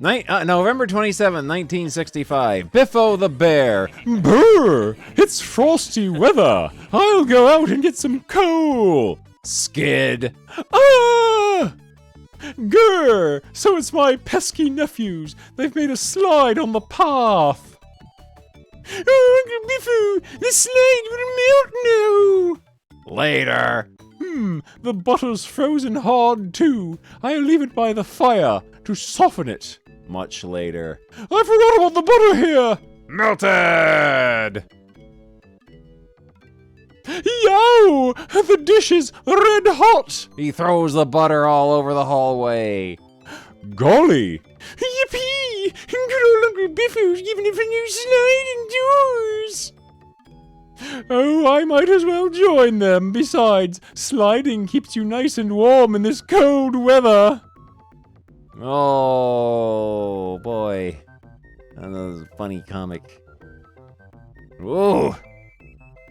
November 27, 1965. Biffo the Bear. Brr! It's frosty weather. I'll go out and get some coal. Skid. Ah! Grr! So it's my pesky nephews. They've made a slide on the path. Oh, Uncle Biffo, the slide will melt now. Later. The butter's frozen hard too. I'll leave it by the fire to soften it. Much later. I forgot about the butter here. Melted. Yow! The dish is red hot. He throws the butter all over the hallway. Golly. Yippee! Good old Uncle Biffo's giving us a new slide indoors. Oh, I might as well join them. Besides, sliding keeps you nice and warm in this cold weather. Oh, boy. Another funny comic. Whoa!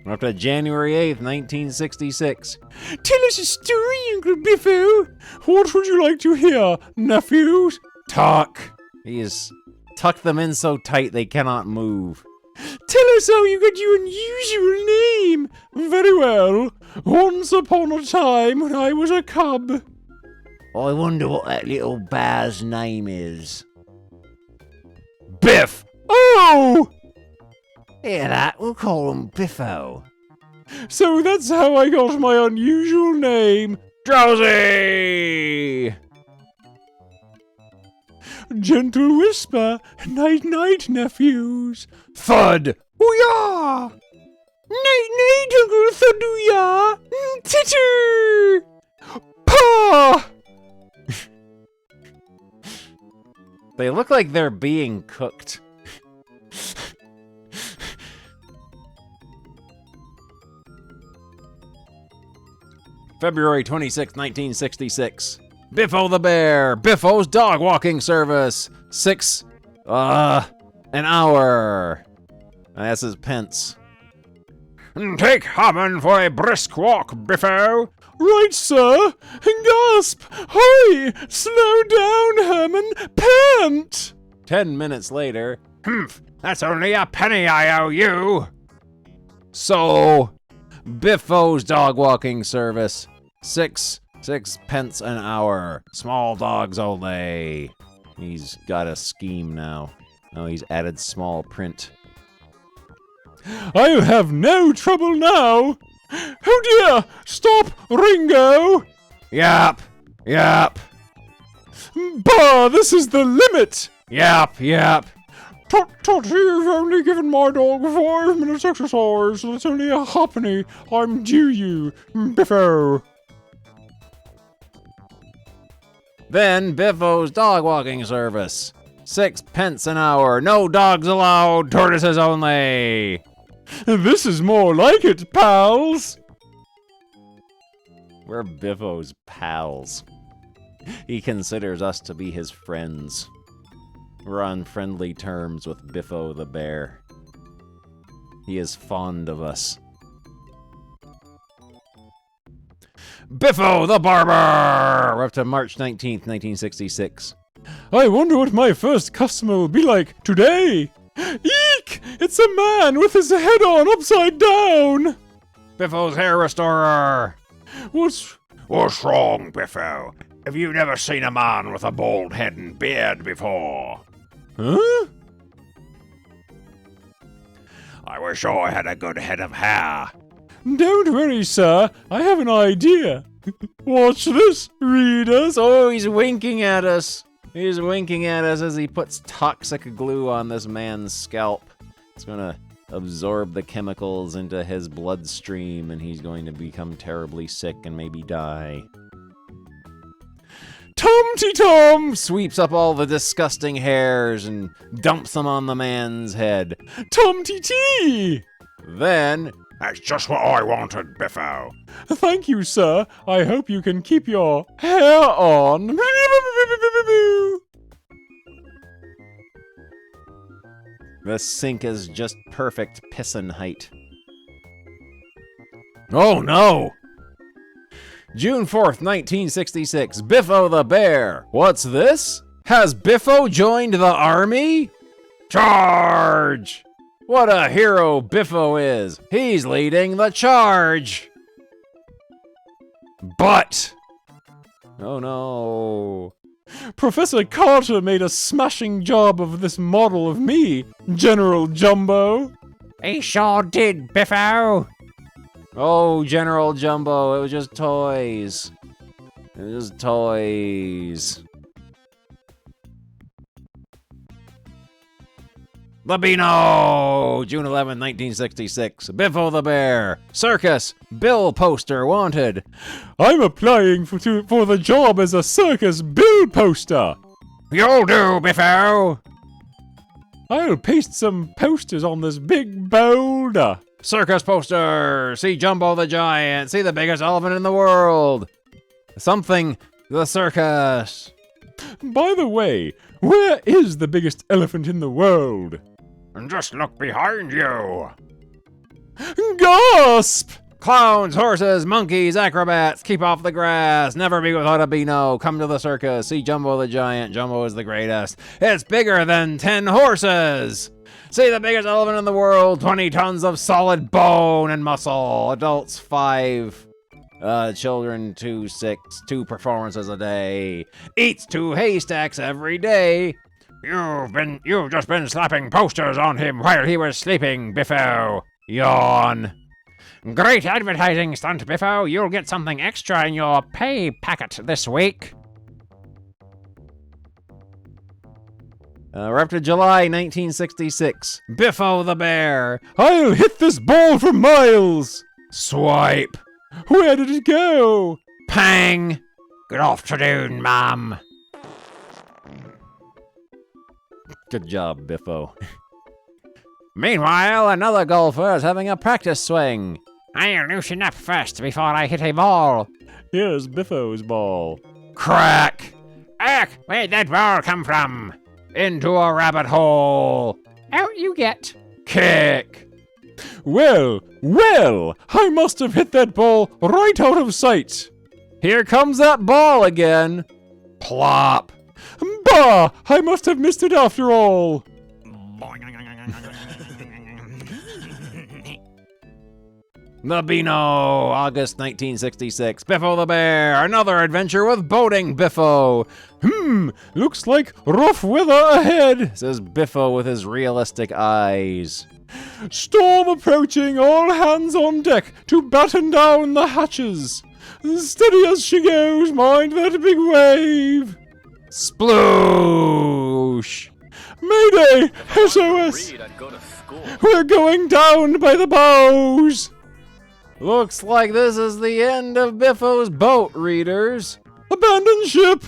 We're up to January 8th, 1966. Tell us a story, Uncle Biffo. What would you like to hear, nephews? Talk. He has tucked them in so tight they cannot move. Tell us how you got your unusual name. Very well. Once upon a time when I was a cub. I wonder what that little bear's name is. Biff! Oh! Hear that? We'll call him Biffo. So that's how I got my unusual name. Drowsy! Gentle whisper. Night-night, nephews. Thud! Ooh-yah! Night-night, Uncle Thudooyah! Titter! Paw! They look like they're being cooked. February 26, 1966. Biffo the Bear, Biffo's dog walking service. an hour. That's his pence. Take Hammond for a brisk walk, Biffo. Right, sir. Gasp! Hurry! Slow down, Herman! Pant! 10 minutes later. Humph, that's only a penny I owe you. So, Biffo's dog walking service. Six pence an hour. Small dogs only. He's got a scheme now. Oh, he's added small print. I'll have no trouble now. Oh dear! Stop, Ringo! Yap! Bah, this is the limit! Yap! Tut, you've only given my dog 5 minutes exercise, so that's only a halfpenny. I'm due you, Biffo. Then Biffo's dog walking service. 6 pence an hour. No dogs allowed. Tortoises only. This is more like it, pals. We're Biffo's pals. He considers us to be his friends. We're on friendly terms with Biffo the Bear. He is fond of us. Biffo the Barber! We're up to March 19th, 1966. I wonder what my first customer will be like today. Eek! It's a man with his head on upside down. Biffo's hair restorer. What's wrong, Biffo? Have you never seen a man with a bald head and beard before? Huh? I wish I had a good head of hair. Don't worry, sir. I have an idea. Watch this, readers. Oh, he's winking at us. He's winking at us as he puts toxic glue on this man's scalp. It's gonna absorb the chemicals into his bloodstream, and he's going to become terribly sick and maybe die. Tom-ty-tom sweeps up all the disgusting hairs and dumps them on the man's head. Tom-ty-tee! Then... That's just what I wanted, Biffo. Thank you, sir. I hope you can keep your hair on. The sink is just perfect pissin' height. Oh no! June 4th, 1966. Biffo the Bear. What's this? Has Biffo joined the army? Charge! What a hero Biffo is. He's leading the charge. But... oh no. Professor Carter made a smashing job of this model of me, General Jumbo. He sure did, Biffo. Oh, General Jumbo, it was just toys. It was just toys. Labino! June 11, 1966. Biffo the Bear. Circus. Bill poster wanted. I'm applying for the job as a circus bill poster. You'll do, Biffo. I'll paste some posters on this big boulder. Circus poster! See Jumbo the Giant! See the biggest elephant in the world! Something the circus! By the way, where is the biggest elephant in the world? And just look behind you. Gasp! Clowns, horses, monkeys, acrobats, keep off the grass, never be without a Beano, come to the circus, see Jumbo the Giant, Jumbo is the greatest. It's bigger than 10 horses! See the biggest elephant in the world, 20 tons of solid bone and muscle. Adults 5, children 2, 6, 2 performances a day. Eats 2 haystacks every day. You've just been slapping posters on him while he was sleeping, Biffo. Yawn. Great advertising stunt, Biffo. You'll get something extra in your pay packet this week. We're up to July 1966. Biffo the Bear. I'll hit this ball for miles. Swipe. Where did it go? Pang. Good afternoon, ma'am. Good job, Biffo. Meanwhile, another golfer is having a practice swing. I'll loosen up first before I hit a ball. Here's Biffo's ball. Crack. Ugh, where'd that ball come from? Into a rabbit hole. Out you get. Kick. Well, I must have hit that ball right out of sight. Here comes that ball again. Plop. Bah! I must have missed it after all. The Beano, August 1966. Biffo the Bear, another adventure with boating Biffo. Looks like rough weather ahead, says Biffo with his realistic eyes. Storm approaching, all hands on deck to batten down the hatches. Steady as she goes, mind that big wave. Sploosh! Mayday! SOS! We're going down by the bows! Looks like this is the end of Biffo's boat, readers. Abandon ship!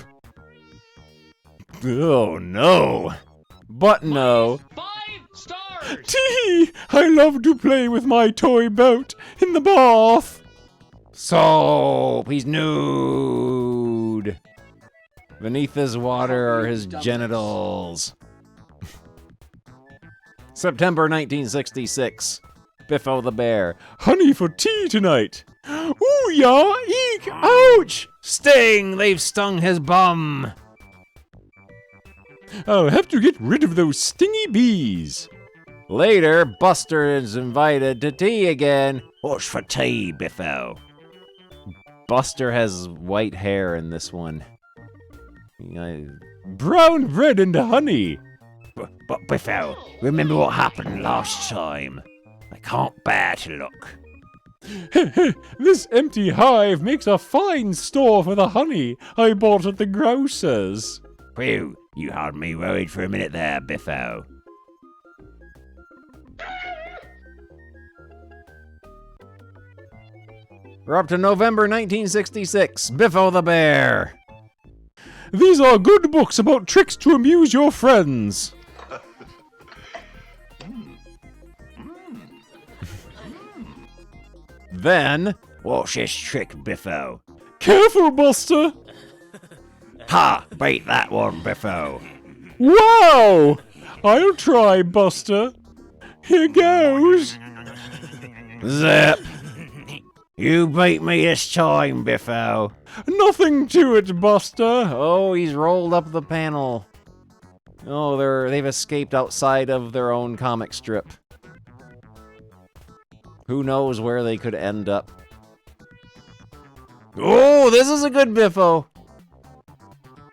Oh no. But no. 5 stars! Tee! I love to play with my toy boat in the bath. So, he's nude. Beneath his water are his genitals. September 1966. Biffo the Bear. Honey for tea tonight. Ooh, yeah, eek, ouch! Sting! They've stung his bum. I'll have to get rid of those stingy bees. Later, Buster is invited to tea again. What's for tea, Biffo? Buster has white hair in this one. Brown bread and honey. But Biffo, remember what happened last time? I can't bear to look. This empty hive makes a fine store for the honey I bought at the grocer's. Phew, you had me worried for a minute there, Biffo. We're up to November 1966. Biffo the Bear. These are good books about tricks to amuse your friends. Then, what's this trick, Biffo? Careful, Buster! Ha! Beat that one, Biffo. Wow! I'll try, Buster. Here goes. Zip! You beat me this time, Biffo. Nothing to it, Buster. Oh, he's rolled up the panel. Oh, they've escaped outside of their own comic strip. Who knows where they could end up. Oh, this is a good Biffo.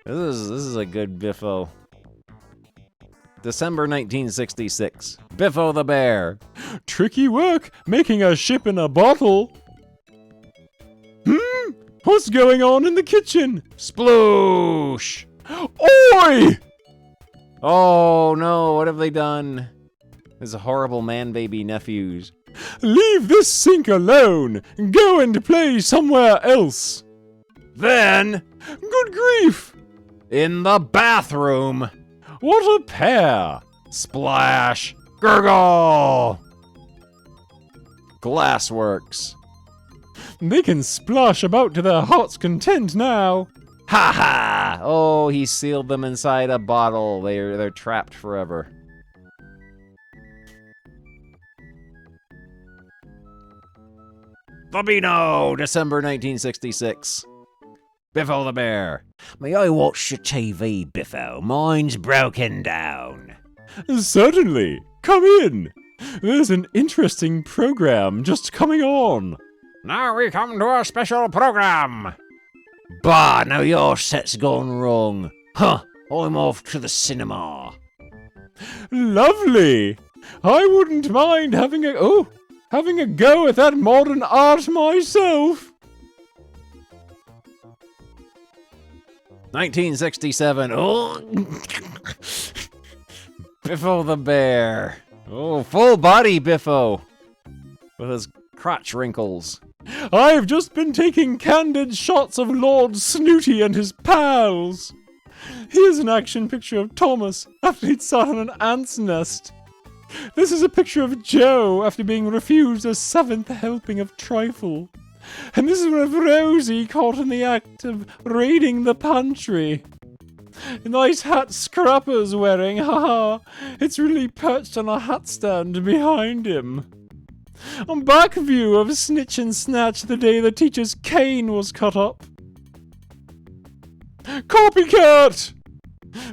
This is a good Biffo. December 1966. Biffo the Bear. Tricky work, making a ship in a bottle. What's going on in the kitchen? Sploosh! Oi! Oh no, what have they done? These horrible man-baby nephews. Leave this sink alone. Go and play somewhere else. Then, good grief! In the bathroom. What a pair! Splash! Gurgle! Glassworks. They can splash about to their heart's content now. Ha ha! Oh, he sealed them inside a bottle. They're trapped forever. The Beano, December 1966. Biffo the Bear. May I watch the TV, Biffo? Mine's broken down. Certainly. Come in. There's an interesting program just coming on. Now we come to a special program. Bah, now your set's gone wrong. Huh, I'm off to the cinema. Lovely. I wouldn't mind having a go at that modern art myself. 1967. Oh, Biffo the Bear. Oh, full body Biffo with his crotch wrinkles. I've just been taking candid shots of Lord Snooty and his pals. Here's an action picture of Thomas after he'd sat on an ant's nest. This is a picture of Joe after being refused a 7th helping of trifle. And this is one of Rosie caught in the act of raiding the pantry. Nice hat Scrapper's wearing, haha. It's really perched on a hat stand behind him. On back view of Snitch and Snatch the day the teacher's cane was cut up. Copycat!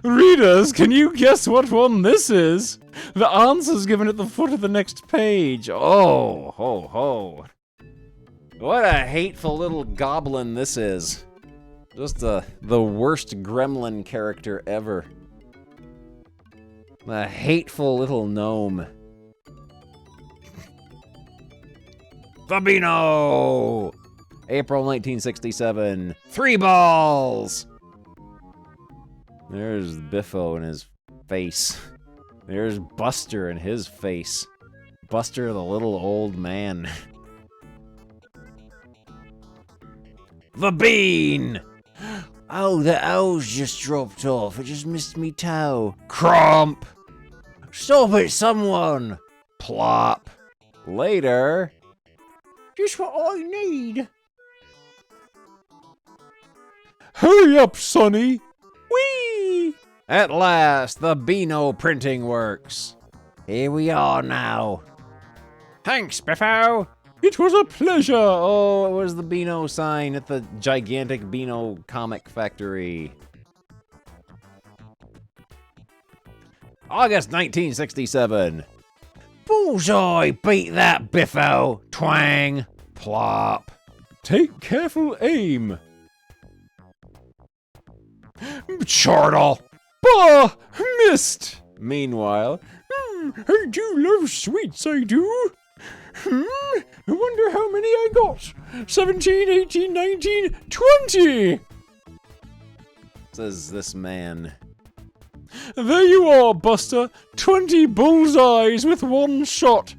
Readers, can you guess what one this is? The answer's given at the foot of the next page. Oh, ho, ho. What a hateful little goblin this is. Just the worst gremlin character ever. A hateful little gnome. The Beano! April 1967. 3 balls! There's Biffo and his face. There's Buster and his face. Buster the little old man. The Bean! Oh, the O's just dropped off. It just missed me toe. Crump! Stop it, someone! Plop. Later. Just what I need. Hurry up, Sonny! Whee! At last, the Beano Printing Works. Here we are now. Thanks, Biffo. It was a pleasure. Oh, it was the Beano sign at the gigantic Beano comic factory. August 1967. Bullseye, beat that, Biffo. Twang. Plop. Take careful aim. Chortle. Bah! Missed. Meanwhile, I do love sweets, I do. I wonder how many I got. 17, 18, 19, 20! Says this man. There you are, Buster. 20 bullseyes with one shot.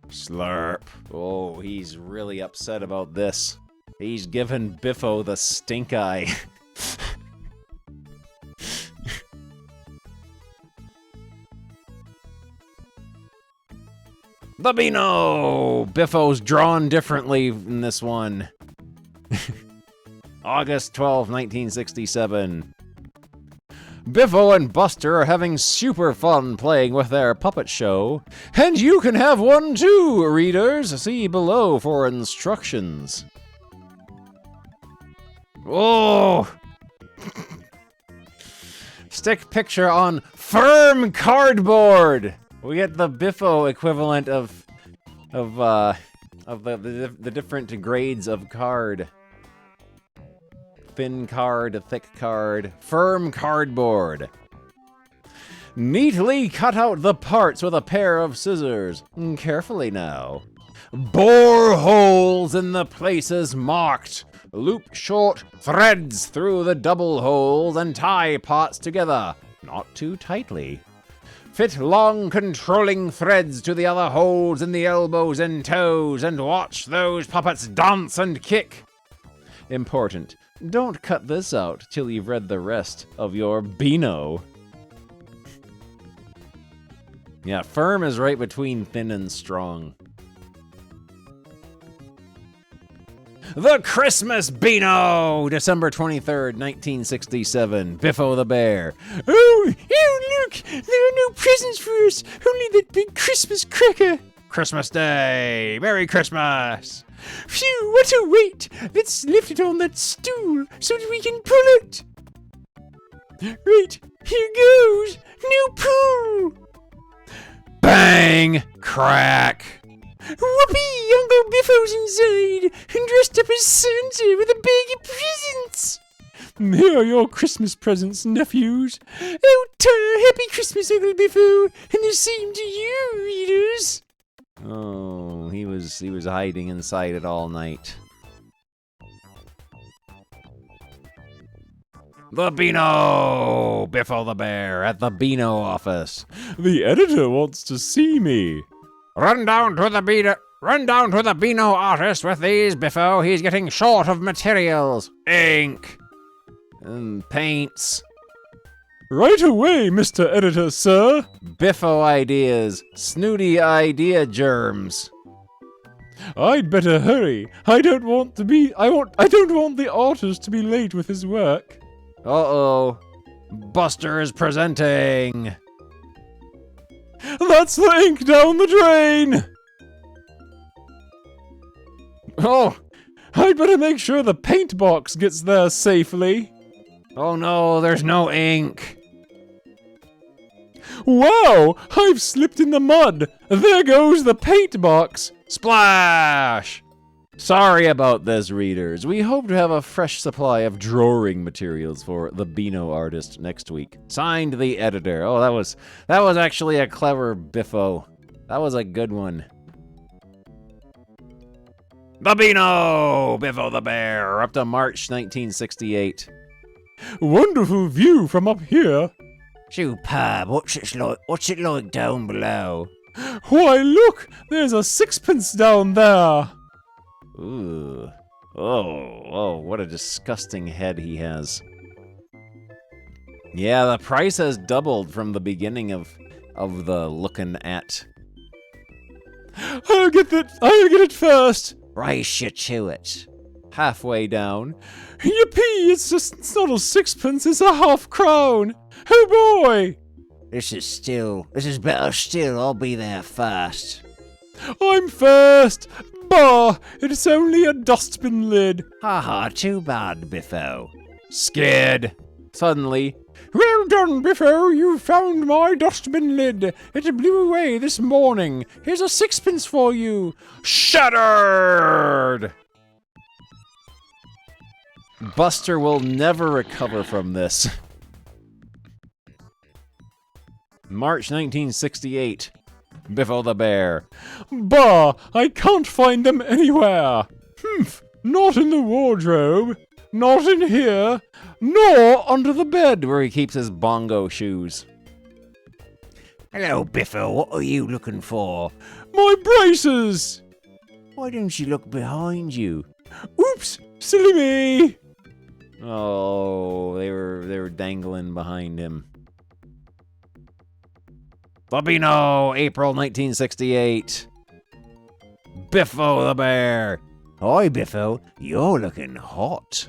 Slurp. Oh, he's really upset about this. He's given Biffo the stink eye. The Beano! Biffo's drawn differently in this one. August 12, 1967. Biffo and Buster are having super fun playing with their puppet show, and you can have one too, readers. See below for instructions. Oh! Stick picture on firm cardboard. We get the Biffo equivalent of the different grades of card. Thin card, thick card, firm cardboard. Neatly cut out the parts with a pair of scissors. Carefully now. Bore holes in the places marked. Loop short threads through the double holes and tie parts together. Not too tightly. Fit long controlling threads to the other holes in the elbows and toes and watch those puppets dance and kick. Important. Don't cut this out till you've read the rest of your Beano. Yeah, firm is right between thin and strong. The Christmas Beano! December 23rd, 1967. Biffo the Bear. Oh, look! There are no presents for us, only that big Christmas cracker. Christmas Day! Merry Christmas! Phew, what a weight! Let's lift it on that stool so that we can pull it. Right, here goes. No pull. Bang! Crack! Whoopee! Uncle Biffo's inside and dressed up as Santa with a bag of presents. Here are your Christmas presents, nephews. Oh, happy Christmas, Uncle Biffo, and the same to you, readers. Oh, he was hiding inside it all night. The Beano! Biffo the Bear at the Beano office. The editor wants to see me. Run down to the Beano artist with these, Biffo. He's getting short of materials. Ink. And paints. Right away, Mr. Editor, sir. Biffo ideas. Snooty idea germs. I'd better hurry. I don't want the artist to be late with his work. Uh-oh. Buster is presenting. That's the ink down the drain! Oh, I'd better make sure the paint box gets there safely. Oh no, there's no ink. Wow, I've slipped in the mud. There goes the paint box. Splash! Sorry about this, readers. We hope to have a fresh supply of drawing materials for the Beano artist next week. Signed, the editor. Oh, that was actually a clever Biffo. That was a good one. The Beano! Biffo the Bear, up to March 1968. Wonderful view from up here. Superb. What's it like down below? Why, look! There's a sixpence down there. Ooh. Oh, what a disgusting head he has. Yeah, the price has doubled from the beginning of the looking at. I'll get it first. Race you to it. Halfway down. Yippee! It's not a sixpence, it's a half-crown. Oh boy! This is better still. I'll be there first. I'm first. Bah! It's only a dustbin lid. Ha, too bad, Biffo. Skid. Suddenly. Well done, Biffo. You found my dustbin lid. It blew away this morning. Here's a sixpence for you. Shattered! Buster will never recover from this. March 1968. Biffo the Bear. Bah! I can't find them anywhere. Humph! Not in the wardrobe. Not in here. Nor under the bed where he keeps his bongo shoes. Hello, Biffo. What are you looking for? My braces! Why don't you look behind you? Oops! Silly me! Oh, they were dangling behind him. The Beano, April 1968. Biffo the Bear. Hi, Biffo. You're looking hot.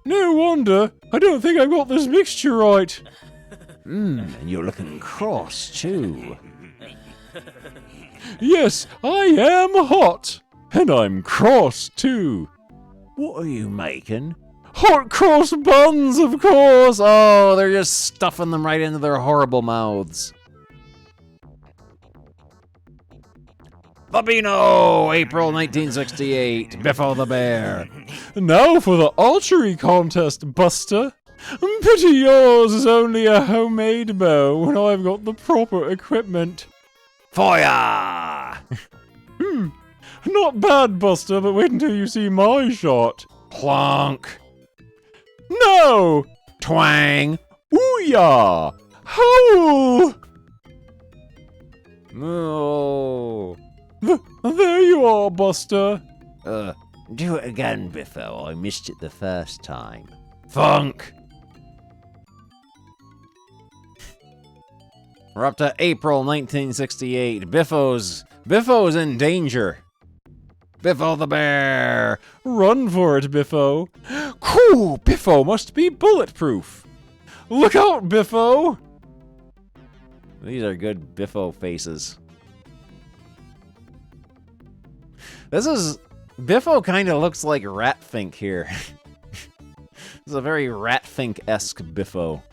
No wonder. I don't think I've got this mixture right. And you're looking cross, too. Yes, I am hot. And I'm cross, too. What are you making? Hot cross buns, of course! Oh, they're just stuffing them right into their horrible mouths. The Beano, April 1968. Biffo the Bear. Now for the archery contest, Buster. Pity yours is only a homemade bow when I've got the proper equipment. Fire! Not bad, Buster, but wait until you see my shot. Plonk. No! Twang. Ooh-yah! Howl! Oh. There you are, Buster. Do it again, Biffo. I missed it the first time. Funk. We're up to April 1968. Biffo's in danger. Biffo the Bear! Run for it, Biffo. Cool! Biffo must be bulletproof. Look out, Biffo! These are good Biffo faces. Biffo kind of looks like Ratfink here. This is a very Ratfink-esque Biffo.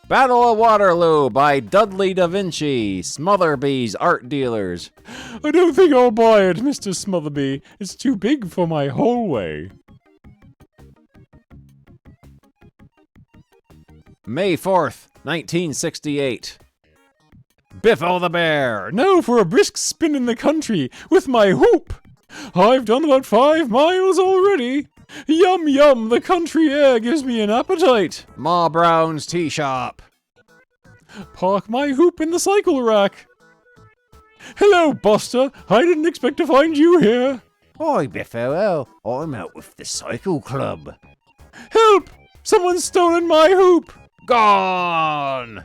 Battle of Waterloo by Dudley Da Vinci, Smotherby's Art Dealers. I don't think I'll buy it, Mr. Smotherby. It's too big for my hallway. May 4th, 1968. Biffo the Bear. Now for a brisk spin in the country with my hoop. I've done about 5 miles already. Yum yum, the country air gives me an appetite. Ma Brown's Tea Shop. Park my hoop in the cycle rack. Hello, Buster. I didn't expect to find you here. Hi, Biffo. I'm out with the cycle club. Help! Someone's stolen my hoop. Gone!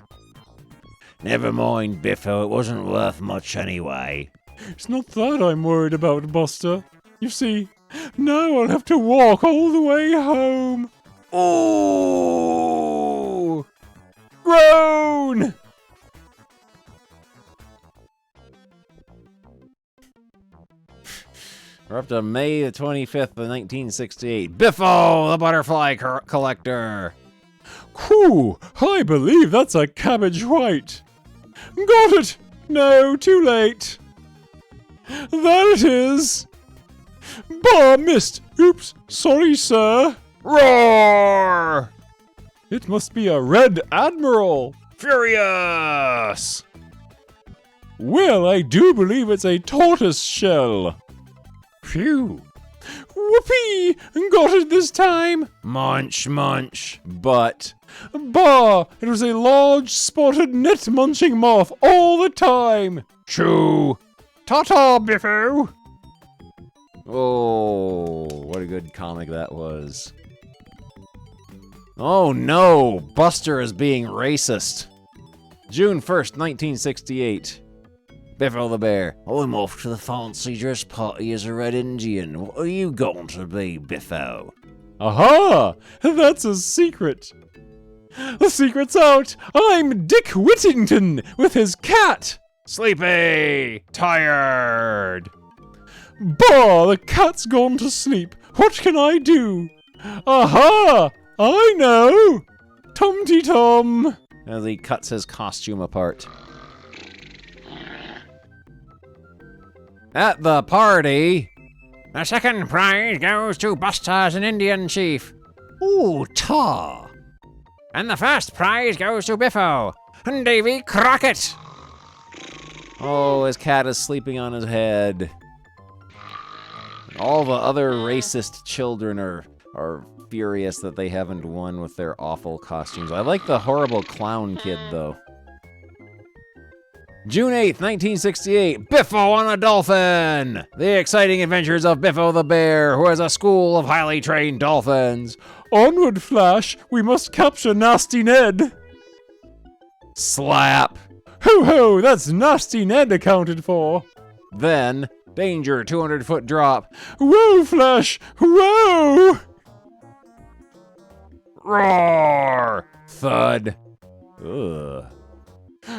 Never mind, Biffo. It wasn't worth much anyway. It's not that I'm worried about, Buster. You see, now I'll have to walk all the way home. Oh! Groan! We're up to May the 25th of 1968. Biffo, the Butterfly Collector. Cool! I believe that's a cabbage white. Got it! No, too late. There it is. Bar missed. Oops, sorry, sir. Roar! It must be a Red Admiral. Furious! Well, I do believe it's a tortoise shell. Phew. Whoopee! Got it this time. Munch, munch. But. Bah! It was a large spotted net munching moth all the time. Chew. Ta-ta, Biffo. Oh, what a good comic that was. Oh no, Buster is being racist. June 1st, 1968. Biffo the Bear. I'm off to the fancy dress party as a Red Indian. What are you going to be, Biffo? Aha! That's a secret. The secret's out. I'm Dick Whittington with his cat. Sleepy. Tired. Bah! The cat's gone to sleep. What can I do? Aha! I know! Tum-ty-tum! As he cuts his costume apart. At the party, the second prize goes to Buster as an Indian chief. Ooh, ta! And the first prize goes to Biffo and Davy Crockett. Oh, his cat is sleeping on his head. All the other racist children are furious that they haven't won with their awful costumes. I like the horrible clown kid, though. June 8th, 1968. Biffo on a dolphin! The exciting adventures of Biffo the Bear, who has a school of highly trained dolphins. Onward, Flash! We must capture Nasty Ned! Slap! Ho-ho! That's Nasty Ned accounted for! Then, danger, 200-foot drop. Whoa, Flash! Whoa! Roar! Thud. Ugh.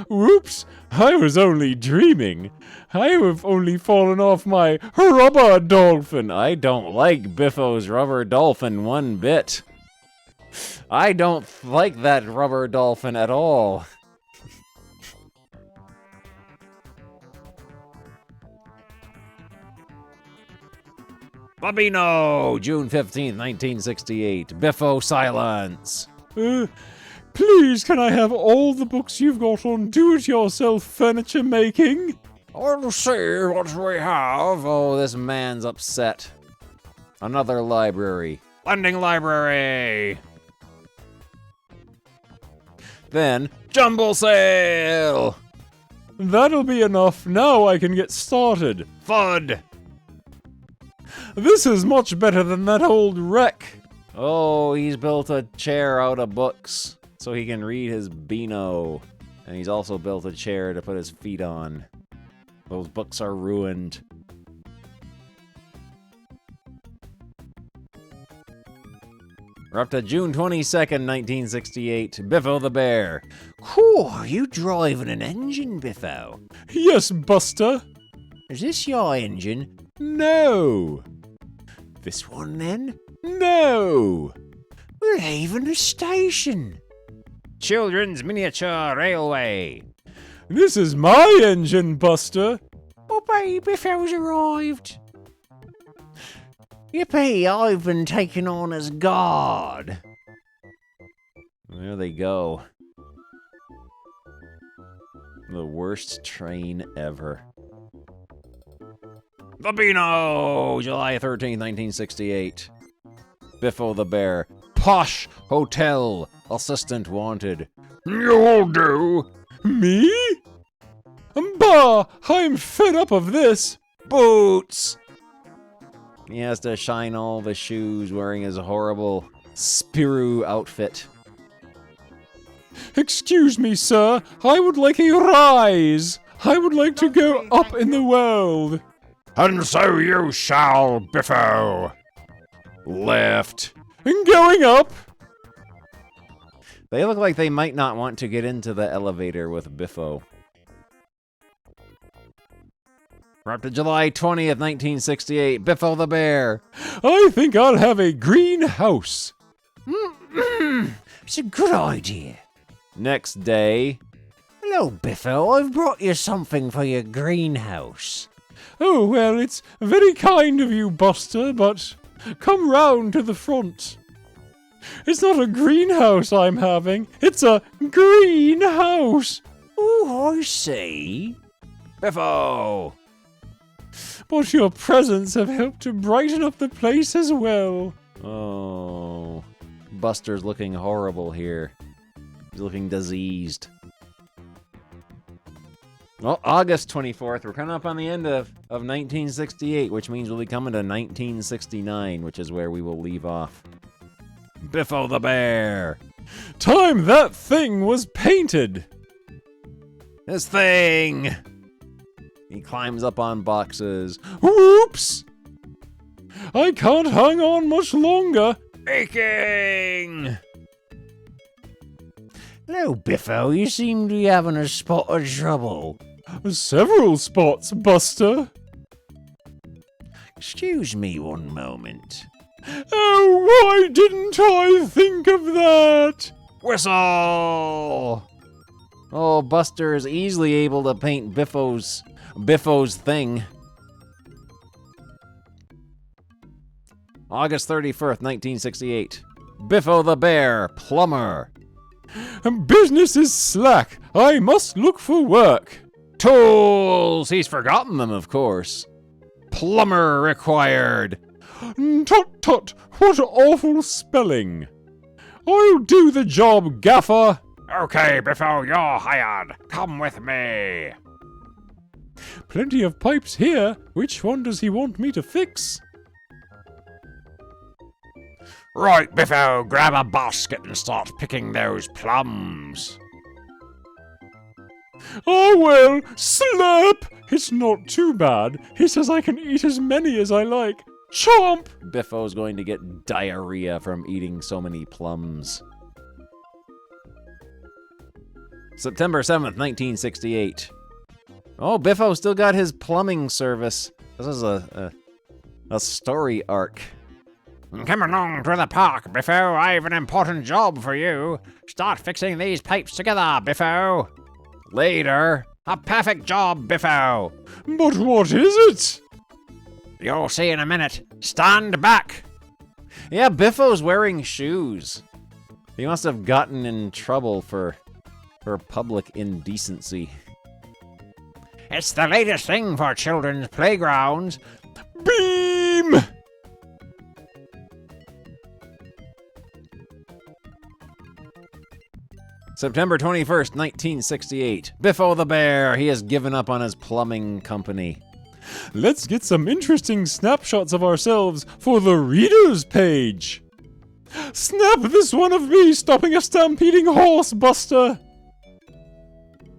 Whoops! I was only dreaming. I have only fallen off my rubber dolphin. I don't like Biffo's rubber dolphin one bit. I don't like that rubber dolphin at all. Babino, June 15th, 1968. Biffo silence. Please, can I have all the books you've got on do-it-yourself furniture making? I'll see what we have. Oh, this man's upset. Another library. Lending library. Then, jumble sale. That'll be enough. Now I can get started. Fud. This is much better than that old wreck. Oh, he's built a chair out of books so he can read his Beano. And he's also built a chair to put his feet on. Those books are ruined. We're up to June 22nd, 1968. Biffo the Bear. Cool, you driving an engine, Biffo? Yes, Buster. Is this your engine? No. This one, then? No. We're leaving the station. Children's Miniature Railway. This is my engine, Buster. Oh, baby, Biffo's arrived. Yippee, I've been taken on as God. There they go. The worst train ever. The Beano! July 13th, 1968. Biffo the Bear. Posh Hotel. Assistant wanted. You'll do. Me? Bah! I'm fed up of this. Boots! He has to shine all the shoes wearing his horrible Spirou outfit. Excuse me, sir. I would like a rise. I would like to go up in the world. And so you shall, Biffo. Left. And going up. They look like they might not want to get into the elevator with Biffo. We're up to July 20th, 1968. Biffo the Bear. I think I'll have a greenhouse. It's a good idea. Next day. Hello, Biffo. I've brought you something for your greenhouse. Oh, well, it's very kind of you, Buster, but come round to the front. It's not a greenhouse I'm having. It's a greenhouse. Oh, I see. Biffo. But your presents have helped to brighten up the place as well. Oh. Buster's looking horrible here. He's looking diseased. Well, August 24th, we're coming up on the end of 1968, which means we'll be coming to 1969, which is where we will leave off. Biffo the Bear. Time that thing was painted. This thing. He climbs up on boxes. Whoops! I can't hang on much longer. Aching! Hello, Biffo. You seem to be having a spot of trouble. Several spots, Buster. Excuse me one moment. Oh, why didn't I think of that? Whistle! Oh, Buster is easily able to paint Biffo's thing. August 31st, 1968. Biffo the Bear, plumber. Business is slack. I must look for work. Tools! He's forgotten them, of course. Plumber required. Tut tut, what awful spelling. I'll do the job, gaffer. Okay, Biffo, you're hired. Come with me. Plenty of pipes here. Which one does he want me to fix? Right, Biffo, grab a basket and start picking those plums. Oh, well, slurp! It's not too bad. He says I can eat as many as I like. Chomp! Biffo's going to get diarrhea from eating so many plums. September 7th, 1968. Oh, Biffo still got his plumbing service. This is a story arc. Come along to the park, Biffo. I've an important job for you. Start fixing these pipes together, Biffo. Later. A perfect job, Biffo. But what is it? You'll see in a minute. Stand back. Yeah, Biffo's wearing shoes. He must have gotten in trouble for public indecency. It's the latest thing for children's playgrounds. Beam! September 21st, 1968. Biffo the Bear, he has given up on his plumbing company. Let's get some interesting snapshots of ourselves for the readers page. Snap this one of me stopping a stampeding horse, Buster.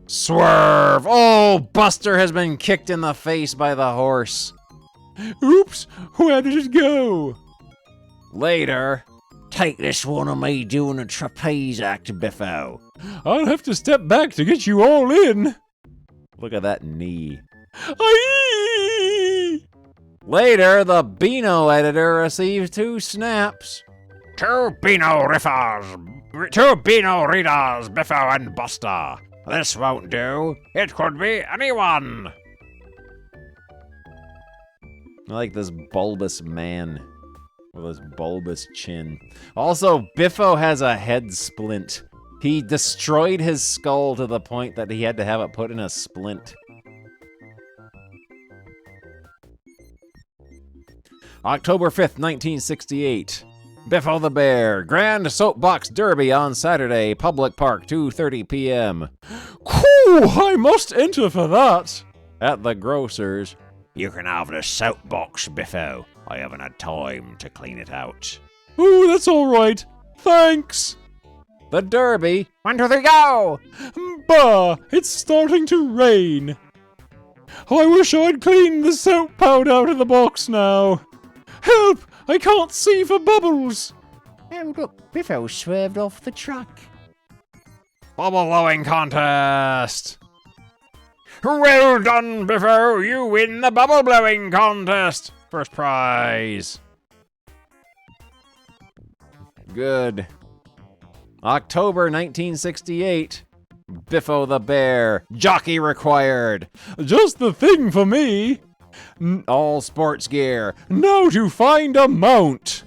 Swerve! Oh, Buster has been kicked in the face by the horse. Oops, where did it go? Later. Take this one of me doing a trapeze act, Biffo. I'll have to step back to get you all in. Look at that knee. Aye! Later, the Beano editor receives 2 snaps. Two Beano readers, Biffo and Buster. This won't do. It could be anyone. I like this bulbous man with his bulbous chin. Also, Biffo has a head splint. He destroyed his skull to the point that he had to have it put in a splint. October 5th, 1968. Biffo the Bear, Grand Soapbox Derby on Saturday, Public Park, 2:30 p.m. Cool, I must enter for that. At the grocer's. You can have the soapbox, Biffo. I haven't had time to clean it out. Ooh, that's all right. Thanks. The Derby. 1, 2, 3, go! Bah, it's starting to rain. I wish I'd cleaned the soap powder out of the box now. Help! I can't see for bubbles. Oh, look, Biffo swerved off the track. Bubble blowing contest. Well done, Biffo. You win the bubble blowing contest. First prize. Good. October 1968. Biffo the Bear. Jockey required. Just the thing for me. All sports gear. Now to find a mount.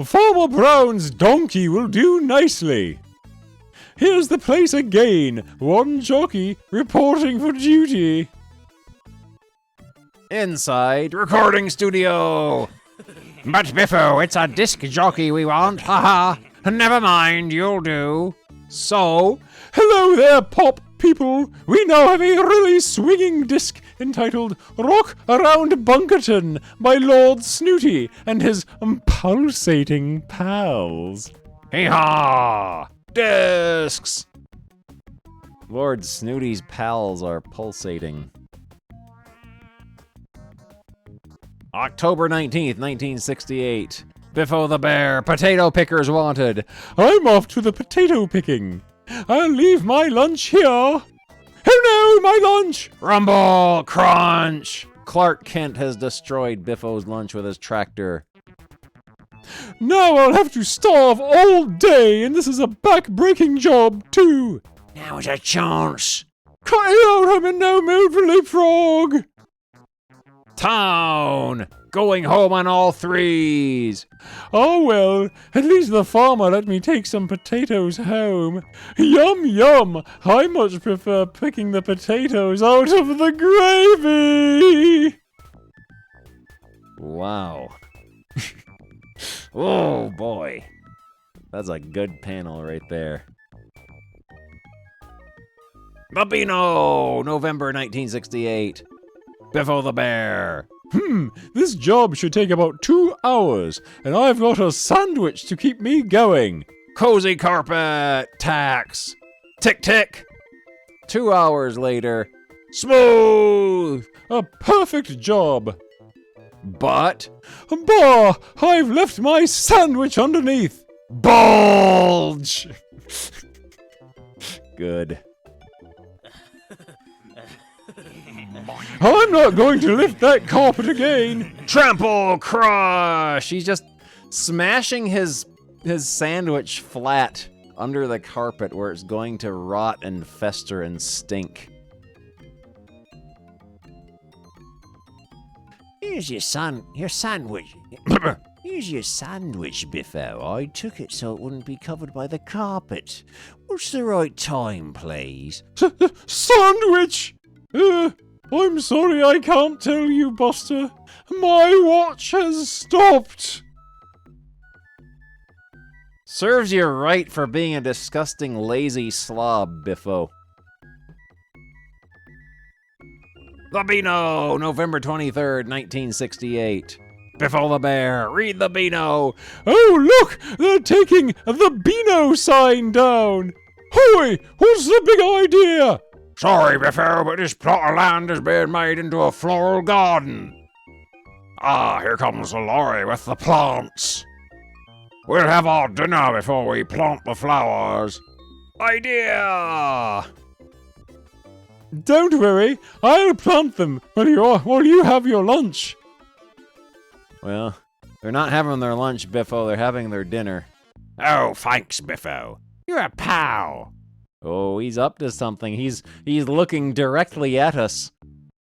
Farmer Brown's donkey will do nicely. Here's the place again. One jockey reporting for duty. Inside recording studio. But Biffo, it's a disc jockey we want. Haha. Never mind, you'll do. So, hello there, pop people. We now have a really swinging disc entitled Rock Around Bunkerton by Lord Snooty and his pulsating pals. Hee-haw! Discs! Lord Snooty's pals are pulsating. October 19th, 1968. Biffo the Bear, potato pickers wanted. I'm off to the potato picking. I'll leave my lunch here. Oh no, my lunch! Rumble, crunch! Clark Kent has destroyed Biffo's lunch with his tractor. Now I'll have to starve all day, and this is a back-breaking job, too. Now's a chance. Cut it out, I'm in no mood for leapfrog. Town! Going home on all 3s. Oh well, at least the farmer let me take some potatoes home. Yum yum! I much prefer picking the potatoes out of the gravy! Wow. Oh boy. That's a good panel right there. Babino! November 1968. Biffo the Bear. This job should take about 2 hours, and I've got a sandwich to keep me going. Cozy carpet. Tax. Tick tick. 2 hours later. Smooth. A perfect job. But. Bah! I've left my sandwich underneath. Bulge! Good. I'm not going to lift that carpet again. Trample crush! He's just smashing his sandwich flat under the carpet where it's going to rot and fester and stink. Here's your sandwich. Here's your sandwich, Biffo. I took it so it wouldn't be covered by the carpet. What's the right time, please? Sandwich! I'm sorry I can't tell you, Buster. My watch has stopped. Serves you right for being a disgusting, lazy slob, Biffo. The Beano, November 23rd, 1968. Biffo the Bear, read the Beano. Oh, look! They're taking the Beano sign down. Hoy! What's the big idea? Sorry, Biffo, but this plot of land is being made into a floral garden. Ah, here comes the lorry with the plants. We'll have our dinner before we plant the flowers. Idea! Don't worry, I'll plant them while you have your lunch. Well, they're not having their lunch, Biffo. They're having their dinner. Oh, thanks, Biffo. You're a pal. Oh, he's up to something. He's looking directly at us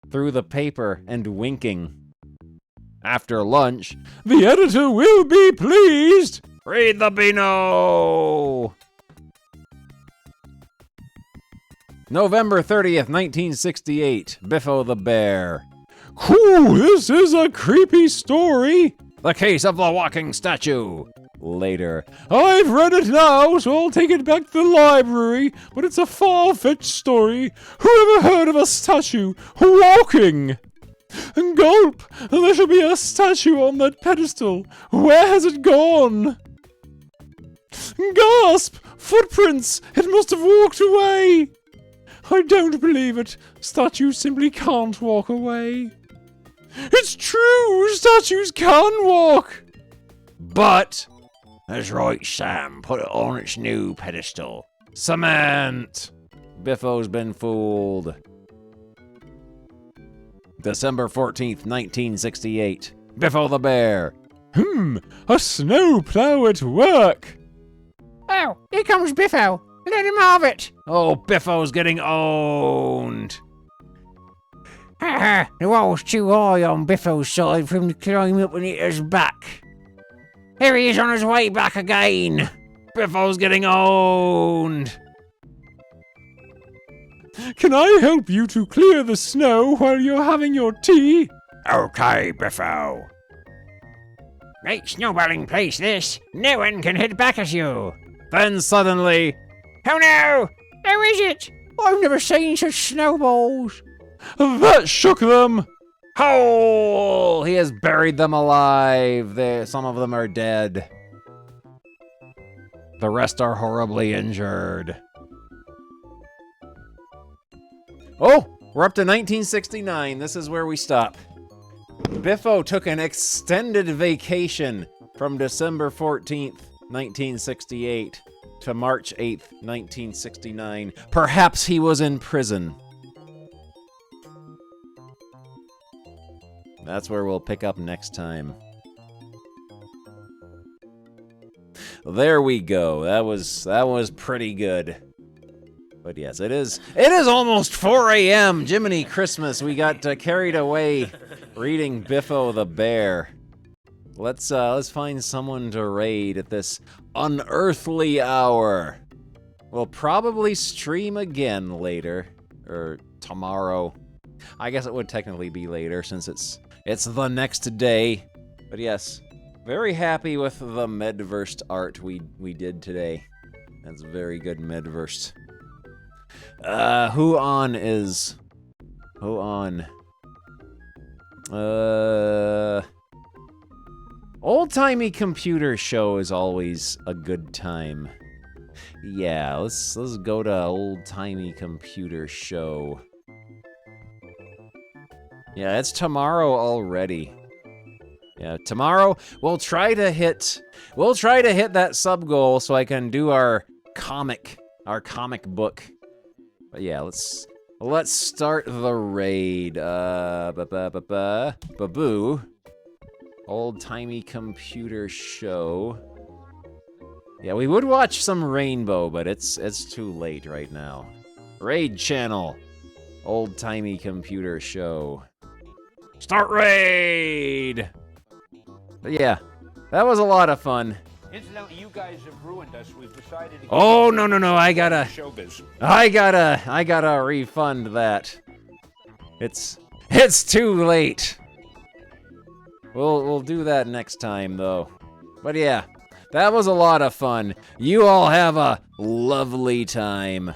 through the paper and winking. After lunch, the editor will be pleased. Read the Beano. November 30th, 1968. Biffo the Bear. Cool, this is a creepy story. The case of the walking statue. Later. I've read it now, so I'll take it back to the library, but it's a far-fetched story. Who ever heard of a statue walking? And gulp! There should be a statue on that pedestal. Where has it gone? Gasp! Footprints! It must have walked away! I don't believe it. Statues simply can't walk away. It's true! Statues can walk! But... That's right, Sam. Put it on its new pedestal. Cement! Biffo's been fooled. December 14th, 1968. Biffo the Bear. A snowplow at work. Oh, here comes Biffo. Let him have it. Oh, Biffo's getting owned. The wall's too high on Biffo's side for him to climb up and hit us back. Here he is on his way back again. Biffo's getting owned. Can I help you to clear the snow while you're having your tea? Okay, Biffo. Great snowballing place, this. No one can hit back at you. Then suddenly... Oh no! How is it? I've never seen such snowballs. That shook them. Howl! He has buried them alive. Some of them are dead. The rest are horribly injured. Oh, we're up to 1969. This is where we stop. Biffo took an extended vacation from December 14th, 1968 to March 8th, 1969. Perhaps he was in prison. That's where we'll pick up next time. There we go. That was pretty good. But yes, it is almost 4 a.m. Jiminy Christmas. We got carried away reading Biffo the Bear. Let's find someone to raid at this unearthly hour. We'll probably stream again later, or tomorrow. I guess it would technically be later since it's the next day. But yes, very happy with the Medverse art we did today. That's very good Medverse. Who on? Old-timey computer show is always a good time. Yeah, let's go to old-timey computer show. Yeah, it's tomorrow already. Yeah, tomorrow we'll try to hit that sub goal so I can do our comic book. But yeah, let's start the raid. Baboo. Old-timey computer show. Yeah, we would watch some Rainbow, but it's too late right now. Raid channel. Old-timey computer show. Start raid! But yeah, that was a lot of fun. Incidentally, you guys have ruined us. We've decided to Oh, no, I gotta showbiz. I gotta refund that. It's too late. We'll do that next time though. But yeah, that was a lot of fun. You all have a lovely time.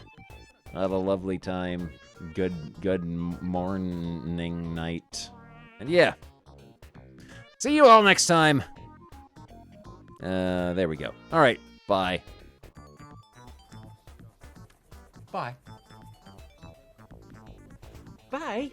Good morning, night. And yeah. See you all next time. There we go. All right, bye. Bye. Bye.